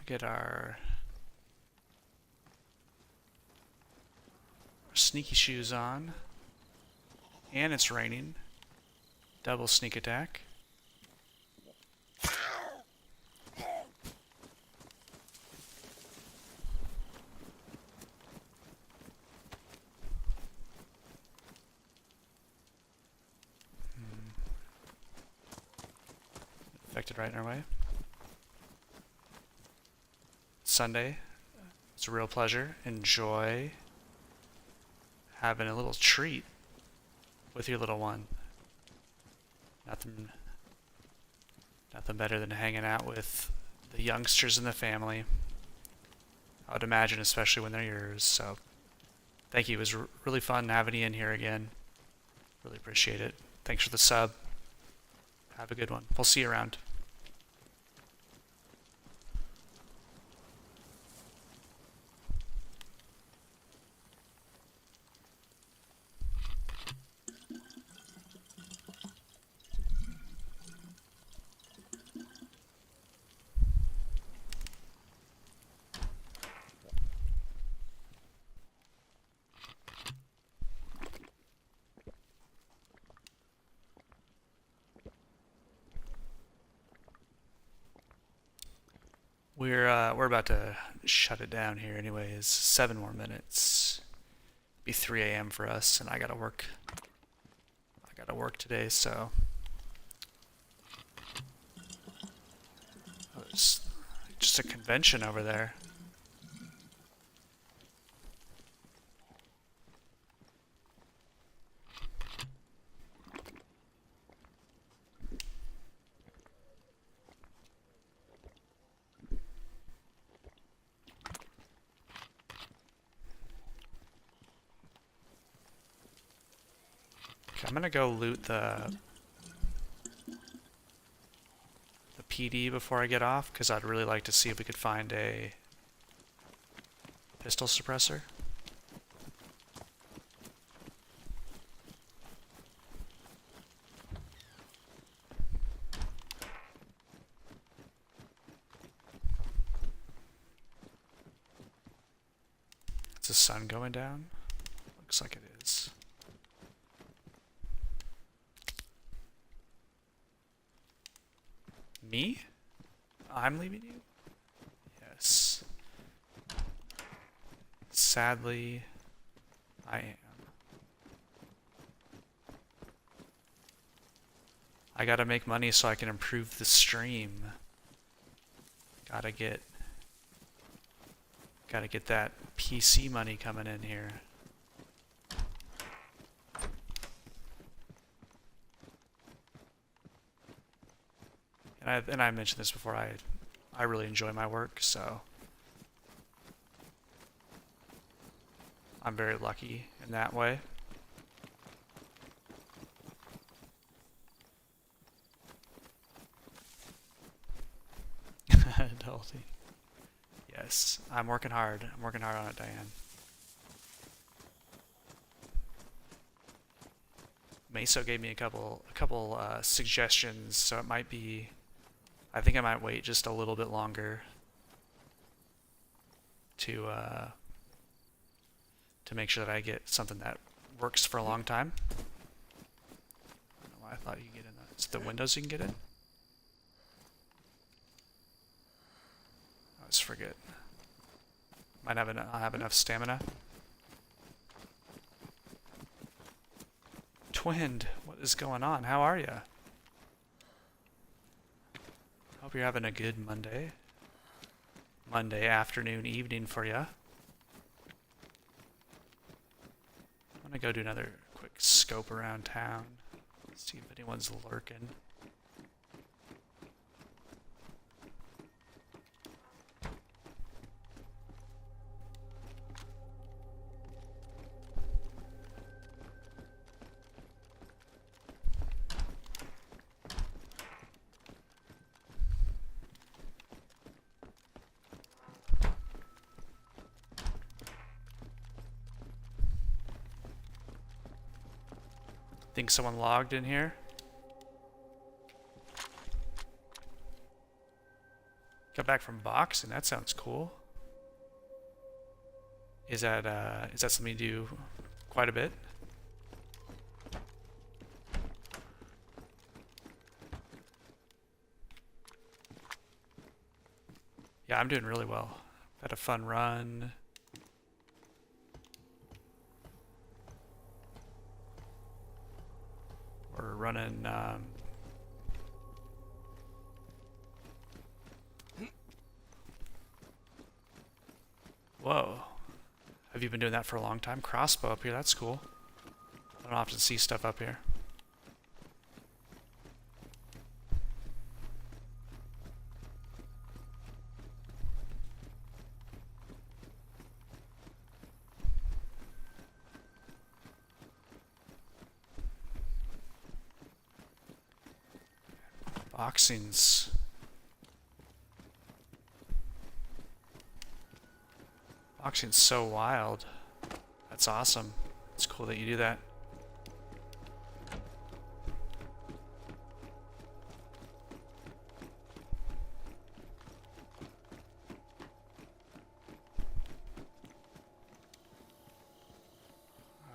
Get our sneaky shoes on. And it's raining. Double sneak attack. Affected right in our way. Sunday. It's a real pleasure. Enjoy having a little treat with your little one. Nothing better than hanging out with the youngsters in the family. I would imagine, especially when they're yours. So, thank you. It was really fun having you in here again. Really appreciate it. Thanks for the sub. Have a good one. We'll see you around. We're about to shut it down here anyways. 7 more minutes. Be 3 a.m. for us, and I gotta work. I gotta work today, so it's just a convention over there. Okay, I'm gonna go loot the PD before I get off, because I'd really like to see if we could find a pistol suppressor. Is the sun going down? Looks like it is. Me? I'm leaving you? Yes. Sadly, I am. I gotta make money so I can improve the stream. Gotta get that PC money coming in here. And I mentioned this before, I really enjoy my work, so I'm very lucky in that way. Adulting. Yes, I'm working hard. I'm working hard on it, Diane. Meso gave me a couple suggestions, so it might be. I think I might wait just a little bit longer to make sure that I get something that works for a long time. I don't know why I thought you could get in that. Is it the windows you can get in? I always forget. Might have I'll have enough stamina. Twinned, what is going on? How are ya? Hope you're having a good Monday. Monday afternoon, evening for ya. I'm gonna go do another quick scope around town. See if anyone's lurking. Think someone logged in here? Got back from boxing. That sounds cool. Is that something you do quite a bit? Yeah, I'm doing really well. Had a fun run. We're running whoa. Have you been doing that for a long time? Crossbow up here, that's cool. I don't often see stuff up here. Boxing's so wild. That's awesome. It's cool that you do that.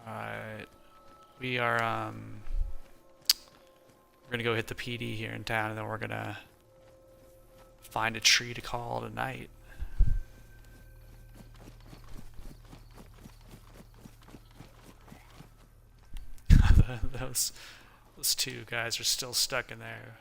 Alright. We are we're gonna go hit the PD here in town, and then we're gonna find a tree to call it a night. those two guys are still stuck in there.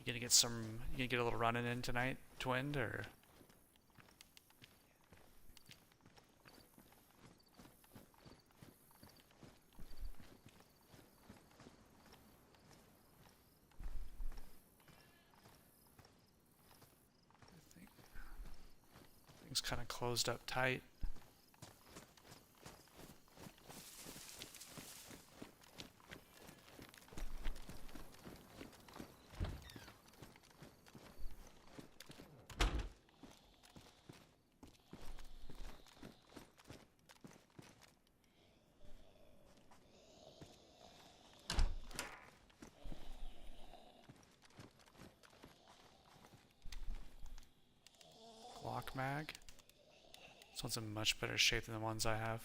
You gonna get a little running in tonight, Twinned, or? I think things kind of closed up tight. Mag. This one's in much better shape than the ones I have.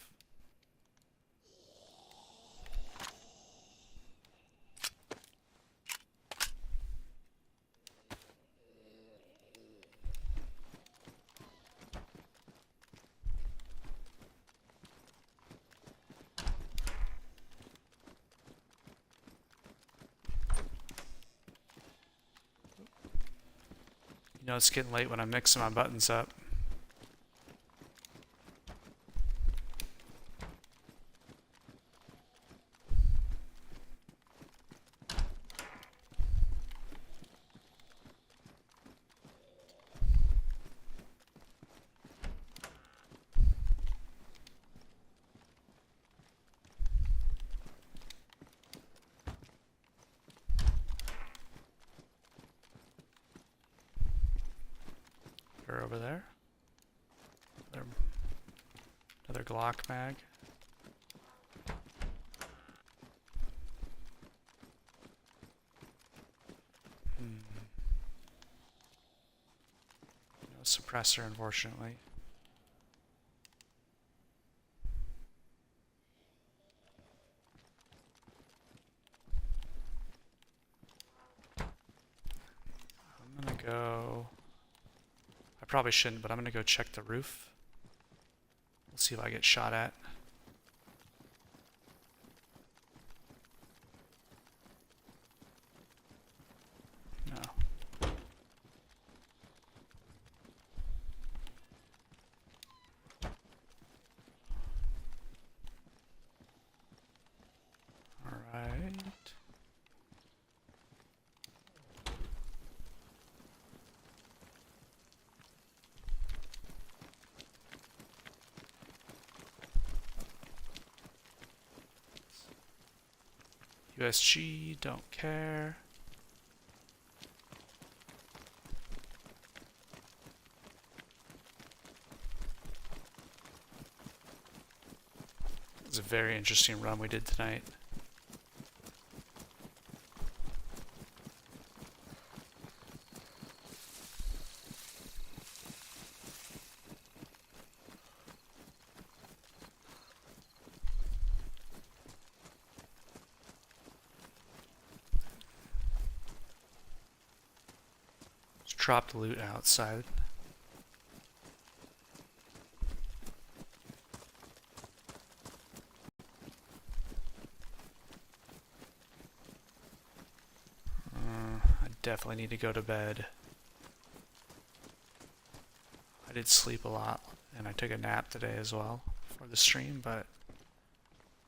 You know it's getting late when I'm mixing my buttons up. Over there. Another Glock mag. No suppressor, unfortunately. I'm gonna go. I probably shouldn't, but I'm gonna go check the roof. We'll see if I get shot at. No. All right. USG, don't care. It's a very interesting run we did tonight. Dropped loot outside. I definitely need to go to bed. I did sleep a lot, and I took a nap today as well for the stream, but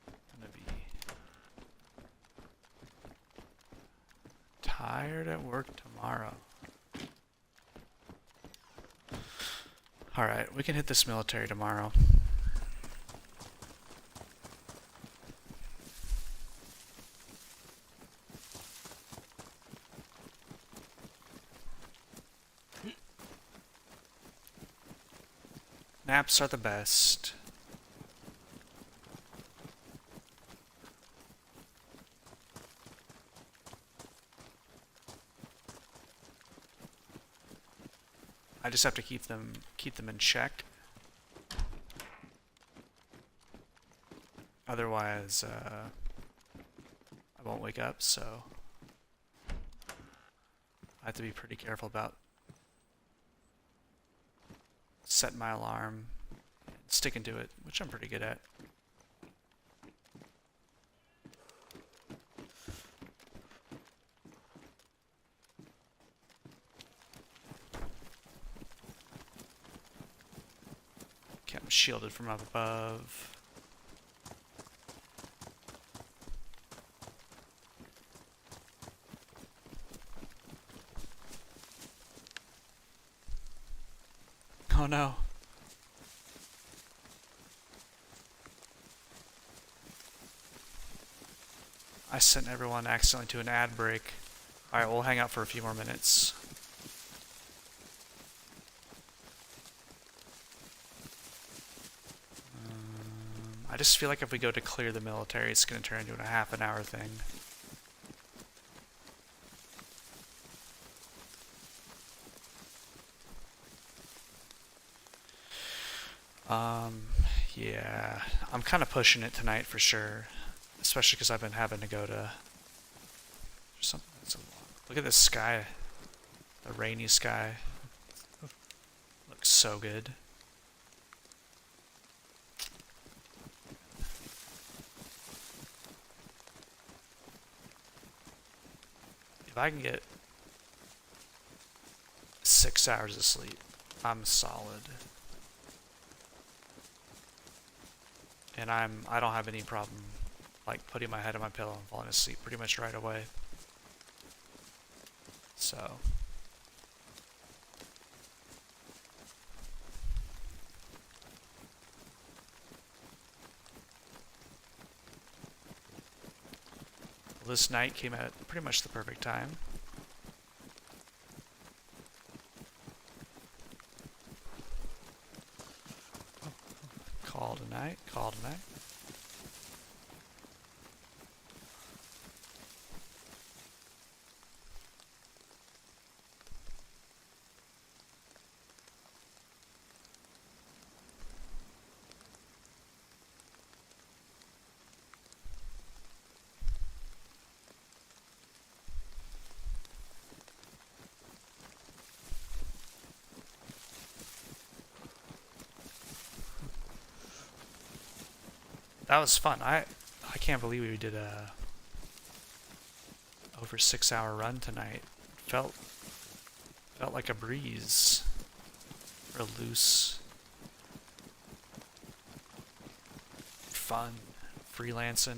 I'm gonna be tired at work tomorrow. Alright, we can hit this military tomorrow. Naps are the best. I just have to keep them in check. Otherwise, I won't wake up, so I have to be pretty careful about setting my alarm, sticking to it, which I'm pretty good at. Okay, I'm shielded from up above. Oh no. I sent everyone accidentally to an ad break. Alright, we'll hang out for a few more minutes. I just feel like if we go to clear the military, it's going to turn into a half an hour thing. Yeah, I'm kind of pushing it tonight for sure, especially because I've been having to go to something that's a lot. Look at this sky, the rainy sky. Looks so good. If I can get 6 hours of sleep, I'm solid. And I don't have any problem like putting my head on my pillow and falling asleep pretty much right away. So this night came at pretty much the perfect time. Call tonight, call tonight. That was fun. I can't believe we did a over 6 hour run tonight. Felt like a breeze. Real loose. Fun. Freelancing.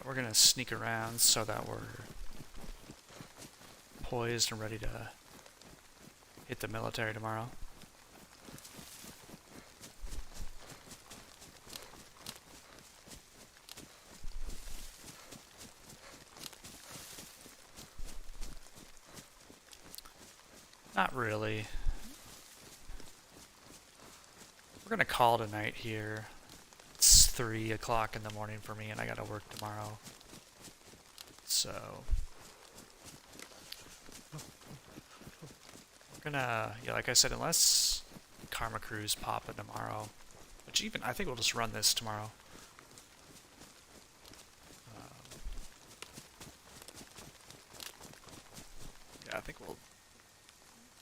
We're gonna sneak around so that we're poised and ready to hit the military tomorrow. Not really. We're gonna call tonight here. It's 3 o'clock in the morning for me and I gotta work tomorrow. So we're gonna, yeah, like I said, unless Karma Crews pop in tomorrow, which even, I think we'll just run this tomorrow. Yeah, I think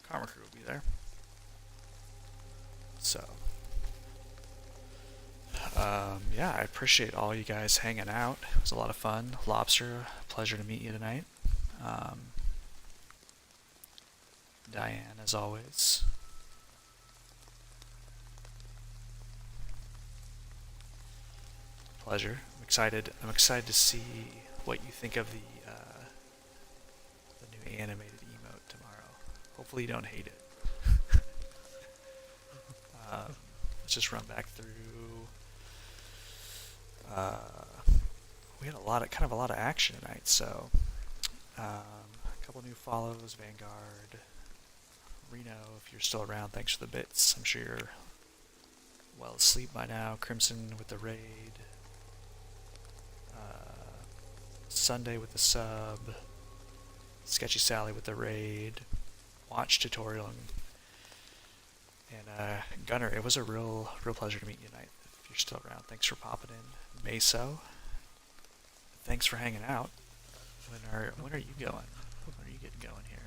Karma Crew will be there. So yeah, I appreciate all you guys hanging out. It was a lot of fun. Lobster, pleasure to meet you tonight. Diane, as always. Pleasure. I'm excited to see what you think of the new animated emote tomorrow. Hopefully you don't hate it. Let's just run back through. We had a lot of action tonight. So a couple new follows. Vanguard, Reno, if you're still around, thanks for the bits. I'm sure you're well asleep by now. Crimson with the raid. Sunday with the sub. Sketchy Sally with the raid. Watch tutorial. And Gunner, it was a real pleasure to meet you tonight. If you're still around, thanks for popping in. Meso, thanks for hanging out. When are you going? When are you getting going here?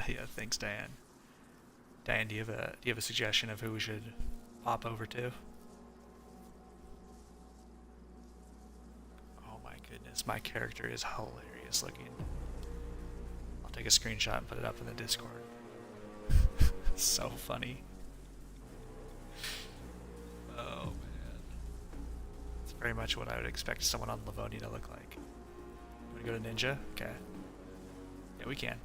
Yeah, thanks, Diane. Diane, do you have a suggestion of who we should pop over to? Oh my goodness, my character is hilarious looking. I'll take a screenshot and put it up in the Discord. So funny. Oh man. It's very much what I would expect someone on Livonia to look like. You wanna go to Ninja? Okay. Yeah, we can.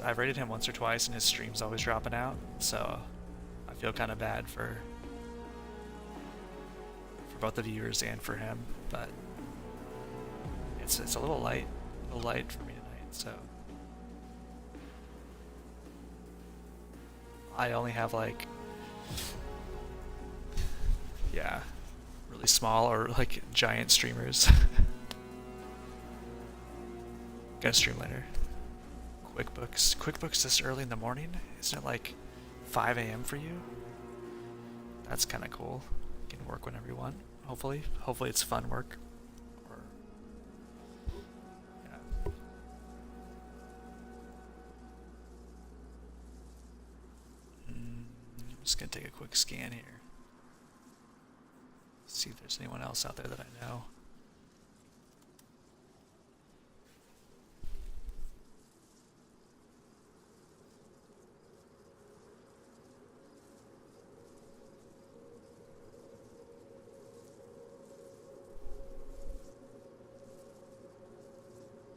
I've rated him once or twice and his stream's always dropping out, so I feel kind of bad for both the viewers and for him, but it's a little light for me tonight, so I only have like, yeah, really small or like giant streamers. Gonna stream later. QuickBooks this early in the morning? Isn't it like 5 a.m. for you? That's kind of cool. You can work whenever you want. Hopefully it's fun work. Or yeah. I'm just gonna take a quick scan here. See if there's anyone else out there that I know.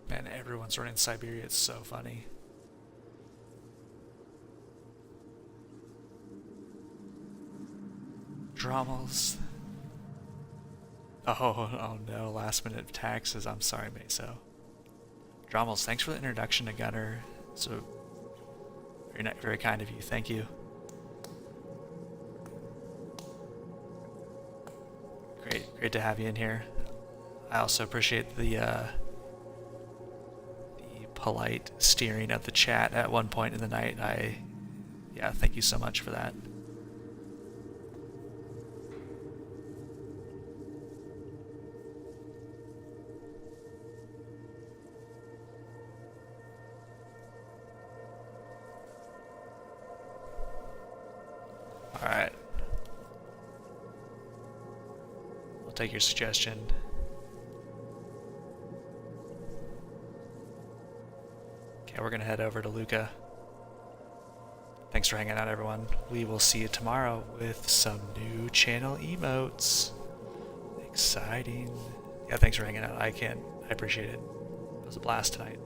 Man, everyone's running Siberia. It's so funny. Dramas. Oh no, last minute taxes. I'm sorry, Meso. Drommels, thanks for the introduction to Gunner. So very kind of you. Thank you. Great to have you in here. I also appreciate the polite steering of the chat at one point in the night. Yeah, thank you so much for that. Alright. I'll take your suggestion. Okay, we're gonna head over to Luca. Thanks for hanging out, everyone. We will see you tomorrow with some new channel emotes. Exciting. Yeah, thanks for hanging out. I appreciate it. It was a blast tonight.